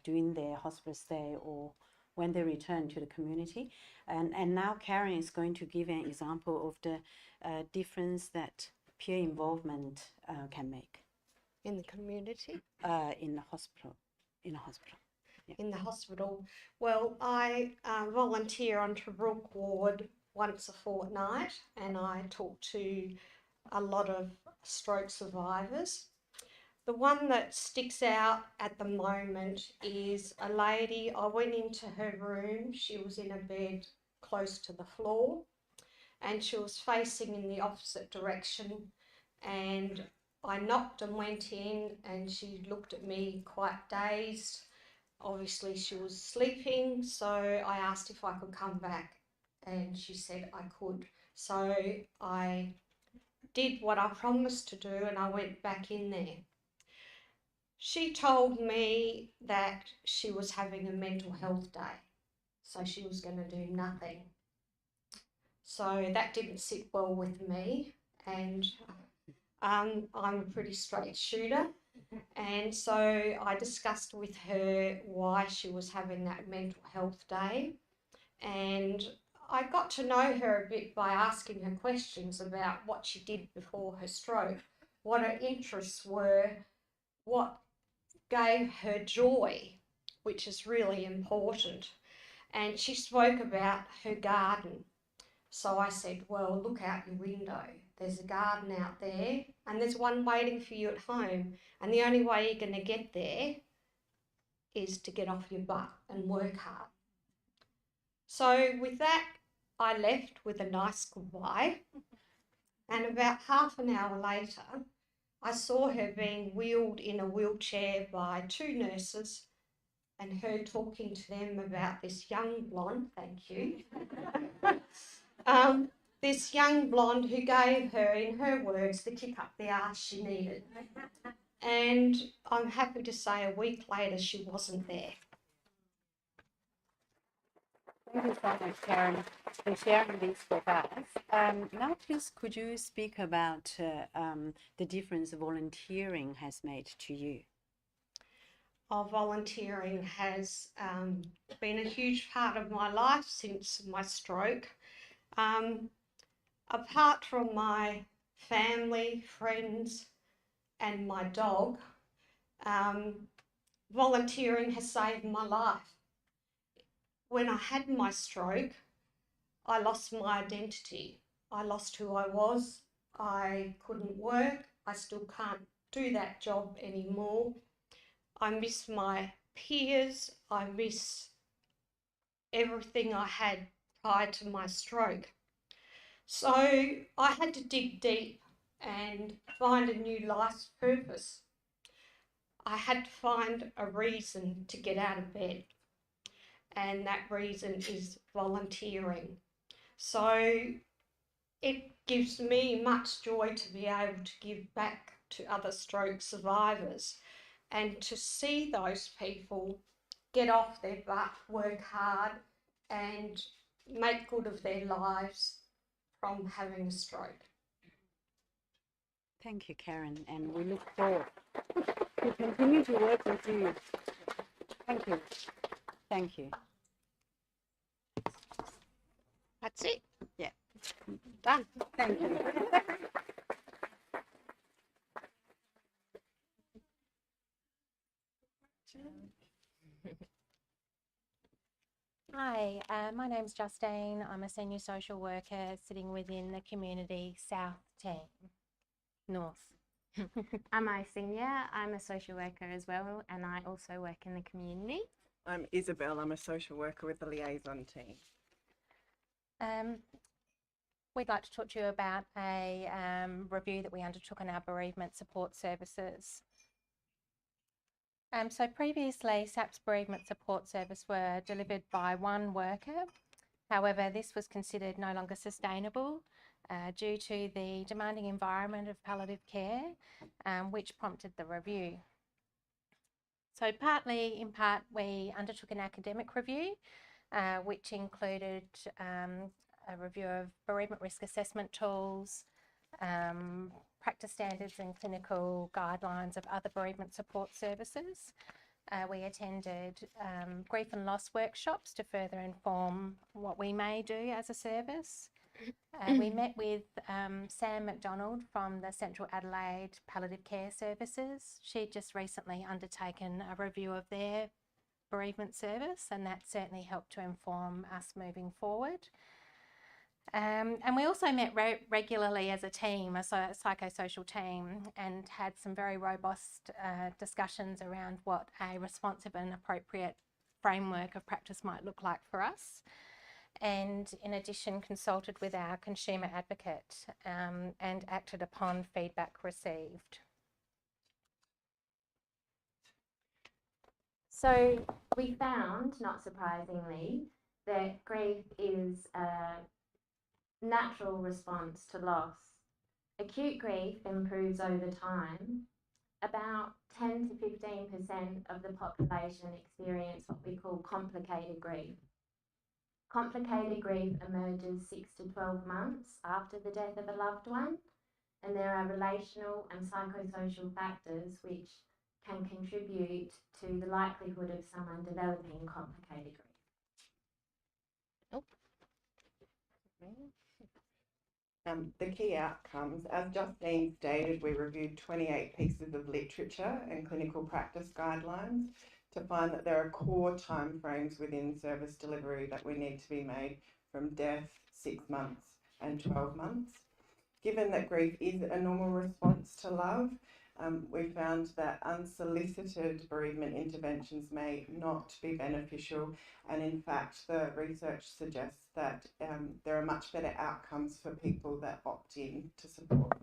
during their hospital stay or when they return to the community. And now Karen is going to give an example of the difference that peer involvement can make. In the community? In the hospital. In a hospital. In the hospital. Well, I volunteer on Tobruk ward once a fortnight, and I talk to a lot of stroke survivors. The one that sticks out at the moment is a lady. I went into her room. She was in a bed close to the floor, and she was facing in the opposite direction, and I knocked and went in, and she looked at me quite dazed. Obviously she was sleeping, so I asked if I could come back, and she said I could. So I did what I promised to do, and I went back in there. She told me that she was having a mental health day, so she was going to do nothing. So that didn't sit well with me, and I'm a pretty straight shooter. And so I discussed with her why she was having that mental health day, and I got to know her a bit by asking her questions about what she did before her stroke, what her interests were, what gave her joy, which is really important. And she spoke about her garden. So I said, well, look out your window. There's a garden out there, and there's one waiting for you at home. And the only way you're going to get there is to get off your butt and work hard. So with that, I left with a nice goodbye. And about half an hour later, I saw her being wheeled in a wheelchair by two nurses, and her talking to them about this young blonde, thank you, this young blonde who gave her, in her words, the kick up the arse she needed. And I'm happy to say a week later she wasn't there. Thank you so much, Karen, for sharing this with us. Now, please, could you speak about the difference volunteering has made to you? Volunteering has been a huge part of my life since my stroke. Apart from my family, friends, and my dog, volunteering has saved my life. When I had my stroke, I lost my identity. I lost who I was. I couldn't work. I still can't do that job anymore. I miss my peers. I miss everything I had prior to my stroke. So I had to dig deep and find a new life's purpose. I had to find a reason to get out of bed, and that reason is volunteering. So it gives me much joy to be able to give back to other stroke survivors and to see those people get off their butt, work hard, and make good of their lives from having a stroke. Thank you, Karen, and we look forward to continue to work with you. Thank you. Thank you. That's it. Yeah. Done. Thank you. My name's Justine. I'm a senior social worker sitting within the Community South team. North. I'm a senior. I'm a social worker as well, and I also work in the community. I'm Isabel. I'm a social worker with the liaison team. We'd like to talk to you about a review that we undertook on our bereavement support services. So previously, SAP's bereavement support service were delivered by one worker. However, this was considered no longer sustainable due to the demanding environment of palliative care, which prompted the review. So in part, we undertook an academic review, which included a review of bereavement risk assessment tools, practice standards and clinical guidelines of other bereavement support services. We attended grief and loss workshops to further inform what we may do as a service. We met with Sam McDonald from the Central Adelaide Palliative Care Services. She'd just recently undertaken a review of their bereavement service, and that certainly helped to inform us moving forward. And we also met regularly as a team, a psychosocial team, and had some very robust discussions around what a responsive and appropriate framework of practice might look like for us. And in addition, consulted with our consumer advocate and acted upon feedback received. So we found, not surprisingly, that grief is a natural response to loss. Acute grief improves over time. About 10 to 15% of the population experience what we call complicated grief. Complicated grief emerges 6 to 12 months after the death of a loved one, and there are relational and psychosocial factors which can contribute to the likelihood of someone developing complicated grief. The key outcomes, as Justine stated, we reviewed 28 pieces of literature and clinical practice guidelines to find that there are core timeframes within service delivery that we need to be made from death, 6 months and 12 months. Given that grief is a normal response to love, we found that unsolicited bereavement interventions may not be beneficial, and in fact the research suggests that there are much better outcomes for people that opt in to support.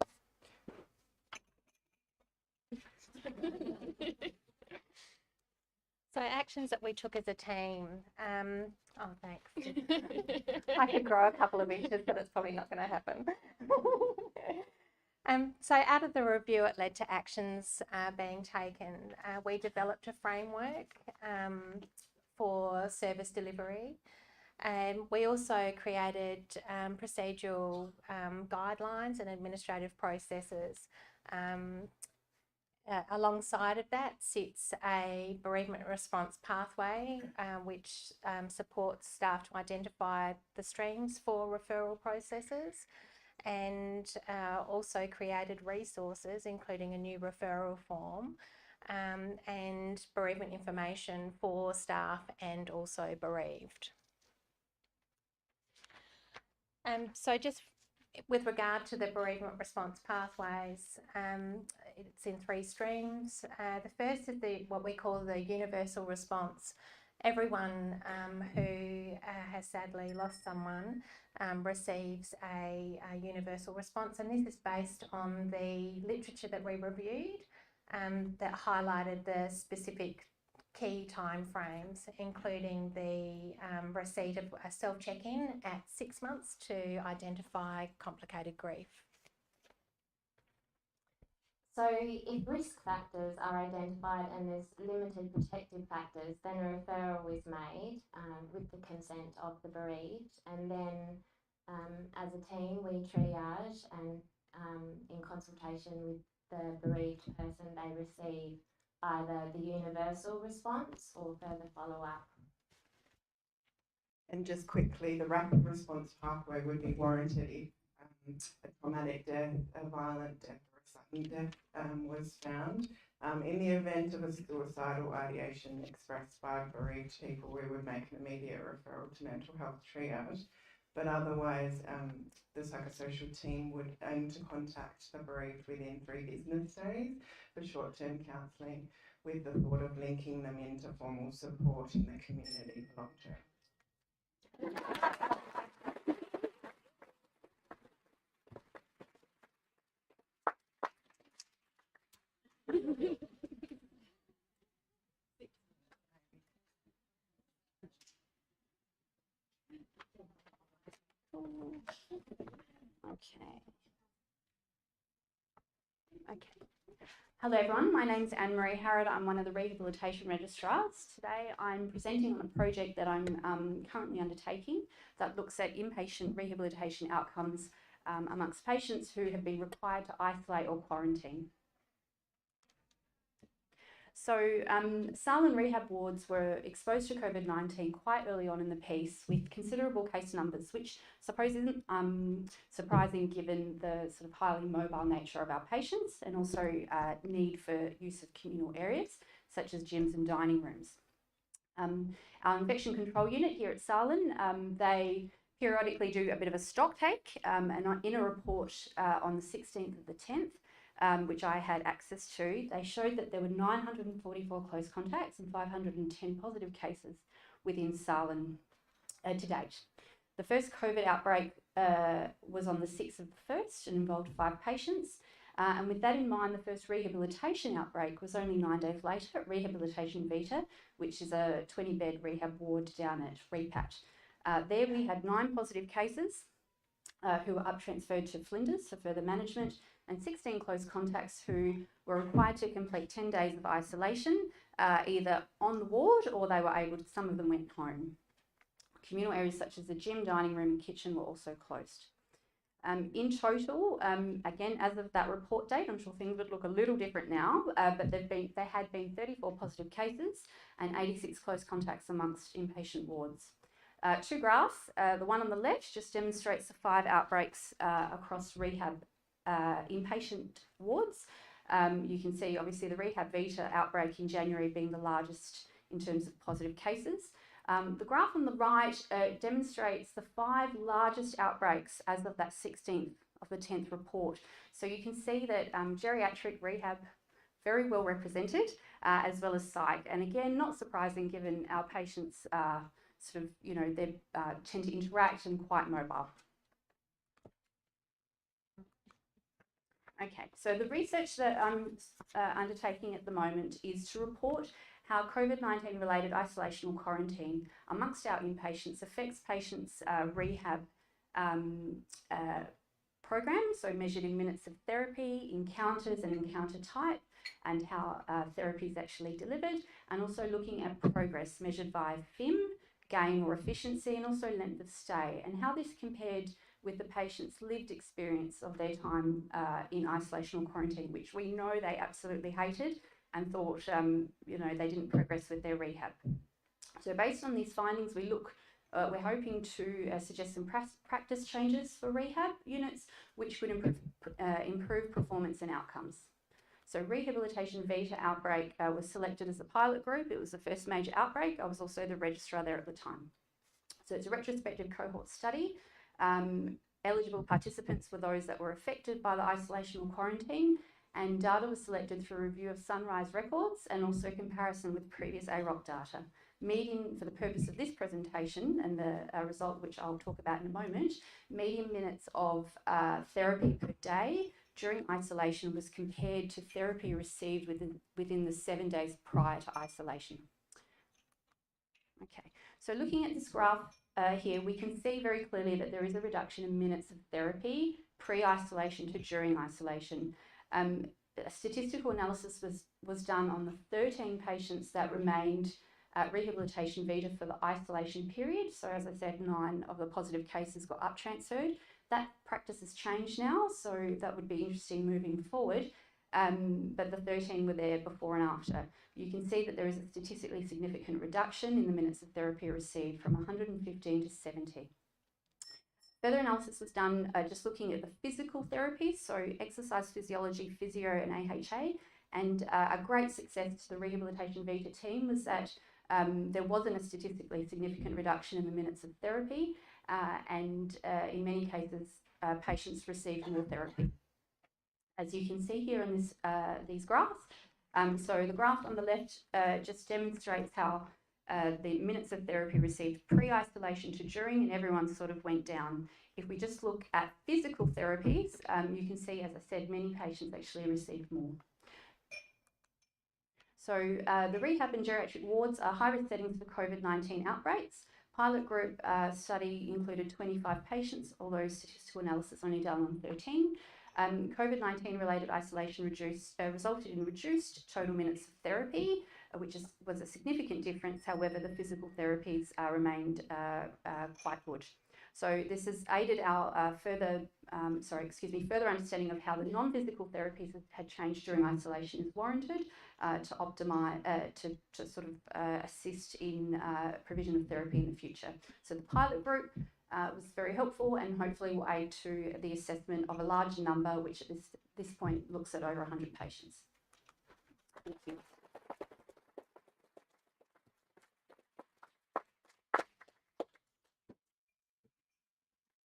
So actions that we took as a team. Oh, thanks. I could grow a couple of inches, but it's probably not going to happen. So out of the review, it led to actions being taken. We developed a framework for service delivery. And we also created procedural guidelines and administrative processes. Alongside of that sits a bereavement response pathway, which supports staff to identify the streams for referral processes, and also created resources, including a new referral form and bereavement information for staff and also bereaved. So just with regard to the bereavement response pathways, it's in 3 streams. The first is what we call the universal response. Everyone who has sadly lost someone receives a universal response, and this is based on the literature that we reviewed that highlighted the specific key timeframes, including the receipt of a self-check-in at 6 months to identify complicated grief. So if risk factors are identified and there's limited protective factors, then a referral is made with the consent of the bereaved, and then as a team we triage, and in consultation with the bereaved person they receive either the universal response or further follow-up. And just quickly, the rapid response pathway would be warranted if a traumatic death, a violent death, or a sudden death was found. In the event of a suicidal ideation expressed by bereaved people, we would make an immediate referral to mental health triage. But otherwise, the psychosocial team would aim to contact the bereaved within 3 business days for short-term counselling, with the thought of linking them into formal support in the community for long-term. Okay. Hello everyone, my name is Anne-Marie Harrod. I'm one of the rehabilitation registrars. Today I'm presenting on a project that I'm currently undertaking that looks at inpatient rehabilitation outcomes amongst patients who have been required to isolate or quarantine. So SALHN rehab wards were exposed to COVID-19 quite early on in the piece with considerable case numbers, which I suppose isn't surprising given the sort of highly mobile nature of our patients and also need for use of communal areas such as gyms and dining rooms. Our infection control unit here at SALHN, they periodically do a bit of a stock take, and in a report on the 16th of the 10th, which I had access to, they showed that there were 944 close contacts and 510 positive cases within SALHN to date. The first COVID outbreak was on the 6th of the 1st and involved 5 patients. And with that in mind, the first rehabilitation outbreak was only 9 days later at Rehabilitation Vita, which is a 20-bed rehab ward down at REPAT. There we had 9 positive cases who were up-transferred to Flinders for further management, and 16 close contacts who were required to complete 10 days of isolation, either on the ward or they were able to, some of them went home. Communal areas such as the gym, dining room and kitchen were also closed. In total, again, as of that report date, I'm sure things would look a little different now, but there had been 34 positive cases and 86 close contacts amongst inpatient wards. 2 graphs, the one on the left just demonstrates the 5 outbreaks across rehab inpatient wards. You can see obviously the Rehab Vita outbreak in January being the largest in terms of positive cases. The graph on the right demonstrates the 5 largest outbreaks as of that 16th of the 10th report. So you can see that geriatric rehab very well represented, as well as psych. And again, not surprising given our patients sort of, you know, they tend to interact and quite mobile. Okay, so the research that I'm undertaking at the moment is to report how COVID-19 related isolation or quarantine amongst our inpatients affects patients' rehab programs, so measured in minutes of therapy, encounters and encounter type, and how therapy is actually delivered, and also looking at progress measured by FIM, gain or efficiency, and also length of stay, and how this compared with the patient's lived experience of their time in isolation or quarantine, which we know they absolutely hated and thought, you know, they didn't progress with their rehab. So based on these findings, we're hoping to suggest some practice changes for rehab units, which would improve performance and outcomes. So Rehabilitation Vita outbreak was selected as a pilot group. It was the first major outbreak. I was also the registrar there at the time. So it's a retrospective cohort study. Eligible participants were those that were affected by the isolation or quarantine, and data was selected through review of Sunrise records and also comparison with previous AROC data. Median, for the purpose of this presentation and the result which I'll talk about in a moment, median minutes of therapy per day during isolation was compared to therapy received within the 7 days prior to isolation. Okay, so looking at this graph here, we can see very clearly that there is a reduction in minutes of therapy pre-isolation to during isolation. A statistical analysis was done on the 13 patients that remained at Rehabilitation Vita for the isolation period. So as I said, 9 of the positive cases got up-transferred. That practice has changed now, so that would be interesting moving forward. But the 13 were there before and after. You can see that there is a statistically significant reduction in the minutes of therapy received from 115 to 70. Further analysis was done just looking at the physical therapies, so exercise physiology, physio and AHA, and a great success to the Rehabilitation Vita team was that there wasn't a statistically significant reduction in the minutes of therapy, and in many cases patients received more therapy. As you can see here in these graphs, so the graph on the left just demonstrates how the minutes of therapy received pre-isolation to during, and everyone sort of went down. If we just look at physical therapies, you can see, as I said, many patients actually received more. So the rehab and geriatric wards are high-risk settings for COVID-19 outbreaks. Pilot group study included 25 patients, although statistical analysis only done on 13. COVID-19 related isolation resulted in reduced total minutes of therapy, which was a significant difference. However, the physical therapies remained quite good. So this has aided our further understanding of how the non-physical therapies had changed during isolation is warranted to optimize, to sort of assist in provision of therapy in the future. So the pilot group was very helpful and hopefully will aid to the assessment of a large number, which at this point looks at over 100 patients. Thank you.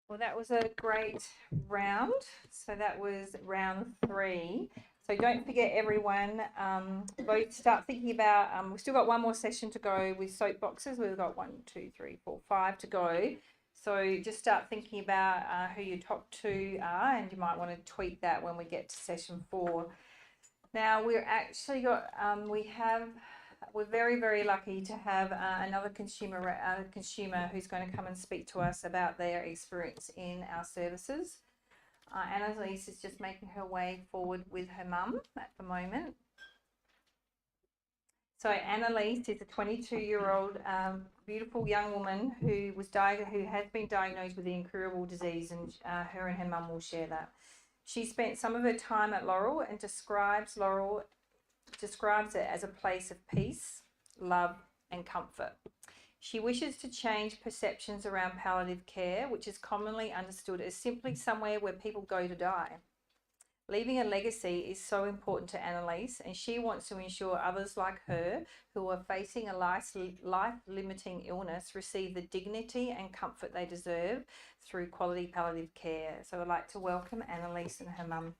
Well, that was a great round. So that was round 3. So don't forget, everyone, start thinking about, we've still got one more session to go with soapboxes. We've got 1, 2, 3, 4, 5 to go. So just start thinking about who your top 2 are, and you might want to tweak that when we get to session 4. Now we're actually got, we're very, very lucky to have another consumer who's going to come and speak to us about their experience in our services. Annalise is just making her way forward with her mum at the moment. So Annalise is a 22-year-old beautiful young woman who has been diagnosed with the incurable disease, and her and her mum will share that. She spent some of her time at Laurel and describes it as a place of peace, love and comfort. She wishes to change perceptions around palliative care, which is commonly understood as simply somewhere where people go to die. Leaving a legacy is so important to Annalise, and she wants to ensure others like her who are facing a life-limiting illness receive the dignity and comfort they deserve through quality palliative care. So I'd like to welcome Annalise and her mum.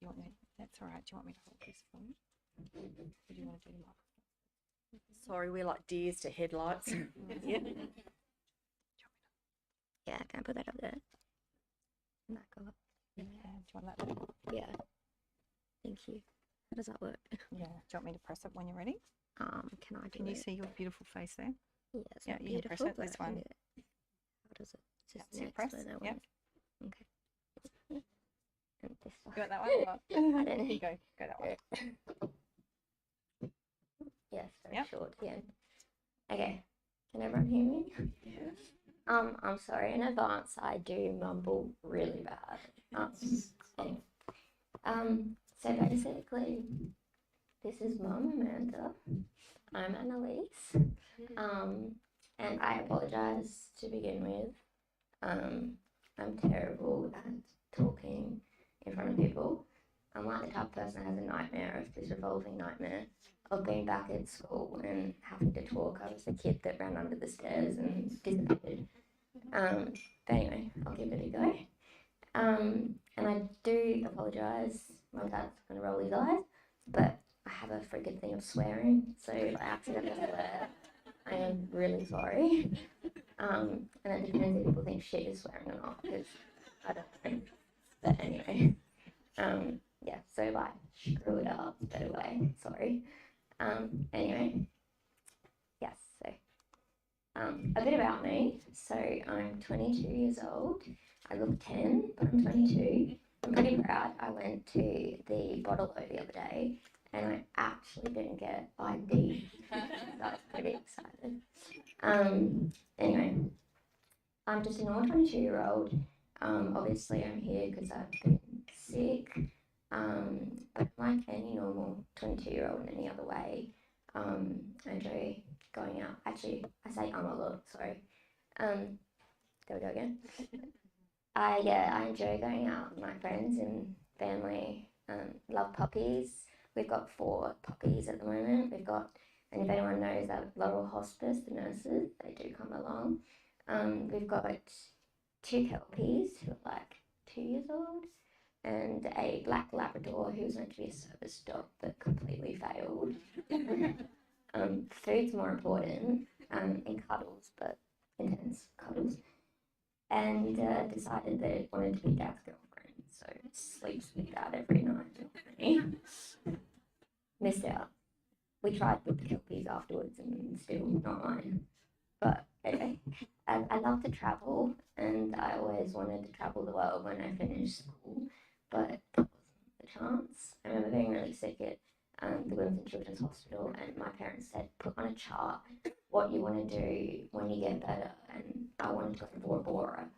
You want me? That's all right. Do you want me to hold this for you? Or do you want to do the microphone? Sorry, we're like deers to headlights. Yeah. Yeah, can I put that up there? And that go up? Yeah. Do you want that? Yeah. Thank you. How does that work? Yeah. Do you want me to press it when you're ready? Can I do Can you it? see your beautiful face there? Yeah, it's yeah, not you can press beautiful, it. This but I can one. do it. How does it? Just That's it. next Press. to that Yep. one. Okay. And this one. You got that one? Or not? I don't know. Here you go. Go that one. Yes, very short. Yeah. Okay. Can everyone hear me? Yes. I'm sorry in advance. I do mumble really bad. Anyway. So basically, this is Mum Amanda. I'm Annalise. And I apologise to begin with. I'm terrible at talking in front of people. I'm like the type of person that has a nightmare of this revolving nightmare of being back at school and having to talk. I was the kid that ran under the stairs and disappeared. But anyway, I'll give it a go. And I do apologise. My dad's going to roll his eyes, but I have a freaking thing of swearing, so if I accidentally swear, I am really sorry. And it depends if people think shit is swearing or not, because I don't know. But anyway, yeah, so if I screw it up, better way, sorry. Anyway, yes, so a bit about me. So I'm 22 years old. I look 10, but I'm 22. I'm pretty proud. I went to the bottle the other day and I actually didn't get ID. So I was pretty excited. Anyway, I'm just a normal 22-year-old. Obviously I'm here because I've been sick. But like any normal 22-year-old in any other way, I enjoy going out. Actually, I say a lot, sorry. There we go again. I enjoy going out with my friends and family. Love puppies. We've got 4 puppies at the moment. And if anyone knows that Laurel Hospice, the nurses, they do come along. We've got 2 Kelpies who are like 2 years old, and a black Labrador who was meant to be a service dog but completely failed. Food's more important, in cuddles, but intense cuddles. And decided that it wanted to be Dad's girlfriend, so it sleeps with Dad every night. Missed out. We tried with the Kelpies afterwards and still not mine. But anyway, I love to travel, and I always wanted to travel the world when I finished school, but that wasn't the chance. I remember being really sick at the Women's and Children's Hospital, and my parents said, put on a chart what you want to do when you get better, and I wanted to go to Bora Bora.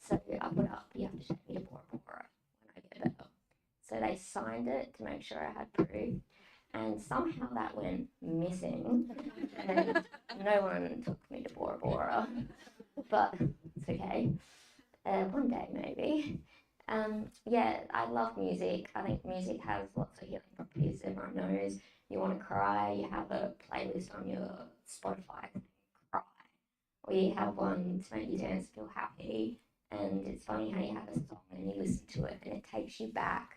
So I put up, you have to take me to Bora Bora when I get better. So they signed it to make sure I had proof, and somehow that went missing, and no one took me to Bora Bora, but it's okay. One day maybe. Yeah, I love music. I think music has lots of healing properties. Everyone knows you want to cry, you have a playlist on your Spotify, cry, or you have one to make you dance, feel happy. And it's funny how you have a song and you listen to it and it takes you back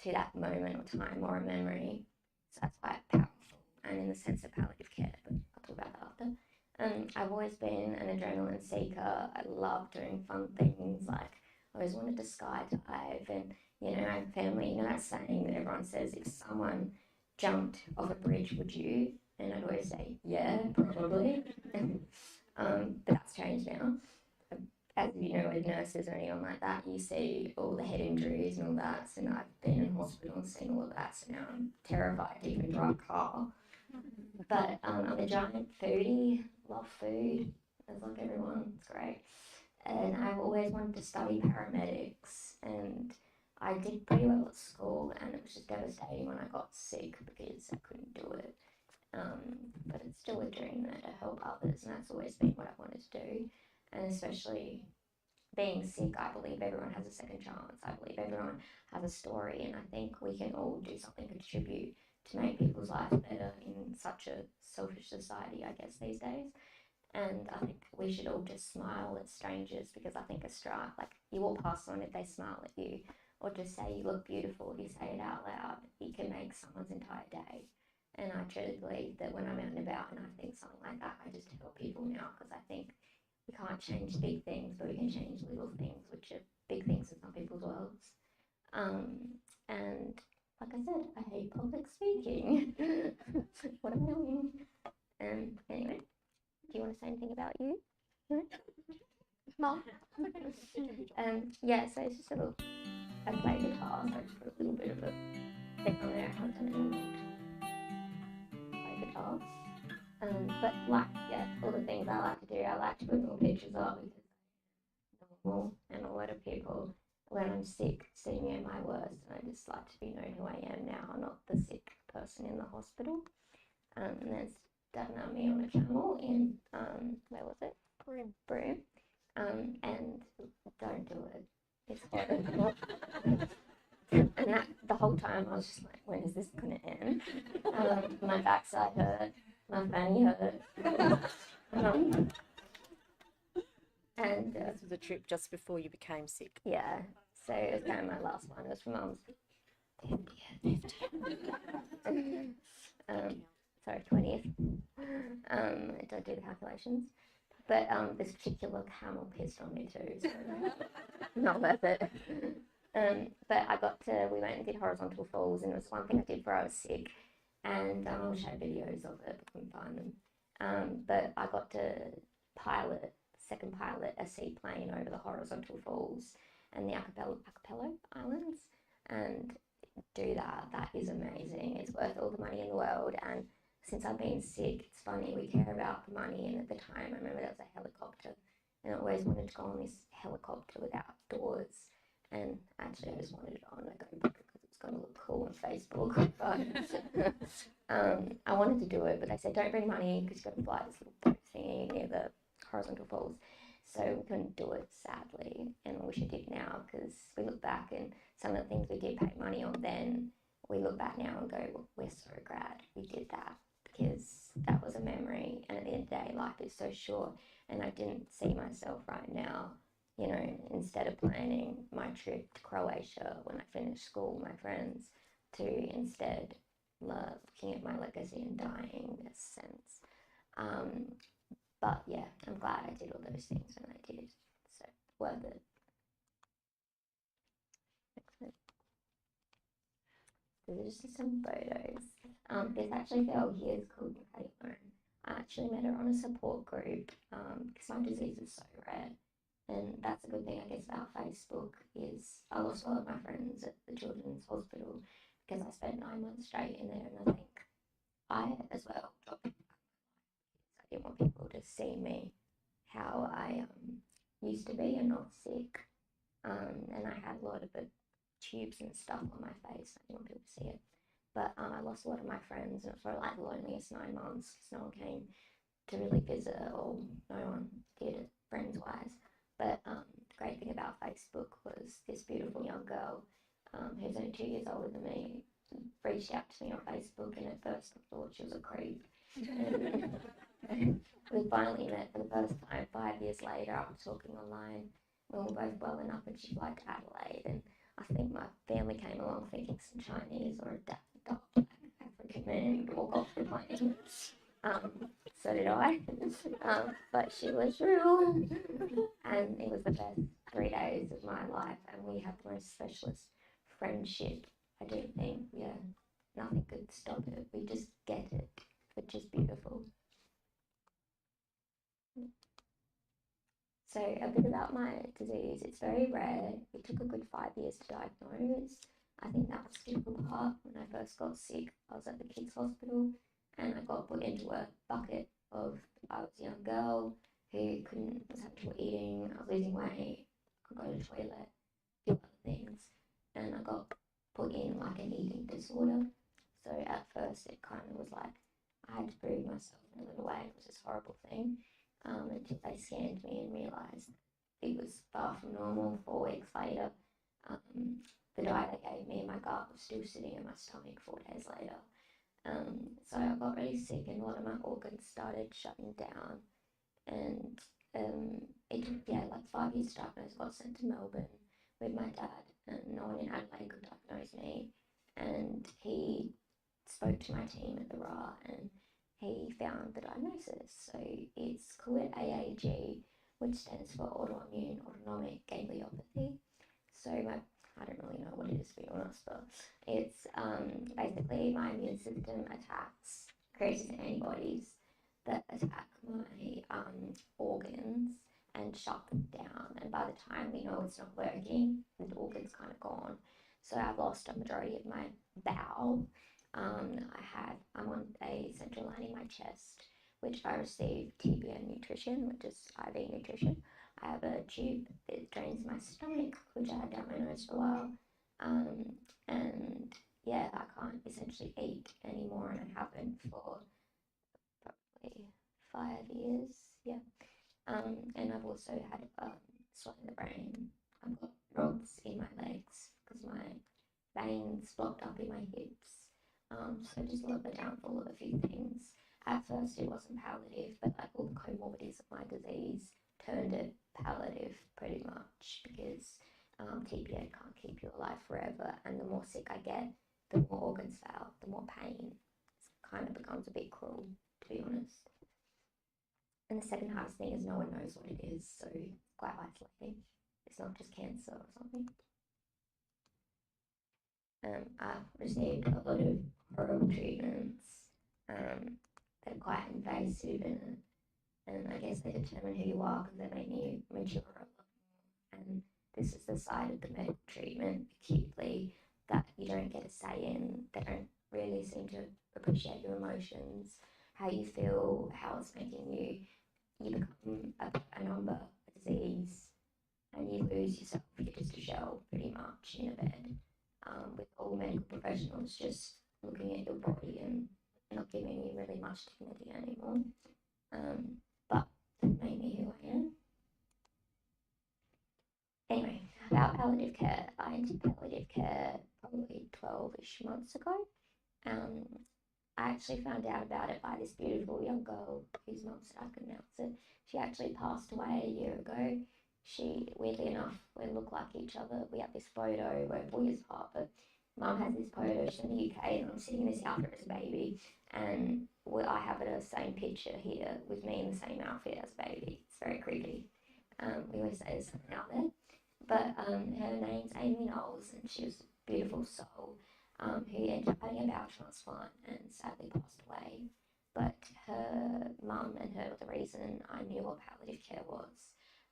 to that moment or time or a memory. So that's why it's powerful, and in the sense of palliative care, but I'll talk about that after. I've always been an adrenaline seeker. I love doing fun things, like I always wanted to skydive, and you know, I have family, you know that saying that everyone says, if someone jumped off a bridge, would you? And I'd always say, yeah, probably. But that's changed now. As you know, with nurses or anyone like that, you see all the head injuries and all that. So now I've been in hospital and seen all of that. So now I'm terrified to even drive a car. But I'm a giant foodie, love food, as like everyone, it's great. And I've always wanted to study paramedics, and I did pretty well at school, and it was just devastating when I got sick because I couldn't do it. But it's still a dream there to help others, and that's always been what I wanted to do. And especially being sick, I believe everyone has a second chance. I believe everyone has a story, and I think we can all do something, contribute to make people's lives better in such a selfish society, I guess, these days. And I think we should all just smile at strangers, because I think like you walk past someone, if they smile at you or just say you look beautiful, if you say it out loud, you can make someone's entire day. And I truly believe that when I'm out and about and I think something like that, I just help people now, because I think we can't change big things, but we can change little things, which are big things in some people's worlds. And like I said, I hate public speaking. What am I doing? Anyway, do you want to say anything about you? No? Mom? Yeah, so it's just I play guitar, so I just put a little bit of a thing on there. I haven't done it in a long time. Play guitar. But like, yeah, all the things I like to do, I like to put more pictures up because they're normal, and a lot of people, when I'm sick, see me at my worst, and I just like to be known who I am now. I'm not the sick person in the hospital. And there's definitely me on a camel in, where was it? Broome. And don't do it. It's horrible. And that, the whole time I was just like, when is this going to end? My backside hurt, my fanny hurt. And this was a trip just before you became sick. Yeah, so it was kind of my last one. It was for Mum's 50th. Sorry, 20th. I don't do the calculations. But this particular camel pissed on me too, so not worth it. But we went and did horizontal falls, and it was one thing I did before I was sick, and I wish I had videos of it, but couldn't find them. But I got to second pilot a seaplane over the horizontal falls and the Archipelago Islands, and do that. That is amazing. It's worth all the money in the world. And since I've been sick, it's funny, we care about the money, and at the time I remember there was a helicopter, and I always wanted to go on this helicopter without doors, and actually I just wanted it on a GoPro because it's going to look cool on Facebook. But I wanted to do it, but they said don't bring money because you've got to fly this little boat thingy near the horizontal falls. So we couldn't do it, sadly, and I wish I did now because we look back and some of the things we did pay money on then, we look back now and go, well, we're so glad we did that because that was a memory. And at the end of the day, life is so short, and I didn't see myself right now, you know, instead of planning my trip to Croatia when I finished school with my friends, to instead looking at my legacy and dying in a sense. But yeah, I'm glad I did all those things when I did. So worth it. Excellent. These are just some photos. There's actually a girl here who's called Caitlin. I actually met her on a support group because my disease is so rare. And that's a good thing, I guess, about Facebook is I lost a lot of my friends at the Children's Hospital because I spent 9 months straight in there, and I think I as well dropped. I didn't want people to see me how I used to be and not sick. And I had a lot of the tubes and stuff on my face. I didn't want people to see it. But I lost a lot of my friends, and it was probably like the loneliest 9 months because no one came to really visit, or no one did, friends-wise. But the great thing about Facebook was this beautiful young girl who's only 2 years older than me reached out to me on Facebook, and at first I thought she was a creep. And we finally met for the first time 5 years later after talking online. We were both well enough, and she flew to Adelaide, and I think my family came along thinking some Chinese or a dark black African man would walk off the plane. So did I. But she was real. And it was the best 3 days of my life, and we had the most specialist friendship. I do think, yeah, nothing could stop it. We just get it, which is beautiful. So a bit about my disease. It's very rare. It took a good 5 years to diagnose. I think that was the difficult part. When I first got sick, I was at the kids' hospital, and I got put into a bucket of, I was a young girl who was having trouble eating, I was losing weight, I could go to the toilet, a few other things, and I got put in like an eating disorder. So at first it kind of was like I had to prove myself in a little way. It was this horrible thing until they scanned me and realised it was far from normal. 4 weeks later, the diet they gave me in my gut was still sitting in my stomach 4 days later. So I got really sick, and a lot of my organs started shutting down, and it took like 5 years to diagnose. I got sent to Melbourne with my dad, and no one in Adelaide could diagnose me, and he spoke to my team at the RA, and he found the diagnosis. So it's called AAG, which stands for autoimmune autonomic gangliopathy. So I don't really know what it is, to be honest, but it's basically my immune system creates antibodies that attack my organs and shut them down. And by the time we know it's not working, the organ's kind of gone. So I've lost a majority of my bowel. I'm on a central line in my chest, which I receive TBN nutrition, which is IV nutrition. I have a tube that drains my stomach, which I had down my nose for a while. And yeah, I can't essentially eat anymore, and I haven't for probably 5 years. Yeah. And I've also had swelling in the brain. I've got rods in my legs because my veins blocked up in my hips. So just a little bit downfall of a few things. At first it wasn't palliative, but like all the comorbidities of my disease turned it palliative pretty much, because TPA can't keep you alive forever, and the more sick I get, the more organs fail, the more pain. It kind of becomes a bit cruel, to be honest. And the second hardest thing is no one knows what it is, so it's quite isolating. It's not just cancer or something. I've received a lot of oral treatments that are quite invasive, and I guess they determine who you are because they make you mature a lot more. And this is the side of the medical treatment acutely that you don't get a say in. They don't really seem to appreciate your emotions, how you feel, how it's making you. You become a number, a disease, and you lose yourself. You're just a shell, pretty much, in a bed. with all medical professionals just looking at your body and not giving you really much dignity anymore. But that made me who I am. Anyway, about palliative care, I entered palliative care probably 12-ish months ago. I actually found out about it by this beautiful young girl whose mum said I could announce it. She actually passed away a year ago. She, weirdly enough, we look like each other. We have this photo, we're 4 years apart, but mum has this photo, she's in the UK, and I'm sitting in this outfit as a baby, and I have the same picture here with me in the same outfit as a baby. It's very creepy. We always say there's something out there. But her name's Amy Knowles, and she was a beautiful soul who ended up having a bowel transplant and sadly passed away. But her mum and her were the reason I knew what palliative care was.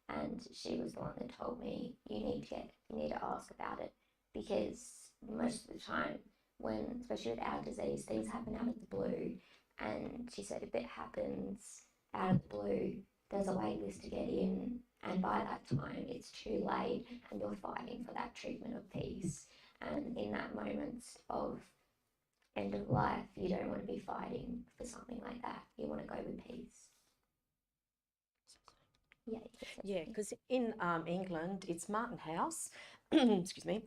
And she was the one that told me, you need to ask about it, because most of the time, when, especially with our disease, things happen out of the blue. And she said if it happens out of the blue, there's a wait list to get in, and by that time it's too late and you're fighting for that treatment of peace. And in that moment of end of life, you don't want to be fighting for something like that. You want to go with peace. Yeah, because in England, it's Martin House. Excuse me.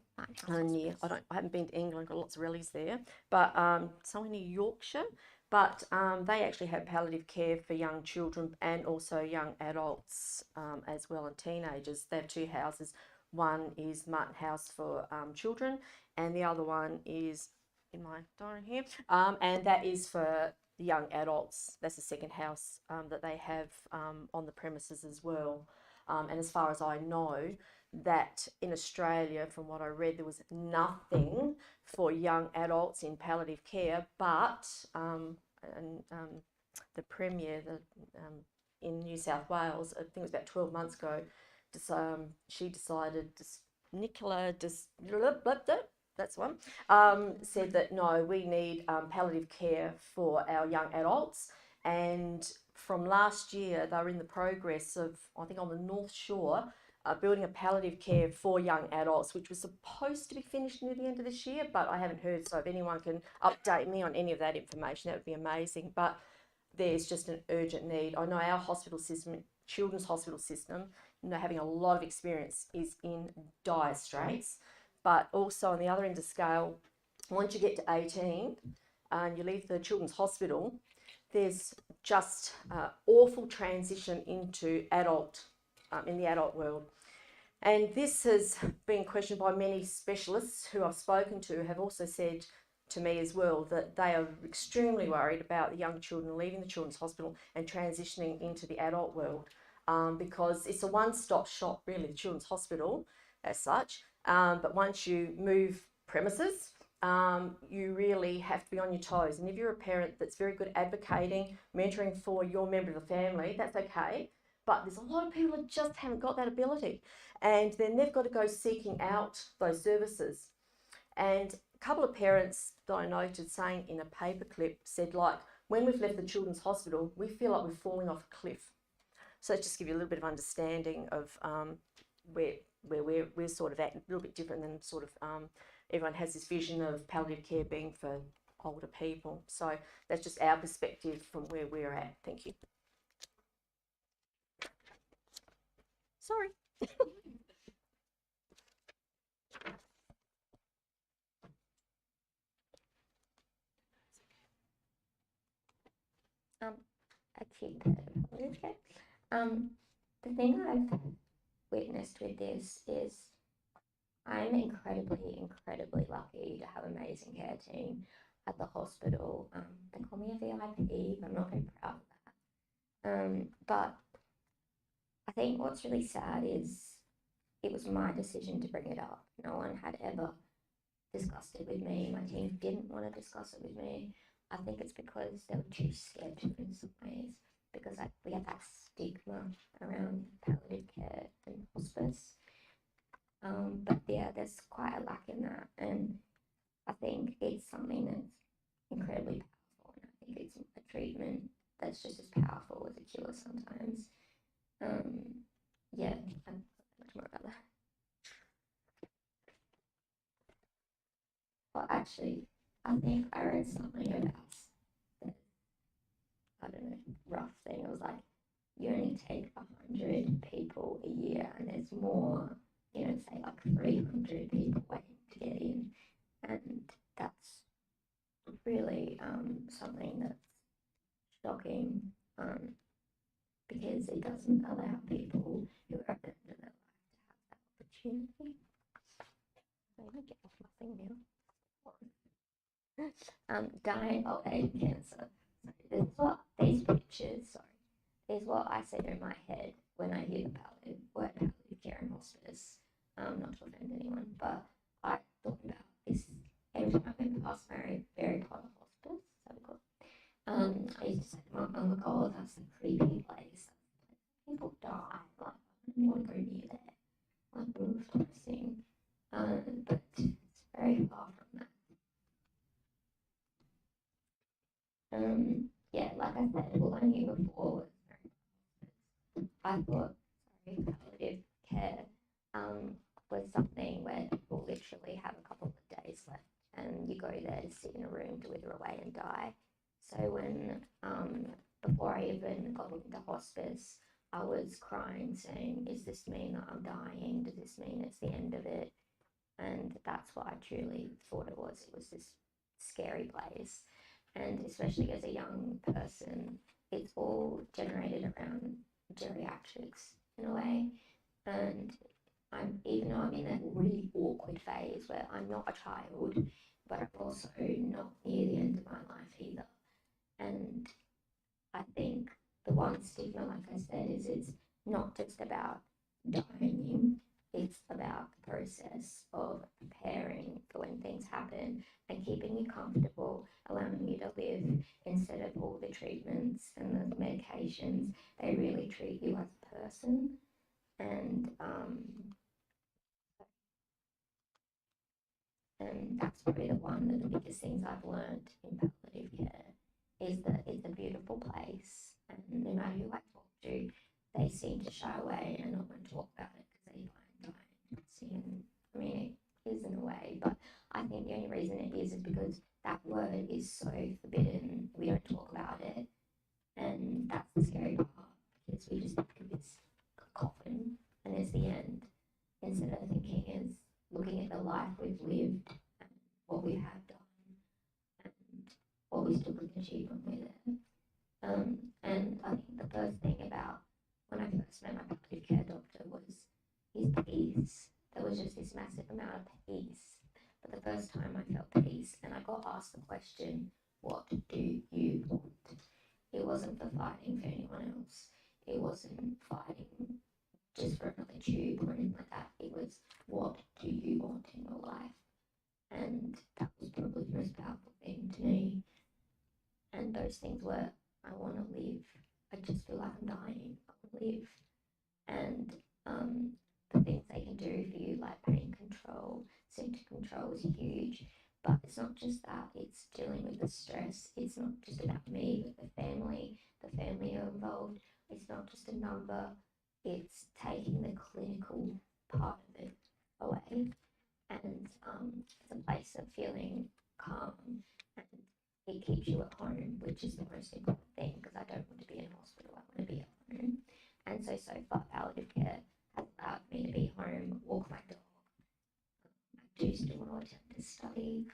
And yeah, I haven't been to England, got lots of relatives there, but somewhere near Yorkshire. But they actually have palliative care for young children and also young adults as well, and teenagers. They have two houses. One is Martin House for children, and the other one is in my diary here, and that is for the young adults. That's the second house that they have on the premises as well. And as far as I know, that in Australia, from what I read, there was nothing for young adults in palliative care, but the Premier in New South Wales, I think it was about 12 months ago, she decided, that's one, said that no, we need palliative care for our young adults. And from last year, they were in the progress of, I think on the North Shore, building a palliative care for young adults, which was supposed to be finished near the end of this year, but I haven't heard, so if anyone can update me on any of that information, that would be amazing. But there's just an urgent need. I know our hospital system, children's hospital system, having a lot of experience, is in dire straits. But also on the other end of the scale, once you get to 18 and you leave the children's hospital, there's just awful transition into adult, in the adult world. And this has been questioned by many specialists who I've spoken to, have also said to me as well that they are extremely worried about the young children leaving the children's hospital and transitioning into the adult world, because it's a one-stop shop, really, the children's hospital as such. But once you move premises, you really have to be on your toes. And if you're a parent that's very good at advocating, mentoring for your member of the family, that's okay. But there's a lot of people that just haven't got that ability. And then they've got to go seeking out those services. And a couple of parents that I noted saying in a paperclip said, like, when we've left the children's hospital, we feel like we're falling off a cliff. So let's just give you a little bit of understanding of where we're sort of at, a little bit different than sort of everyone has this vision of palliative care being for older people. So that's just our perspective from where we're at. Thank you. Sorry. Acute palliative care. The thing I've witnessed with this is I'm incredibly lucky to have an amazing care team at the hospital. They call me a VIP. I'm not very proud of that. But I think what's really sad is it was my decision to bring it up. No one had ever discussed it with me. My team didn't want to discuss it with me. I think it's because they were too scared to in some ways, because we have that stigma around palliative care and hospice. But yeah, there's quite a lack in that, and I think it's something that's incredibly powerful, and I think it's a treatment that's just as powerful as a cure sometimes. Yeah, I'm much more about that. actually, I think I read something about the, I don't know, rough thing. It was like you only take 100 people a year, and there's more, you know, say like 300 people waiting to get in, and that's really something that's shocking, because it doesn't allow people who are at the end of their life to have that opportunity. I'm gonna get off my thing now. Dying of AIDS cancer. So this is what these pictures, is what I see in my head when I hear the word palliative care and hospice. Not to offend anyone, but I thought about this every time I went past Mary Potter Hospice. So we got, I used to say to my mum, oh my god, that's a creepy place. People die. Like, I don't want to go near there. Like, it's depressing. But it's very far from that. Yeah, like I said, all I knew before was I thought, palliative care was something where people literally have a couple of days left and you go there to sit in a room to wither away and die. So when, before I even got into hospice, I was crying saying, does this mean that I'm dying? Does this mean it's the end of it? And that's what I truly thought it was. It was this scary place. And especially as a young person, it's all generated around geriatrics in a way. And even though I'm in that really awkward phase where I'm not a child, but I'm also not near the end of my life either. And I think the one stigma, like I said, is it's not just about dying, it's about the process of preparing for when things happen and keeping you comfortable, allowing you to live instead of all the treatments and the medications. They really treat you as a person. And that's probably one of the biggest things I've learned in palliative care is that it's a beautiful place, and no matter who I talk to, they seem to shy away and not want to talk about it because they find dying. I mean, it is in a way, but I think the only reason it is because that word is so forbidden. We don't talk about it, and that's the scary part, because we just think of this coffin and it's the end, instead of looking at the life we've lived and what we have done and what we still can achieve when we're there. And I think the first thing about when I first met my palliative care doctor was his peace. There was just this massive amount of peace. But the first time I felt peace, and I got asked the question, what do you want? It wasn't for fighting for anyone else. It wasn't fighting just for another tube or anything like that. It was, what do you want in your life? And that was probably the most powerful thing to me. And those things were, I want to live. I just feel like I'm dying. I want to live. And the things they can do for you, like pain control, symptom control, is huge. But it's not just that, it's dealing with the stress. It's not just about me, but the family are involved. It's not just a number, it's taking the clinical part of it away. And it's a place of feeling calm, and it keeps you at home, which is the most important thing, because I don't want to be in hospital, I want to be at home. And so far, palliative care has allowed me to be home, walk my dog. I do still want to attempt to study,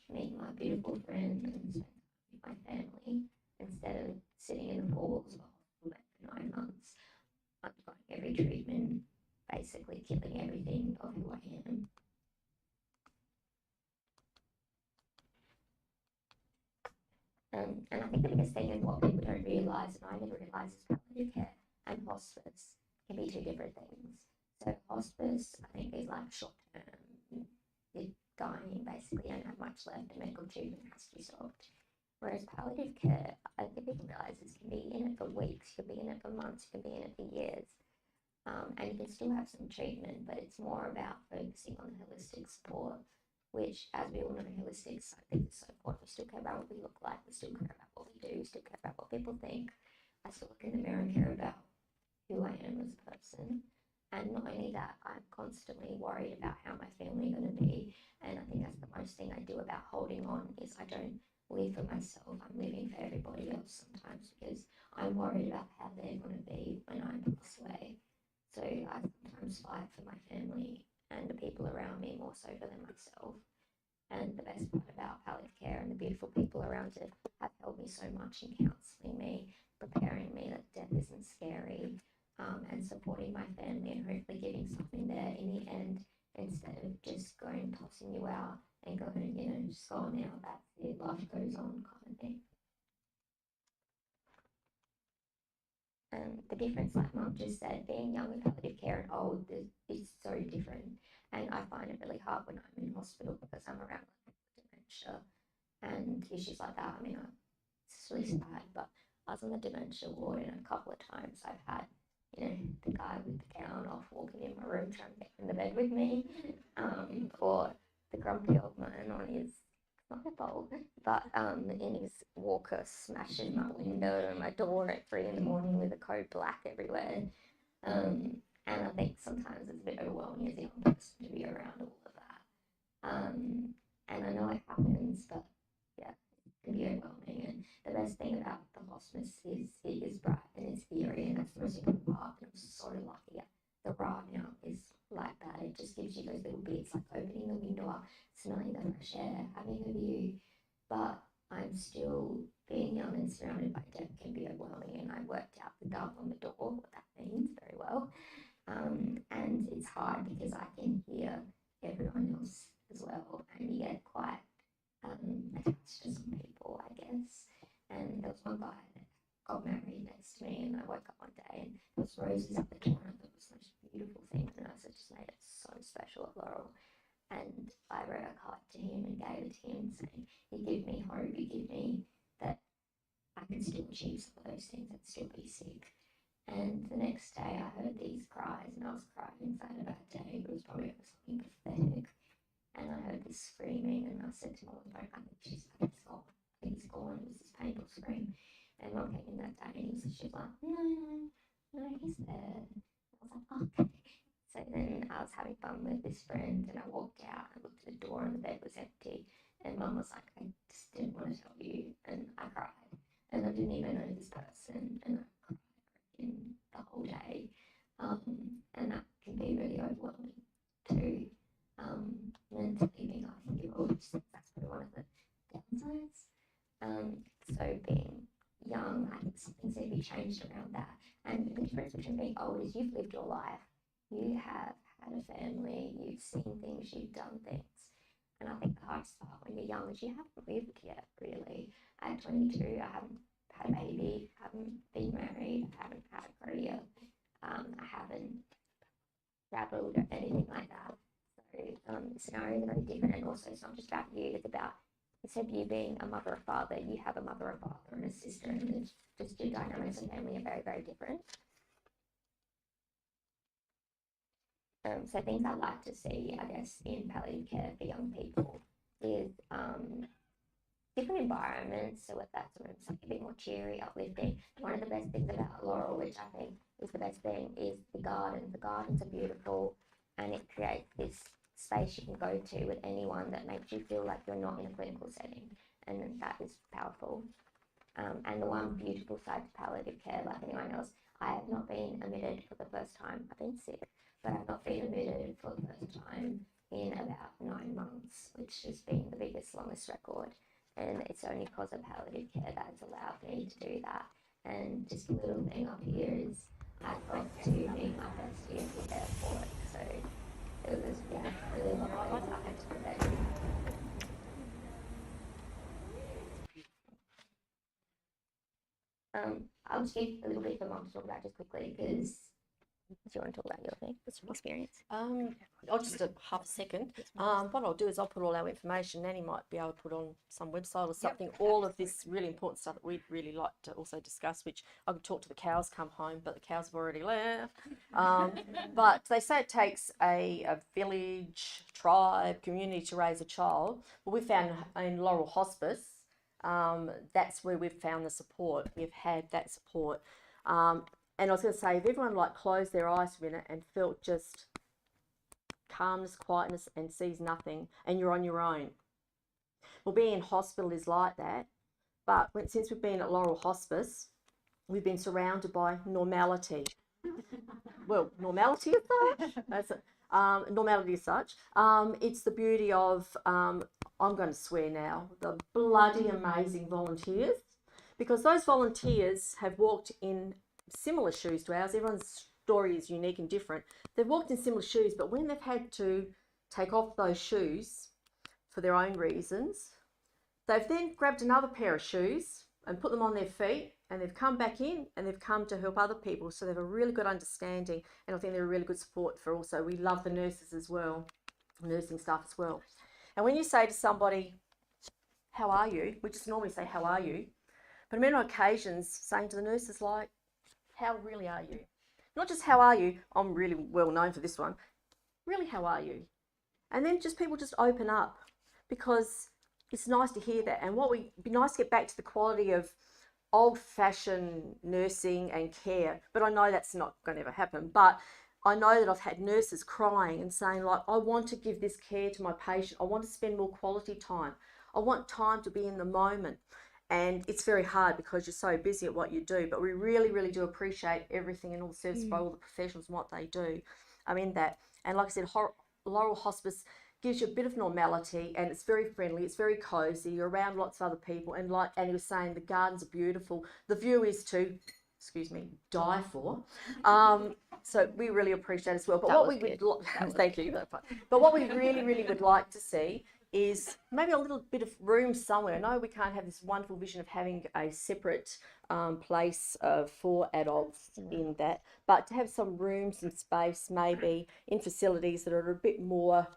meet my beautiful friend, and spend time with my family, instead of sitting in the walls of a hospital bed for 9 months, undergoing every treatment, basically killing everything of who I am. And I think the biggest thing is what people don't realise, and I never realised, is palliative care and hospice can be two different things. So hospice, I think, is like short term. You're dying, basically, you don't have much left, the medical treatment has to be stopped. Whereas palliative care, I think people realise is you can be in it for weeks, you can be in it for months, you can be in it for years. And you can still have some treatment, but it's more about focusing on the holistic support, which, as we all know, holistics, I think, is so important. We still care about what we look like, we still care about what we do, we still care about what people think. I still look in the mirror and care about who I am as a person. And not only that, I'm constantly worried about how my family are going to be. And I think that's the most thing I do about holding on is I don't live for myself. I'm living for everybody else sometimes because I'm worried about how they're going to be when I pass away. So I sometimes fight for my family and the people around me more so than myself. And the best part about palliative care and the beautiful people around it have helped me so much in counselling me, preparing me that death isn't scary, and supporting my family and hopefully giving something there in the end instead of just going tossing you out and going, you know, just go on now, that's it, life goes on kind of thing. The difference, like Mum just said, being young with palliative care and old is so different. And I find it really hard when I'm in hospital because I'm around dementia and issues like that. I mean, it's really sad, but I was on the dementia ward and a couple of times I've had, you know, the guy with the gown off walking in my room trying to get in the bed with me, or the grumpy old man on his, not their fault, but in his walker smashing my window and my door at 3 in the morning with a code black everywhere. And I think sometimes it's a bit overwhelming as a young person to be around all of that. And I know it happens, but yeah, it can be overwhelming. And the best thing about the hospice is it is bright and it's eerie, and that's the most important part. And I'm so lucky. The right now is like that. It just gives you those little bits, like opening the window up, smelling the fresh air, having a view. But I'm still being young and surrounded by death can be overwhelming, and I worked out the dove on the door, what that means very well. And it's hard because I can hear everyone else as well, and you get quite attached to some people, I guess. And there was one guy that got married next to me, and I woke up one day and there was roses at the door, and I thought it was the most beautiful thing, and I just made it so special at Laurel. And I wrote a card to him and gave it to him saying, you give me hope, you give me that I can still achieve some of those things and still be sick. And the next day I heard these cries and I was crying, so I had a bad day, but it was probably over something pathetic. And I heard this screaming and I said to Mum, I think she's gone. I think he's gone. It was this painful scream. And Mum came in that day and she was like, no, he's there. I was like, okay. So then I was having fun with this friend and I walked out and looked at the door and the bed was empty. And Mum was like, I just didn't want to tell you. And I cried. And I didn't even know this person. And I cried in the whole day. And that can be really overwhelming too. Mentally being a 5-year-old, that's probably one of the downsides. So being young, I think something's going to be changed around that. And the difference between being old is you've lived your life. You have had a family, you've seen things, you've done things. And I think the hardest part when you're young is you haven't lived yet, really. At 22, I haven't had a baby, haven't been married, I haven't had a career, I haven't traveled or anything like that. So scenarios are very different, and also it's not just about you, it's about, instead of you being a mother or father, you have a mother or father and a sister, and it's just your dynamics of family are very, very different. So things I'd like to see, I guess, in palliative care for young people is different environments, so if that's something a bit more cheery, uplifting. One of the best things about Laurel, which I think is the best thing, is the gardens. The gardens are beautiful, and it creates this space you can go to with anyone that makes you feel like you're not in a clinical setting, and that is powerful. And the one beautiful side to palliative care, like anyone else, I have not been admitted for the first time. I've been sick, but I've not been admitted for the first time in about 9 months, which has been the biggest, longest record. And it's only because of palliative care that has allowed me to do that. And just a little thing up here is I've got to meet my bestie at the airport. So it was, yeah, really lovely. I had to put that in. I'll just give a little bit for Mum to talk about just quickly, because do you want to talk about your thing, experience? I'll just a half a second. What I'll do is I'll put all our information. Nanny might be able to put on some website or something. Yep. All of this really important stuff that we'd really like to also discuss, which I could talk to the cows come home, but the cows have already left. But they say it takes a village, tribe, community to raise a child. Well, we found in Laurel Hospice, that's where we've found the support. We've had that support. And I was going to say, if everyone like closed their eyes for a minute and felt just calmness, quietness, and sees nothing, and you're on your own. Well, being in hospital is like that, but since we've been at Laurel Hospice, we've been surrounded by normality. Well, normality as such. That's it. Normality as such. It's the beauty of, I'm going to swear now, the bloody amazing volunteers, because those volunteers have walked in similar shoes to ours. Everyone's story is unique and different. They've walked in similar shoes, but when they've had to take off those shoes for their own reasons, they've then grabbed another pair of shoes and put them on their feet, and they've come back in and they've come to help other people. So they have a really good understanding, and I think they're a really good support for also, we love the nurses as well, nursing staff as well. And when you say to somebody, how are you? We just normally say, how are you? But on many occasions, saying to the nurses like, how really are you? Not just how are you, I'm really well known for this one, really how are you? And then just people just open up, because it's nice to hear that. And it'd be nice to get back to the quality of old-fashioned nursing and care, but I know that's not going to ever happen. But I know that I've had nurses crying and saying like, I want to give this care to my patient. I want to spend more quality time. I want time to be in the moment. And it's very hard because you're so busy at what you do, but we really, really do appreciate everything and all the service by all the professionals and what they do. I'm in that. And like I said, Laurel Hospice gives you a bit of normality, and it's very friendly, it's very cozy, you're around lots of other people, and like Annie was saying, the gardens are beautiful, the view is to, excuse me, die for. So we really appreciate it as well. But what we would thank you. But what we really, really would like to see is maybe a little bit of room somewhere. I know we can't have this wonderful vision of having a separate place for adults in that, but to have some room, some space, maybe in facilities that are a bit more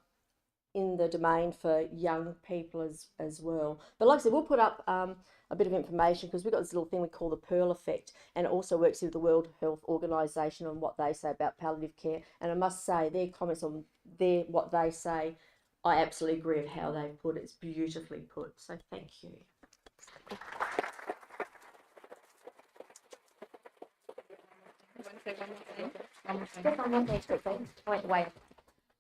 in the domain for young people as well. But like I said, we'll put up a bit of information, because we've got this little thing we call the Pearl Effect, and it also works with the World Health Organization on what they say about palliative care. And I must say, their comments on what they say, I absolutely agree with how they've put it. It's beautifully put. So thank you. Just one more thing quickly. Wait.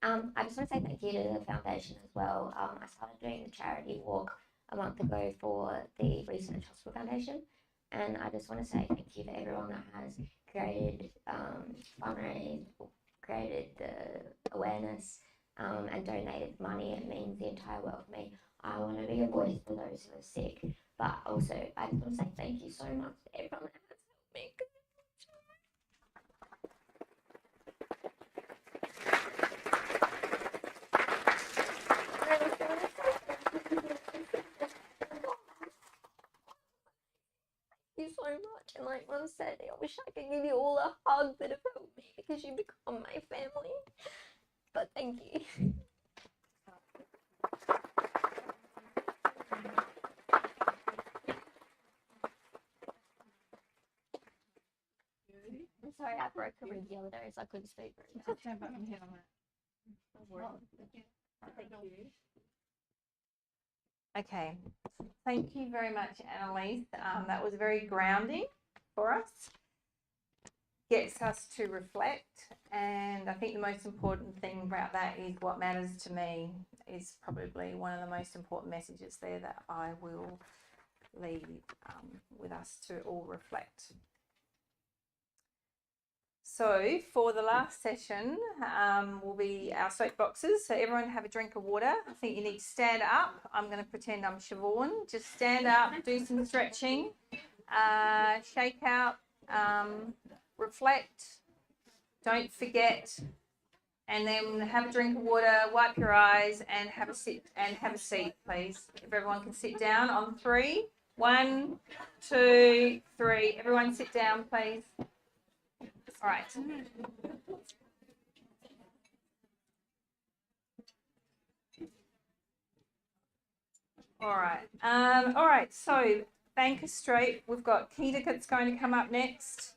I just want to say thank you to the foundation as well. I started doing the charity walk a month ago for the Research Hospital Foundation, and I just want to say thank you to everyone that has created fundraised, created the awareness, and donated money. It means the entire world to me. I want to be a voice for those who are sick, but also I just want to say thank you so much to everyone that has helped me. You so much, and like Mum said, I wish I could give you all a hug that have helped me, because you become my family. But thank you. I'm sorry, I broke a rib the other day, so I couldn't speak very well. Thank you. Okay, thank you very much, Annalise. That was very grounding for us. Gets us to reflect, and I think the most important thing about that is what matters to me is probably one of the most important messages there that I will leave with us to all reflect. So for the last session will be our soapboxes. So everyone have a drink of water. I think you need to stand up. I'm going to pretend I'm Siobhan. Just stand up, do some stretching, shake out, reflect, don't forget, and then have a drink of water, wipe your eyes, and have a sit and have a seat, please. If everyone can sit down on 3. 1, 2, 3. Everyone sit down, please. All right. All right. So Banker Street, we've got Keita that's going to come up next.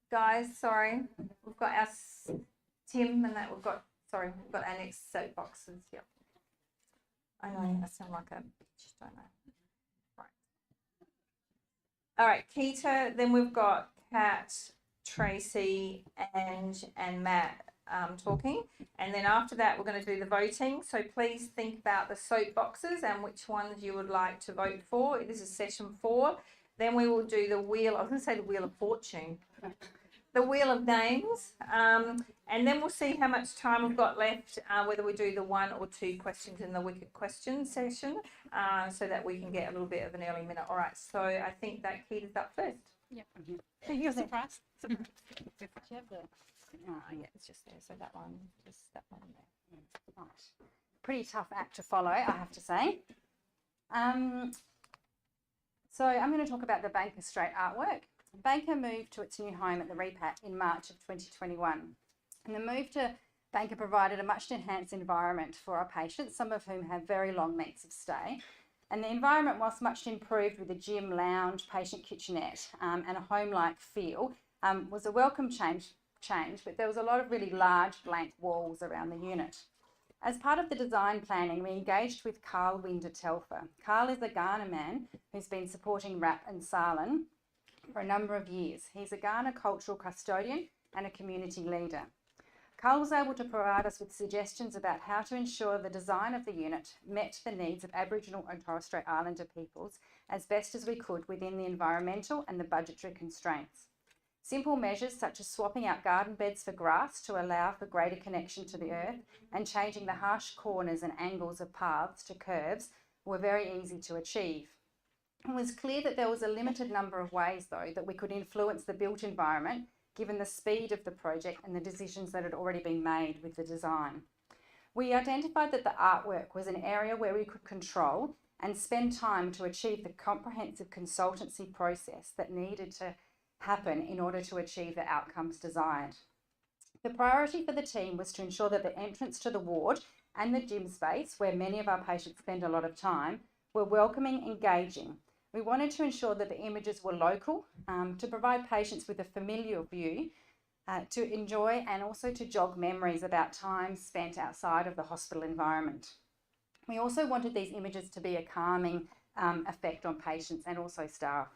Guys, sorry, we've got our Tim, and that we've got our next soapboxes. Yep. I know I sound like just don't know. Right. All right, Keita. Then we've got Kat, Tracy, and Matt talking, and then after that we're going to do the voting. So please think about the soapboxes and which ones you would like to vote for. This is session 4. Then we will do the wheel. I was going to say the wheel of fortune. The wheel of names, and then we'll see how much time we've got left, whether we do the 1 or 2 questions in the wicked question session, so that we can get a little bit of an early minute. All right, so I think that Keita's up first. Yep. So you're surprised? Oh, yeah, it's just there. So that one, just that one there. Right. Pretty tough act to follow, I have to say. So I'm going to talk about the Banker Street artwork. Banker moved to its new home at the Repat in March of 2021. And the move to Banker provided a much enhanced environment for our patients, some of whom have very long lengths of stay. And the environment, whilst much improved with a gym, lounge, patient kitchenette, and a home-like feel, was a welcome change, but there was a lot of really large blank walls around the unit. As part of the design planning, we engaged with Carl Winder-Telfer. Carl is a Ghana man who's been supporting RAP and SALHN for a number of years. He's a Ghana cultural custodian and a community leader. Carl was able to provide us with suggestions about how to ensure the design of the unit met the needs of Aboriginal and Torres Strait Islander peoples as best as we could within the environmental and the budgetary constraints. Simple measures such as swapping out garden beds for grass to allow for greater connection to the earth and changing the harsh corners and angles of paths to curves were very easy to achieve. It was clear that there was a limited number of ways, though, that we could influence the built environment given the speed of the project and the decisions that had already been made with the design. We identified that the artwork was an area where we could control and spend time to achieve the comprehensive consultancy process that needed to happen in order to achieve the outcomes desired. The priority for the team was to ensure that the entrance to the ward and the gym space, where many of our patients spend a lot of time, were welcoming, engaging. We wanted to ensure that the images were local, to provide patients with a familiar view, to enjoy and also to jog memories about time spent outside of the hospital environment. We also wanted these images to be a calming effect on patients and also staff.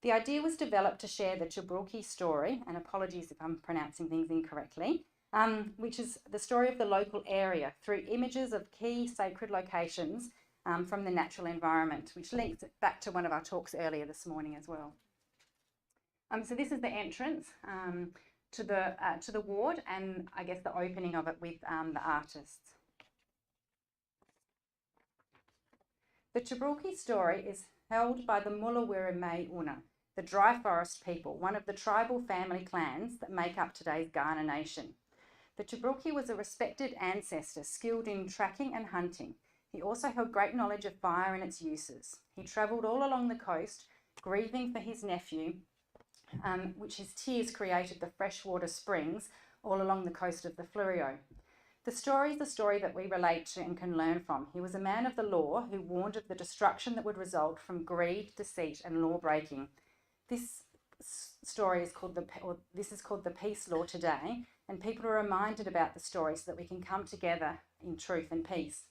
The idea was developed to share the Jabrulki story, and apologies if I'm pronouncing things incorrectly, which is the story of the local area through images of key sacred locations from the natural environment, which links back to one of our talks earlier this morning as well. So this is the entrance to the ward, and I guess the opening of it with the artists. The Jabrulki story is held by the Mulawira Una, the Dry Forest people, one of the tribal family clans that make up today's Ghana nation. The Jabrulki was a respected ancestor skilled in tracking and hunting. He also held great knowledge of fire and its uses. He travelled all along the coast, grieving for his nephew, which his tears created the freshwater springs all along the coast of the Fleurieu. The story is the story that we relate to and can learn from. He was a man of the law who warned of the destruction that would result from greed, deceit, and law breaking. This story is called the peace law today, and people are reminded about the story so that we can come together in truth and peace.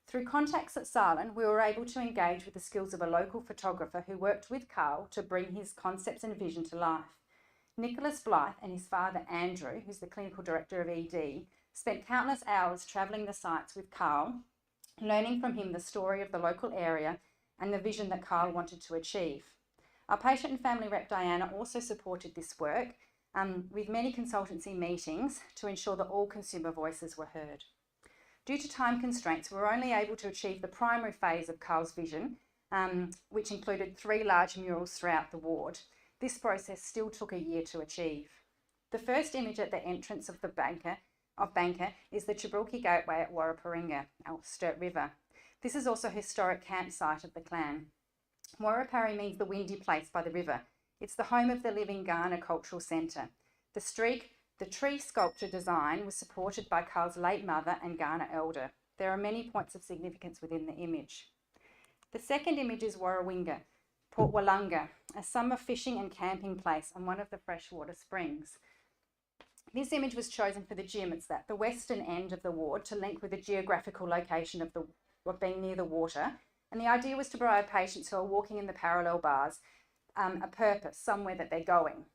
Through contacts at SALHN, we were able to engage with the skills of a local photographer who worked with Carl to bring his concepts and vision to life. Nicholas Blythe and his father Andrew, who's the clinical director of ED, spent countless hours travelling the sites with Carl, learning from him the story of the local area and the vision that Carl wanted to achieve. Our patient and family rep Diana also supported this work with many consultancy meetings to ensure that all consumer voices were heard. Due to time constraints, we were only able to achieve the primary phase of Carl's vision, which included 3 large murals throughout the ward. This process still took a year to achieve. The first image at the entrance of Banker is the Jabrulki Gateway at Warraparinga, our Sturt River. This is also a historic campsite of the clan. Warrapari means the windy place by the river. It's the home of the Living Ghana Cultural Centre. The tree sculpture design was supported by Carl's late mother and Ghana elder. There are many points of significance within the image. The second image is Warrawinga, Port Wallunga, a summer fishing and camping place on one of the freshwater springs. This image was chosen for the gym. It's at the western end of the ward to link with the geographical location of being near the water. And the idea was to provide patients who are walking in the parallel bars a purpose, somewhere that they're going.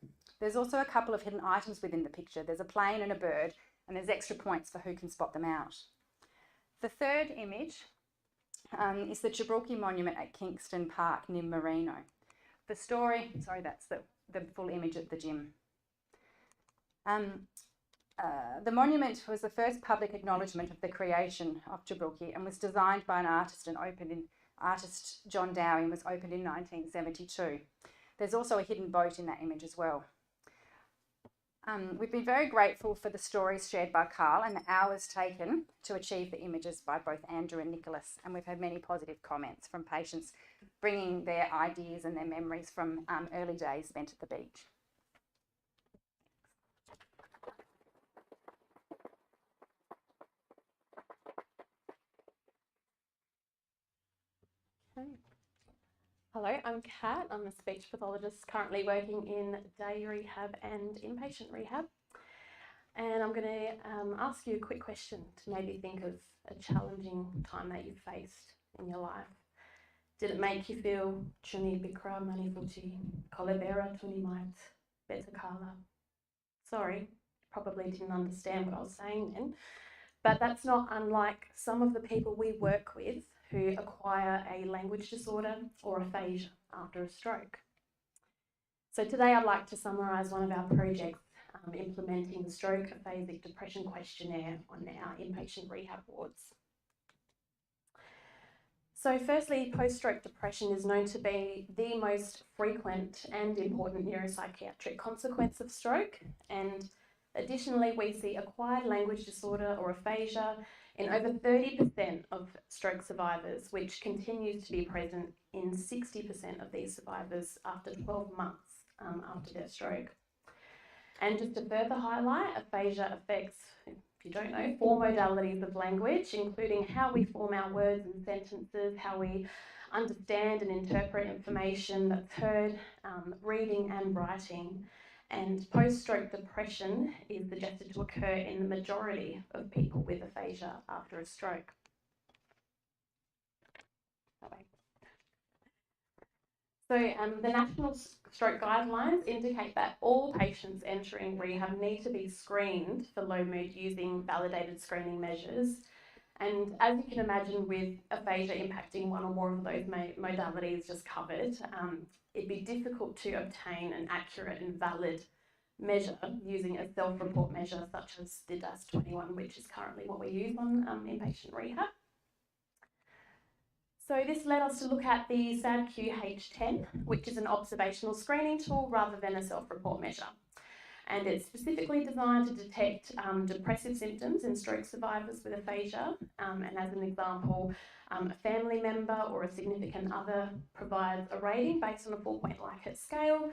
There's also a couple of hidden items within the picture. There's a plane and a bird, and there's extra points for who can spot them out. The third image is the Jabrulki Monument at Kingston Park near Merino. The story, sorry, that's the full image at the gym. The monument was the first public acknowledgement of the creation of Jabrulki and was designed by an artist and opened in artist John Dowie and was opened in 1972. There's also a hidden boat in that image as well. We've been very grateful for the stories shared by Carl and the hours taken to achieve the images by both Andrew and Nicholas, and we've had many positive comments from patients bringing their ideas and their memories from early days spent at the beach. Hello, I'm Kat. I'm a speech pathologist currently working in day rehab and inpatient rehab. And I'm going to ask you a quick question to maybe think of a challenging time that you've faced in your life. Did it make you feel chuni bikra mani futi, kolebera tuni mait, beta kala? Sorry, you probably didn't understand what I was saying then. But that's not unlike some of the people we work with who acquire a language disorder or aphasia after a stroke. So today I'd like to summarise one of our projects implementing the Stroke Aphasic Depression Questionnaire on our inpatient rehab wards. So firstly, post-stroke depression is known to be the most frequent and important neuropsychiatric consequence of stroke, and additionally we see acquired language disorder or aphasia in over 30% of stroke survivors, which continues to be present in 60% of these survivors after 12 months after their stroke. And just to further highlight, aphasia affects, if you don't know, 4 modalities of language, including how we form our words and sentences, how we understand and interpret information that's heard, reading and writing. And post-stroke depression is suggested to occur in the majority of people with aphasia after a stroke. So the National Stroke Guidelines indicate that all patients entering rehab need to be screened for low mood using validated screening measures. And as you can imagine, with aphasia impacting one or more of those modalities just covered, it'd be difficult to obtain an accurate and valid measure using a self-report measure such as the DAS-21, which is currently what we use on inpatient rehab. So this led us to look at the SADQ-H10, which is an observational screening tool rather than a self-report measure. And it's specifically designed to detect depressive symptoms in stroke survivors with aphasia. And as an example, a family member or a significant other provides a rating based on a 4-point Likert scale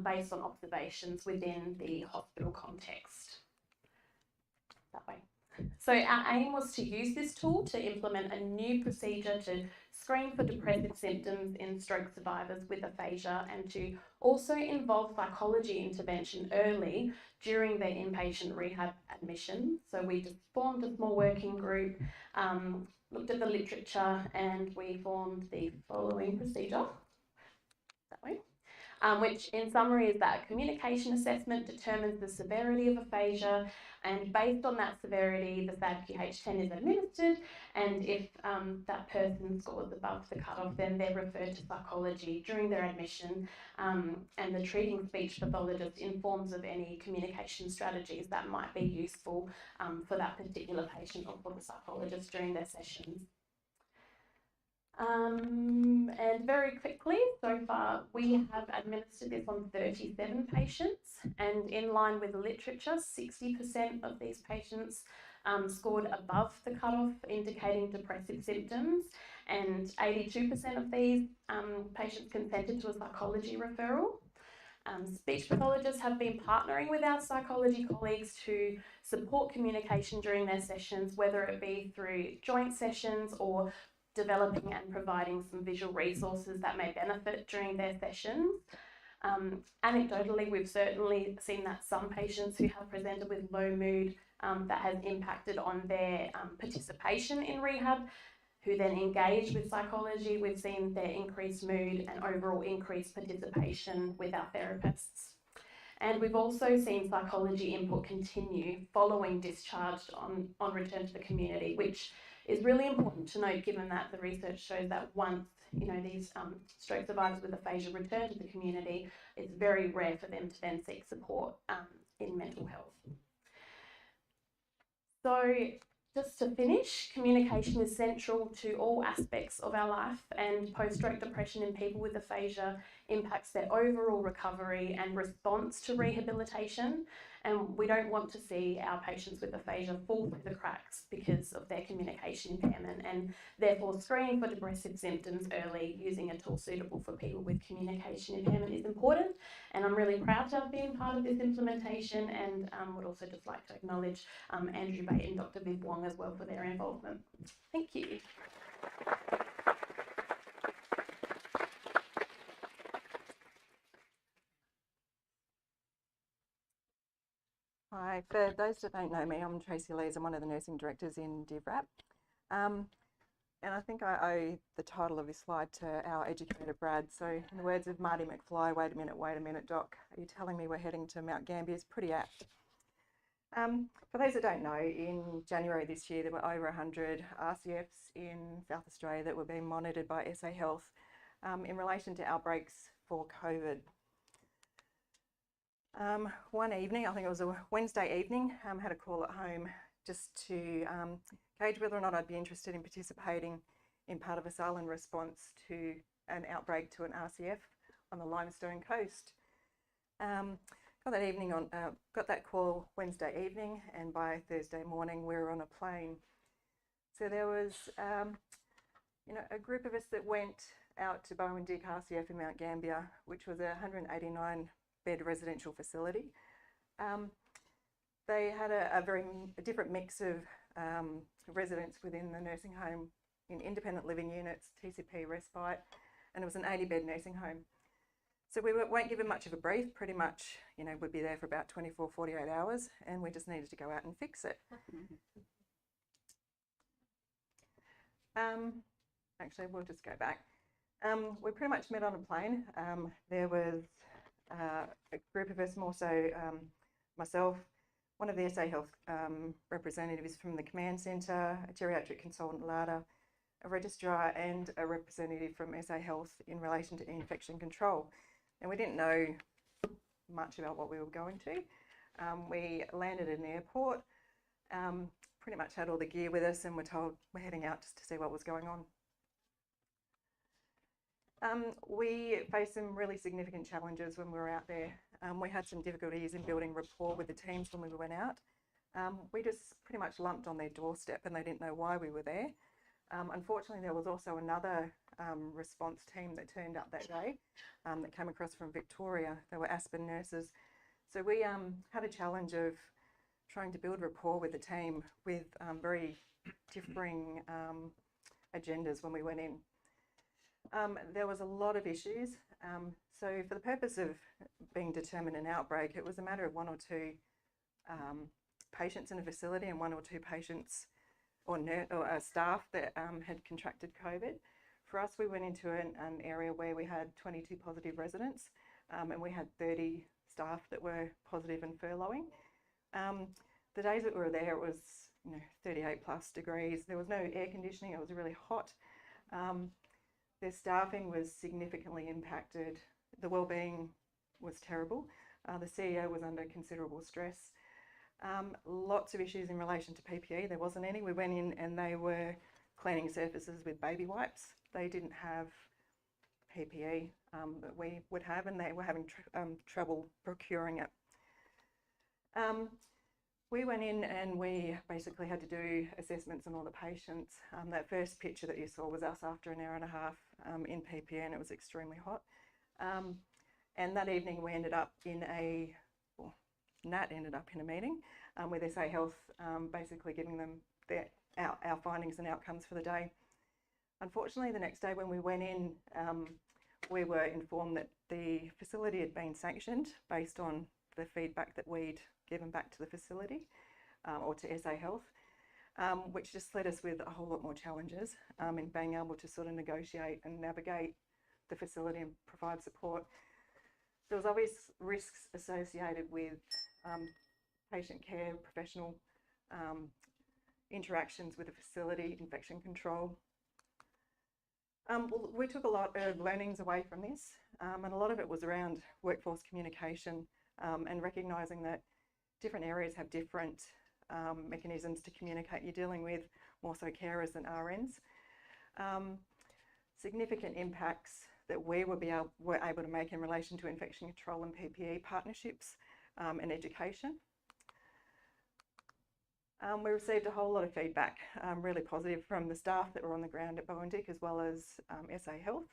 based on observations within the hospital context. That way. So our aim was to use this tool to implement a new procedure to screen for depressive symptoms in stroke survivors with aphasia and to also involve psychology intervention early during their inpatient rehab admission. So we just formed a small working group, looked at the literature, and we formed the following procedure. That way. Which in summary is that a communication assessment determines the severity of aphasia, and based on that severity the SADQ-H10 is administered, and if that person scores above the cutoff then they're referred to psychology during their admission, and the treating speech pathologist informs of any communication strategies that might be useful for that particular patient or for the psychologist during their sessions. And very quickly, so far we have administered this on 37 patients, and in line with the literature, 60% of these patients scored above the cutoff, indicating depressive symptoms, and 82% of these patients consented to a psychology referral. Speech pathologists have been partnering with our psychology colleagues to support communication during their sessions, whether it be through joint sessions or developing and providing some visual resources that may benefit during their sessions. Anecdotally, we've certainly seen that some patients who have presented with low mood that has impacted on their participation in rehab, who then engage with psychology, we've seen their increased mood and overall increased participation with our therapists. And we've also seen psychology input continue following discharge on return to the community, which is really important to note given that the research shows that once these stroke survivors with aphasia return to the community, it's very rare for them to then seek support in mental health. So just to finish, communication is central to all aspects of our life, and post-stroke depression in people with aphasia impacts their overall recovery and response to rehabilitation. And we don't want to see our patients with aphasia fall through the cracks because of their communication impairment, and therefore screening for depressive symptoms early using a tool suitable for people with communication impairment is important. And I'm really proud to have been part of this implementation, and would also just like to acknowledge Andrew Bate and Dr. Viv Wong as well for their involvement. Thank you. Hi, for those that don't know me, I'm Tracy Lees. I'm one of the nursing directors in DivRAP. And I think I owe the title of this slide to our educator, Brad. So in the words of Marty McFly, wait a minute, Doc, are you telling me we're heading to Mount Gambier? Is pretty apt. For those that don't know, in January this year, there were over 100 RCFs in South Australia that were being monitored by SALHN in relation to outbreaks for COVID. One evening, I think it was a Wednesday evening, had a call at home just to gauge whether or not I'd be interested in participating in part of a SALHN response to an outbreak to an RCF on the Limestone coast. Got that call Wednesday evening, and by Thursday morning we were on a plane. So there was a group of us that went out to Bowen Dick RCF in Mount Gambier, which was a 189 bed residential facility. They had a different mix of residents within the nursing home in independent living units, TCP, respite, and it was an 80-bed nursing home. So we weren't given much of a brief. Pretty much, we'd be there for about 24, 48 hours, and we just needed to go out and fix it. Actually, we'll just go back. We pretty much met on a plane. There was a group of us, more so myself, one of the SALHN representatives from the command centre, a geriatric consultant, LADA, a registrar, and a representative from SALHN in relation to infection control. And we didn't know much about what we were going to. We landed at an airport, pretty much had all the gear with us, and we're told we're heading out just to see what was going on. We faced some really significant challenges when we were out there. We had some difficulties in building rapport with the teams when we went out. We just pretty much lumped on their doorstep and they didn't know why we were there. Unfortunately, there was also another response team that turned up that day that came across from Victoria. They were Aspen nurses. So we had a challenge of trying to build rapport with the team with very differing agendas when we went in. There was a lot of issues. So for the purpose of being determined an outbreak, it was a matter of 1 or 2 patients in a facility and 1 or 2 patients or staff that had contracted COVID. For us, we went into an area where we had 22 positive residents and we had 30 staff that were positive and furloughing. The days that we were there, it was 38 plus degrees. There was no air conditioning. It was really hot. Their staffing was significantly impacted. The wellbeing was terrible. The CEO was under considerable stress. Lots of issues in relation to PPE. There wasn't any. We went in and they were cleaning surfaces with baby wipes. They didn't have PPE that we would have, and they were having trouble procuring it. We went in and we basically had to do assessments on all the patients. That first picture that you saw was us after an hour and a half in PPE, and it was extremely hot. And that evening we ended up in Nat ended up in a meeting with SA Health, basically giving them our findings and outcomes for the day. Unfortunately, the next day when we went in, we were informed that the facility had been sanctioned based on the feedback that we'd given back to the facility or to SA Health. which just led us with a whole lot more challenges in being able to sort of negotiate and navigate the facility and provide support. There was obvious risks associated with patient care, professional interactions with the facility, infection control. We took a lot of learnings away from this, and a lot of it was around workforce communication and recognising that different areas have different mechanisms to communicate. You're dealing with more so carers than RNs. Significant impacts that we were able to make in relation to infection control and PPE partnerships and education. We received a whole lot of feedback, really positive, from the staff that were on the ground at Bowendick as well as SA Health.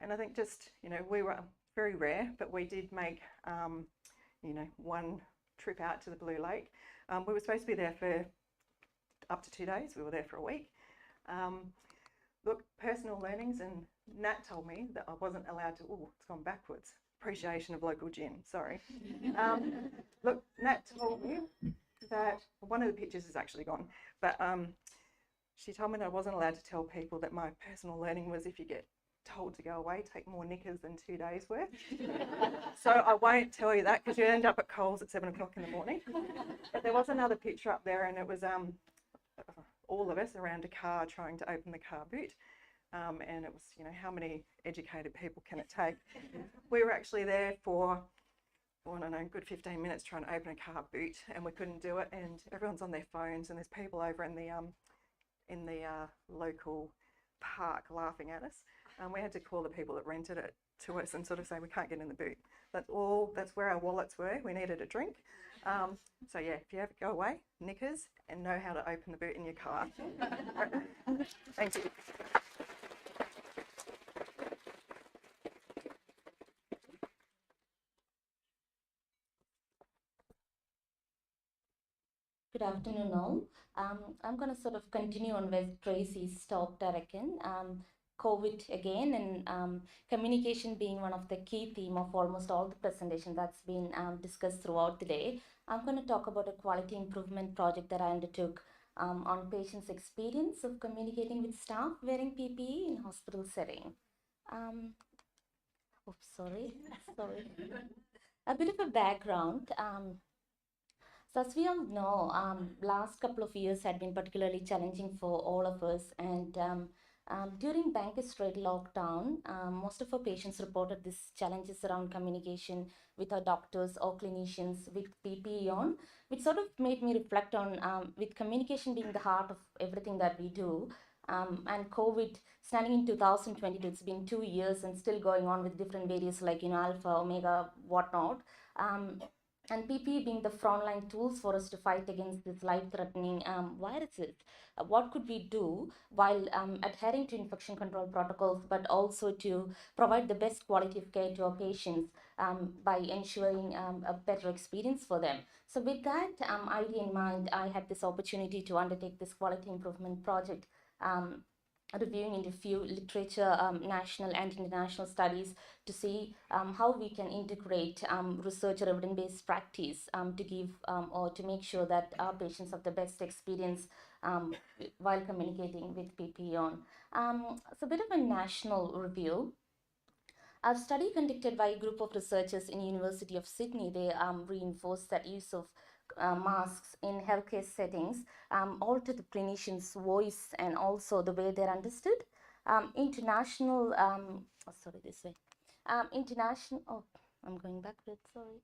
And I think just, you know, we were very rare, but we did make, you know, one trip out to the Blue Lake. We were supposed to be there for up to 2 days. We were there for a week. Look, personal learnings, and Nat told me that I wasn't allowed to, oh, it's gone backwards. Appreciation of local gin, sorry. Look, Nat told me that one of the pictures is actually gone, but she told me that I wasn't allowed to tell people that my personal learning was if you get told to go away, take more knickers than 2 days worth. So I won't tell you that because you end up at Coles at 7 o'clock in the morning. But there was another picture up there, and it was all of us around a car trying to open the car boot. And it was, you know, how many educated people can it take? We were actually there for, I don't know, a good 15 minutes trying to open a car boot, and we couldn't do it. And everyone's on their phones, and there's people over in the local park laughing at us. We had to call the people that rented it to us and sort of say, we can't get in the boot. That's where our wallets were. We needed a drink. So yeah, if you ever go away, knickers, and know how to open the boot in your car. Thank you. Good afternoon all. I'm going to sort of continue on where Tracy stopped, I reckon. COVID again, and communication being one of the key theme of almost all the presentation that's been discussed throughout the day. I'm going to talk about a quality improvement project that I undertook on patients' experience of communicating with staff wearing PPE in hospital setting. Oops, sorry. A bit of a background. So as we all know, last couple of years had been particularly challenging for all of us, and during Banker Strait lockdown, most of our patients reported these challenges around communication with our doctors or clinicians with PPE on, which sort of made me reflect on with communication being the heart of everything that we do, and COVID standing in 2022, it's been 2 years and still going on with different variants like, you know, Alpha, Omega, whatnot. And PPE being the frontline tools for us to fight against this life-threatening viruses. What could we do while adhering to infection control protocols, but also to provide the best quality of care to our patients by ensuring a better experience for them? So with that idea in mind, I had this opportunity to undertake this quality improvement project, reviewing into few literature, national and international studies to see how we can integrate research or evidence-based practice to give or to make sure that our patients have the best experience while communicating with PPE on. So a bit of a national review. A study conducted by a group of researchers in University of Sydney, they reinforced that use of masks in healthcare settings alter the clinician's voice and also the way they're understood. International, international, oh, I'm going backwards, sorry.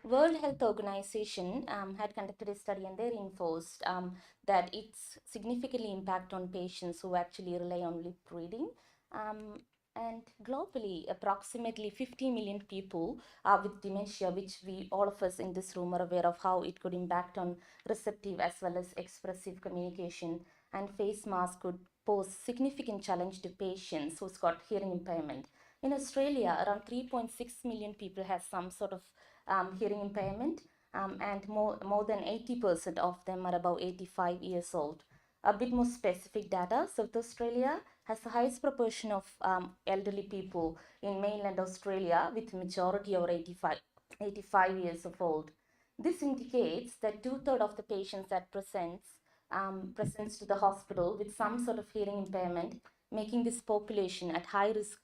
World Health Organization had conducted a study, and they reinforced that it's significantly impact on patients who actually rely on lip reading. And globally, approximately 50 million people with dementia, which all of us in this room are aware of how it could impact on receptive as well as expressive communication. And face mask could pose significant challenge to patients who's got hearing impairment. In Australia, around 3.6 million people have some sort of hearing impairment, and more than 80% of them are above 85 years old. a bit more specific data, South Australia has the highest proportion of elderly people in mainland Australia, with majority over 85 years of old. This indicates that 2/3 of the patients that presents to the hospital with some sort of hearing impairment, making this population at high risk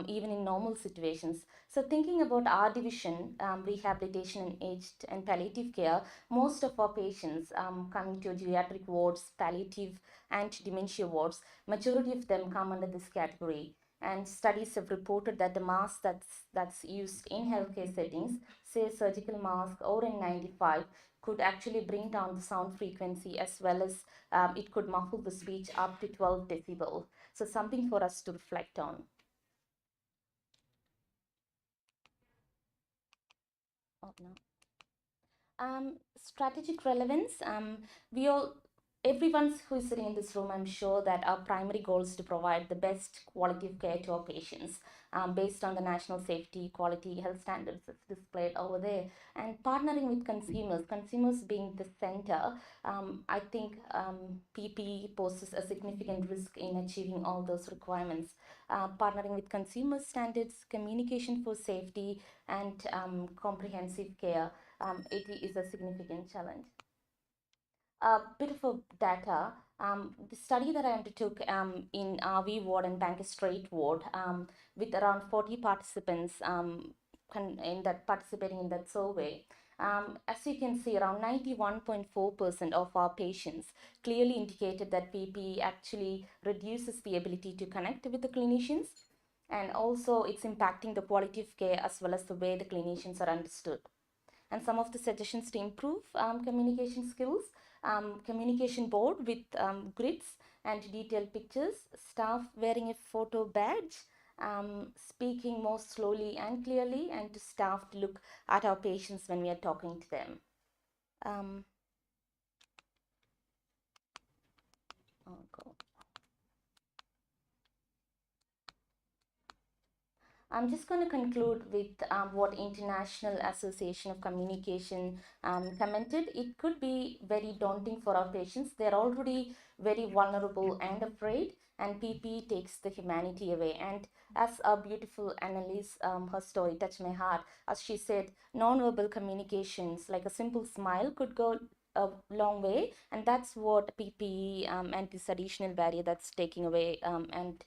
even in normal situations. So thinking about our division, rehabilitation and aged and palliative care, most of our patients coming to geriatric wards, palliative and dementia wards, majority of them come under this category. And studies have reported that the mask that's used in healthcare settings, say surgical mask or N95, could actually bring down the sound frequency, as well as it could muffle the speech up to 12 decibel. So something for us to reflect on. Oh, no. Strategic relevance. Everyone who is sitting in this room, I'm sure that our primary goal is to provide the best quality of care to our patients based on the national safety, quality, health standards that's displayed over there. And partnering with consumers being the center, I think PPE poses a significant risk in achieving all those requirements. Partnering with consumer standards, communication for safety, and comprehensive care, it is a significant challenge. A bit of data. The study that I undertook in RV ward and Banker Street ward, with around 40 participants participating in that survey. As you can see, around 91.4% of our patients clearly indicated that PPE actually reduces the ability to connect with the clinicians, and also it's impacting the quality of care as well as the way the clinicians are understood. And some of the suggestions to improve communication skills: communication board with grids and detailed pictures, staff wearing a photo badge, speaking more slowly and clearly, and to staff to look at our patients when we are talking to them. Oh God. I'm just going to conclude with what International Association of Communication commented. It could be very daunting for our patients. They're already very vulnerable and afraid, and PPE takes the humanity away. And as our beautiful Annalise, her story touched my heart, as she said, non-verbal communications like a simple smile could go a long way, and that's what PPE and this additional barrier that's taking away. And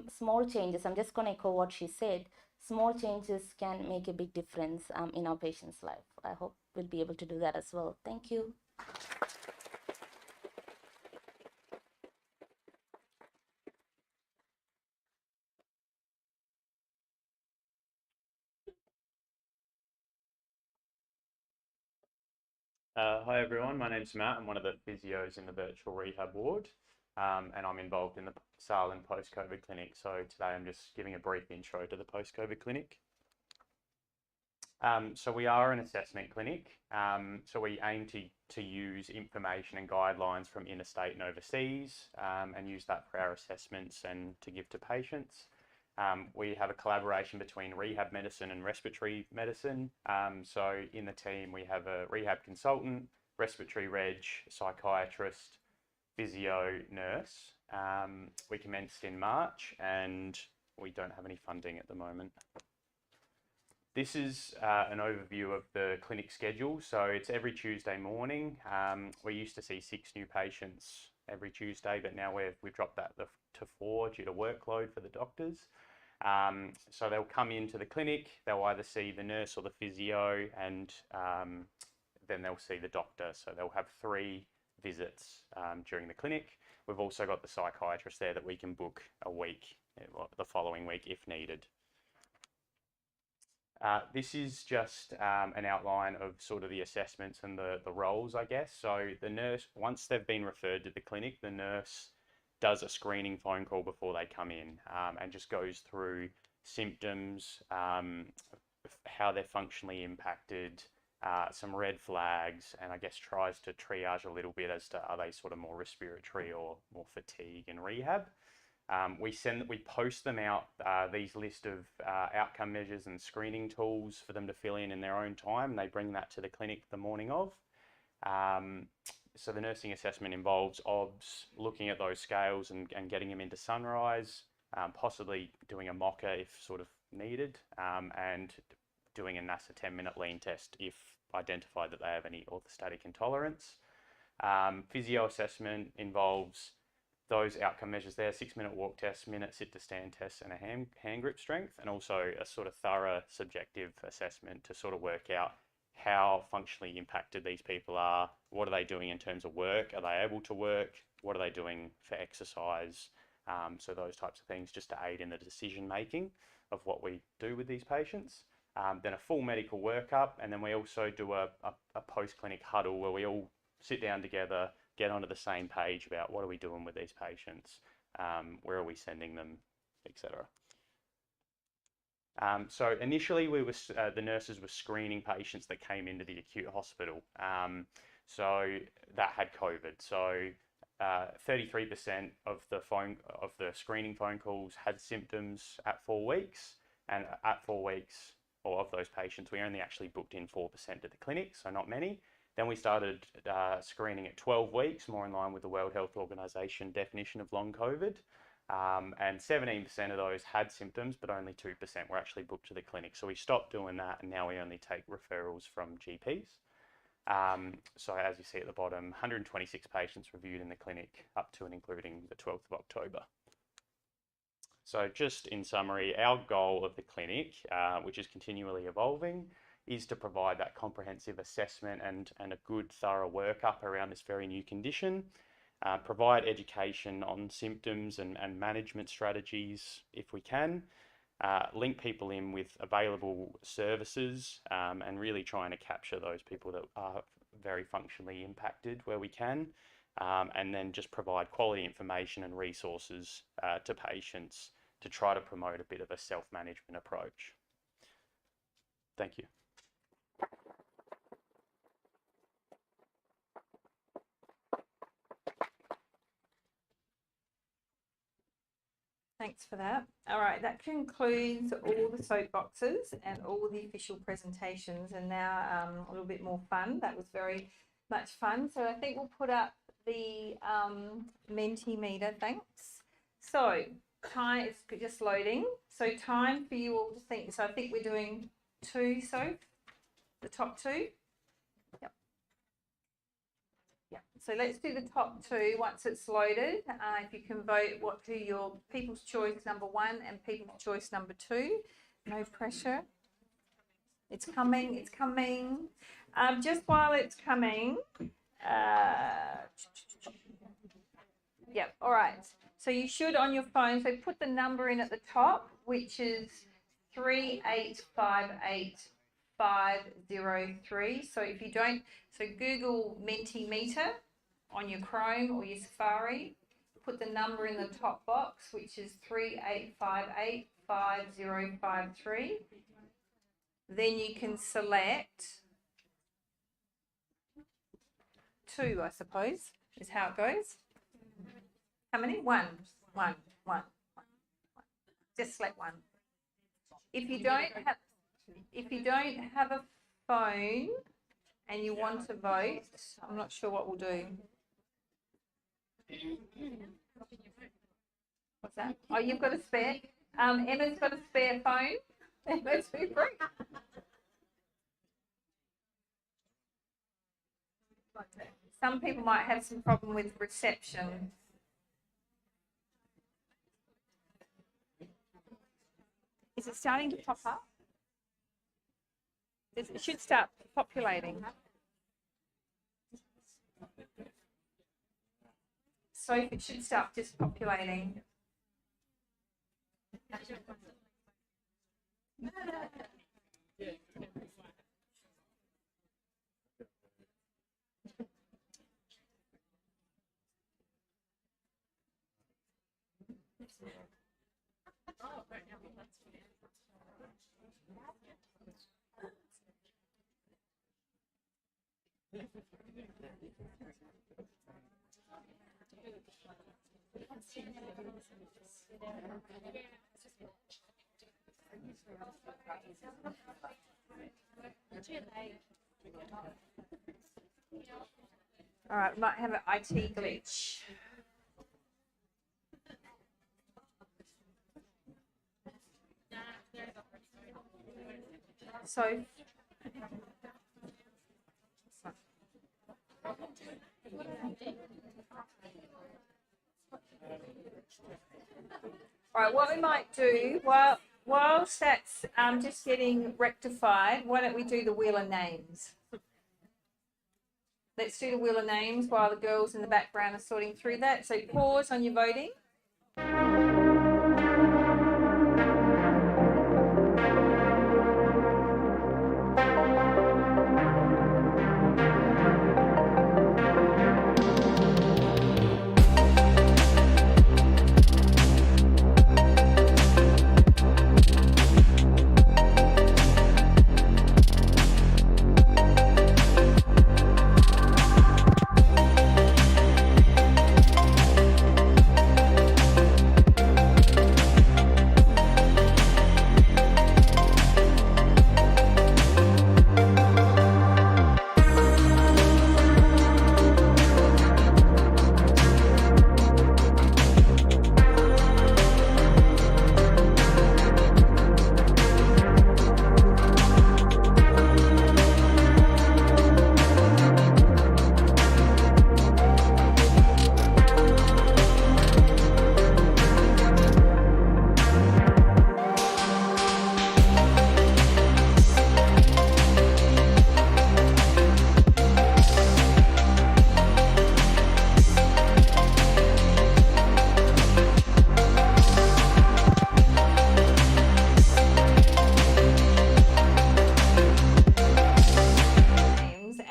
small changes, I'm just going to echo what she said, small changes can make a big difference in our patient's life. I hope we'll be able to do that as well. Thank you. Hi everyone, my name's Matt. I'm one of the physios in the virtual rehab ward, and I'm involved in the SALHN post-COVID clinic. So today I'm just giving a brief intro to the post-COVID clinic. So we are an assessment clinic, so we aim to use information and guidelines from interstate and overseas, and use that for our assessments and to give to patients. We have a collaboration between rehab medicine and respiratory medicine. So in the team we have a rehab consultant, respiratory reg, psychiatrist, physio, nurse. We commenced in March and we don't have any funding at the moment. This is an overview of the clinic schedule. So it's every Tuesday morning. We used to see 6 new patients every Tuesday, but now we've dropped that to 4 due to workload for the doctors. So they'll come into the clinic, they'll either see the nurse or the physio, and then they'll see the doctor. So they'll have 3 visits during the clinic. We've also got the psychiatrist there that we can book a week, the following week if needed. This is just an outline of sort of the assessments and the roles, I guess. So the nurse, once they've been referred to the clinic, the nurse does a screening phone call before they come in, and just goes through symptoms, how they're functionally impacted, some red flags, and I guess tries to triage a little bit as to are they sort of more respiratory or more fatigue in rehab. We post them out, these list of outcome measures and screening tools for them to fill in their own time. They bring that to the clinic the morning of. so the nursing assessment involves OBS, looking at those scales and getting them into Sunrise, possibly doing a mocker if sort of needed, and doing a NASA 10-minute lean test if identified that they have any orthostatic intolerance. Physio assessment involves those outcome measures there: 6-minute walk test, minute sit to stand test, and a hand grip strength, and also a sort of thorough subjective assessment to sort of work out how functionally impacted these people are. What are they doing in terms of work? Are they able to work? What are they doing for exercise? So those types of things, just to aid in the decision making of what we do with these patients. Then a full medical workup, and then we also do a post-clinic huddle where we all sit down together, get onto the same page about what are we doing with these patients, where are we sending them, etc. So initially the nurses were screening patients that came into the acute hospital. So that had COVID. So 33% of the screening phone calls had symptoms at 4 weeks, and at 4 weeks, or of those patients, we only actually booked in 4% to the clinic, so not many. Then we started screening at 12 weeks, more in line with the World Health Organization definition of long COVID. And 17% of those had symptoms, but only 2% were actually booked to the clinic. So we stopped doing that, and now we only take referrals from GPs. So as you see at the bottom, 126 patients reviewed in the clinic up to and including the 12th of October. So just in summary, our goal of the clinic, which is continually evolving, is to provide that comprehensive assessment and a good thorough workup around this very new condition, provide education on symptoms and management strategies if we can, link people in with available services, and really trying to capture those people that are very functionally impacted where we can, and then just provide quality information and resources to patients to try to promote a bit of a self-management approach. Thank you. Thanks for that. All right, that concludes all the soapboxes and all the official presentations, and now a little bit more fun. That was very much fun. So I think we'll put up the Mentimeter, thanks. So time is just loading. So time for you all to think. So I think we're doing 2 soap, the top 2. Yep. Yep. So let's do the top 2 once it's loaded. If you can vote who your people's choice number 1 and people's choice number 2. No pressure. It's coming. It's coming. Just while it's coming. Yep. All right. So you should on your phone. So put the number in at the top, which is 3858503. So if you don't, so Google Mentimeter on your Chrome or your Safari, put the number in the top box, which is 3858503. Then you can select 2, I suppose, is how it goes. How many? One. Just select 1. If you don't have a phone and you want to vote, I'm not sure what we'll do. What's that? Oh, you've got a spare. Emma's got a spare phone. Emma's free. Some people might have some problem with reception. Is it starting to pop up? It should start populating. So it should start just populating. All right, we might have an IT glitch. So, all right, what we might do, whilst that's just getting rectified, why don't we do the wheel of names? Let's do the wheel of names while the girls in the background are sorting through that. So pause on your voting.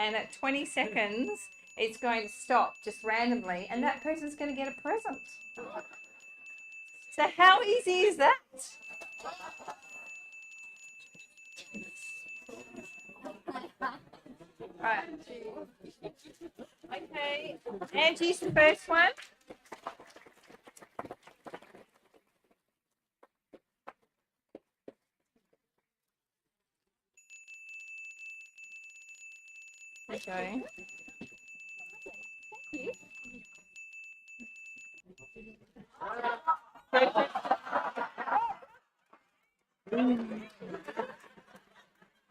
And at 20 seconds, it's going to stop just randomly, and that person's going to get a present. So how easy is that? Right. Okay, Angie's the first one. Okay.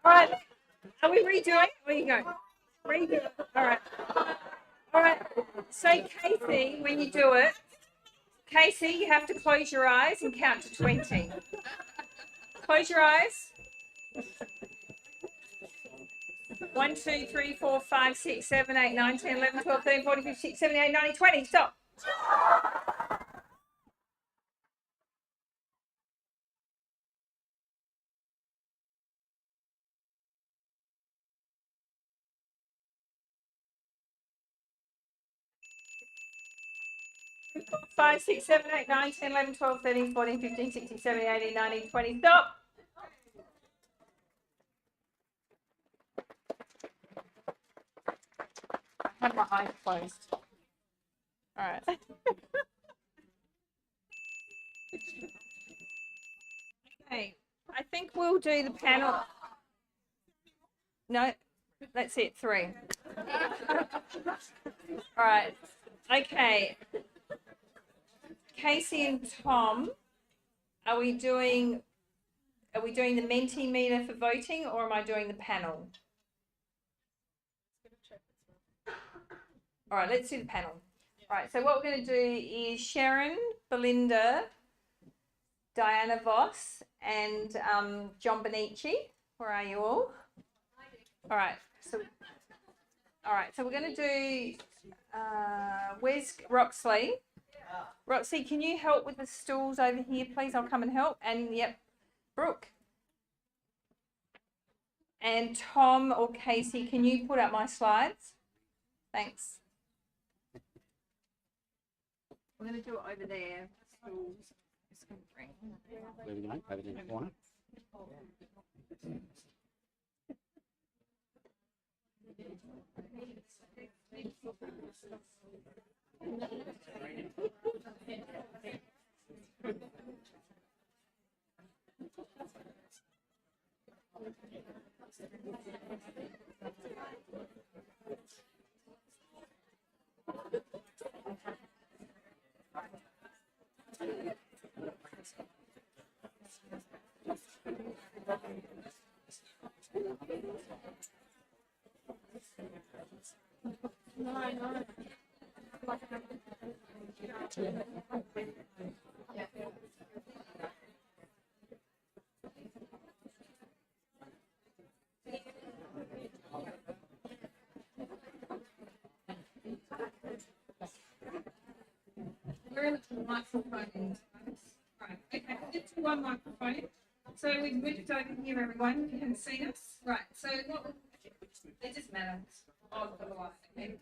All right. Are we redoing? Where you go? Redo. All right. All right. So Casey, when you do it, Casey, you have to close your eyes and count to 20. Close your eyes. 1, 2, 3, 4, 5, 6, 7, 8, 9, 10, 11, 12, 13, 14, 15, 16, 17, 18, 19, 20. Stop. Five, 6, 7, 8, 9, 10, 11, 12, 13, 14, 15, 16, 17, 18, 19, 20. Stop. I have my eyes closed. All right. Okay, I think we'll do the panel. No, that's it, 3. All right. Okay. Casey and Tom, are we doing the Mentimeter for voting, or am I doing the panel? All right, let's do the panel. All right, so what we're going to do is Sharon, Belinda, Diana Voss, and John Benici. Where are you all? All right, so we're going to do. Where's Roxley? Roxy, can you help with the stools over here, please? I'll come and help. And yep, Brooke. And Tom or Casey, can you put up my slides? Thanks. We're going to do it over there. Stools. Where we going? Over there in the corner. We're in the microphone. Right, okay, we'll get to one microphone. So we've moved over here, everyone. You haven't seen us. Right, so what it just matters. Oh, for the light, okay.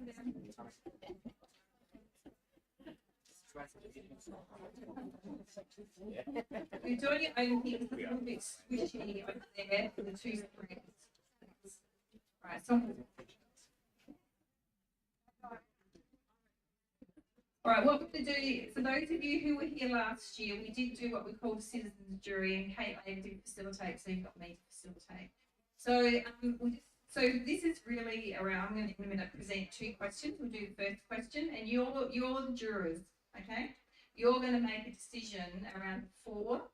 You're doing it over here, it's a little bit squishy over there for the two screens. Right, so. All right, what we're going to do, for those of you who were here last year, we did do what we called citizens jury, and Caitlin did facilitate, so you've got me to facilitate. So this is really around, I'm going to in a minute present two questions. We'll do the first question, and you're the jurors, okay? You're going to make a decision around for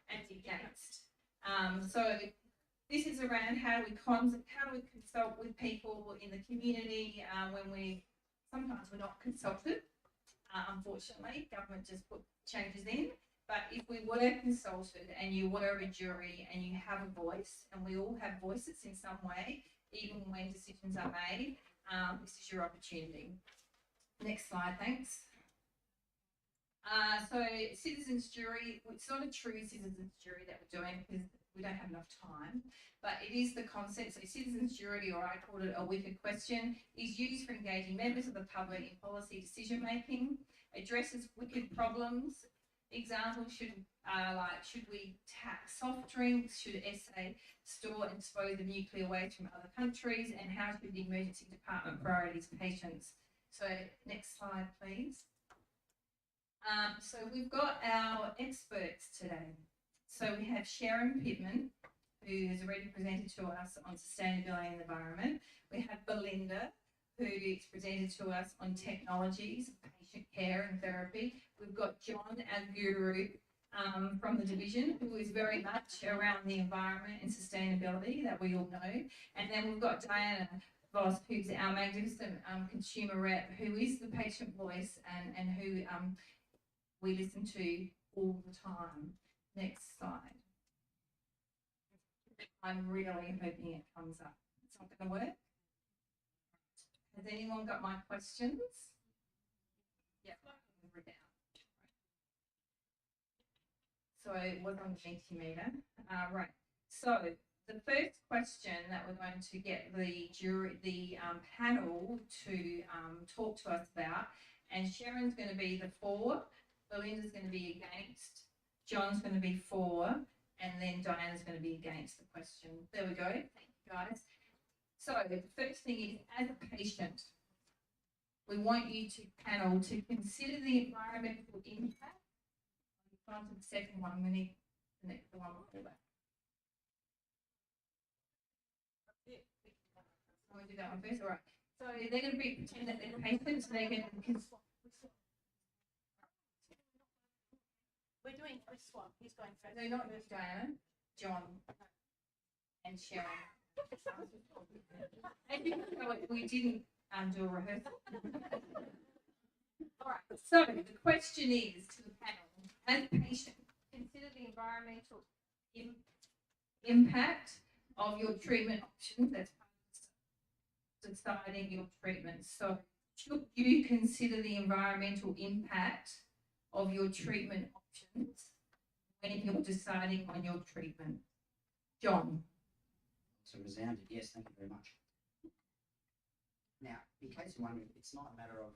and against. So this is around how do we consult with people in the community when sometimes we're not consulted. Unfortunately, government just put changes in. But if we were consulted and you were a jury and you have a voice, and we all have voices in some way, even when decisions are made, this is your opportunity. Next slide, thanks. So citizens jury, it's not a true citizens jury that we're doing because we don't have enough time, but it is the concept. So citizens jury, or I called it a wicked question, is used for engaging members of the public in policy decision making, addresses wicked problems. Examples should we tax soft drinks? Should SA store and dispose of nuclear waste from other countries? And how should the emergency department prioritise patients? So next slide, please. So we've got our experts today. So we have Sharon Pittman, who has already presented to us on sustainability and the environment. We have Belinda, who is presented to us on technologies, patient care and therapy. We've got John, our guru from the division, who is very much around the environment and sustainability that we all know. And then we've got Diana Voss, who's our magnificent consumer rep, who is the patient voice and who we listen to all the time. Next slide. I'm really hoping it comes up. It's not going to work. Has anyone got my questions? Yeah, so it was on the Mentimeter. Right. So the first question that we're going to get the jury, the panel to talk to us about, and Sharon's going to be the for, Belinda's going to be against, John's going to be for, and then Diana's going to be against the question. There we go. Thank you, guys. So the first thing is, as a patient, we want you to panel to consider the environmental impact. On to the second one, we need the one before that. I'm going to do that one first. All right. So they're going to be pretend that they're patients. They're going to. We're doing a swap. He's going first. No, not Diana, John, and Sharon. We didn't do a rehearsal. All right. So the question is to the panel: as a patient, consider the environmental impact of your treatment options. That's part of deciding your treatment. So should you consider the environmental impact of your treatment options when you're deciding on your treatment? John. So resounded, yes, thank you very much. Now, in case you're wondering, it's not a matter of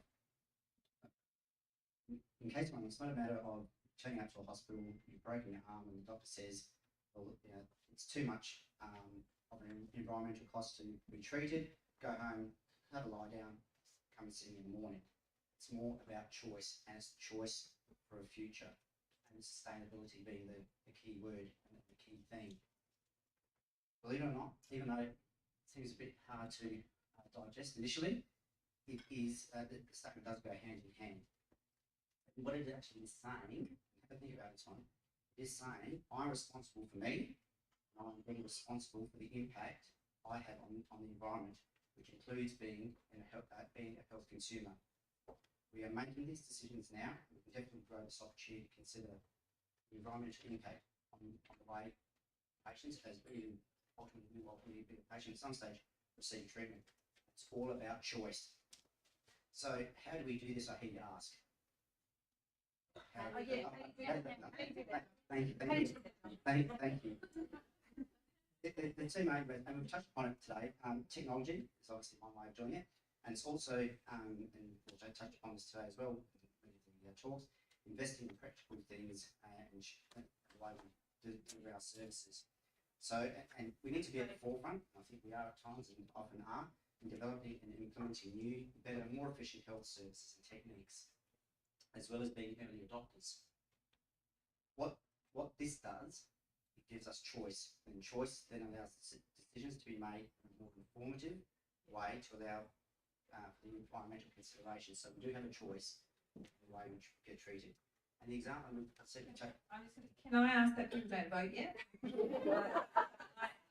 turning up to a hospital, you've broken your arm, and the doctor says, well, you know, it's too much of an environmental cost to be treated. Go home, have a lie down, come and see me in the morning. It's more about choice, and it's choice for a future, and sustainability being the key word and the key theme. Believe it or not, even though it seems a bit hard to digest initially, it is the statement does go hand in hand. What it actually is saying, to think about this one, is saying I'm responsible for me, and I'm being responsible for the impact I have on the environment, which includes being a health consumer. We are making these decisions now. We can definitely grow this opportunity to consider the environmental impact on the way patients, as we ultimately will be a patient at some stage, receive treatment. It's all about choice. So how do we do this, I hear you ask? Thank you. The two main, and we've touched upon it today, technology is obviously one way of doing it, and it's also, and we'll touch upon this today as well, in the talks, investing in practical things and the way we deliver our services. So, and we need to be at the forefront, I think we are at times and often are, in developing and implementing new, better, more efficient health services and techniques, as well as being early adopters. What this does, it gives us choice, and choice then allows decisions to be made in a more informative way to allow for the environmental considerations. So we do have a choice in the way we get treated. And the example I said, can I ask that people don't vote yet?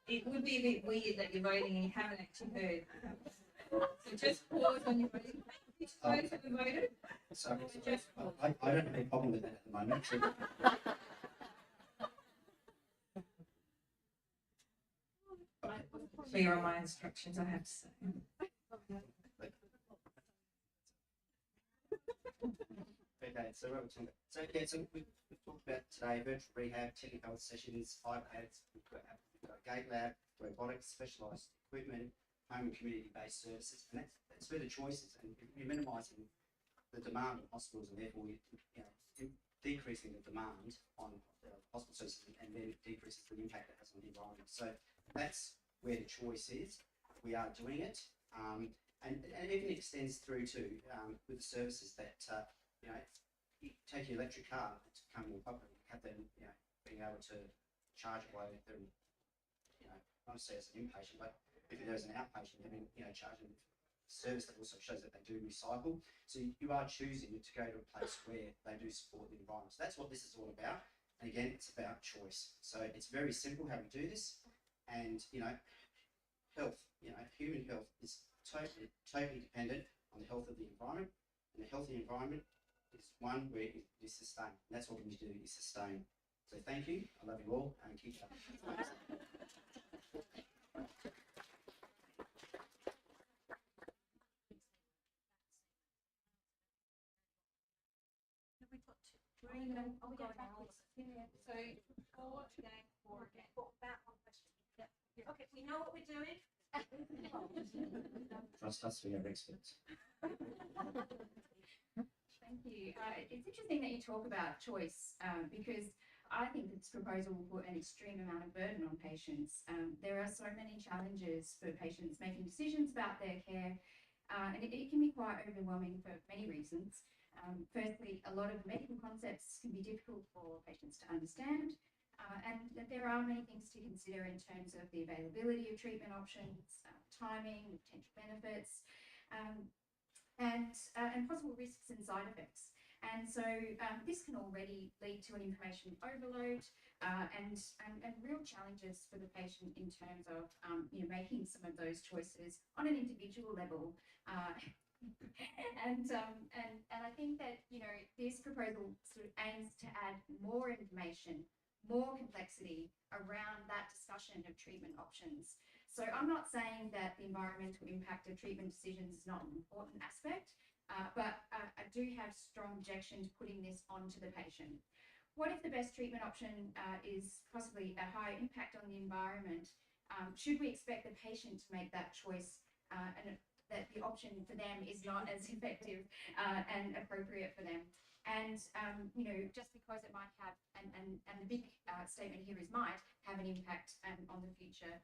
It would be a bit weird that you're voting and you haven't actually heard. So just pause on your voting. Which votes have voted? Sorry, I don't have a problem with that at the moment. So clear on my instructions, I have to say. Okay, so we've talked about today virtual rehab, technical sessions, iPads, we've got a gate lab, robotics, specialised equipment, home and community-based services, and that's where the choices, and you're minimising the demand of hospitals, and therefore decreasing the demand on hospital services, and then it decreases the impact it has on the environment. So that's where the choice is. We are doing it, and it even extends through to with the services that you take your electric car to become more popular. You have them, being able to charge it while they're, not necessarily as an inpatient, but if there's an outpatient, having charging service that also shows that they do recycle. So you are choosing to go to a place where they do support the environment. So that's what this is all about. And again, it's about choice. So it's very simple how we do this. And health, human health is totally dependent on the health of the environment. And a healthy environment is one where it is sustained. And that's what we need to do, is sustain. So thank you. I love you all, and keep it up. So 4 again, 4 again. About one question. Yeah. Okay, we know what we're doing. Trust us, we are experts. Thank you. It's interesting that you talk about choice because I think this proposal will put an extreme amount of burden on patients. There are so many challenges for patients making decisions about their care, and it can be quite overwhelming for many reasons. Firstly, a lot of medical concepts can be difficult for patients to understand, and that there are many things to consider in terms of the availability of treatment options, timing, potential benefits, and possible risks and side effects. And so this can already lead to an information overload and real challenges for the patient in terms of making some of those choices on an individual level. And I think that this proposal sort of aims to add more information, more complexity around that discussion of treatment options. So I'm not saying that the environmental impact of treatment decisions is not an important aspect, but I do have strong objection to putting this onto the patient. What if the best treatment option is possibly a high impact on the environment? Should we expect the patient to make that choice and that the option for them is not as effective and appropriate for them? And just because it might have, and the big statement here is might have an impact on the future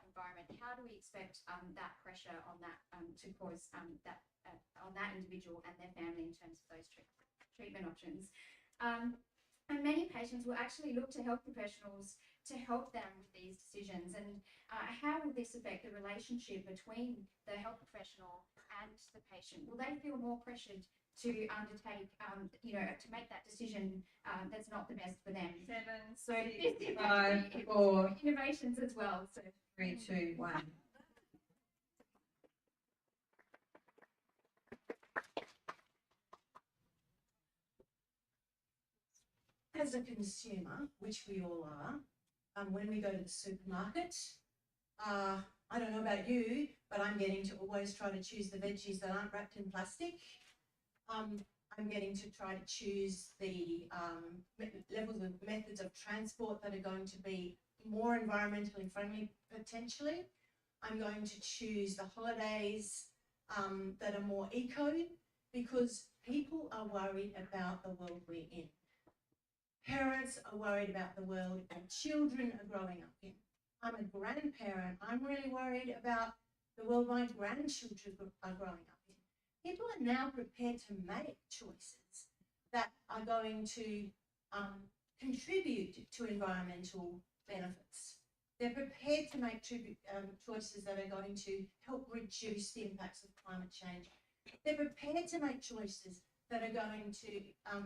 environment, how do we expect that pressure on that to cause that on that individual and their family in terms of those treatment options? And many patients will actually look to health professionals to help them with these decisions. And how will this affect the relationship between the health professional and the patient? Will they feel more pressured to undertake, to make that decision that's not the best for them. 7, So 6, this 5, is 4, innovations as well. So 3, 2, 1. As a consumer, which we all are, when we go to the supermarket, I don't know about you, but I'm getting to always try to choose the veggies that aren't wrapped in plastic. I'm getting to try to choose the methods of transport that are going to be more environmentally friendly potentially. I'm going to choose the holidays that are more eco, because people are worried about the world we're in. Parents are worried about the world and children are growing up in. I'm a grandparent. I'm really worried about the world my grandchildren are growing up in. People are now prepared to make choices that are going to contribute to environmental benefits. They're prepared to make choices that are going to help reduce the impacts of climate change. They're prepared to make choices that are going to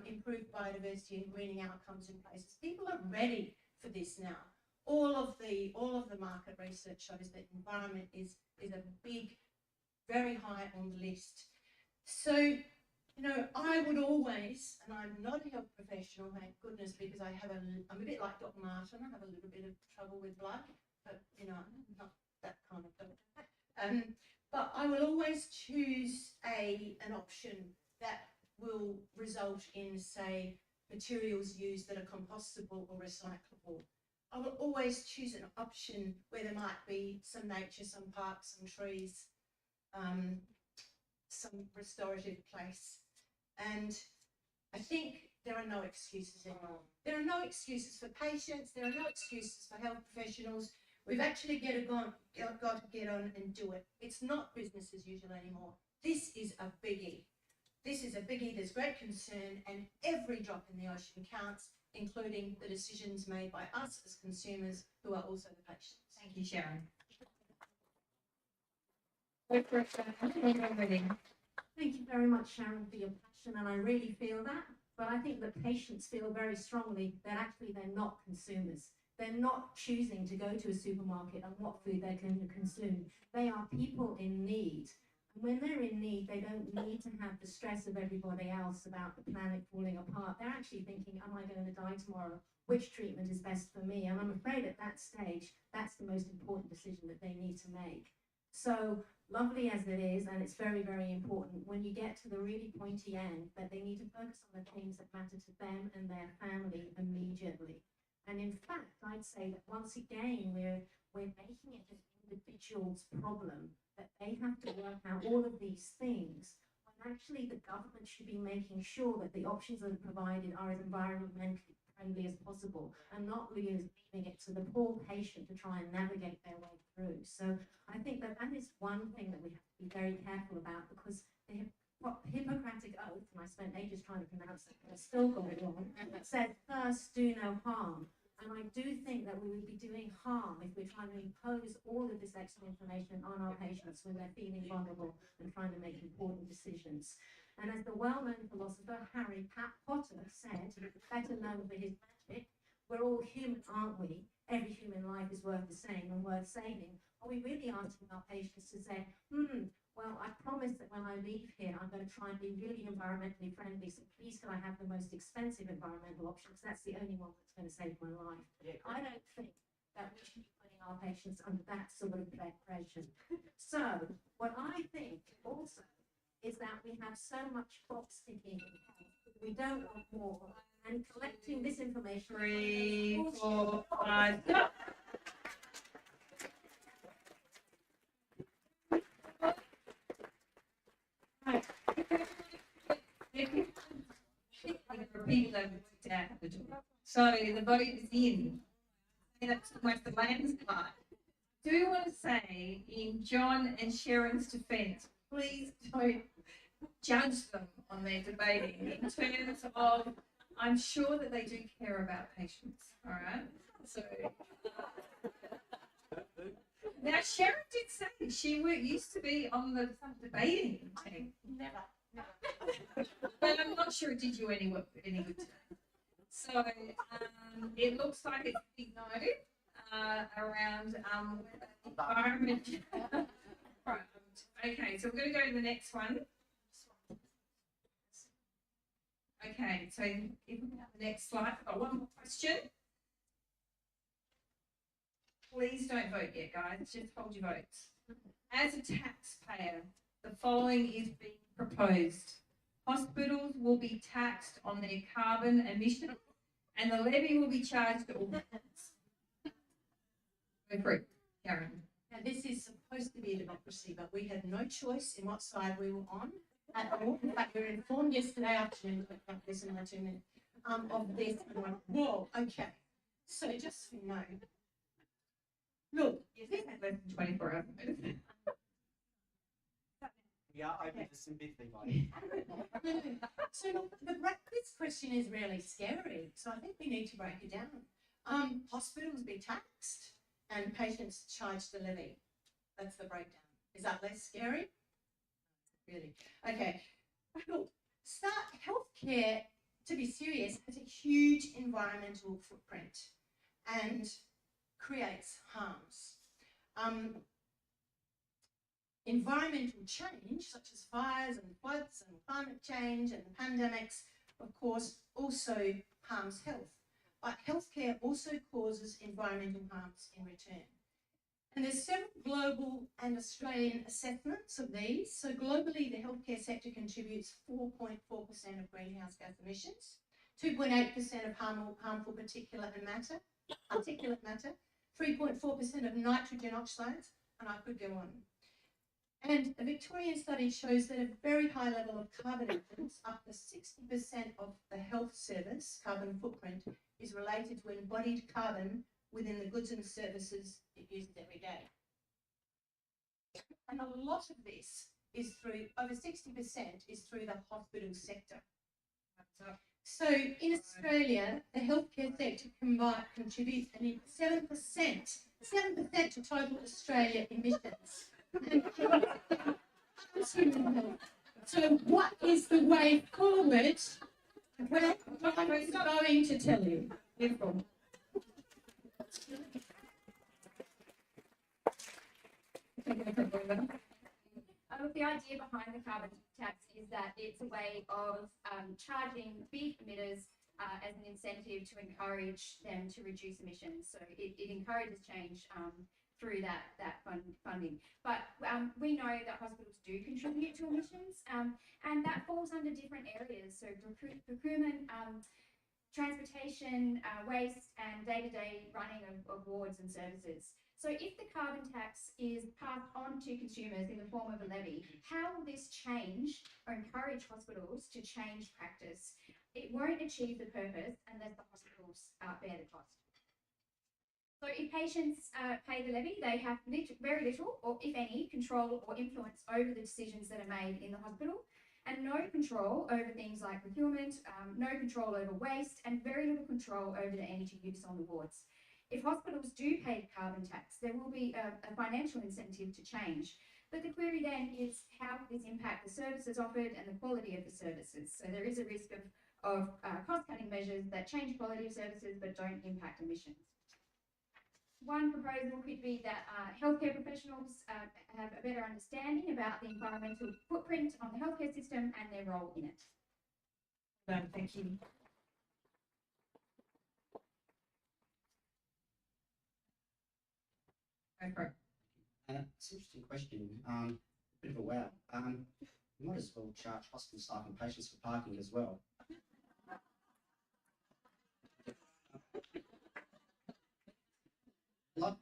improve biodiversity and greening outcomes in places. People are ready for this now. All of the market research shows that environment is a big, very high on the list. So, I would always, and I'm not a health professional, thank goodness, because I'm a bit like Dr. Martin. I have a little bit of trouble with blood, but I'm not that kind of doctor. But I will always choose an option that will result in, say, materials used that are compostable or recyclable. I will always choose an option where there might be some nature, some parks, some trees, some restorative place. And I think there are no excuses anymore. There are no excuses for patients. There are no excuses for health professionals. We've actually got to get on and do it. It's not business as usual anymore. This is a biggie. This is a biggie. There's great concern, and every drop in the ocean counts, including the decisions made by us as consumers who are also the patients. Thank you, Sharon. Thank you very much, Sharon, for your passion, and I really feel that. But I think that patients feel very strongly that actually they're not consumers. They're not choosing to go to a supermarket and what food they're going to consume. They are people in need. And when they're in need, they don't need to have the stress of everybody else about the planet falling apart. They're actually thinking, am I going to die tomorrow? Which treatment is best for me? And I'm afraid at that stage, that's the most important decision that they need to make. So lovely as it is, and it's very, very important, when you get to the really pointy end, that they need to focus on the things that matter to them and their family immediately. And in fact, I'd say that once again, we're making it an individual's problem, that they have to work out all of these things, when actually the government should be making sure that the options that are provided are as environmentally friendly as possible, and not leaving it to the poor patient to try and navigate their way through. So I think that is one thing that we have to be very careful about, because the Hippocratic Oath, and I spent ages trying to pronounce it, but I still got it wrong, said first do no harm. And I do think that we would be doing harm if we're trying to impose all of this extra information on our patients when they're feeling vulnerable and trying to make important decisions. And as the well-known philosopher Harry Potter said, better known for his magic, we're all human, aren't we? Every human life is worth the same and worth saving. Are we really asking our patients to say, well, I promise that when I leave here, I'm going to try and be really environmentally friendly, so please can I have the most expensive environmental option, because that's the only one that's going to save my life. Yeah. I don't think that we should be putting our patients under that sort of pressure. So what I think also is that we have so much box ticking, we don't want more, and collecting this information. 3, 4, 5, go. So the body is in. That's almost the lamest part. I do want to say, in John and Sharon's defence, please don't judge them on their debating in terms of, I'm sure that they do care about patients, all right? So now Sharon did say she used to be on the debating team. Never. But I'm not sure it did you any good today. So it looks like it's a big no around environment. Right. Okay, so we're going to go to the next one. Okay, so if we have the next slide, I've got one more question. Please don't vote yet, guys. Just hold your votes. As a taxpayer, the following is being proposed. Hospitals will be taxed on their carbon emissions and the levy will be charged to all. Go for it, Karen. Now, this is supposed to be a democracy, but we had no choice in what side we were on at all. In fact, we were informed yesterday afternoon, like this in my 2 minutes, of this. And I went, whoa, okay. So just so you know, look, You think that less than 24 hours. Yeah, I get the sympathy body. So look, this question is really scary. So I think we need to break it down. Hospitals be taxed and patients charged the levy. That's the breakdown. Is that less scary? Really? Okay. Look, healthcare, to be serious, has a huge environmental footprint and creates harms. Environmental change, such as fires and floods and climate change and pandemics, of course, also harms health. But healthcare also causes environmental harms in return. And there's several global and Australian assessments of these. So globally, the healthcare sector contributes 4.4% of greenhouse gas emissions, 2.8% of harmful particulate matter, 3.4% of nitrogen oxides, and I could go on. And a Victorian study shows that a very high level of carbon emissions, up to 60% of the health service carbon footprint, is related to embodied carbon within the goods and services it uses every day. And a lot of this is through, over 60% is through the hospital sector. So in Australia, the healthcare sector contributes 7% to total Australia emissions. So what is the way forward? Well, I'm going to tell you. Beautiful. The idea behind the carbon tax is that it's a way of charging big emitters as an incentive to encourage them to reduce emissions. So it encourages change through that funding. But we know that hospitals do contribute to emissions, and that falls under different areas. So procurement, transportation, waste, and day-to-day running of wards and services. So if the carbon tax is passed on to consumers in the form of a levy, how will this change or encourage hospitals to change practice? It won't achieve the purpose unless the hospitals bear the cost. So if patients pay the levy, they have very little, or if any, control or influence over the decisions that are made in the hospital, and no control over things like procurement, no control over waste, and very little control over the energy use on the wards. If hospitals do pay the carbon tax, there will be a financial incentive to change. But the query then is, how will this impact the services offered and the quality of the services? So there is a risk of cost-cutting measures that change quality of services but don't impact emissions. One proposal could be that healthcare professionals have a better understanding about the environmental footprint on the healthcare system and their role in it. Thank you. It's an interesting question. Bit of a wow. You might as well charge hospital staff and patients for parking as well.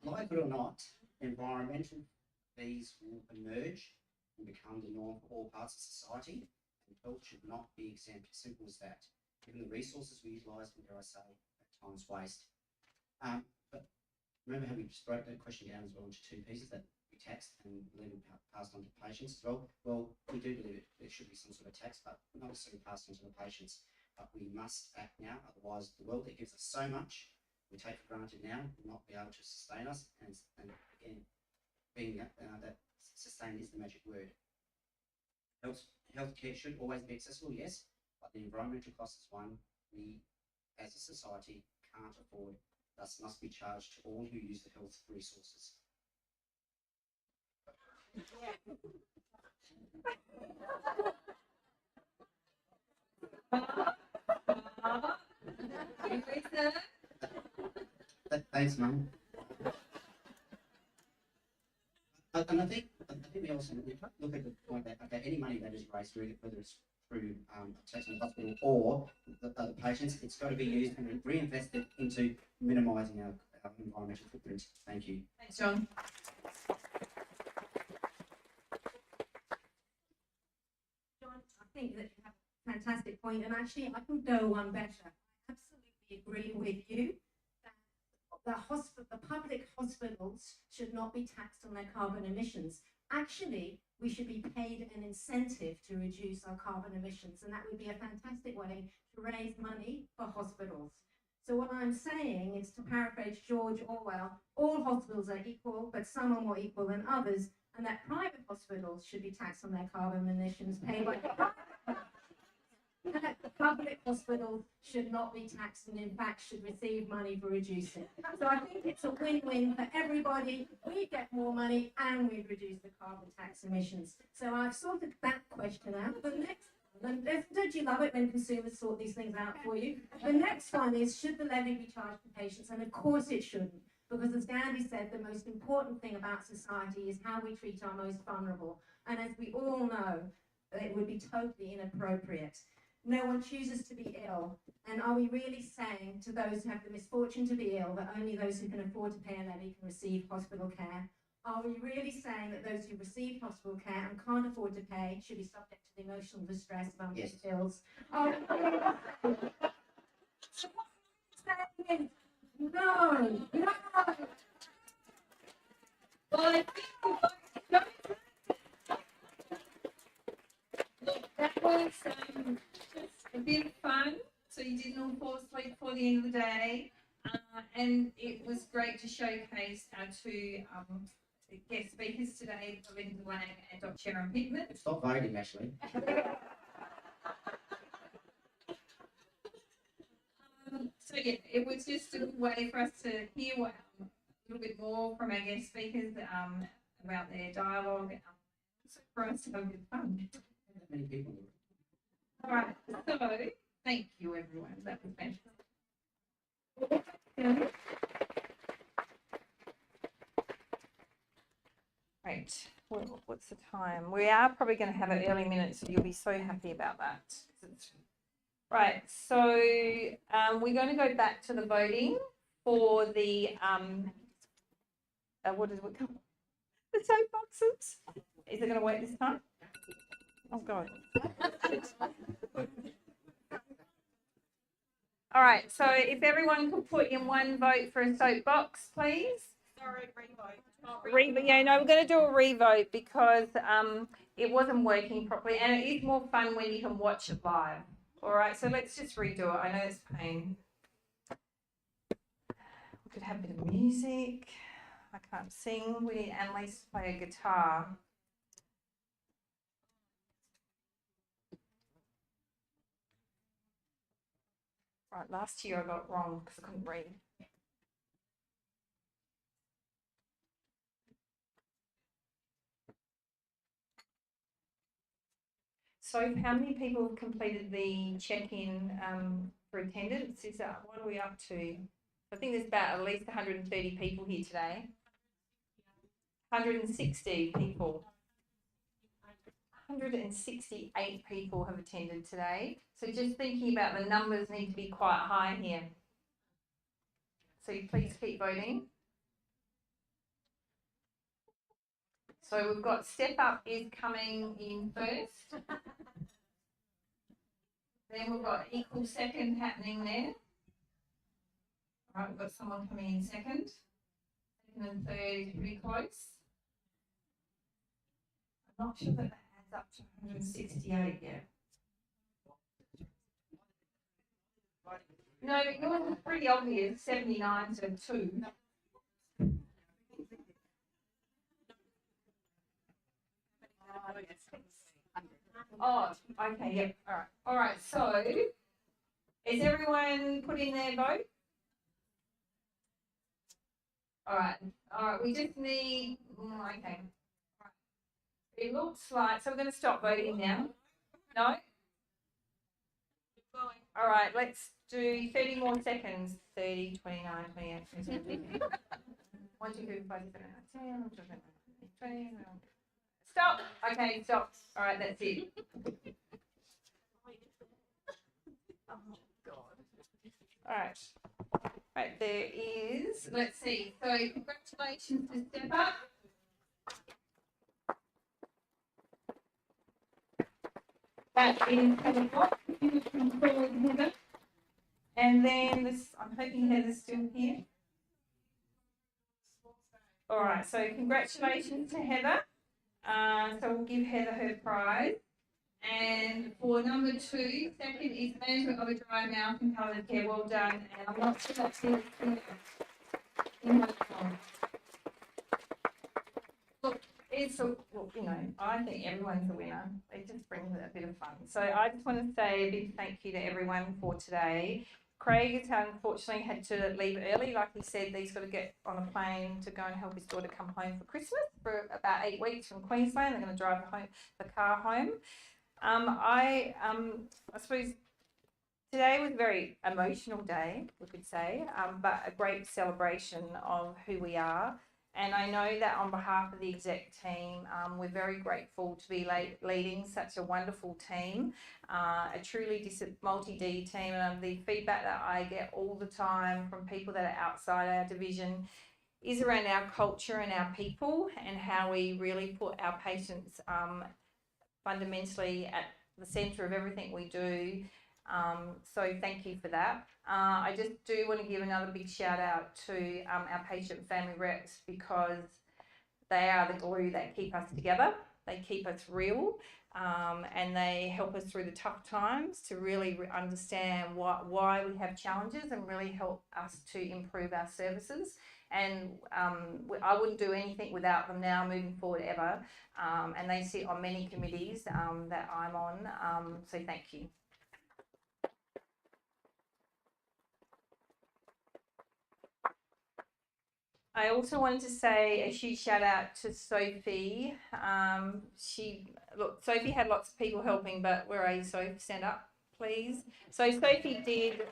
Like it or not, environmental fees will emerge and become the norm for all parts of society, and health should not be exempt. Simple as that. Given the resources we utilise, and dare I say, at times waste. But remember how we just broke that question down as well into two pieces, that we taxed and level passed on to patients as well. Well, we do believe there should be some sort of tax, but not necessarily passed on to the patients. But we must act now, otherwise the world that gives us so much we take for granted now will not be able to sustain us, and again, being that sustain is the magic word. healthcare should always be accessible, yes, but the environmental cost is one we, as a society, can't afford, thus must be charged to all who use the health resources. Thanks, Mum. And I think we also look at the point that okay, any money that is raised, whether it's through taxing the hospital or the patients, it's got to be used and reinvested into minimising our environmental footprint. Thank you. Thanks, John. John, I think that you have a fantastic point, and actually I can go one better. I absolutely agree with you that the public hospitals should not be taxed on their carbon emissions. Actually, we should be paid an incentive to reduce our carbon emissions, and that would be a fantastic way to raise money for hospitals. So what I'm saying is, to paraphrase George Orwell, all hospitals are equal, but some are more equal than others, and that private hospitals should be taxed on their carbon emissions paid by the public hospitals should not be taxed and in fact should receive money for reducing. So I think it's a win-win for everybody. We get more money and we reduce the carbon tax emissions. So I've sorted that question out. The next one, don't you love it when consumers sort these things out for you? The next one is, should the levy be charged to patients? And of course it shouldn't, because as Gandhi said, the most important thing about society is how we treat our most vulnerable. And as we all know, it would be totally inappropriate. No one chooses to be ill. And are we really saying to those who have the misfortune to be ill that only those who can afford to pay a levy can receive hospital care? Are we really saying that those who receive hospital care and can't afford to pay should be subject to the emotional distress of unpaid bills? Are we really saying no, no. Well, I think that was just a bit of fun. So you didn't all fall asleep before the end of the day. And it was great to showcase our two guest speakers today, Belinda Lang and Dr. Sharon Pittman. Stop voting, Ashley. So yeah, it was just a good way for us to hear a little bit more from our guest speakers about their dialogue. So for us to have a bit of fun. Not many people. All right, so thank you everyone. That was fantastic. Right, well, what's the time? We are probably going to have an early minute, so you'll be so happy about that. Right, so we're going to go back to the voting for the, what is it called? The soap boxes. Is it going to work this time? Oh, God. All right, so if everyone could put in one vote for a soapbox, please. Sorry, revote. Yeah, no, we're going to do a revote because it wasn't working properly, and it is more fun when you can watch it live. All right, so let's just redo it. I know it's pain. We could have a bit of music. I can't sing. We need Annalise to play a guitar. Right, last year I got it wrong because I couldn't read. So how many people have completed the check-in for attendance? What are we up to? I think there's about at least 130 people here today. 160 people. 168 people have attended today. So just thinking about the numbers need to be quite high here. So please keep voting. So we've got Step Up is coming in first. Then we've got Equal Second happening there. All right, we've got someone coming in second. Second and third is pretty close. I'm not sure that adds up to 168 yet. No, yours is pretty obvious, 79 to 2. Oh, okay, yep, all right. All right, so is everyone put in their vote? All right, we just need, okay. It looks like, so we're going to stop voting now. No? All right, let's do 30 more seconds. 30, 29, 28, 1, 2, 3, 4, 5, 6, 7, 8, 10, 20. Stop. Okay, stop. All right, that's it. Oh, God. All right. Right, there is, let's see. So, congratulations to Step Up. That is Heather Fox. Heather. And then this, I'm hoping Heather's still here. All right, so congratulations to Heather. So we'll give Heather her prize. And for number 2, second is management of a dry mouth and palliative care. Well done. And I'm not sure that's in my phone. Look, it's a, well, you know, I think everyone's a winner. It just brings a bit of fun. So I just want to say a big thank you to everyone for today. Craig has unfortunately had to leave early. Like he said, he's got to get on a plane to go and help his daughter come home for Christmas for about 8 weeks from Queensland. They're going to drive the car home. I suppose today was a very emotional day, we could say, but a great celebration of who we are. And I know that on behalf of the exec team, we're very grateful to be leading such a wonderful team, a truly multi-D team. And the feedback that I get all the time from people that are outside our division is around our culture and our people and how we really put our patients fundamentally at the centre of everything we do. So thank you for that. I just do want to give another big shout out to our patient and family reps because they are the glue that keep us together. They keep us real and they help us through the tough times to really understand why we have challenges and really help us to improve our services. And I wouldn't do anything without them now moving forward ever. And they sit on many committees that I'm on. So thank you. I also wanted to say a huge shout out to Sophie. Sophie had lots of people helping, but where are you, Sophie? Stand up, please. So Sophie did.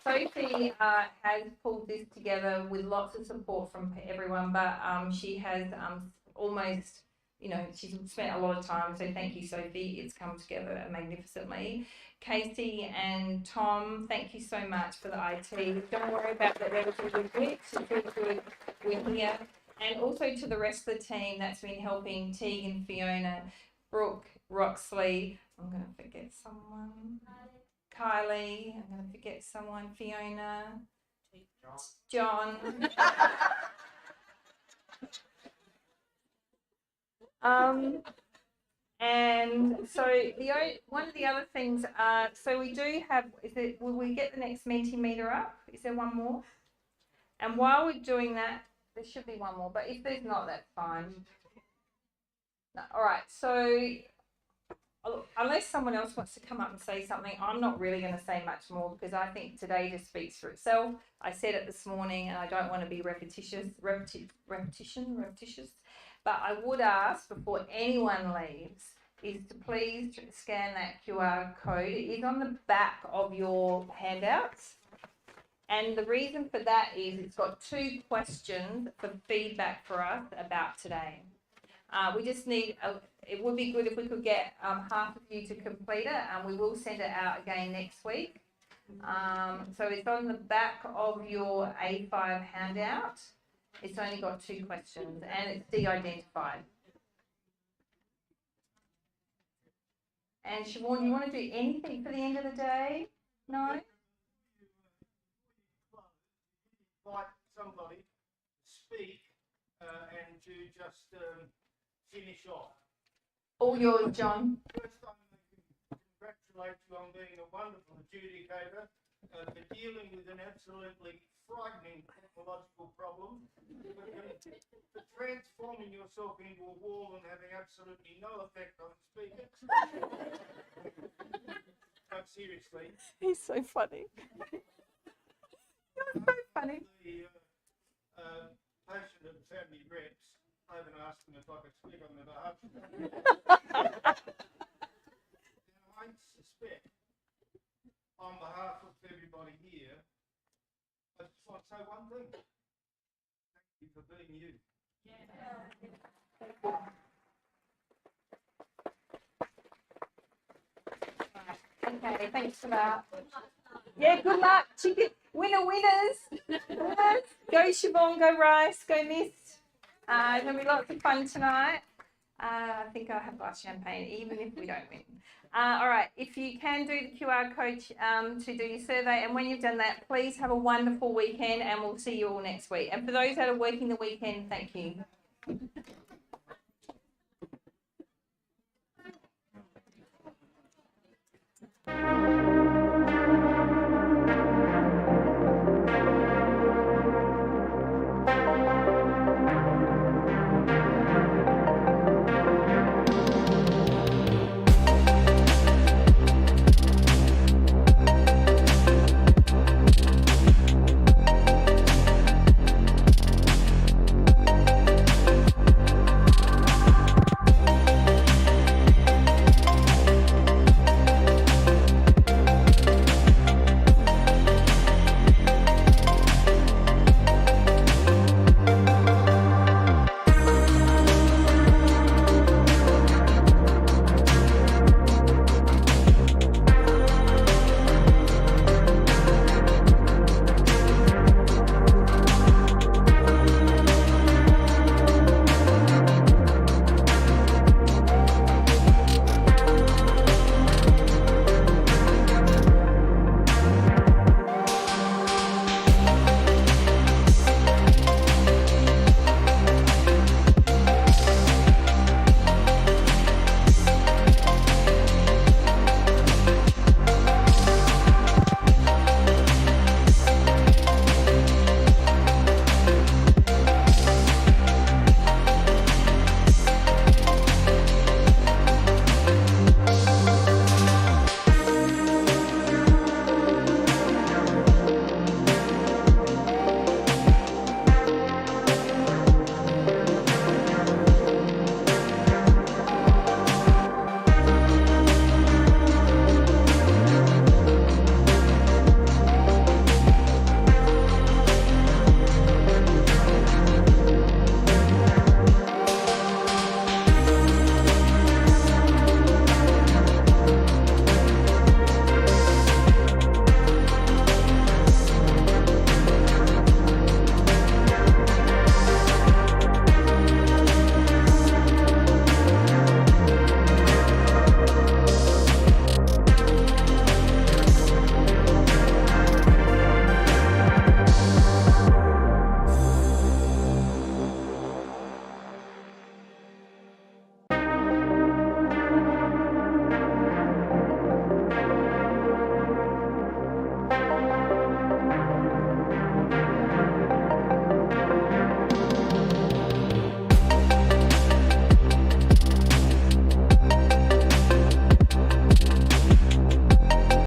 Sophie has pulled this together with lots of support from everyone, but she has almost, you know, she's spent a lot of time. So thank you, Sophie. It's come together magnificently. Casey and Tom, thank you so much for the IT. Don't worry about that. There was a good glitch. It's all good. We're here. And also to the rest of the team that's been helping, Tegan, Fiona, Brooke, Roxley. I'm going to forget someone. Kylie. I'm going to forget someone. Fiona. John. And so one of the other things, so we do have, will we get the next Mentimeter up? Is there one more? And while we're doing that, there should be one more, but if there's not, that's fine. No, all right, so unless someone else wants to come up and say something, I'm not really going to say much more because I think today just speaks for itself. I said it this morning and I don't want to be repetitious, but I would ask before anyone leaves is to please scan that QR code. It is on the back of your handouts. And the reason for that is it's got 2 questions for feedback for us about today. We just need, it would be good if we could get half of you to complete it, and we will send it out again next week. So it's on the back of your A5 handout. It's only got 2 questions and it's de-identified. And Siobhan, do you want to do anything for the end of the day? No? Like somebody to speak and to just finish off. All yours, John. First, I congratulate you on being a wonderful adjudicator for dealing with an absolutely frightening technological problem, for transforming yourself into a wall and having absolutely no effect on the speaker. But seriously. He's so funny. You're so funny. The patient and family reps, I haven't asked them if I could speak on their behalf. I suspect, on behalf of everybody here, I just want to say one thing. Thank you for being you. Okay, thanks for that. Yeah, good luck, chicken. Winners. Go Siobhan, go Rice, go Mist. There'll be lots of fun tonight. I think I'll have a glass of champagne, even if we don't win. All right, if you can do the QR code to do your survey, and when you've done that, please have a wonderful weekend, and we'll see you all next week. And for those that are working the weekend, thank you.